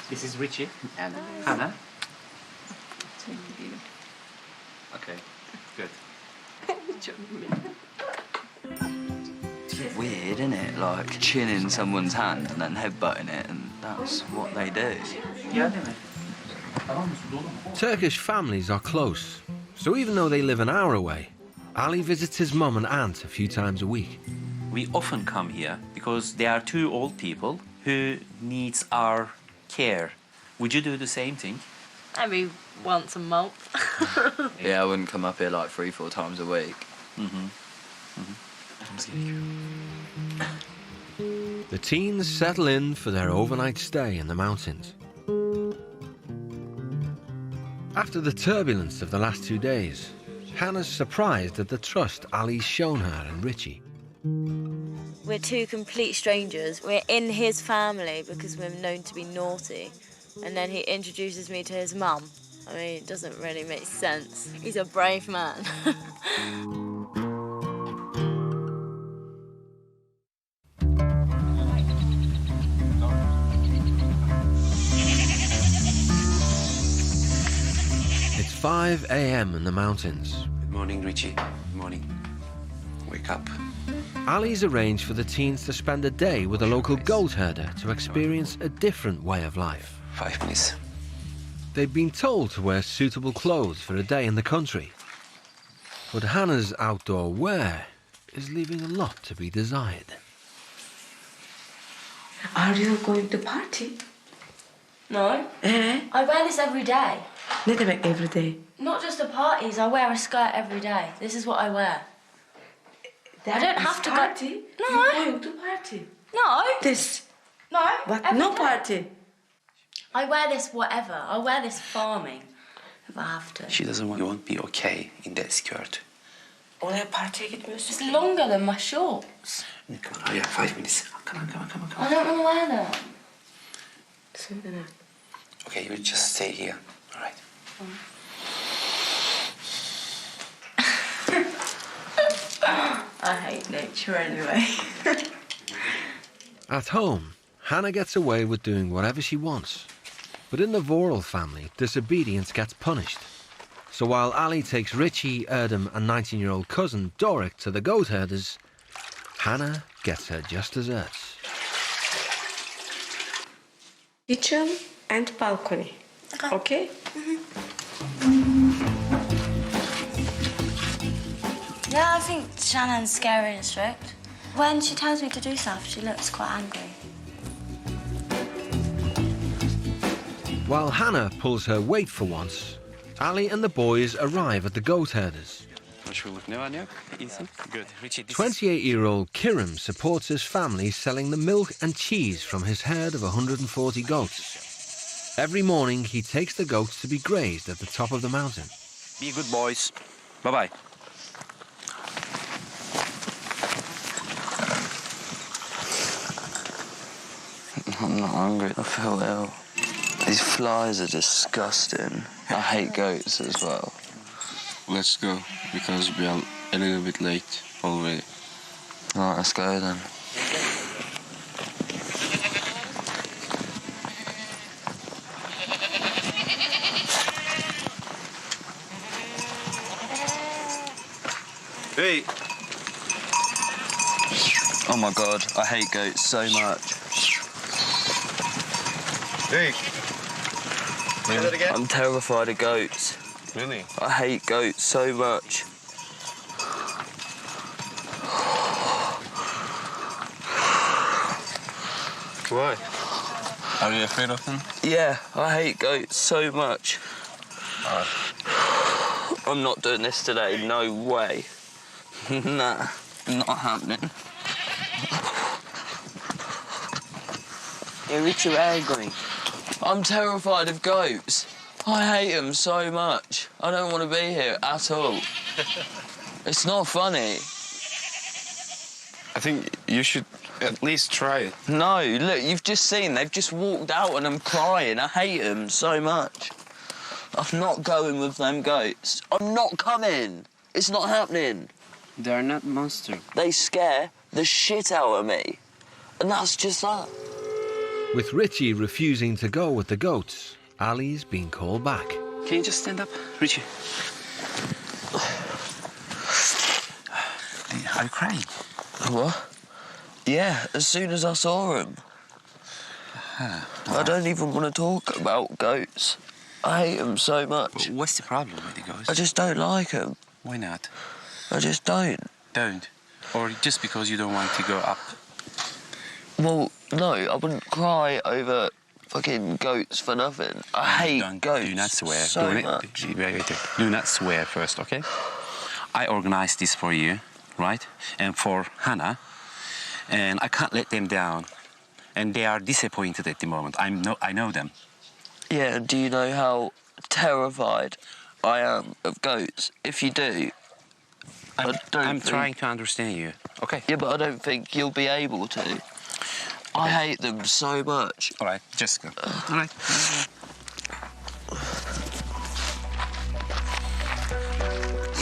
This is Richie. Hannah. Okay, good. It's weird, isn't it? Like chinning someone's hand and then headbutting it, and that's what they do. Turkish families are close, so even though they live an hour away, Ali visits his mum and aunt a few times a week. We often come here because there are 2 old people who needs our care. Would you do the same thing? Maybe once a month. Yeah, I wouldn't come up here like 3-4 times a week. The teens settle in for their overnight stay in the mountains. After the turbulence of the last 2 days, Hannah's surprised at the trust Ali's shown her and Richie. We're 2 complete strangers. We're in his family because we're known to be naughty. And then he introduces me to his mum. I mean, it doesn't really make sense. He's a brave man. It's 5 a.m. in the mountains. Good morning, Richie. Good morning. Wake up. Ali's arranged for the teens to spend a day with a local goat herder to experience a different way of life. 5 minutes. They've been told to wear suitable clothes for a day in the country. But Hannah's outdoor wear is leaving a lot to be desired. Are you going to party? No. I wear this every day. Ne demek every day? Not just at parties, I wear a skirt every day. This is what I wear. I don't have to party? No. You're going to party? No. This? No. But every no day. party? I wear this whatever. I wear this farming if I have to. She doesn't want... You won't be okay in that skirt. Oraya partiye gitmiyorsun. It's longer than my shorts. Come on, 5 minutes. Come on. I don't want to wear them. Okay, you just stay here. All right. I hate nature anyway. At home, Hannah gets away with doing whatever she wants. But in the Voral family, disobedience gets punished. So while Ali takes Richie, Erdem and 19-year-old cousin Doric to the goat herders, Hannah gets her just desserts. Kitchen and balcony. Okay? Yeah, I think Shannon's scary and strict. When she tells me to do stuff, she looks quite angry. While Hannah pulls her weight for once, Ali and the boys arrive at the goat herders. 28-year-old Kiram supports his family selling the milk and cheese from his herd of 140 goats. Every morning he takes the goats to be grazed at the top of the mountain. Be good boys. Bye-bye. I'm not hungry. I feel ill. These flies are disgusting. I hate goats as well. Let's go, because we are a little bit late already. Alright, let's go then. Hey! Oh my god, I hate goats so much. Hey! Say that again? I'm terrified of goats. Really? I hate goats so much. Why? Are you afraid of them? Yeah, I hate goats so much. I'm not doing this today, no way. Nah, not happening. Hey, Richie, where are you going? I'm terrified of goats. I hate them so much. I don't want to be here at all. It's not funny. I think you should at least try it. No, look, you've just seen, they've just walked out and I'm crying. I hate them so much. I'm not going with them goats. I'm not coming. It's not happening. They're not monsters. They scare the shit out of me. And that's just that. With Richie refusing to go with the goats, Ali's been called back. Can you just stand up, Richie? Are you crying? What? Yeah, as soon as I saw him. I don't even want to talk about goats. I hate them so much. What's the problem with the goats? I just don't like them. Why not? I just don't. Don't? Or just because you don't want to go up? Well, no, I wouldn't cry over fucking goats for nothing. I hate goats. Do not swear. So much. Wait. Do not swear first, okay? I organized this for you, right? And for Hannah. And I can't let them down. And they are disappointed at the moment. I know them. Yeah, and do you know how terrified I am of goats? If you do, I'm trying to understand you, okay? Yeah, but I don't think you'll be able to. Okay. I hate them so much. All right, just go. All right.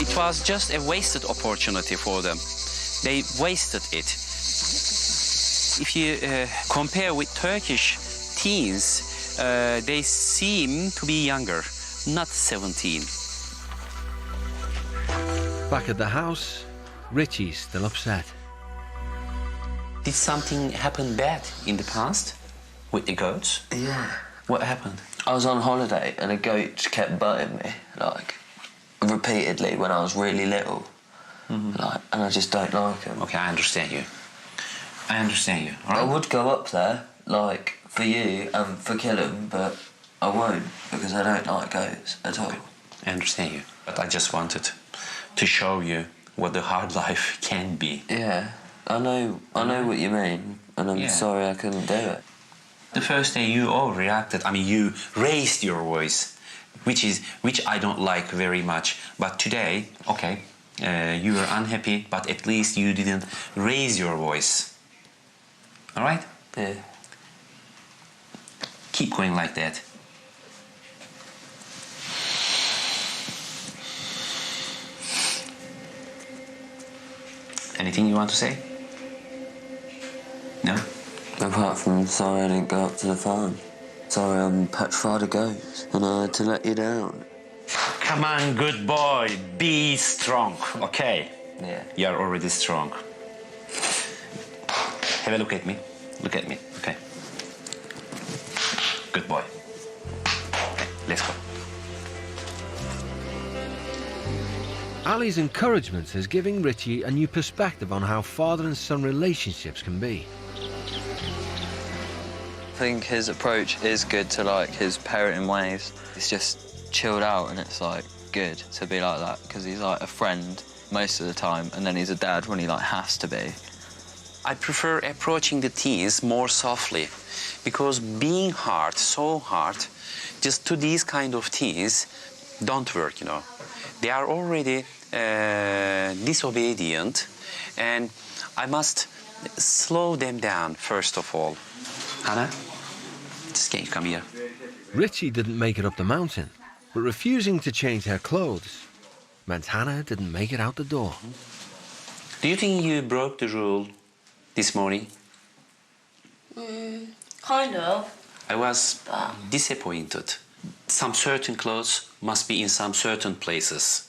It was just a wasted opportunity for them. They wasted it. If you compare with Turkish teens, they seem to be younger, not 17. Back at the house, Richie's still upset. Did something happen bad in the past with the goats? Yeah. What happened? I was on holiday and a goat kept butting me, like, repeatedly when I was really little. Like, and I just don't like them. Okay, I understand you. I understand you. All right? I would go up there, like, for you and for Killam, but I won't because I don't like goats at all. I understand you, but I just wanted to show you what the hard life can be. Yeah, I know what you mean, and I'm sorry I couldn't do it. The first day you all reacted, I mean, you raised your voice, which I don't like very much. But today, okay, you were unhappy, but at least you didn't raise your voice. All right? Yeah. Keep going like that. Anything you want to say? No? Apart from sorry I didn't go up to the farm. Sorry I'm petrified of goats and I had to let you down. Come on, good boy. Be strong, okay? Yeah. You're already strong. Have a look at me. Look at me, okay? Good boy. Okay, let's go. Ali's encouragement is giving Richie a new perspective on how father and son relationships can be. I think his approach is good to like his parenting ways. It's just chilled out and it's like good to be like that because he's like a friend most of the time and then he's a dad when he like has to be. I prefer approaching the teens more softly because being hard, so hard, just to these kind of teens don't work, you know. They are already disobedient and I must slow them down first of all. Hannah, just can you come here? Richie didn't make it up the mountain, but refusing to change her clothes meant Hannah didn't make it out the door. Do you think you broke the rule this morning? Kind of. I was disappointed. Some certain clothes must be in some certain places.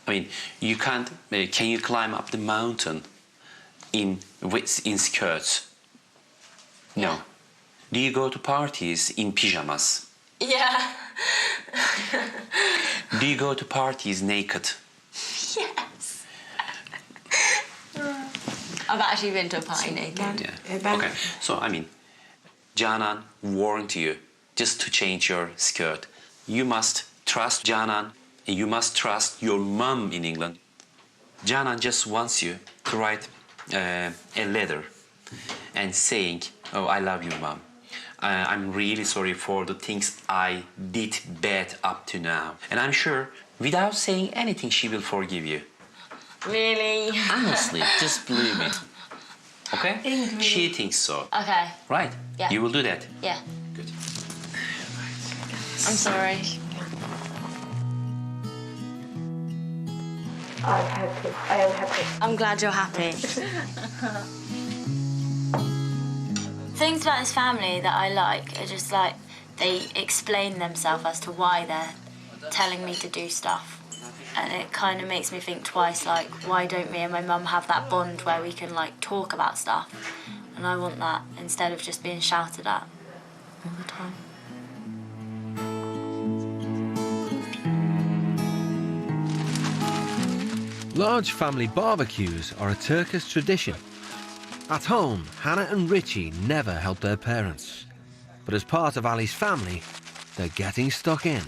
I mean, you can't. Can you climb up the mountain in skirts? No. Do you go to parties in pyjamas? Yeah. Do you go to parties naked? Yes. I've actually been to a party naked. Yeah. Okay. So I mean, Canan warned you just to change your skirt. You must trust Canan and you must trust your mum in England. Canan just wants you to write a letter and saying, "Oh, I love you, Mum. I'm really sorry for the things I did bad up to now." And I'm sure, without saying anything, she will forgive you. Really? Honestly, just believe me. Okay? Ingrid. She thinks so. Okay. Right? Yeah. You will do that. Yeah. Good. I'm sorry. I'm happy. I am happy. I'm glad you're happy. Things about this family that I like are just like they explain themselves as to why they're telling me to do stuff. And it kind of makes me think twice, like, why don't me and my mum have that bond where we can, like, talk about stuff? And I want that instead of just being shouted at all the time. Large family barbecues are a Turkish tradition. At home, Hannah and Richie never help their parents. But as part of Ali's family, they're getting stuck in.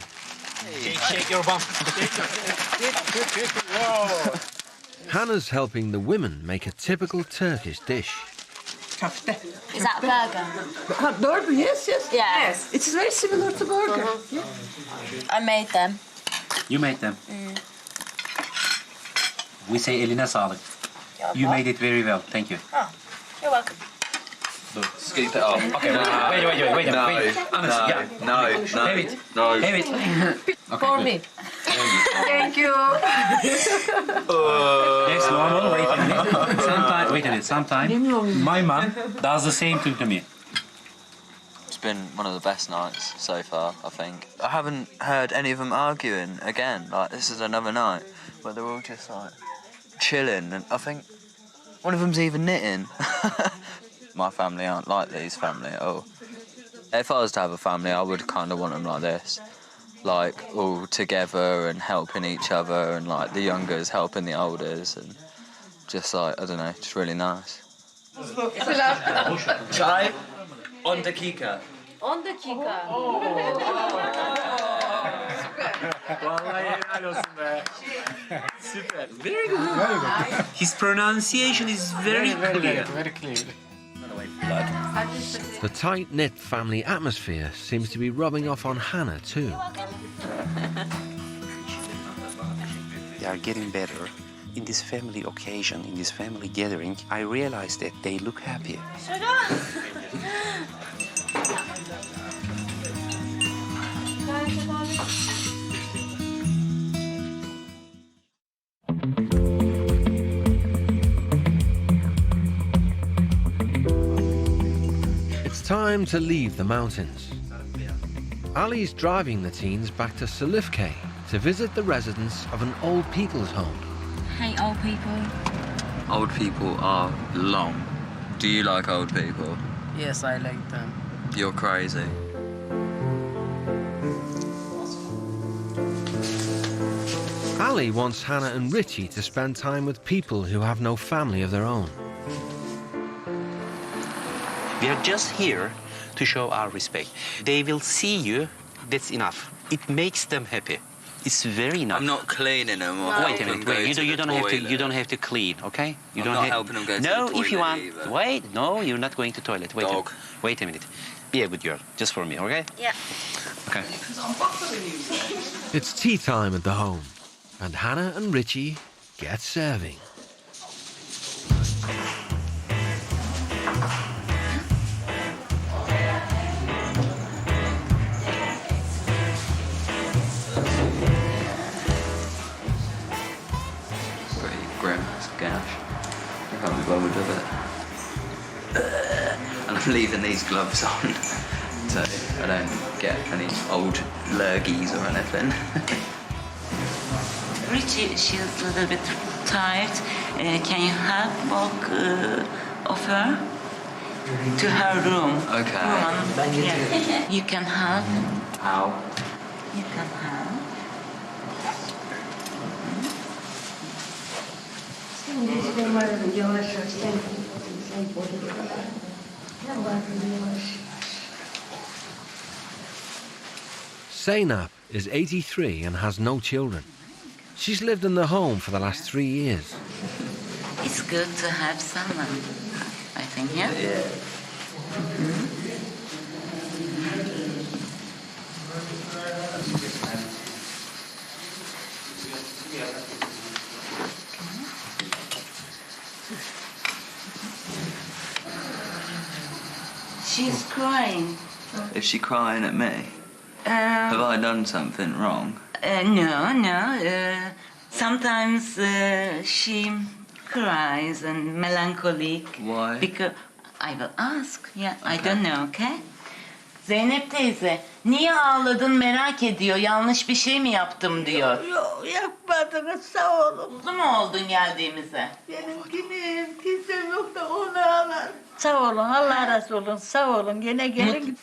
Shake your bum. Whoa. Hannah's helping the women make a typical Turkish dish. Is that burger? Burger, yes. Yes. It's very similar to burger. Yeah. I made them. You made them. We say eline sağlık. You made it very well. Thank you. Oh, you're welcome. Scoop it up. Okay, wait. Honestly, yeah. No. Have it. Okay, For good. me. Thank you. Yes, normal. Wait a minute. Sometime my mom does the same thing to me. It's been one of the best nights so far, I think. I haven't heard any of them arguing again. Like, this is another night where they're all just like chilling, and I think one of them's even knitting. My family aren't like these family at all. If I was to have a family, I would kind of want them like this. Like, all together and helping each other, and like the youngers helping the olders, and just like, I don't know, just really nice. Chai 10 dakika. 10 dakika. Vallahi helal olsun be. Süper. Very good. His pronunciation is very clear. Very clear. The tight-knit family atmosphere seems to be rubbing off on Hannah too. They are getting better. In this family occasion, in this family gathering, I realized that they look happy. Shut up! It's time to leave the mountains. Ali's driving the teens back to Salifke to visit the residents of an old people's home. Hate old people. Old people are long. Do you like old people? Yes, I like them. You're crazy. Ali wants Hannah and Richie to spend time with people who have no family of their own. We are just here to show our respect. They will see you, that's enough. It makes them happy. It's very enough. I'm not cleaning them. Or Wait a minute. Wait. You don't have to clean. Okay. You I'm don't not helping them go to the toilet. No, if you want. Either. Wait. No, you're not going to toilet. Wait. Dog. Wait a minute. Be a good girl, just for me. Okay. Yeah. Okay. It's tea time at the home, and Hannah and Richie get serving. Gash. I can't be bothered with it. And I'm leaving these gloves on so I don't get any old lurgies or anything. Richie, she's a little bit tired. Can you help walk of her to her room? Okay. Yeah. You can help. How? You can help. Zainab is 83 and has no children. She's lived in the home for the last 3 years. It's good to have someone, I think, yeah? Yeah. She's crying. Is she crying at me? Have I done something wrong? No. Sometimes she cries and melancholic. Why? Because I will ask. Yeah, I don't know, okay? Zeynep teyze, niye ağladın merak ediyor. Yanlış bir şey mi yaptım diyor. Yok, yapmadınız, sağ olun. Mutlu mu oldun geldiğimize? Benimkini kimsem yok da onu alır. Sağ olun, Allah razı olsun, sağ olun. Gene gelin.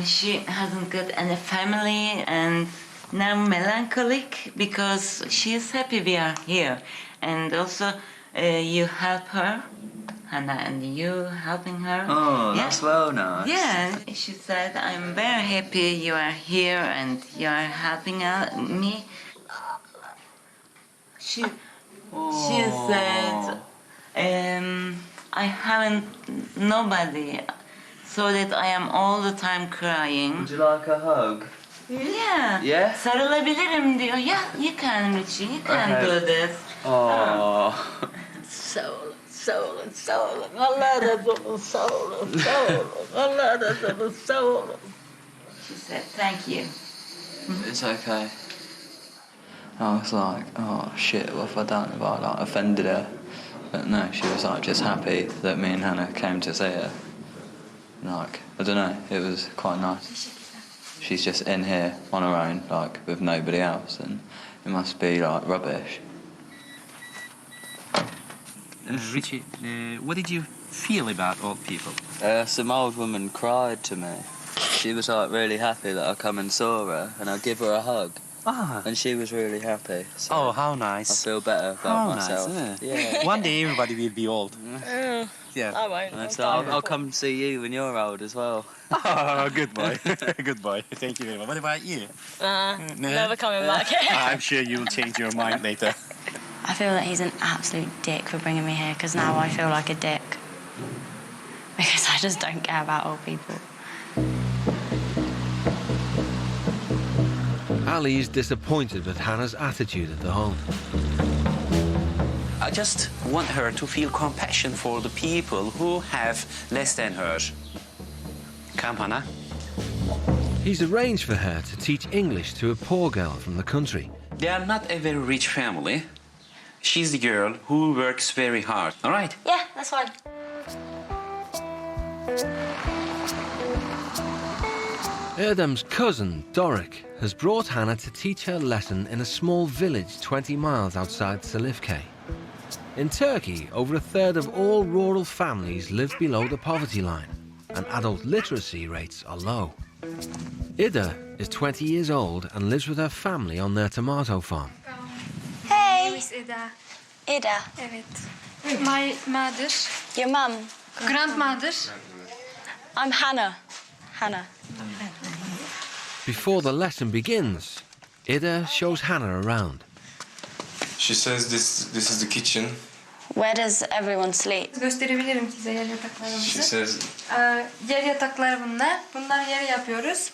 She hasn't got any family and now melancholic because she is happy we are here. And also you help her, Hannah, and you helping her. Oh, that's well nice. Yeah, she said, I'm very happy you are here and you are helping me. She said, I haven't nobody, so that I am all the time crying. Would you like a hug? Yeah. Yeah? Sarılabilirim diyor. Yeah, you can, Richie. You can do this. Oh. Sağ olun. Allah razı olsun, sağ olun. Allah razı olsun, sağ olun. She said, thank you. It's okay. I was like, oh shit, what have I done? Have I like offended her? But no, she was like just happy that me and Hannah came to see her. Like, I don't know, it was quite nice. She's just in here on her own, like with nobody else, and it must be like rubbish. Richie, what did you feel about old people? Some old woman cried to me. She was like really happy that I come and saw her, and I give her a hug. Ah. And she was really happy. So Oh, how nice. I feel better about myself. Nice, Yeah. One day everybody will be old. Yeah. I won't. And so I'll come and see you when you're old as well. Oh, good boy. Good boy. Thank you very much. What about you? Never coming back. I'm sure you'll change your mind later. I feel that he's an absolute dick for bringing me here because now I feel like a dick. Because I just don't care about old people. Ali's disappointed with Hannah's attitude at the home. I just want her to feel compassion for the people who have less than her. Come, Hannah. He's arranged for her to teach English to a poor girl from the country. They are not a very rich family. She's the girl who works very hard, all right? Yeah, that's fine. Erdem's cousin, Doric, has brought Hannah to teach her lesson in a small village 20 miles outside Silifke. In Turkey, over a third of all rural families live below the poverty line, and adult literacy rates are low. Ida is 20 years old and lives with her family on their tomato farm. Hey! Is Ida? Ida. Evet. My mother. Your mum. Grandmother. I'm Hannah. Hannah. Before the lesson begins, Ida shows Hannah around. She says this is the kitchen. Where does everyone sleep? Gösterebilirim size yer yataklarımızı. She says Yer yatakları bunlar. Bunlar yere yapıyoruz.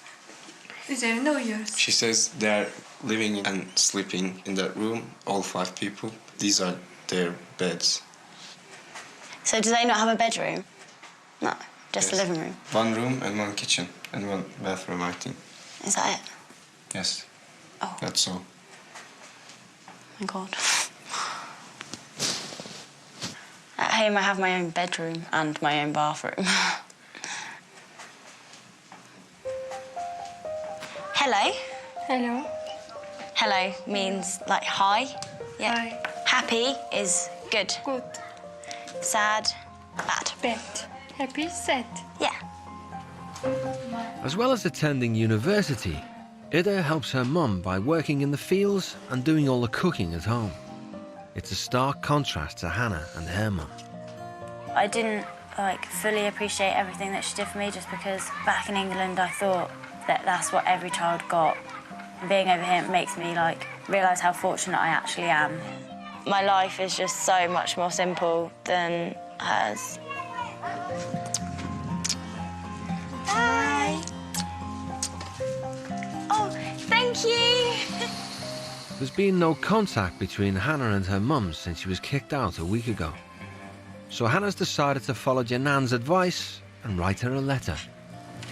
Üzerinde uyuyoruz. She says they're living and sleeping in that room, all 5 people. These are their beds. So do they not have a bedroom? No, just the Yes. living room. 1 room and 1 kitchen and 1 bathroom, I think. Is that it? Yes. Oh. That's all. Oh my God. At home I have my own bedroom and my own bathroom. Hello. Hello. Hello means like hi. Yeah. Hi. Happy is good. Good. Sad, bad. Bad. Happy, sad. Yeah. As well as attending university, Ida helps her mum by working in the fields and doing all the cooking at home. It's a stark contrast to Hannah and her mum. I didn't fully appreciate everything that she did for me just because back in England I thought that that's what every child got. And being over here makes me realise how fortunate I actually am. My life is just so much more simple than hers. Bye. Oh, thank you. There's been no contact between Hannah and her mum since she was kicked out a week ago. So Hannah's decided to follow Janan's advice and write her a letter.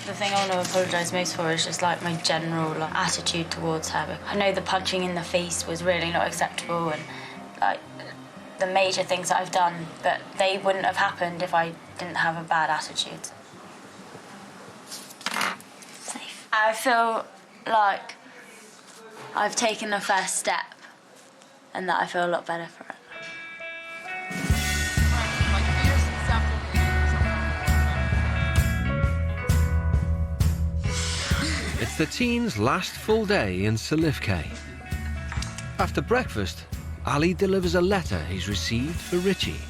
The thing I want to apologise most for is just my general attitude towards her. I know the punching in the face was really not acceptable and the major things that I've done, but they wouldn't have happened if I didn't have a bad attitude. Safe. I feel like I've taken the first step and that I feel a lot better for it. It's the teens' last full day in Salifke. After breakfast, Ali delivers a letter he's received for Richie.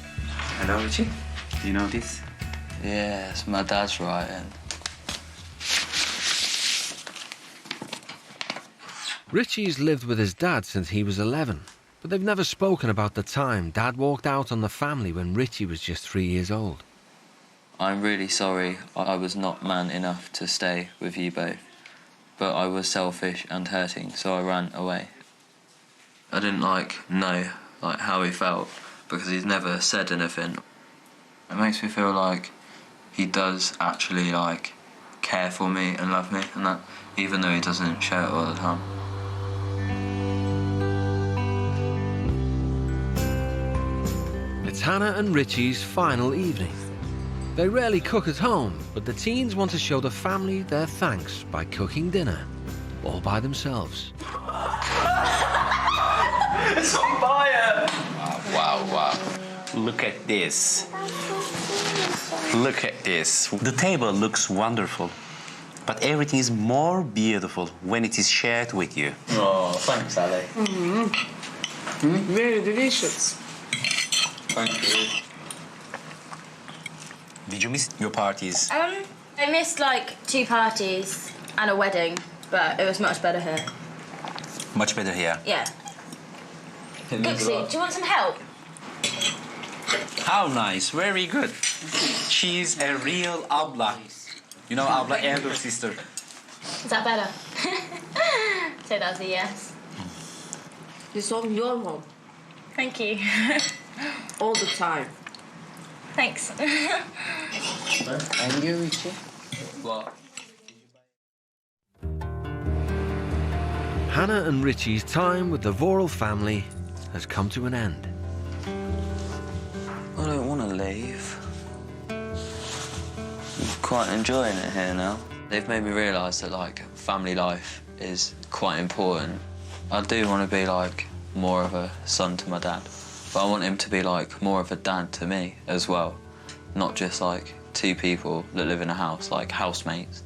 Hello, Richie. Do you know this? Yes, my dad's writing. Richie's lived with his dad since he was 11, but they've never spoken about the time Dad walked out on the family when Richie was just 3 years old. I'm really sorry I was not man enough to stay with you both, but I was selfish and hurting, so I ran away. I didn't know how he felt because he's never said anything. It makes me feel like he does actually care for me and love me, and that even though he doesn't show it all the time. It's Hannah and Richie's final evening. They rarely cook at home, but the teens want to show the family their thanks by cooking dinner, all by themselves. It's on fire! Wow. Look at this. Look at this. The table looks wonderful, but everything is more beautiful when it is shared with you. Oh, thanks, Ali. Very delicious. Thank you. Did you miss your parties? I missed 2 parties and a wedding, but it was much better here. Much better here. Yeah. Dixie, do you want some help? How nice, very good. She's a real abla. You know abla, elder sister. Is that better? So that's a yes. It's on your mom. Thank you. All the time. Thanks. And you, Richie? What? Hannah and Richie's time with the Voral family has come to an end. I don't want to leave. I'm quite enjoying it here now. They've made me realise that family life is quite important. I do want to be more of a son to my dad, but I want him to be more of a dad to me as well, not just 2 people that live in a house, housemates.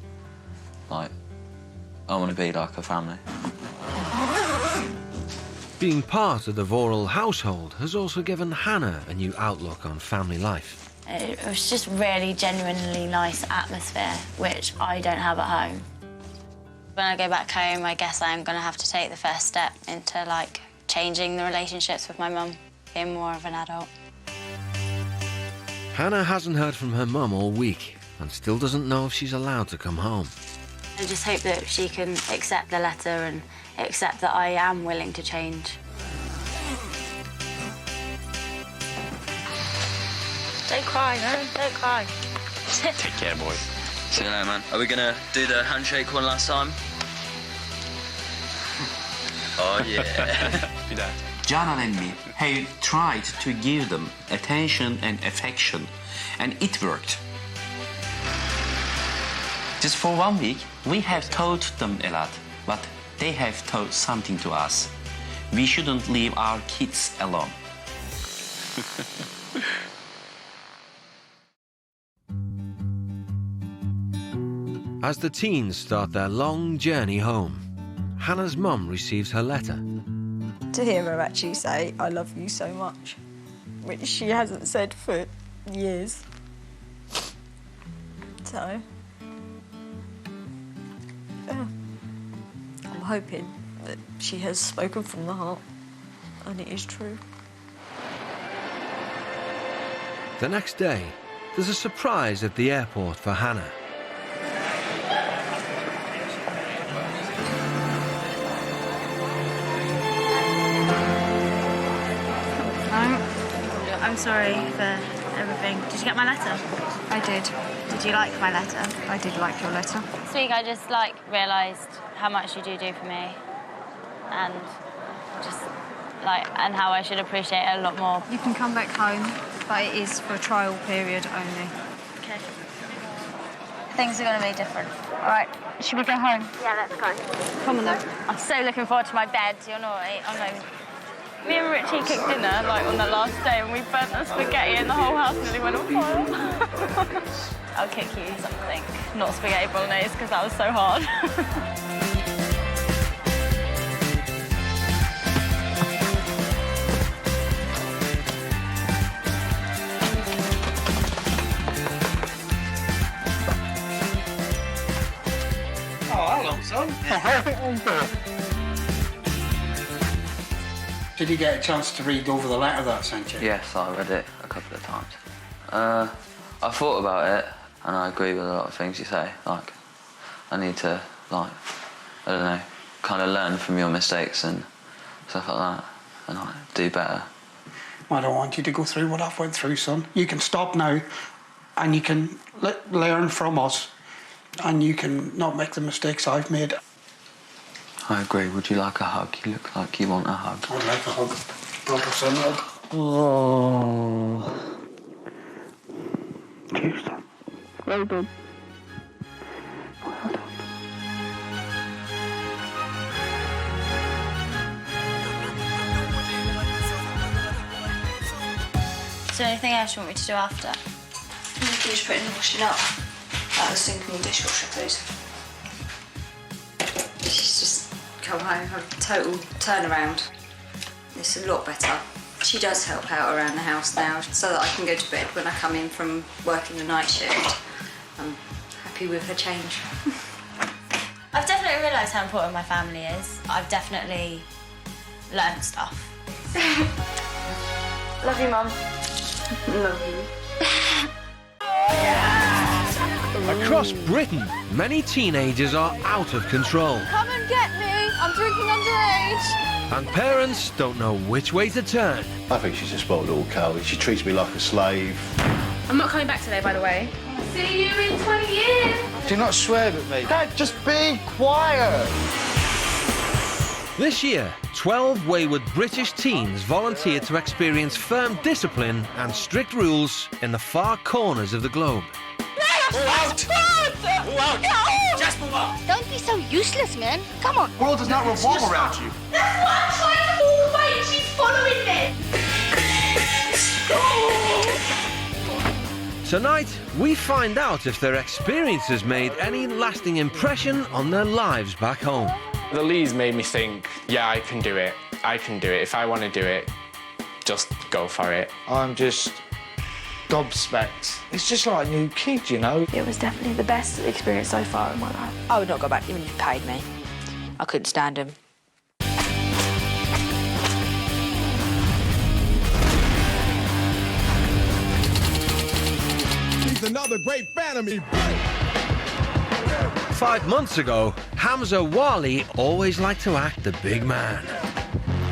I want to be a family. Being part of the Voral household has also given Hannah a new outlook on family life. It was just really genuinely nice atmosphere, which I don't have at home. When I go back home, I guess I am going to have to take the first step into, like, changing the relationships with my mum, being more of an adult. Hannah hasn't heard from her mum all week and still doesn't know if she's allowed to come home. I just hope that she can accept the letter and accept that I am willing to change. Don't cry, man. Don't cry. Take care, boy. See you later, man. Are we gonna do the handshake one last time? Oh, yeah. Jana and me have tried to give them attention and affection, and it worked. Just for 1 week, we have taught them a lot, but they have taught something to us. We shouldn't leave our kids alone. As the teens start their long journey home, Hannah's mum receives her letter. To hear her actually say, "I love you so much," which she hasn't said for years. So, yeah. I'm hoping that she has spoken from the heart and it is true. The next day, there's a surprise at the airport for Hannah. I'm sorry for everything. Did you get my letter? I did. Did you like my letter? I did like your letter. This week I just, like, realised how much you do for me and just, like, and how I should appreciate it a lot more. You can come back home, but it is for a trial period only. Okay. Things are going to be different. All right, should we go home? Yeah, let's go. Come on, then. I'm so looking forward to my bed. You're not. I'm not even... Me and Richie cooked dinner, like, on the last day, and we burnt the spaghetti and the whole house nearly went on fire. I'll cook you something. Not spaghetti bolognese, because that was so hard. Oh, hello, son. Did you get a chance to read over the letter that I sent you? Yes, I read it a couple of times. I thought about it, and I agree with a lot of things you say. Like, I need to, like, I don't know, kind of learn from your mistakes and stuff like that, and, like, do better. I don't want you to go through what I've went through, son. You can stop now, and you can learn from us, and you can not make the mistakes I've made. I agree. Would you like a hug? You look like you want a hug. I'd like a hug. Brother, son, hug. Oh. Cheers, son. Well done. Well done. Is there anything else you want me to do after? Can you finish putting the washing up out of the sink and the dishwasher, please? She's just come home, had a total turnaround. It's a lot better. She does help out around the house now so that I can go to bed when I come in from working the night shift. I'm happy with her change. I've definitely realised how important my family is. I've definitely learned stuff. Love you, Mum. Love you. Across Britain, many teenagers are out of control, Come and get me. I'm drinking underage. and parents don't know which way to turn. I think she's a spoiled little cow. She treats me like a slave. I'm not coming back today, by the way. See you in 20 years. Do not swear at me. Dad, just be quiet. This year, 12 wayward British teens volunteered to experience firm discipline and strict rules in the far corners of the globe. Move out! Move out! No! Just move out! Don't be so useless, man. Come on. The world does not revolve around you. That's why I'm trying to move away and she's following me. Tonight, we find out if their experiences made any lasting impression on their lives back home. The Lees made me think, yeah, I can do it. I can do it. If I want to do it, just go for it. I'm just gobsmacked. It's just like a new kid, you know? It was definitely the best experience so far in my life. I would not go back even if you paid me. I couldn't stand him. He's another great fan of me. 5 months ago, Hamza Wali always liked to act the big man.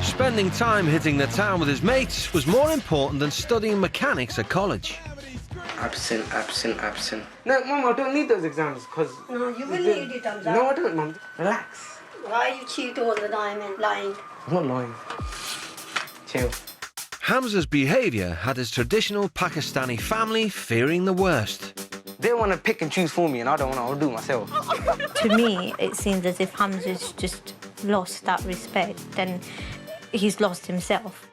Spending time hitting the town with his mates was more important than studying mechanics at college. Absent, absent, absent. No, Mum, I don't need those exams because... No, you will need it, Hamza. No, I don't, Mum. Relax. Why you cheat all the time and lying? I'm not lying. Chill. Hamza's behaviour had his traditional Pakistani family fearing the worst. They want to pick and choose for me and I don't want to, I'll do it myself. To me, it seems as if Hamza's just lost that respect and he's lost himself.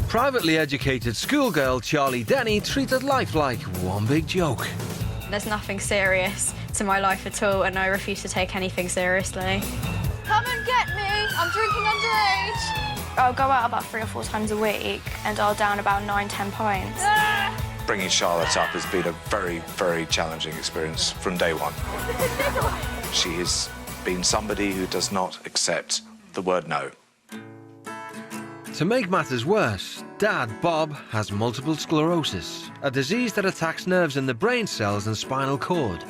Privately educated schoolgirl Charlie Denny treated life like one big joke. There's nothing serious to my life at all, and I refuse to take anything seriously. Come and get me! I'm drinking underage! I'll go out about 3 or 4 times a week, and I'll down about 9-10 pints. Bringing Charlotte up has been a very, very challenging experience from day one. She has been somebody who does not accept the word no. To make matters worse, Dad, Bob, has multiple sclerosis, a disease that attacks nerves in the brain cells and spinal cord.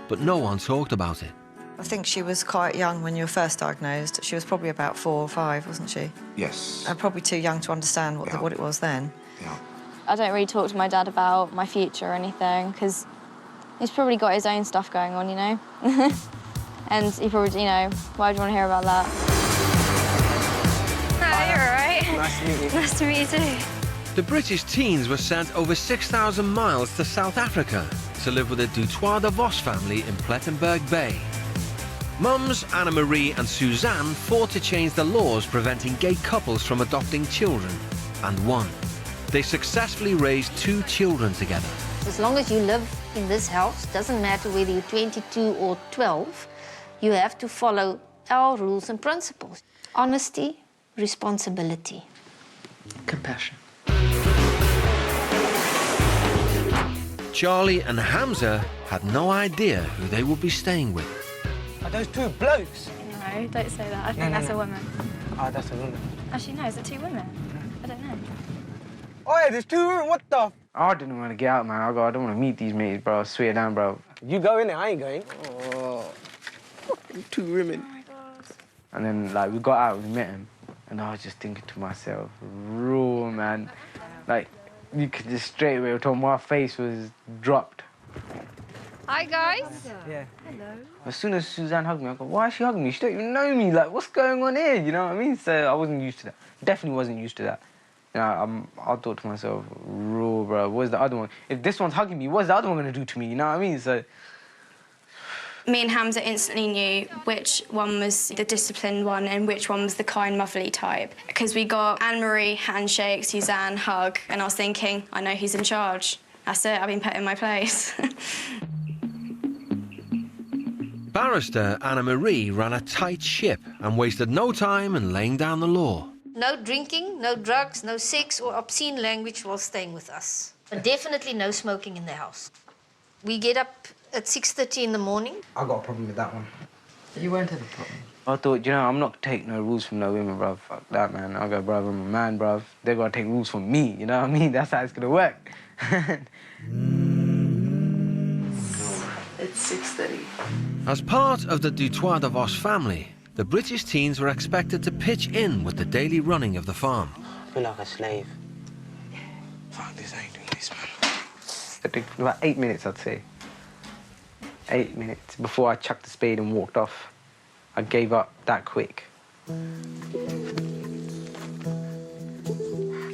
But no one talked about it. I think she was quite young when you were first diagnosed. She was probably about 4 or 5, wasn't she? Yes. And probably too young to understand what it was then. Yeah. I don't really talk to my dad about my future or anything, because he's probably got his own stuff going on, you know? And he probably, you know, why do you want to hear about that? Hi, you're all right? Nice to meet you. Nice to meet you too. The British teens were sent over 6,000 miles to South Africa to live with the Dutto Deos family in Plettenberg Bay. Mums Anna Marie and Suzanne fought to change the laws preventing gay couples from adopting children, and won. They successfully raised 2 children together. As long as you live in this house, doesn't matter whether you're 22 or 12, you have to follow our rules and principles. Honesty, responsibility. Compassion. Charlie and Hamza had no idea who they would be staying with. Are those 2 blokes? No, don't say that. I think that's a woman. Oh, that's a woman. Actually, no, is it 2 women? I don't know. Oh, yeah, there's 2 women, what the? I didn't want to get out, man. I don't want to meet these mates, bro. I swear down, bro. You go in there, I ain't going. Oh, 2 women. Oh, my God. And then, like, we got out, we met him, and I was just thinking to myself, raw, man. Like, you could just straight away tell my face was dropped. Hi, guys. Yeah. Hello. As soon as Suzanne hugged me, I go, why is she hugging me? She don't even know me. Like, what's going on here? You know what I mean? So I wasn't used to that. Definitely wasn't used to that. You know, I thought to myself, raw, bro, what's the other one? If this one's hugging me, what's the other one going to do to me? You know what I mean? So... Me and Hamza instantly knew which one was the disciplined one and which one was the kind, motherly type. Because we got Anne-Marie, handshake, Suzanne, hug, and I was thinking, I know who's in charge. That's it, I've been put in my place. Barrister Anna Marie ran a tight ship and wasted no time in laying down the law. No drinking, no drugs, no sex or obscene language while staying with us. But definitely no smoking in the house. We get up at 6:30 in the morning. I got a problem with that one. You won't have a problem. I thought, you know, I'm not taking no rules from no women, bruv. Fuck that, man. I go, bruv, I'm a man, bruv. They're gonna take rules from me, you know what I mean? That's how it's gonna work. It's 6:30. As part of the Dutto Deos family, the British teens were expected to pitch in with the daily running of the farm. I feel like a slave. Fuck this, I ain't doing this, man. It took about 8 minutes, I'd say. 8 minutes before I chucked the spade and walked off. I gave up that quick.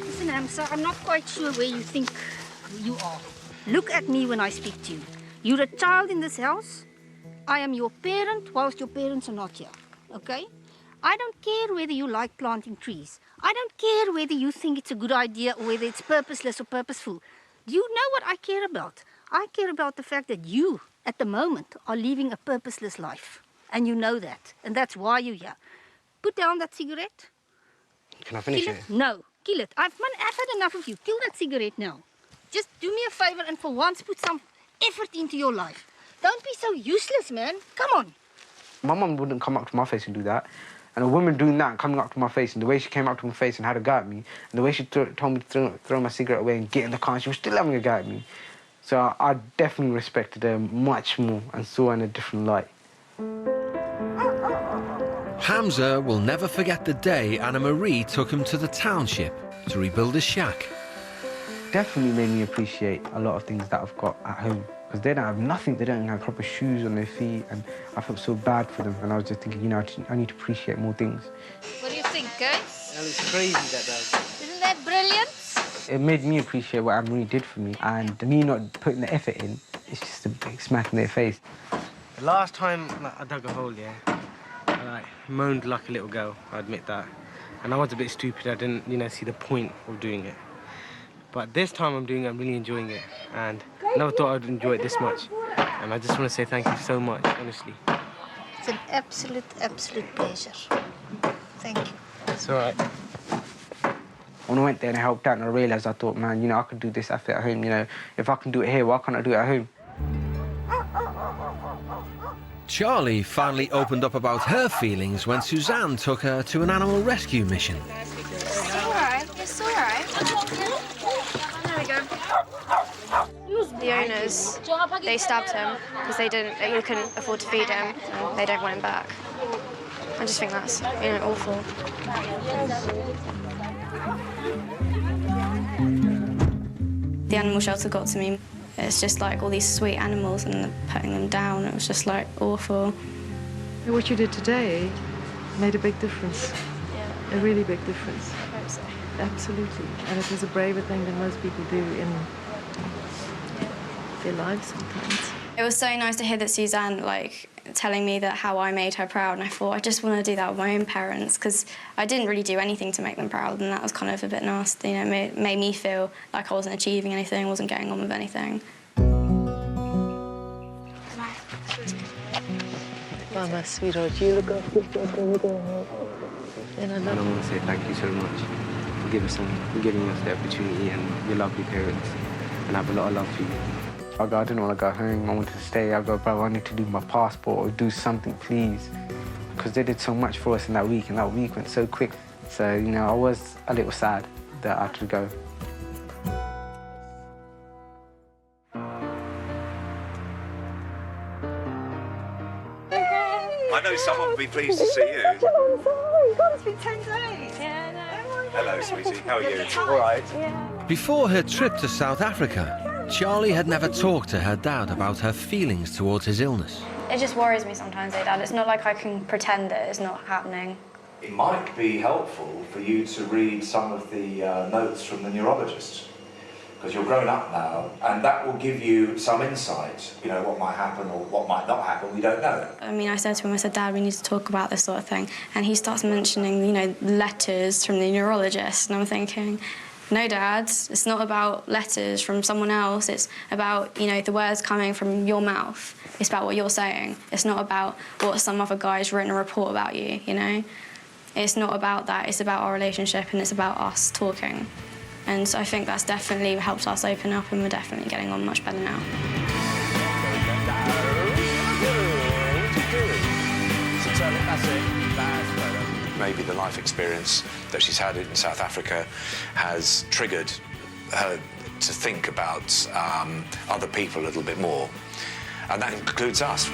Listen, Hamza, I'm not quite sure where you think you are. Look at me when I speak to you. You're a child in this house. I am your parent whilst your parents are not here, okay? I don't care whether you like planting trees. I don't care whether you think it's a good idea or whether it's purposeless or purposeful. Do you know what I care about? I care about the fact that you, at the moment, are living a purposeless life. And you know that. And that's why you're here. Put down that cigarette. Can I finish it? No. Kill it. I've had enough of you. Kill that cigarette now. Just do me a favor and for once put some effort into your life. Don't be so useless, man. Come on. My mum wouldn't come up to my face and do that. And a woman doing that, coming up to my face, and the way she came up to my face and had a go at me, and the way she told me to throw my cigarette away and get in the car, and she was still having a go at me. So I definitely respected her much more and saw her in a different light. Hamza will never forget the day Anna Marie took him to the township to rebuild his shack. Definitely made me appreciate a lot of things that I've got at home. Because they don't have nothing, they don't have proper shoes on their feet, and I felt so bad for them. And I was just thinking, you know, I need to appreciate more things. What do you think, guys? That was crazy, that does. Isn't that brilliant? It made me appreciate what Anne-Marie did for me, and me not putting the effort in, it's just a big smack in their face. The last time I dug a hole, yeah, I moaned like a little girl, I admit that. And I was a bit stupid, I didn't, you know, see the point of doing it. But this time I'm doing it, I'm really enjoying it. And I never thought I'd enjoy it this much. And I just want to say thank you so much, honestly. It's an absolute pleasure. Thank you. It's all right. When I went there and I helped out and I realised, I thought, man, you know, I could do this effort at home, you know. If I can do it here, why can't I do it at home? Charlie finally opened up about her feelings when Suzanne took her to an animal rescue mission. It's all right. It's all right. There we go. The owners, they stabbed him because they couldn't afford to feed him and they don't want him back. I just think that's, you know, awful. The animal shelter got to me. It's just like all these sweet animals and they're putting them down. It was just like awful. What you did today made a big difference. Yeah. A really big difference. I hope so. Absolutely. And it was a braver thing than most people do in their lives sometimes. It was so nice to hear that Suzanne, like, telling me that how I made her proud, and I thought, I just want to do that with my own parents, because I didn't really do anything to make them proud, and that was kind of a bit nasty, you know, made me feel like I wasn't achieving anything, wasn't getting on with anything. Mama, sweetheart, you look after yourself. And I want to say thank you so much for giving us the opportunity and your lovely parents, and I have a lot of love for you. I didn't want to go home, I wanted to stay. I go, bro, I need to do my passport or do something, please. Because they did so much for us in that week, and that week went so quick. So, you know, I was a little sad that I had to go. I know someone will be pleased to see you. I'm sorry, God, it's been 10 days. Yeah, no. Hello, sweetie, how are you? All right. Before her trip to South Africa, Charlie had never talked to her dad about her feelings towards his illness. It just worries me sometimes, Dad. It's not like I can pretend that it's not happening. It might be helpful for you to read some of the notes from the neurologist, because you're grown up now, and that will give you some insight. You know, what might happen or what might not happen, we don't know. I mean, I said to him, I said, Dad, we need to talk about this sort of thing. And he starts mentioning, you know, letters from the neurologist, and I'm thinking, no, Dad, it's not about letters from someone else. It's about, you know, the words coming from your mouth. It's about what you're saying. It's not about what some other guy's written a report about you, you know? It's not about that. It's about our relationship and it's about us talking. And so I think that's definitely helped us open up and we're definitely getting on much better now. Maybe the life experience that she's had in South Africa has triggered her to think about other people a little bit more. And that includes us.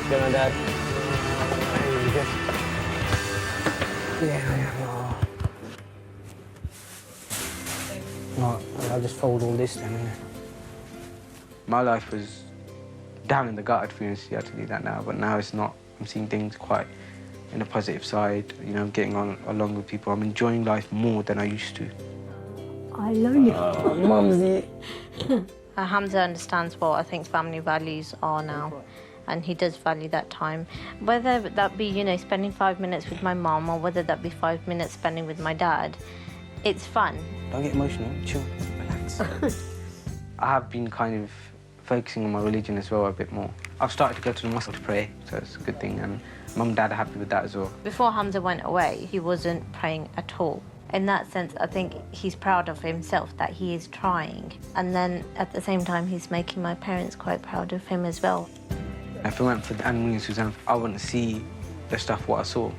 Get on, Dad. Yeah. No, I'll just fold all this then. My life was down in the gutter, to be honest. You have to do that now, but now it's not. I'm seeing things quite in a positive side. You know, I'm getting on along with people. I'm enjoying life more than I used to. I love you. Mumsy. Hamza understands what I think family values are now, and he does value that time. Whether that be, you know, spending 5 minutes with my mom or whether that be 5 minutes spending with my dad, it's fun. Don't get emotional, chill, relax. I have been kind of focusing on my religion as well a bit more. I've started to go to the mosque to pray, so it's a good thing, and Mum and Dad are happy with that as well. Before Hamza went away, he wasn't praying at all. In that sense, I think he's proud of himself that he is trying. And then at the same time, he's making my parents quite proud of him as well. If it went for Anne-Marie and Suzanne, I wouldn't see the stuff what I saw,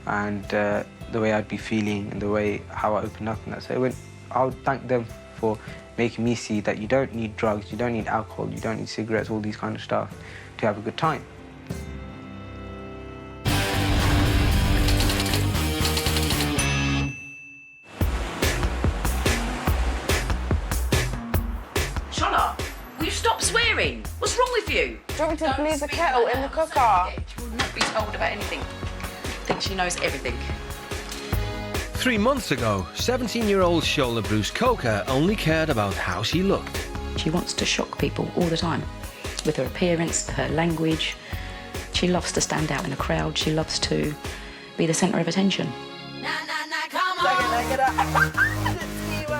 and the way I'd be feeling and the way how I opened up and that. So I would thank them for making me see that you don't need drugs, you don't need alcohol, you don't need cigarettes, all these kind of stuff to have a good time. Schola, will you stop swearing? What's wrong with you? Do you want me to leave the kettle in the cooker? She will not be told about anything. I think she knows everything. 3 months ago, 17-year-old Schola Bruce Coker only cared about how she looked. She wants to shock people all the time, with her appearance, her language. She loves to stand out in a crowd. She loves to be the centre of attention.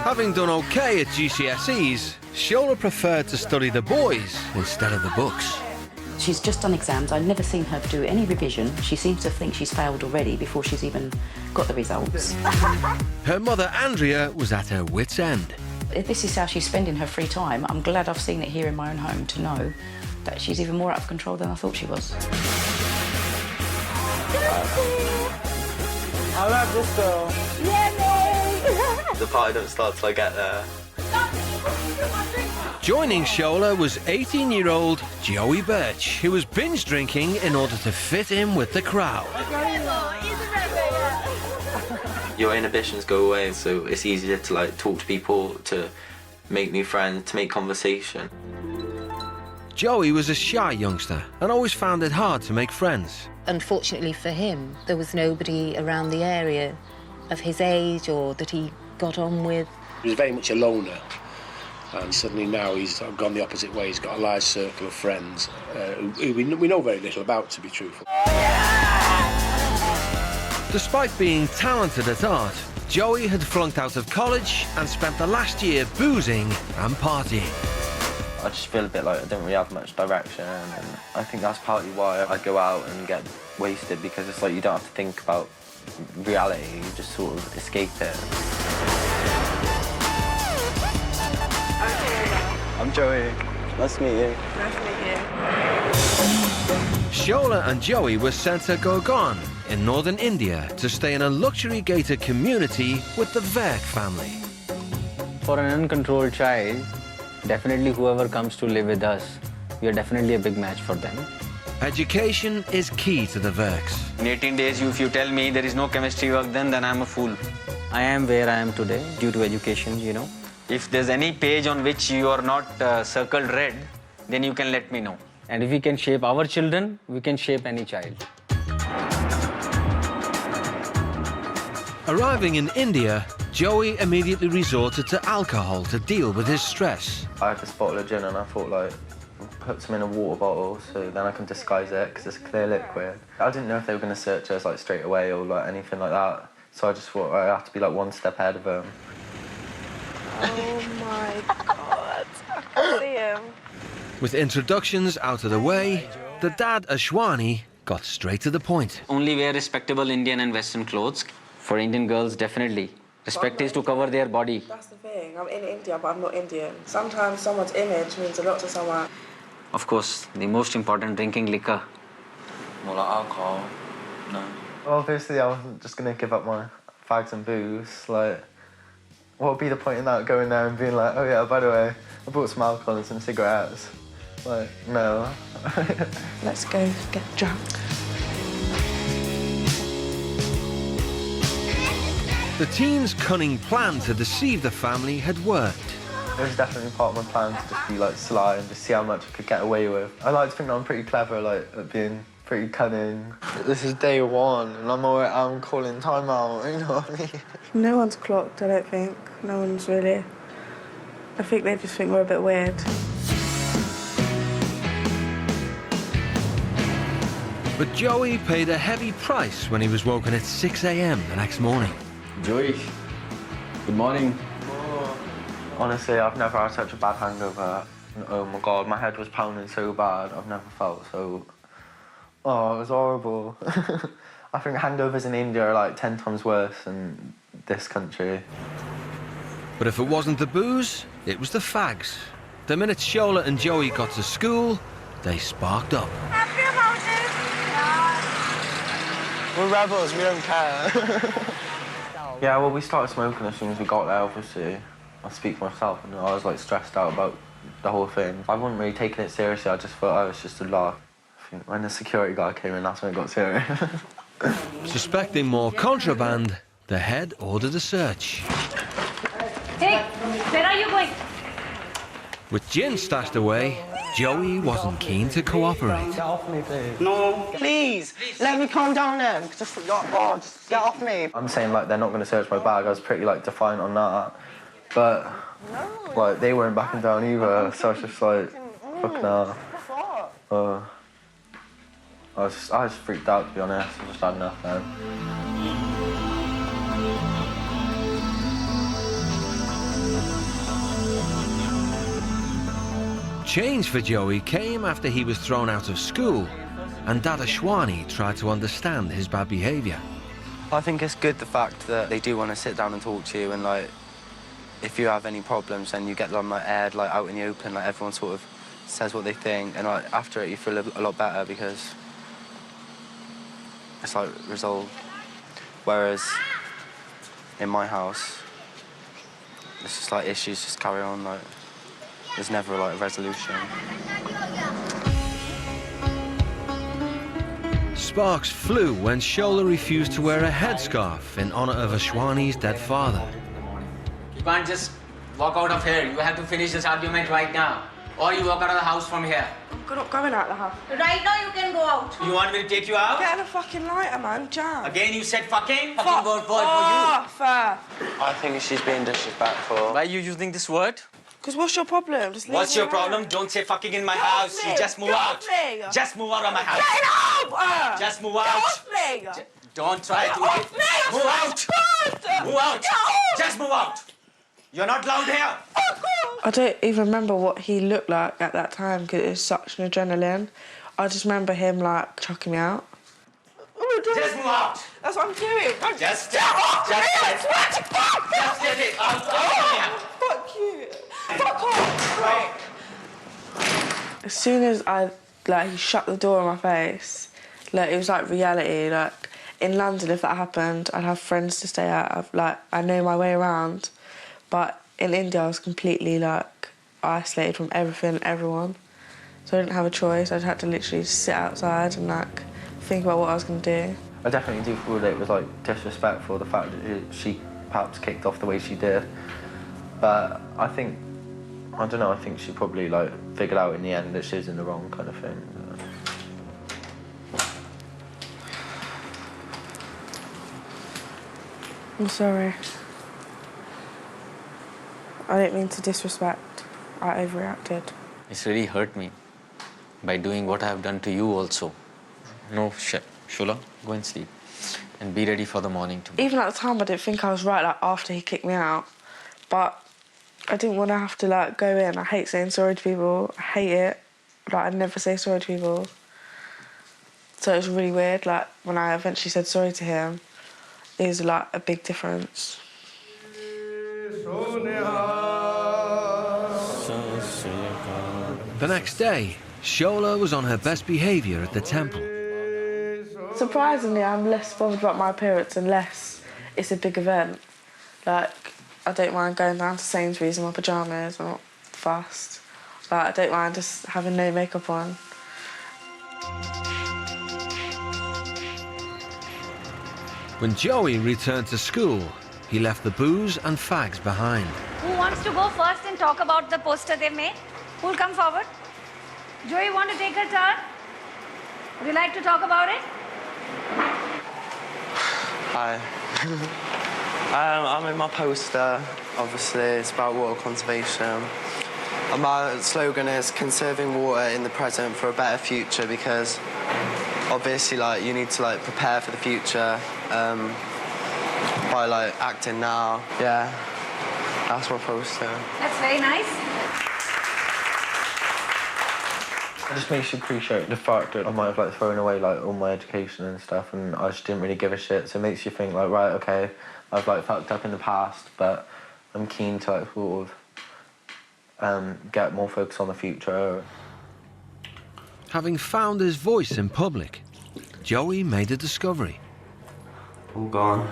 Having done okay at GCSEs, Schola preferred to study the boys instead of the books. She's just done exams. I've never seen her do any revision. She seems to think she's failed already before she's even got the results. Her mother, Andrea, was at her wit's end. If this is how she's spending her free time, I'm glad I've seen it here in my own home to know that she's even more out of control than I thought she was. I love this girl. The party don't start till I get there. Joining Schola was 18-year-old Joey Birch, who was binge drinking in order to fit in with the crowd. Your inhibitions go away, so it's easier to like talk to people, to make new friends, to make conversation. Joey was a shy youngster and always found it hard to make friends. Unfortunately for him, there was nobody around the area of his age or that he got on with. He was very much a loner, and suddenly now he's gone the opposite way. He's got a large circle of friends who we know very little about, to be truthful. Despite being talented at art, Joey had flunked out of college and spent the last year boozing and partying. I just feel a bit like I don't really have much direction, and I think that's partly why I go out and get wasted, because it's like you don't have to think about reality, you just sort of escape it. I'm Joey. Nice to meet you. Nice to meet you. Schola and Joey were sent to Gurgaon in northern India to stay in a luxury gated community with the Verk family. For an uncontrolled child, definitely whoever comes to live with us, we are definitely a big match for them. Education is key to the Verks. In 18 days, if you tell me there is no chemistry work, then I'm a fool. I am where I am today due to education, you know. If there's any page on which you are not circled red, then you can let me know. And if we can shape our children, we can shape any child. Arriving in India, Joey immediately resorted to alcohol to deal with his stress. I had this bottle of gin and I thought like, put some in a water bottle so then I can disguise it because it's a clear liquid. I didn't know if they were going to search us like straight away or like anything like that. So I just thought I have to be like one step ahead of them. Oh my God, I can see him. With introductions out of the way, the dad Ashwani got straight to the point. Only wear respectable Indian and Western clothes. For Indian girls, definitely. Respect is to cover their body. That's the thing. I'm in India, but I'm not Indian. Sometimes someone's image means a lot to someone. Of course, the most important, drinking liquor. More like alcohol, no. Well, obviously I wasn't just going to give up my fags and booze. Like, what would be the point in that, going there and being like, oh yeah, by the way, I bought some alcohol and some cigarettes. Like, no. Let's go get drunk. The teens' cunning plan to deceive the family had worked. It was definitely part of my plan to just be like sly and just see how much I could get away with. I like to think that I'm pretty clever, like at being pretty cunning. This is day one and I'm calling time out, you know what I mean? No one's clocked, I don't think. No one's really. I think they just think we're a bit weird. But Joey paid a heavy price when he was woken at 6 a.m. the next morning. Joey, good morning. Honestly, I've never had such a bad hangover. Oh my God, my head was pounding so bad. I've never felt so... Oh, it was horrible. I think hangovers in India are like 10 times worse than this country. But if it wasn't the booze, it was the fags. The minute Schola and Joey got to school, they sparked up. Happy about it? We're rebels, we don't care. Yeah, well, we started smoking as soon as we got there, obviously. I speak for myself, and I was like stressed out about the whole thing. I wasn't really taking it seriously, I just thought I was just a laugh. I think when the security guy came in, that's when it got serious. Suspecting more contraband, the head ordered a search. Hey, where are you going? With gin stashed away, Joey wasn't keen to cooperate. Get off me, please. No, please, let me calm down then. Just get off me. I'm saying, like, they're not going to search my bag. I was pretty, like, defiant on that. But, like, they weren't backing down either, so I was just like, fuck nah. I was freaked out, to be honest. I just had enough then. Change for Joey came after he was thrown out of school, and Dada Shwani tried to understand his bad behaviour. I think it's good, the fact that they do want to sit down and talk to you, and, like, if you have any problems, then you get them, like, aired, like, out in the open, like, everyone sort of says what they think, and, like, after it you feel a lot better because it's, like, resolved. Whereas in my house, it's just, like, issues just carry on, like, there's never, like, a resolution. Sparks flew when Schola refused to wear a headscarf in honour of Ashwani's dead father. You can't just walk out of here. You have to finish this argument right now. Or you walk out of the house from here. I'm not going out of the house. Right now you can go out. You want me to take you out? Get a fucking lighter, man. Jam. Again, you said fucking? Fucking word for you. Fair. I think she's being disrespectful. Why are you using this word? Because what's your problem? Just leave What's me your alone. problem? Don't say fucking in my Get house. off me. You just move Get out. off me. Just move out of my house. Get up! Just move Get out. off me! Don't try Get to... off me! Move out. Move out. Get off! Just move out. You're not allowed here. I don't even remember what he looked like at that time because it was such an adrenaline. I just remember him, like, chucking me out. Just move out. That's what I'm doing. Just get off me! I swear to God! Just get it out of here. Fuck you. Fuck off. Right. As soon as he shut the door in my face, like, it was like reality. Like, in London, if that happened, I'd have friends to stay at. I know my way around. But in India, I was completely, like, isolated from everything and everyone. So I didn't have a choice. I just had to literally just sit outside and, like, think about what I was going to do. I definitely do feel that it was, like, disrespectful, the fact that she perhaps kicked off the way she did. But I think, I don't know, I think she probably, like, figured out in the end that she was in the wrong kind of thing. I'm sorry. I didn't mean to disrespect. I overreacted. It's really hurt me by doing what I have done to you also. No shit. Schola, go and sleep. And be ready for the morning tomorrow. Even at the time, I didn't think I was right, like, after he kicked me out. But I didn't want to have to, like, go in. I hate saying sorry to people. I hate it. Like, I'd never say sorry to people. So it was really weird, like, when I eventually said sorry to him, it was, like, a big difference. The next day, Schola was on her best behaviour at the temple. Surprisingly, I'm less bothered about my appearance unless it's a big event. Like, I don't mind going down to Sainsbury's in my pyjamas. I'm not fussed. Like, I don't mind just having no makeup on. When Joey returned to school, he left the booze and fags behind. Who wants to go first and talk about the poster they made? Who'll come forward? Joey, want to take a turn? Would you like to talk about it? Hi. I made my poster. Obviously, it's about water conservation. And my slogan is conserving water in the present for a better future, because obviously, like, you need to, like, prepare for the future by, like, acting now. Yeah, that's my poster. That's very nice. It just makes you appreciate the fact that I might have like thrown away like all my education and stuff, and I just didn't really give a shit. So it makes you think like, right, okay, I've like fucked up in the past, but I'm keen to like sort of get more focus on the future. Having found his voice in public, Joey made a discovery. All gone.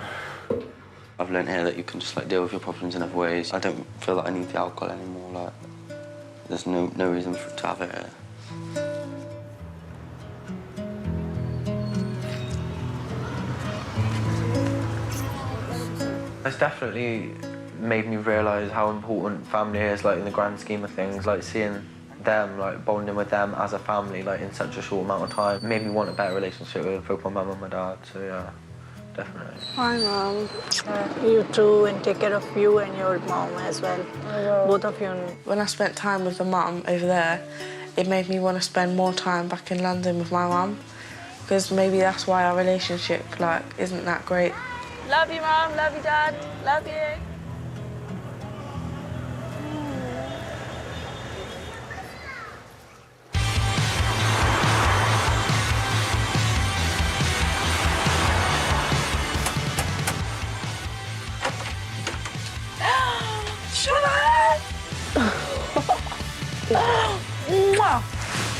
I've learned here that you can just like deal with your problems in other ways. I don't feel like I need the alcohol anymore. Like, there's no reason to have it here. It's definitely made me realise how important family is, like in the grand scheme of things. Like seeing them, like bonding with them as a family, like in such a short amount of time, made me want a better relationship with both my mum and my dad. So yeah, definitely. Hi, Mum. You too, and take care of you and your mom as well. Both of you. When I spent time with the mum over there, it made me want to spend more time back in London with my mum, because maybe that's why our relationship like isn't that great. Love you, Mom. Love you, Dad. Love you.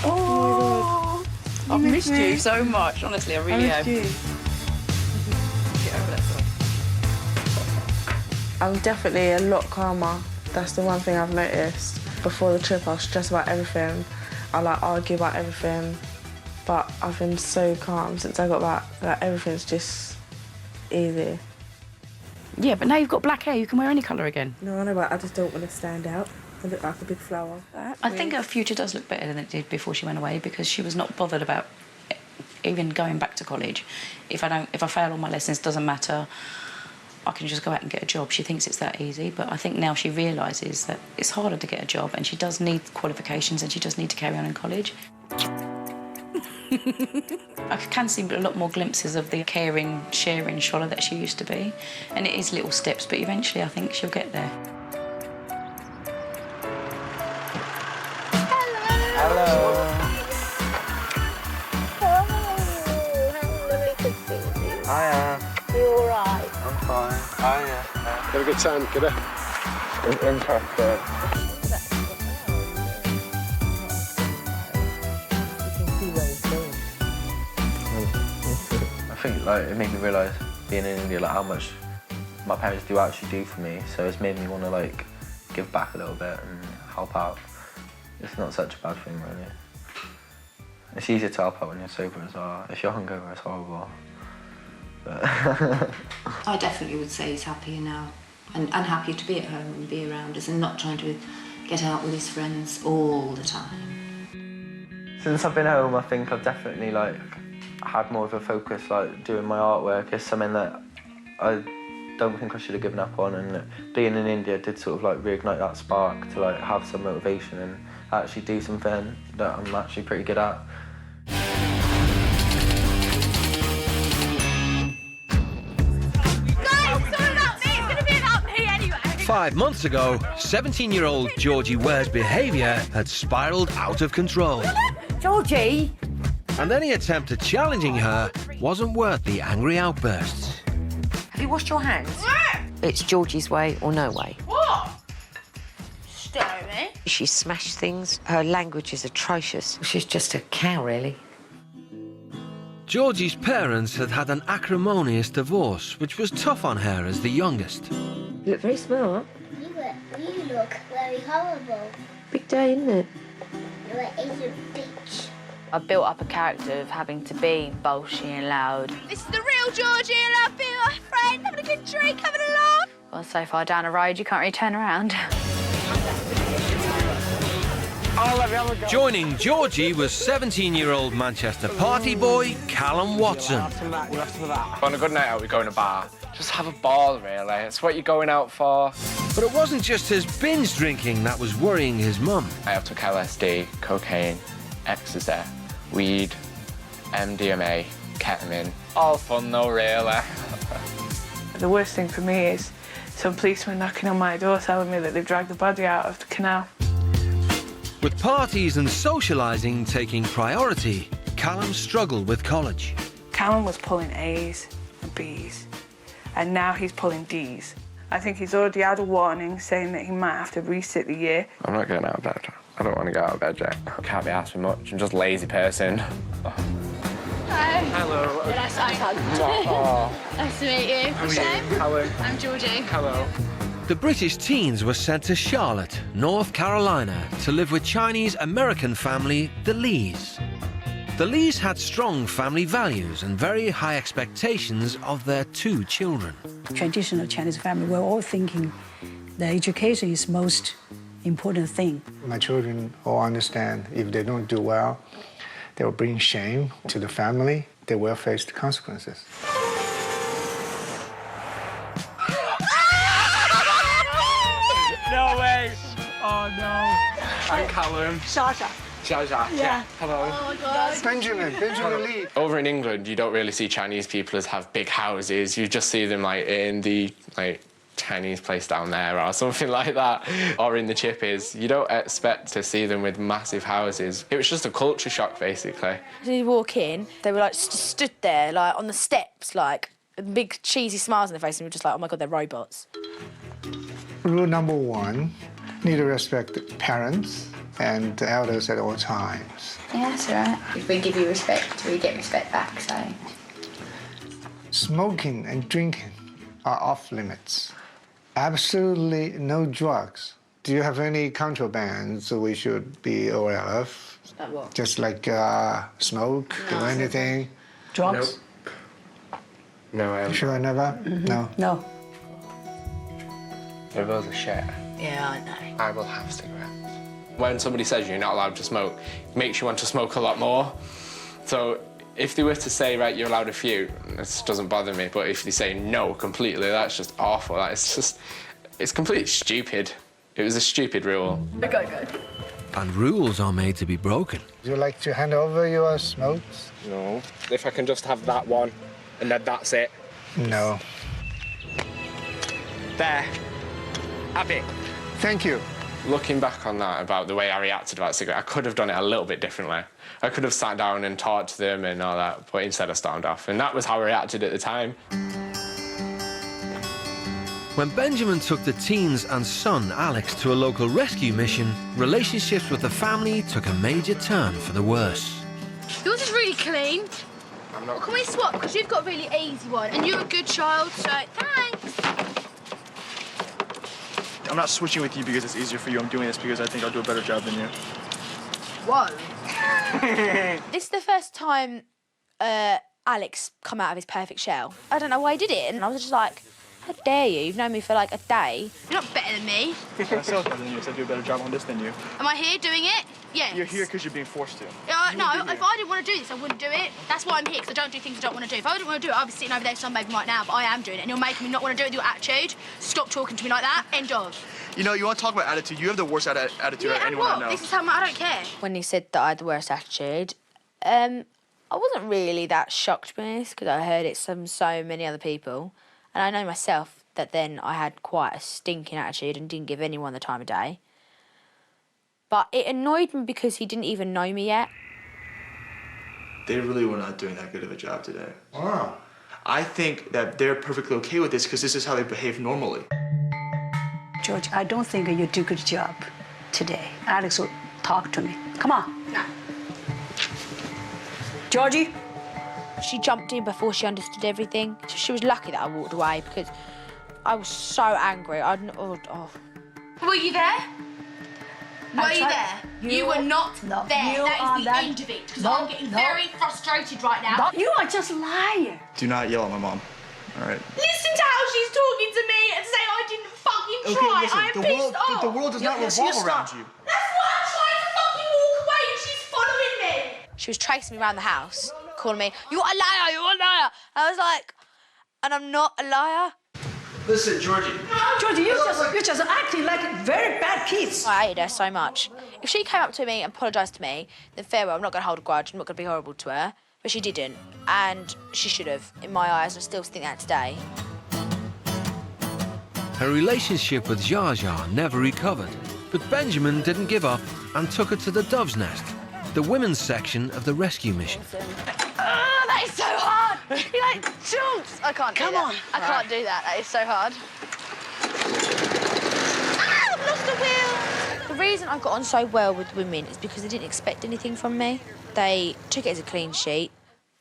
Oh, I've missed you so much, honestly, I really have. Get over that stuff. I'm definitely a lot calmer. That's the one thing I've noticed. Before the trip, I was stressed about everything. I like argue about everything, but I've been so calm since I got back. Like everything's just easy. Yeah, but now you've got black hair, you can wear any colour again. No, I know, but I just don't want to stand out. I look like a big flower. I think her future does look better than it did before she went away, because she was not bothered about even going back to college. If I fail all my lessons, doesn't matter. I can just go out and get a job. She thinks it's that easy, but I think now she realises that it's harder to get a job, and she does need qualifications, and she does need to carry on in college. I can see a lot more glimpses of the caring, sharing Schola that she used to be, and it is little steps, but eventually I think she'll get there. Hello. Hiya. You all right? I'm fine. Hiya. Have a good time, kiddo. Interesting. I think like it made me realise being in India like how much my parents do actually do for me. So it's made me want to like give back a little bit and help out. It's not such a bad thing, really. It's easier to help out when you're sober as well. If you're hungover, it's horrible. But I definitely would say he's happier now, and happier to be at home and be around us and not trying to get out with his friends all the time. Since I've been home, I think I've definitely like had more of a focus. Like doing my artwork is something that I don't think I should have given up on, and being in India did sort of like reignite that spark to like have some motivation and actually do something that I'm actually pretty good at. 5 months ago, 17-year-old Georgie Ware's behaviour had spiralled out of control. Georgie! And any attempt at challenging her wasn't worth the angry outbursts. Have you washed your hands? It's Georgie's way or no way. What? Stare at me. She smashed things. Her language is atrocious. She's just a cow, really. Georgie's parents had had an acrimonious divorce, which was tough on her as the youngest. You look very smart. You look very horrible. Big day, isn't it? You are a bitch. I built up a character of having to be bolshy and loud. This is the real Georgie, and I've been my friend, having a good drink, having a laugh. Well, so far down a road, you can't really turn around. Joining Georgie was 17-year-old Manchester party boy Callum Watson. On a good night out, we go in a bar. Just have a ball, really. It's what you're going out for. But it wasn't just his binge drinking that was worrying his mum. I have took LSD, cocaine, ecstasy, weed, MDMA, ketamine. All fun though, really. The worst thing for me is some policemen knocking on my door telling me that they've dragged the body out of the canal. With parties and socialising taking priority, Callum struggled with college. Callum was pulling A's and B's, and now he's pulling D's. I think he's already had a warning saying that he might have to resit the year. I'm not getting out of bed. I don't want to get out of bed, Jack. I can't be asked for much. I'm just a lazy person. Hi. Hello. Nice to meet you. Oh. Nice to meet you. How are you? Hello. I'm Georgie. Hello. The British teens were sent to Charlotte, North Carolina, to live with Chinese-American family, the Lees. The Lees had strong family values and very high expectations of their 2 children. Traditional Chinese family, we're all thinking that education is most important thing. My children all understand if they don't do well, they will bring shame to the family. They will face the consequences. No way! Oh no! I'm Callum. Sasha. Jaja. Yeah. Hello. Oh my God. Benjamin Lee. Over in England, you don't really see Chinese people as have big houses. You just see them like in the Chinese place down there or something like that, or in the chippies. You don't expect to see them with massive houses. It was just a culture shock, basically. As you walk in, they were like stood there, like on the steps, like big cheesy smiles on their face, and we were just like, oh my God, they're robots. Rule number 1, need to respect parents and the elders at all times. Yeah, that's all right. If we give you respect, we get respect back, so... Smoking and drinking are off limits. Absolutely no drugs. Do you have any contrabands we should be aware of? Like what? Just like smoke or anything? Drugs? No, Sure, never? No? No. If I was a shit, Yeah, I know. I will have cigarettes. When somebody says you're not allowed to smoke, it makes you want to smoke a lot more. So if they were to say, right, you're allowed a few, this doesn't bother me, but if they say no completely, that's just awful. It's completely stupid. It was a stupid rule. Go. And rules are made to be broken. Would you like to hand over your smokes? No. If I can just have that one, and then that's it. No. There. Have it. Thank you. Looking back on that, about the way I reacted about cigarette, I could have done it a little bit differently. I could have sat down and talked to them and all that, but instead I stormed off. And that was how I reacted at the time. When Benjamin took the teens and son, Alex, to a local rescue mission, relationships with the family took a major turn for the worse. Yours is really clean. I'm not... Can we swap? Because you've got a really easy one, and you're a good child, so thanks. I'm not switching with you because it's easier for you. I'm doing this because I think I'll do a better job than you. Whoa. This is the first time Alex come out of his perfect shell. I don't know why he did it, and I was just like, how dare you? You've known me for like a day. You're not better than me. I still better than you, so I do a better job on this than you. Am I here doing it? Yes. You're here because you're being forced to. No, if I didn't want to do this, I wouldn't do it. That's why I'm here, because I don't do things I don't want to do. If I didn't want to do it, I'd be sitting over there sunbathing right now, but I am doing it, and you're making me not want to do it with your attitude. Stop talking to me like that. End of. You know, you want to talk about attitude? You have the worst attitude out of anyone I know. This is how I don't care. When he said that I had the worst attitude, I wasn't really that shocked by this, because I heard it from so many other people. And I know myself that then I had quite a stinking attitude and didn't give anyone the time of day. But it annoyed me because he didn't even know me yet. They really were not doing that good of a job today. Wow. I think that they're perfectly okay with this because this is how they behave normally. George, I don't think you do a good job today. Alex will talk to me. Come on. No. Georgie? She jumped in before she understood everything. She was lucky that I walked away because I was so angry. Were you there? Were you there? You were not there. That is the end of it, because I'm getting very frustrated right now. You are just lying. Do not yell at my mom, all right? Listen to how she's talking to me and say I didn't fucking try. Listen, I am pissed off. the world does not revolve around you. That's why I'm trying to fucking walk away and she's following me. She was tracing me around the house, calling me, you're a liar, you're a liar. I was like, and I'm not a liar. Listen, Georgie. Georgie, you're just acting like very bad kids. I hated her so much. If she came up to me and apologised to me, then farewell, I'm not going to hold a grudge, I'm not going to be horrible to her. But she didn't, and she should have, in my eyes. I still think that today. Her relationship with Jar Jar never recovered, but But Benjamin didn't give up and took her to the Dove's Nest, the women's section of the rescue mission. That is so hard. He like jumps. I can't do that. Come on. I can't do that. That is so hard. Ah, I've lost the wheel. The reason I got on so well with women is because they didn't expect anything from me. They took it as a clean sheet.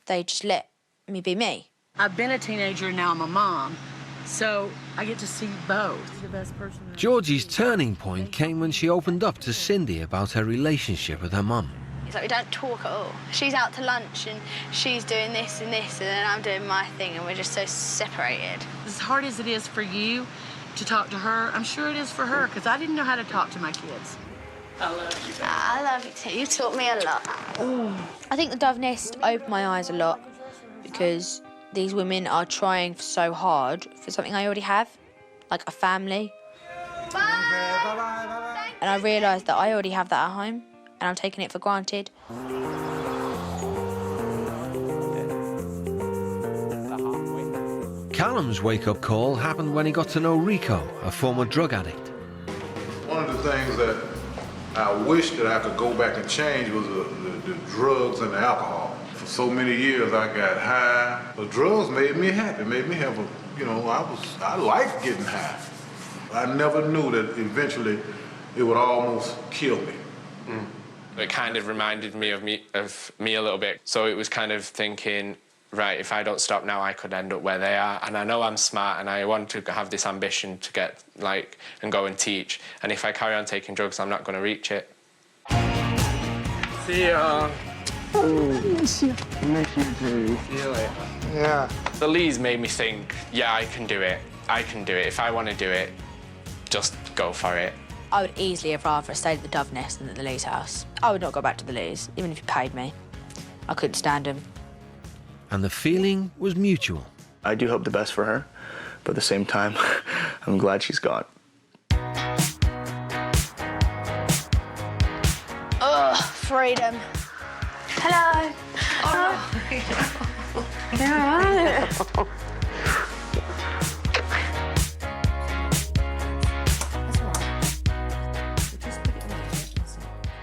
They just let me be me. I've been a teenager, now I'm a mom, so I get to see both. The best person. Georgie's turning point came when she opened up to Cindy about her relationship with her mum. It's like we don't talk at all. She's out to lunch and she's doing this, and then I'm doing my thing, and we're just so separated. As hard as it is for you to talk to her, I'm sure it is for her, because I didn't know how to talk to my kids. I love you. I love you too. You taught me a lot. I think the Dove Nest opened my eyes a lot because these women are trying so hard for something I already have, like a family. Bye. And I realised that I already have that at home, and I'm taking it for granted. Callum's wake-up call happened when he got to know Rico, a former drug addict. One of the things that I wish that I could go back and change was the drugs and the alcohol. For so many years I got high. The drugs made me happy, made me have a, I liked getting high. I never knew that eventually it would almost kill me. It kind of reminded me of me a little bit. So it was kind of thinking, right, if I don't stop now, I could end up where they are. And I know I'm smart and I want to have this ambition to get, and go and teach. And if I carry on taking drugs, I'm not going to reach it. See ya. Miss you. Miss you too. See you later. Yeah. The Lees made me think, yeah, I can do it. I can do it. If I want to do it, just go for it. I would easily have rather stayed at the Dove Nest than at the Lee's house. I would not go back to the Lee's, even if you paid me. I couldn't stand him. And the feeling was mutual. I do hope the best for her, but at the same time, I'm glad she's gone. Ugh, freedom. Hello. Oh. Yeah.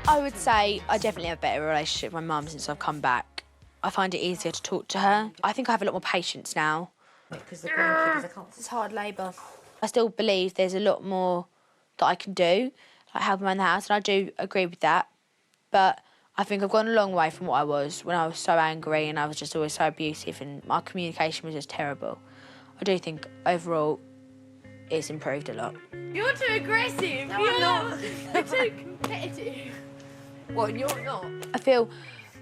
I would say I definitely have a better relationship with my mum since I've come back. I find it easier to talk to her. I think I have a lot more patience now. Because the grandkids, it's hard labour. I still believe there's a lot more that I can do, like helping around the house, and I do agree with that. But I think I've gone a long way from what I was when I was so angry and I was just always so abusive and my communication was just terrible. I do think overall it's improved a lot. You're too aggressive. No, I'm not. You're too competitive. What, you're not? I feel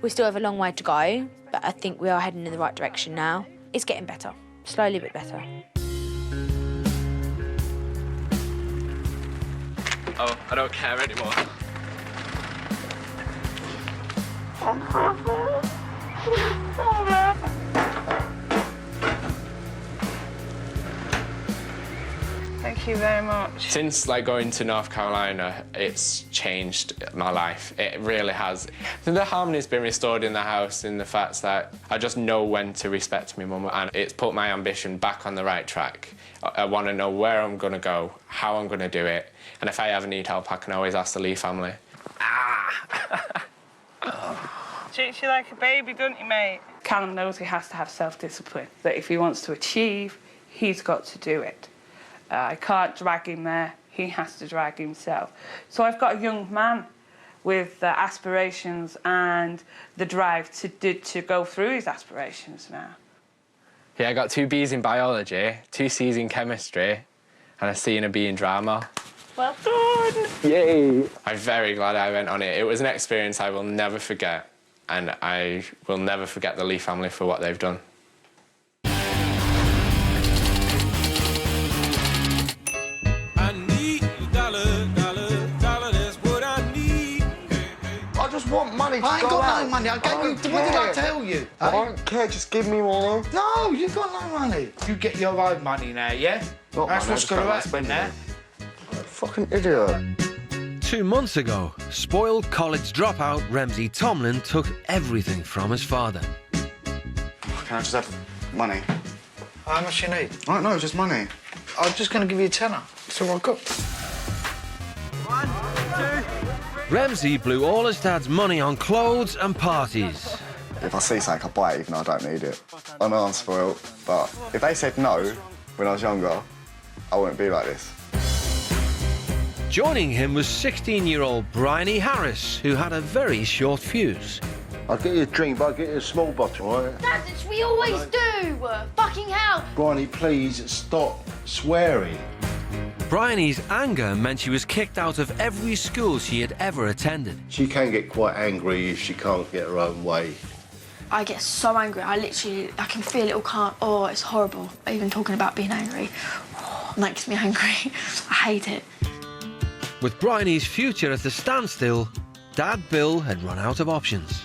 we still have a long way to go, but I think we are heading in the right direction now. It's getting better, slowly but better. Oh, I don't care anymore. Thank you very much. Since going to North Carolina, it's changed my life. It really has. The harmony's been restored in the house in the fact that I just know when to respect my mum, and it's put my ambition back on the right track. I want to know where I'm going to go, how I'm going to do it, and if I ever need help, I can always ask the Lee family. Treats you like a baby, don't you, mate? Callum knows he has to have self-discipline, that if he wants to achieve, he's got to do it. I can't drag him there, he has to drag himself. So I've got a young man with aspirations and the drive to go through his aspirations now. Yeah, I got 2 B's in biology, 2 C's in chemistry, and a C and a B in drama. Well done! Yay! I'm very glad I went on it. It was an experience I will never forget, and I will never forget the Lee family for what they've done. Want money to I ain't got out. No money. I gave you. What did I tell you? I don't care. Just give me money. No, you got no money. You get your own money now, yeah? Not That's money, what's going to happen now. Fucking idiot. 2 months ago, spoiled college dropout Ramsey Tomlin took everything from his father. Can I just have money? How much you need? I don't know, just money. I'm just going to give you a tenner. It's all I got. One. Ramsey blew all his dad's money on clothes and parties. If I see something, I buy it even though I don't need it. I know I'm spoiled, but if they said no when I was younger, I wouldn't be like this. Joining him was 16-year-old Bry Harris, who had a very short fuse. I'll get you a drink, but I'll get you a small bottle, all right? Dad, we always do! Fucking hell! Bryony, please stop swearing. Bryony's anger meant she was kicked out of every school she had ever attended. She can get quite angry if she can't get her own way. I get so angry, I can feel it all can't. Oh, it's horrible. Even talking about being angry makes me angry. I hate it. With Bryony's future at a standstill, Dad Bill had run out of options.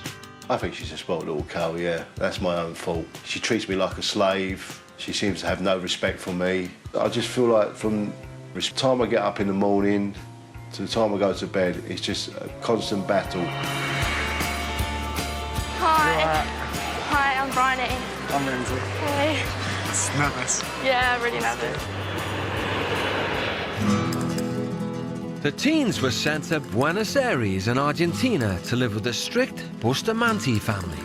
I think she's a spoiled little cow, yeah. That's my own fault. She treats me like a slave. She seems to have no respect for me. I just feel like from the time I get up in the morning to the time I go to bed, it's just a constant battle. Hi. Hi, I'm Bryony. I'm Ramsey. Hey. Nervous. Yeah, really nervous. The teens were sent to Buenos Aires in Argentina to live with the strict Bustamante family.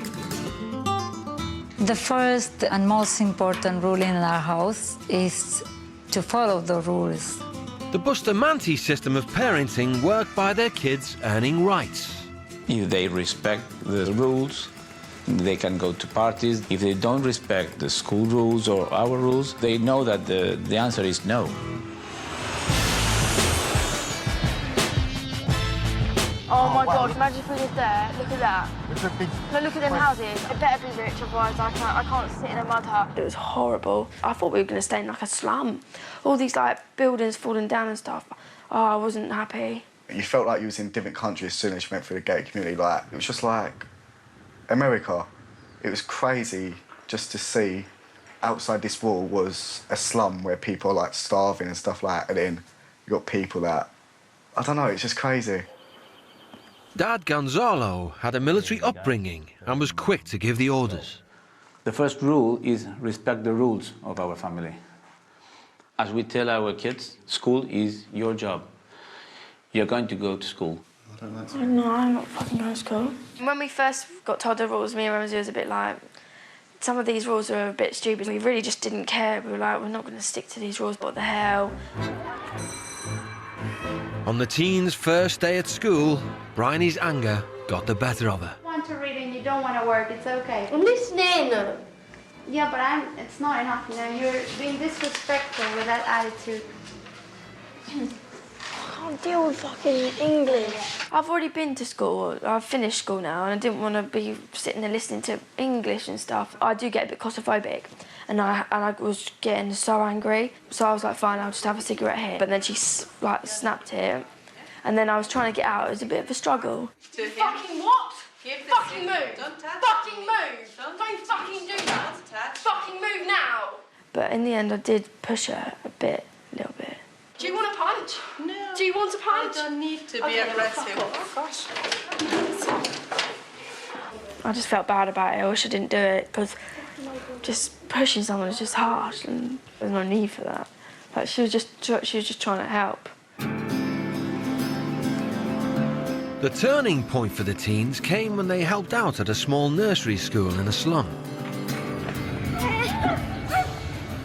The first and most important rule in our house is to follow the rules. The Bustamante system of parenting worked by their kids earning rights. If they respect the rules, they can go to parties. If they don't respect the school rules or our rules, they know that the answer is no. Oh my God, imagine if we lived there. Look at that. No, look at them houses. It better be rich, otherwise I can't sit in a mud hut. It was horrible. I thought we were going to stay in like a slum. All these like buildings falling down and stuff. Oh, I wasn't happy. You felt like you was in a different country as soon as you went through the gay community. Like, it was just like America. It was crazy just to see outside this wall was a slum where people are like starving and stuff like that, and then you got people that, I don't know, it's just crazy. Dad Gonzalo had a military upbringing and was quick to give the orders. The first rule is respect the rules of our family. As we tell our kids, school is your job. You're going to go to school. No, I'm not fucking going to school. When we first got told the rules, me and Ramsey was a bit like, some of these rules are a bit stupid. We really just didn't care. We were like, we're not going to stick to these rules, what the hell? On the teens' first day at school, Bryony's anger got the better of her. You want to read and you don't want to work, it's okay. I'm listening. Yeah, but it's not enough, you know. You're being disrespectful with that attitude. I can't deal with fucking English. I've already been to school. I've finished school now, and I didn't want to be sitting there listening to English and stuff. I do get a bit claustrophobic, and I was getting so angry. So I was like, fine, I'll just have a cigarette here. But then she like snapped it, and then I was trying to get out. It was a bit of a struggle. Fucking what? Fucking move! Don't touch fucking move! Don't fucking do that! Don't touch. Fucking move now! But in the end, I did push her a little bit. Do you want a punch? No. Do you want a punch? I don't need to be aggressive. I just felt bad about it. I wish I didn't do it, because just pushing someone is just harsh, and there's no need for that. Like, she was just trying to help. The turning point for the teens came when they helped out at a small nursery school in a slum.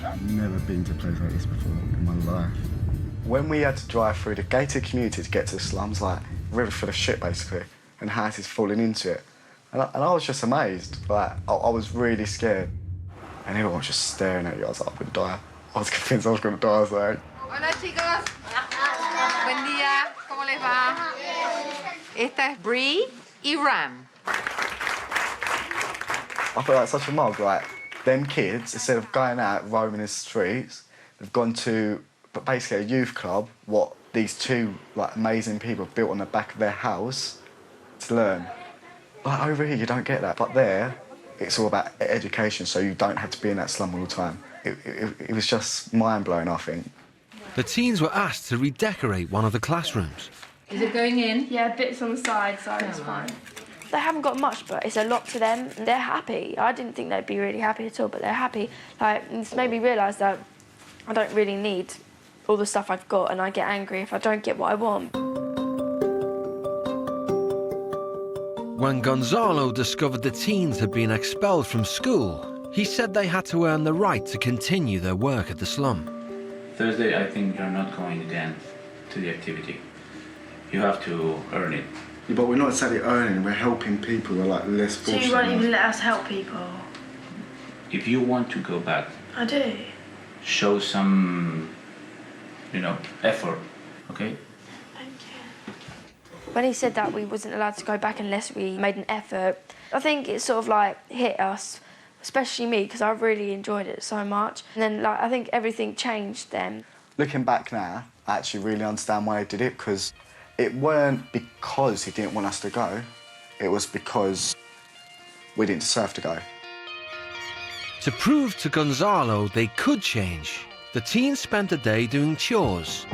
I've never been to a place like this before in my life. When we had to drive through the gated community to get to the slums, like, river full of shit, basically, and houses falling into it. And I was just amazed. Like, I was really scared. And everyone was just staring at you. I was like, I'm gonna die. I was convinced I was gonna die. I was like... Hola, chicos. Buen día. ¿Cómo les va? Esta es Bry y Ram. I feel like such a mug. Like, them kids, instead of going out roaming the streets, they've gone to basically a youth club, what these two like amazing people built on the back of their house to learn. Like, over here, you don't get that. But there, it's all about education, so you don't have to be in that slum all the time. It was just mind-blowing, I think. The teens were asked to redecorate one of the classrooms. Is it going in? Yeah, bits on the side, so it's fine. They haven't got much, but it's a lot to them. They're happy. I didn't think they'd be really happy at all, but they're happy. Like, it's made me realise that I don't really need all the stuff I've got, and I get angry if I don't get what I want. When Gonzalo discovered the teens had been expelled from school, he said they had to earn the right to continue their work at the slum. Thursday, I think you're not going again to the activity. You have to earn it. Yeah, but we're not exactly earning, we're helping people who are like less fortunate. So you won't even let us help people? If you want to go back, I do. show some, effort, okay? When he said that we wasn't allowed to go back unless we made an effort, I think it sort of like hit us, especially me, because I really enjoyed it so much. And then I think everything changed then. Looking back now, I actually really understand why he did it, because it weren't because he didn't want us to go, it was because we didn't deserve to go. To prove to Gonzalo they could change, the teens spent a day doing chores.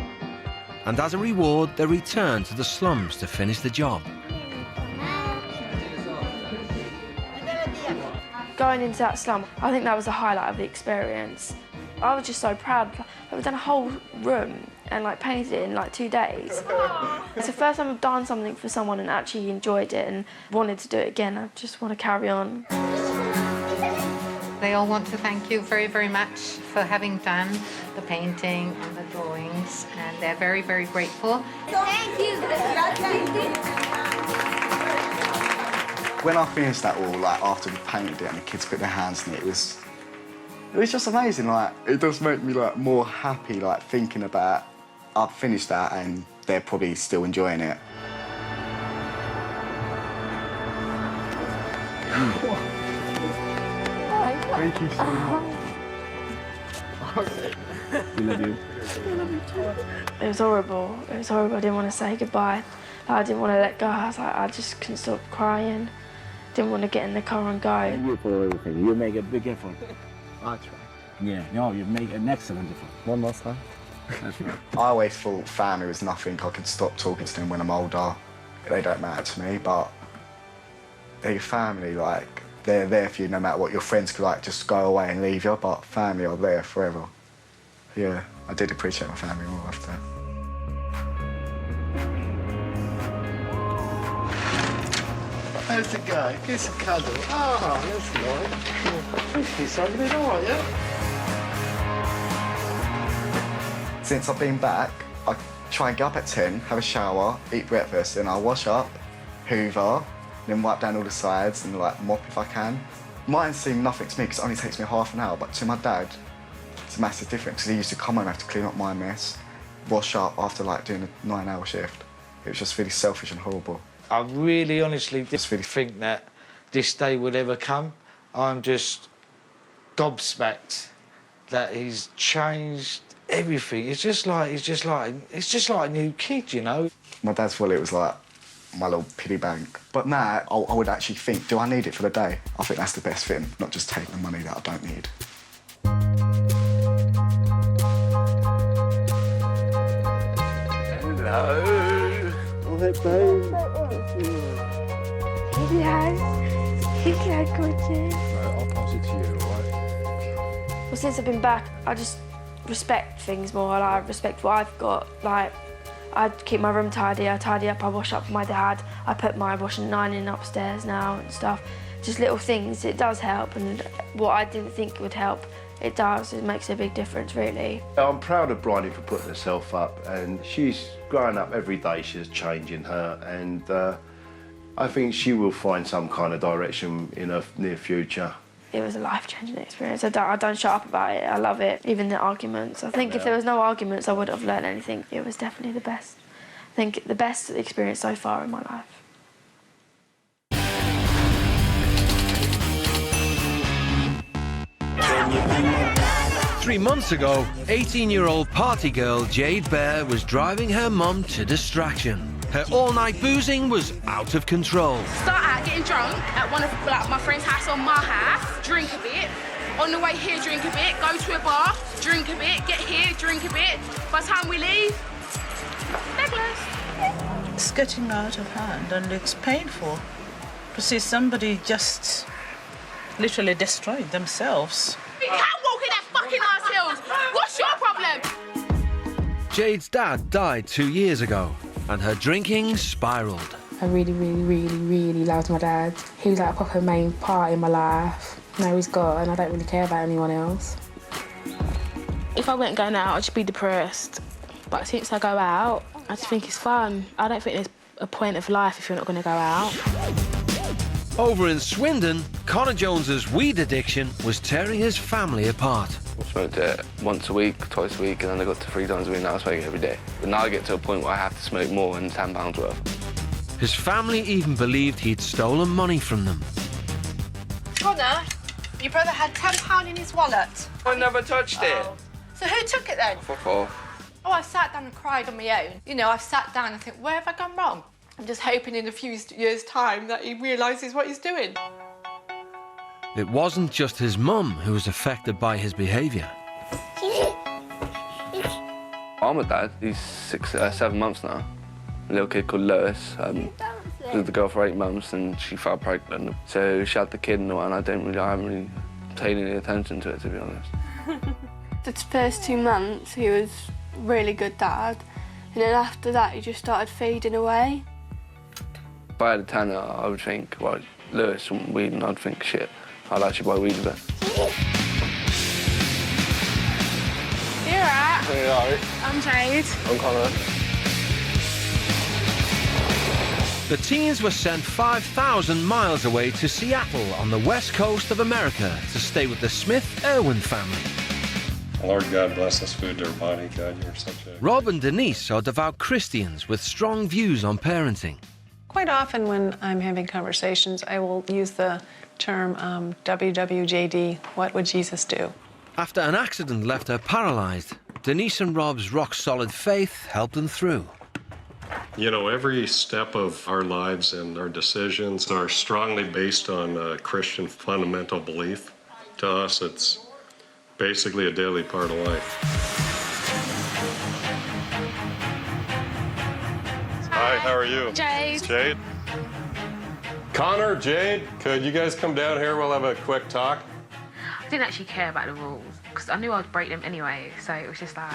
And as a reward, they returned to the slums to finish the job. Going into that slum, I think that was the highlight of the experience. I was just so proud. We've done a whole room and painted it in 2 days. It's the first time I've done something for someone and actually enjoyed it and wanted to do it again. I just want to carry on. They all want to thank you very, very much for having done the painting and the drawings, and they're very, very grateful. Thank you. When I finished that all, after we painted it and the kids put their hands in it, it was just amazing. It does make me more happy, thinking about I've finished that and they're probably still enjoying it. Thank you so much. We love you. It was horrible. It was horrible. I didn't want to say goodbye. I didn't want to let go. I just couldn't stop crying. Didn't want to get in the car and go. You for everything. You make a big effort. I try. Yeah, no, you make an excellent effort. One more time. That's right. I always thought family was nothing. I could stop talking to them when I'm older. They don't matter to me, but they're your family, they're there for you no matter what. Your friends could just go away and leave you, but family are there forever. Yeah, I did appreciate my family more after. How's the guy? Here's a cuddle. Oh, that's nice. Thank you, son. You all right, yeah? Since I've been back, I try and get up at 10, have a shower, eat breakfast, then I'll wash up, hoover, then wipe down all the sides and mop if I can. Mightn't seem nothing to me because it only takes me half an hour, but to my dad, it's a massive difference because he used to come home and have to clean up my mess, wash up after doing a 9-hour shift. It was just really selfish and horrible. I really honestly just really think that this day would ever come. I'm just gobsmacked that he's changed everything. It's just like a new kid, My dad thought it was my little piggy bank. But now, I would actually think, do I need it for the day? I think that's the best thing, not just taking the money that I don't need. Hello. Hello. Hello, gorgeous. I'll pass it to you, all right? Well, since I've been back, I just respect things more. I respect what I've got. I keep my room tidy, I tidy up, I wash up for my dad, I put my washing line in upstairs now and stuff. Just little things, it does help, and what I didn't think would help, it does. It makes a big difference, really. I'm proud of Bryony for putting herself up, and she's growing up every day, she's changing her, and I think she will find some kind of direction in her near future. It was a life-changing experience. I don't shut up about it. I love it, even the arguments. I think if there was no arguments, I wouldn't have learned anything. It was definitely the best. I think the best experience so far in my life. 3 months ago, 18-year-old party girl Jade Bear was driving her mum to distraction. Her all-night boozing was out of control. Start out getting drunk at one of my friend's house on my house, drink a bit. On the way here, drink a bit. Go to a bar, drink a bit. Get here, drink a bit. By the time we leave, legless. It's getting out of hand and it's painful to see somebody just literally destroyed themselves. You can't walk in that fucking ass hills. What's your problem? Jade's dad died 2 years ago, and her drinking spiraled. I really, really, really, really loved my dad. He was like a proper main part in my life. Now he's gone and I don't really care about anyone else. If I weren't going out, I'd just be depressed. But since I go out, I just think it's fun. I don't think there's a point of life if you're not going to go out. Over in Swindon, Connor Jones's weed addiction was tearing his family apart. I smoked it once a week, twice a week, and then I got to 3 times a week. Now I smoke it every day. But now I get to a point where I have to smoke more than £10 worth. His family even believed he'd stolen money from them. Connor, your brother had £10 in his wallet. I never touched it. So who took it then? Fuck off. Oh, I sat down and cried on my own. You know, I've sat down and think, where have I gone wrong? I'm just hoping in a few years' time that he realises what he's doing. It wasn't just his mum who was affected by his behaviour. I'm a dad. He's 7 months now. A little kid called Lewis. Was with the girl for 8 months and she fell pregnant. So she had the kid and all, and I haven't really paid any attention to it, to be honest. The first 2 months, he was a really good dad. And then after that, he just started fading away. If I had a tenner, I would think, well, Lewis and weed, and I'd think, shit, I'd actually buy weed with it. You alright? Hey, alright. I'm Jade. I'm Connor. The teens were sent 5,000 miles away to Seattle on the west coast of America to stay with the Smith-Irwin family. Lord God bless this food to our body. God, you're such a... Rob and Denise are devout Christians with strong views on parenting. Quite often when I'm having conversations, I will use the term WWJD, what would Jesus do? After an accident left her paralysed, Denise and Rob's rock-solid faith helped them through. You know, every step of our lives and our decisions are strongly based on a Christian fundamental belief. To us, it's basically a daily part of life. Hi, how are you? Jade. Jade? Connor, Jade, could you guys come down here? We'll have a quick talk. I didn't actually care about the rules because I knew I'd break them anyway, so it was just like...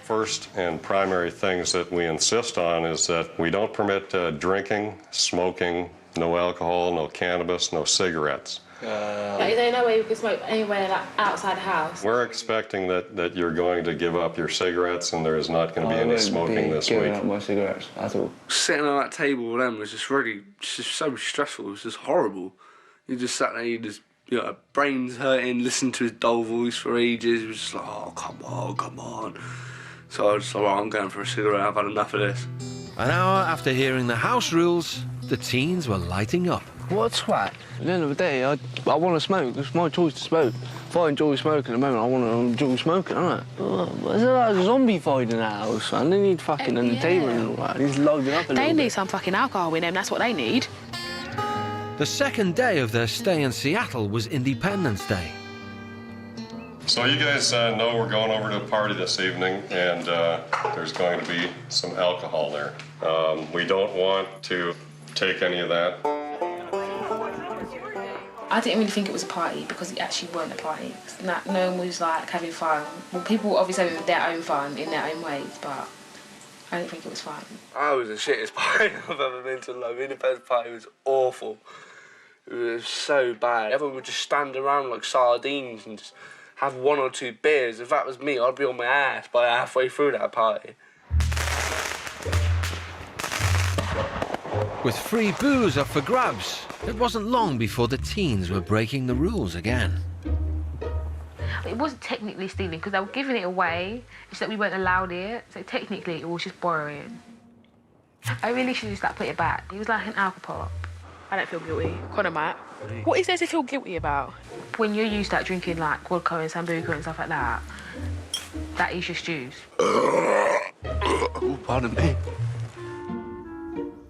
First and primary things that we insist on is that we don't permit drinking, smoking, no alcohol, no cannabis, no cigarettes. Is there no way we could smoke anywhere like outside the house? We're expecting that you're going to give up your cigarettes and there is not going to be any smoking this week. I won't be giving up my cigarettes at all. Sitting on that table with them was just so stressful. It was just horrible. You just sat there, brains hurting, listened to his dull voice for ages. It was just like, oh, come on, come on. So I was just like, well, I'm going for a cigarette. I've had enough of this. An hour after hearing the house rules, the teens were lighting up. What a twat. At the end of the day, I want to smoke. It's my choice to smoke. If I enjoy smoking at the moment, I want to enjoy smoking, don't I? There's a zombie fight in that house, man. They need fucking entertainment and all that. They need loading up a little They need bit. some fucking alcohol in them, that's what they need. The second day of their stay in Seattle was Independence Day. So you guys know we're going over to a party this evening, and there's going to be some alcohol there. We don't want to take any of that. I didn't really think it was a party because it actually weren't a party. No one was like having fun. Well, people obviously having their own fun in their own ways, but I didn't think it was fun. I was the shittest party I've ever been to. Like, Independence party was awful. It was so bad. Everyone would just stand around like sardines and just have 1 or 2 beers. If that was me, I'd be on my ass by halfway through that party. With free booze up for grabs, it wasn't long before the teens were breaking the rules again. It wasn't technically stealing because they were giving it away, it's that we weren't allowed it, so technically it was just borrowing. I really should just put it back. It was like an alcohol pop. I don't feel guilty. Connor might. What is there to feel guilty about? When you're used to drinking like vodka and sambuca and stuff like that, that is just juice. Oh, pardon me.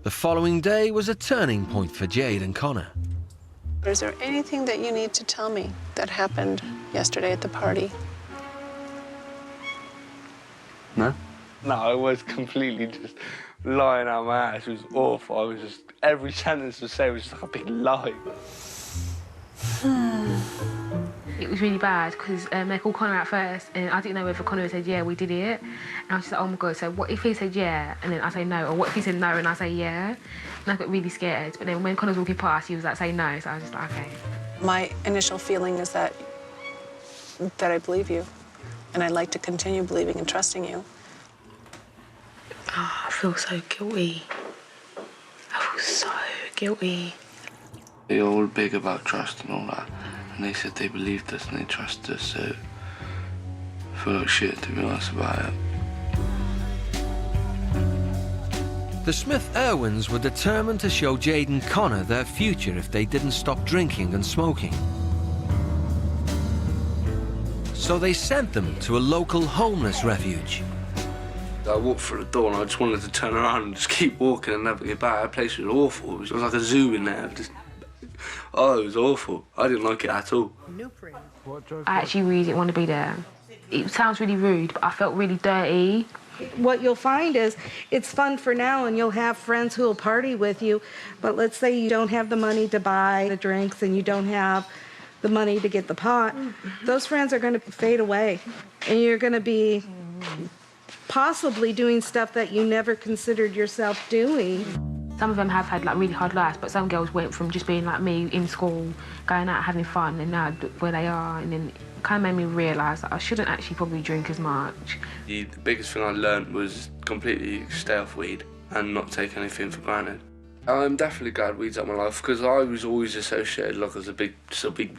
The following day was a turning point for Jade and Connor. Is there anything that you need to tell me that happened yesterday at the party? No? No, I was completely just lying out my ass. It was awful. I was just, every sentence I said was just like a big lie. It it was really bad because they called Connor out first and I didn't know whether Connor said, yeah, we did it. And I was just like, oh my God, so what if he said yeah and then I say no? Or what if he said no and I say yeah? And I got really scared. But then when Connor was walking past, he was like, say no. So I was just like, okay. My initial feeling is that I believe you, and I'd like to continue believing and trusting you. Oh, I feel so guilty. I feel so guilty. They're all big about trust and all that, and they said they believed us and they trusted us, so I feel like shit, to be honest about it. The Smith-Irwins were determined to show Jade and Connor their future if they didn't stop drinking and smoking. So they sent them to a local homeless refuge. I walked through the door and I just wanted to turn around and just keep walking and never get back. That place was awful. It was like a zoo in there. Oh, it was awful. I didn't like it at all. I actually really didn't want to be there. It sounds really rude, but I felt really dirty. What you'll find is it's fun for now and you'll have friends who will party with you, but let's say you don't have the money to buy the drinks and you don't have the money to get the pot. Those friends are going to fade away and you're going to be possibly doing stuff that you never considered yourself doing. Some of them have had like really hard lives, but some girls went from just being like me in school, going out having fun, and now where they are, and then it kind of made me realise that I shouldn't actually probably drink as much. The biggest thing I learned was completely stay off weed and not take anything for granted. I'm definitely glad weed's out my life because I was always associated like as a big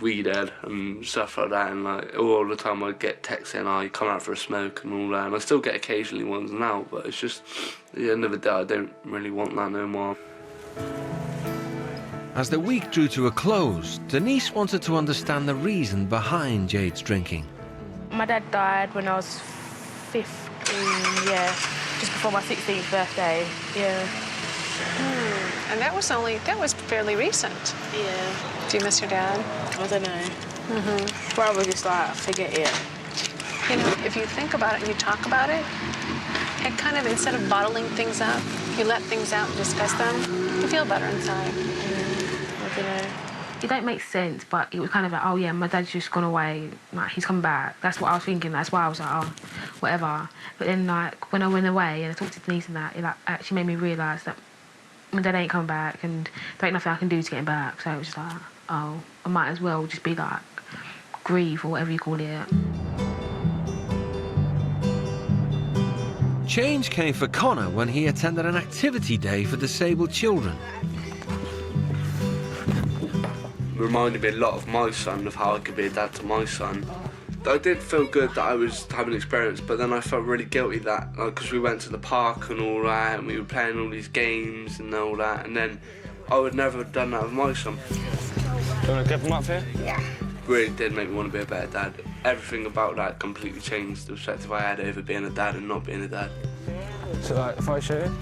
weed head and stuff like that, and like all the time I'd get texts saying, "Oh, you come out for a smoke" and all that, and I still get occasionally ones now, but it's just at the end of the day I don't really want that no more. As the week drew to a close, Denise wanted to understand the reason behind Jade's drinking. My dad died when I was 15, yeah, just before my 16th birthday, yeah. And that was fairly recent. Yeah. Do you miss your dad? I don't know. Probably just like, forget it. You know, if you think about it and you talk about it, and kind of instead of bottling things up, you let things out and discuss them, you feel better inside. I don't know. It don't make sense, but it was kind of like, oh yeah, my dad's just gone away, like he's come back. That's what I was thinking, that's why I was like, oh, whatever. But then like, when I went away and I talked to Denise and that, it like actually made me realise that my dad ain't come back and there ain't nothing I can do to get him back. So it was just like, oh, I might as well just be like, grieve or whatever you call it. Change came for Connor when he attended an activity day for disabled children. It reminded me a lot of my son, of how I could be a dad to my son. I did feel good that I was having an experience, but then I felt really guilty that, because we went to the park and all that, and we were playing all these games and all that, and then I would never have done that with my son. Do you want to get them up here? Yeah. Really did make me want to be a better dad. Everything about that completely changed the perspective I had over being a dad and not being a dad. So like, if I show you,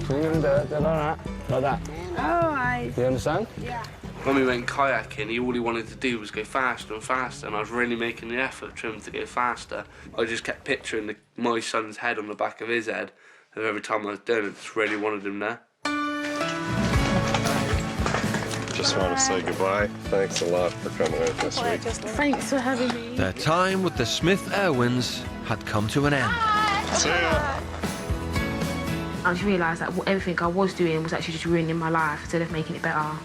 so you're gonna do it like that. Oh, You understand? Yeah. When we went kayaking, all he wanted to do was go faster and faster, and I was really making the effort for him to go faster. I just kept picturing my son's head on the back of his head, and every time I was doing it, just really wanted him there. Just want to say goodbye. Thanks a lot for coming out this week. Thanks for having me. Their time with the Smith-Irwins had come to an end. See ya. I just realised that everything I was doing was actually just ruining my life instead of making it better.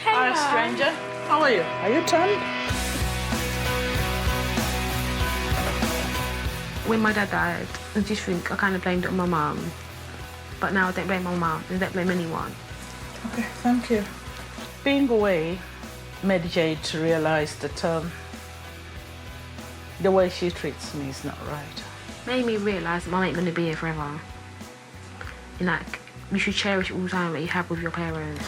Hi, stranger. How are you? Are you turned? When my dad died, I just think I kind of blamed it on my mum. But now I don't blame my mum, I don't blame anyone. Okay, thank you. Being away made Jade to realise that the way she treats me is not right. Made me realise that Mum ain't gonna be here forever. And like, you should cherish all the time that you have with your parents.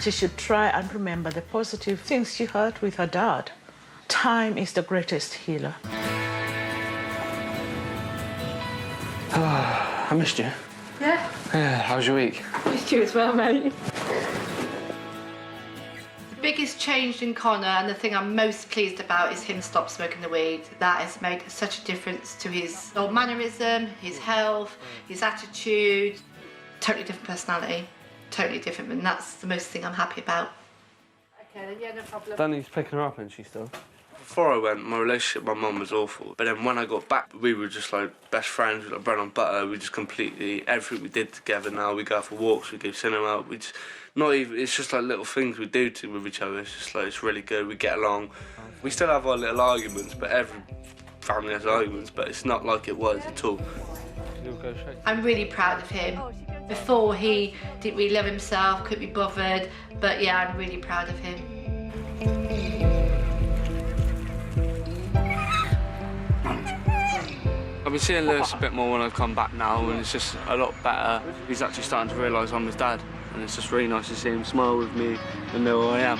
She should try and remember the positive things she had with her dad. Time is the greatest healer. I missed you. Yeah? Yeah, how was your week? Missed you as well, mate. The biggest change in Connor, and the thing I'm most pleased about, is him stop smoking the weed. That has made such a difference to his old mannerism, his health, his attitude. Totally different personality. totally different, and that's the most thing I'm happy about. Okay, then yeah, no problem. Danny's picking her up, and she still. Before I went, my relationship with my mum was awful. But then when I got back, we were just like best friends, we were like bread and butter. We just completely, everything we did together now, we go out for walks, we go cinema, we just, not even, it's just like little things we do with each other. It's just like, it's really good, we get along. We still have our little arguments, but every family has arguments, but it's not like it was at all. I'm really proud of him. Before, he didn't really love himself, couldn't be bothered, but yeah, I'm really proud of him. I've been seeing Lewis a bit more when I've come back now, and it's just a lot better. He's actually starting to realise I'm his dad, and it's just really nice to see him smile with me and know who I am.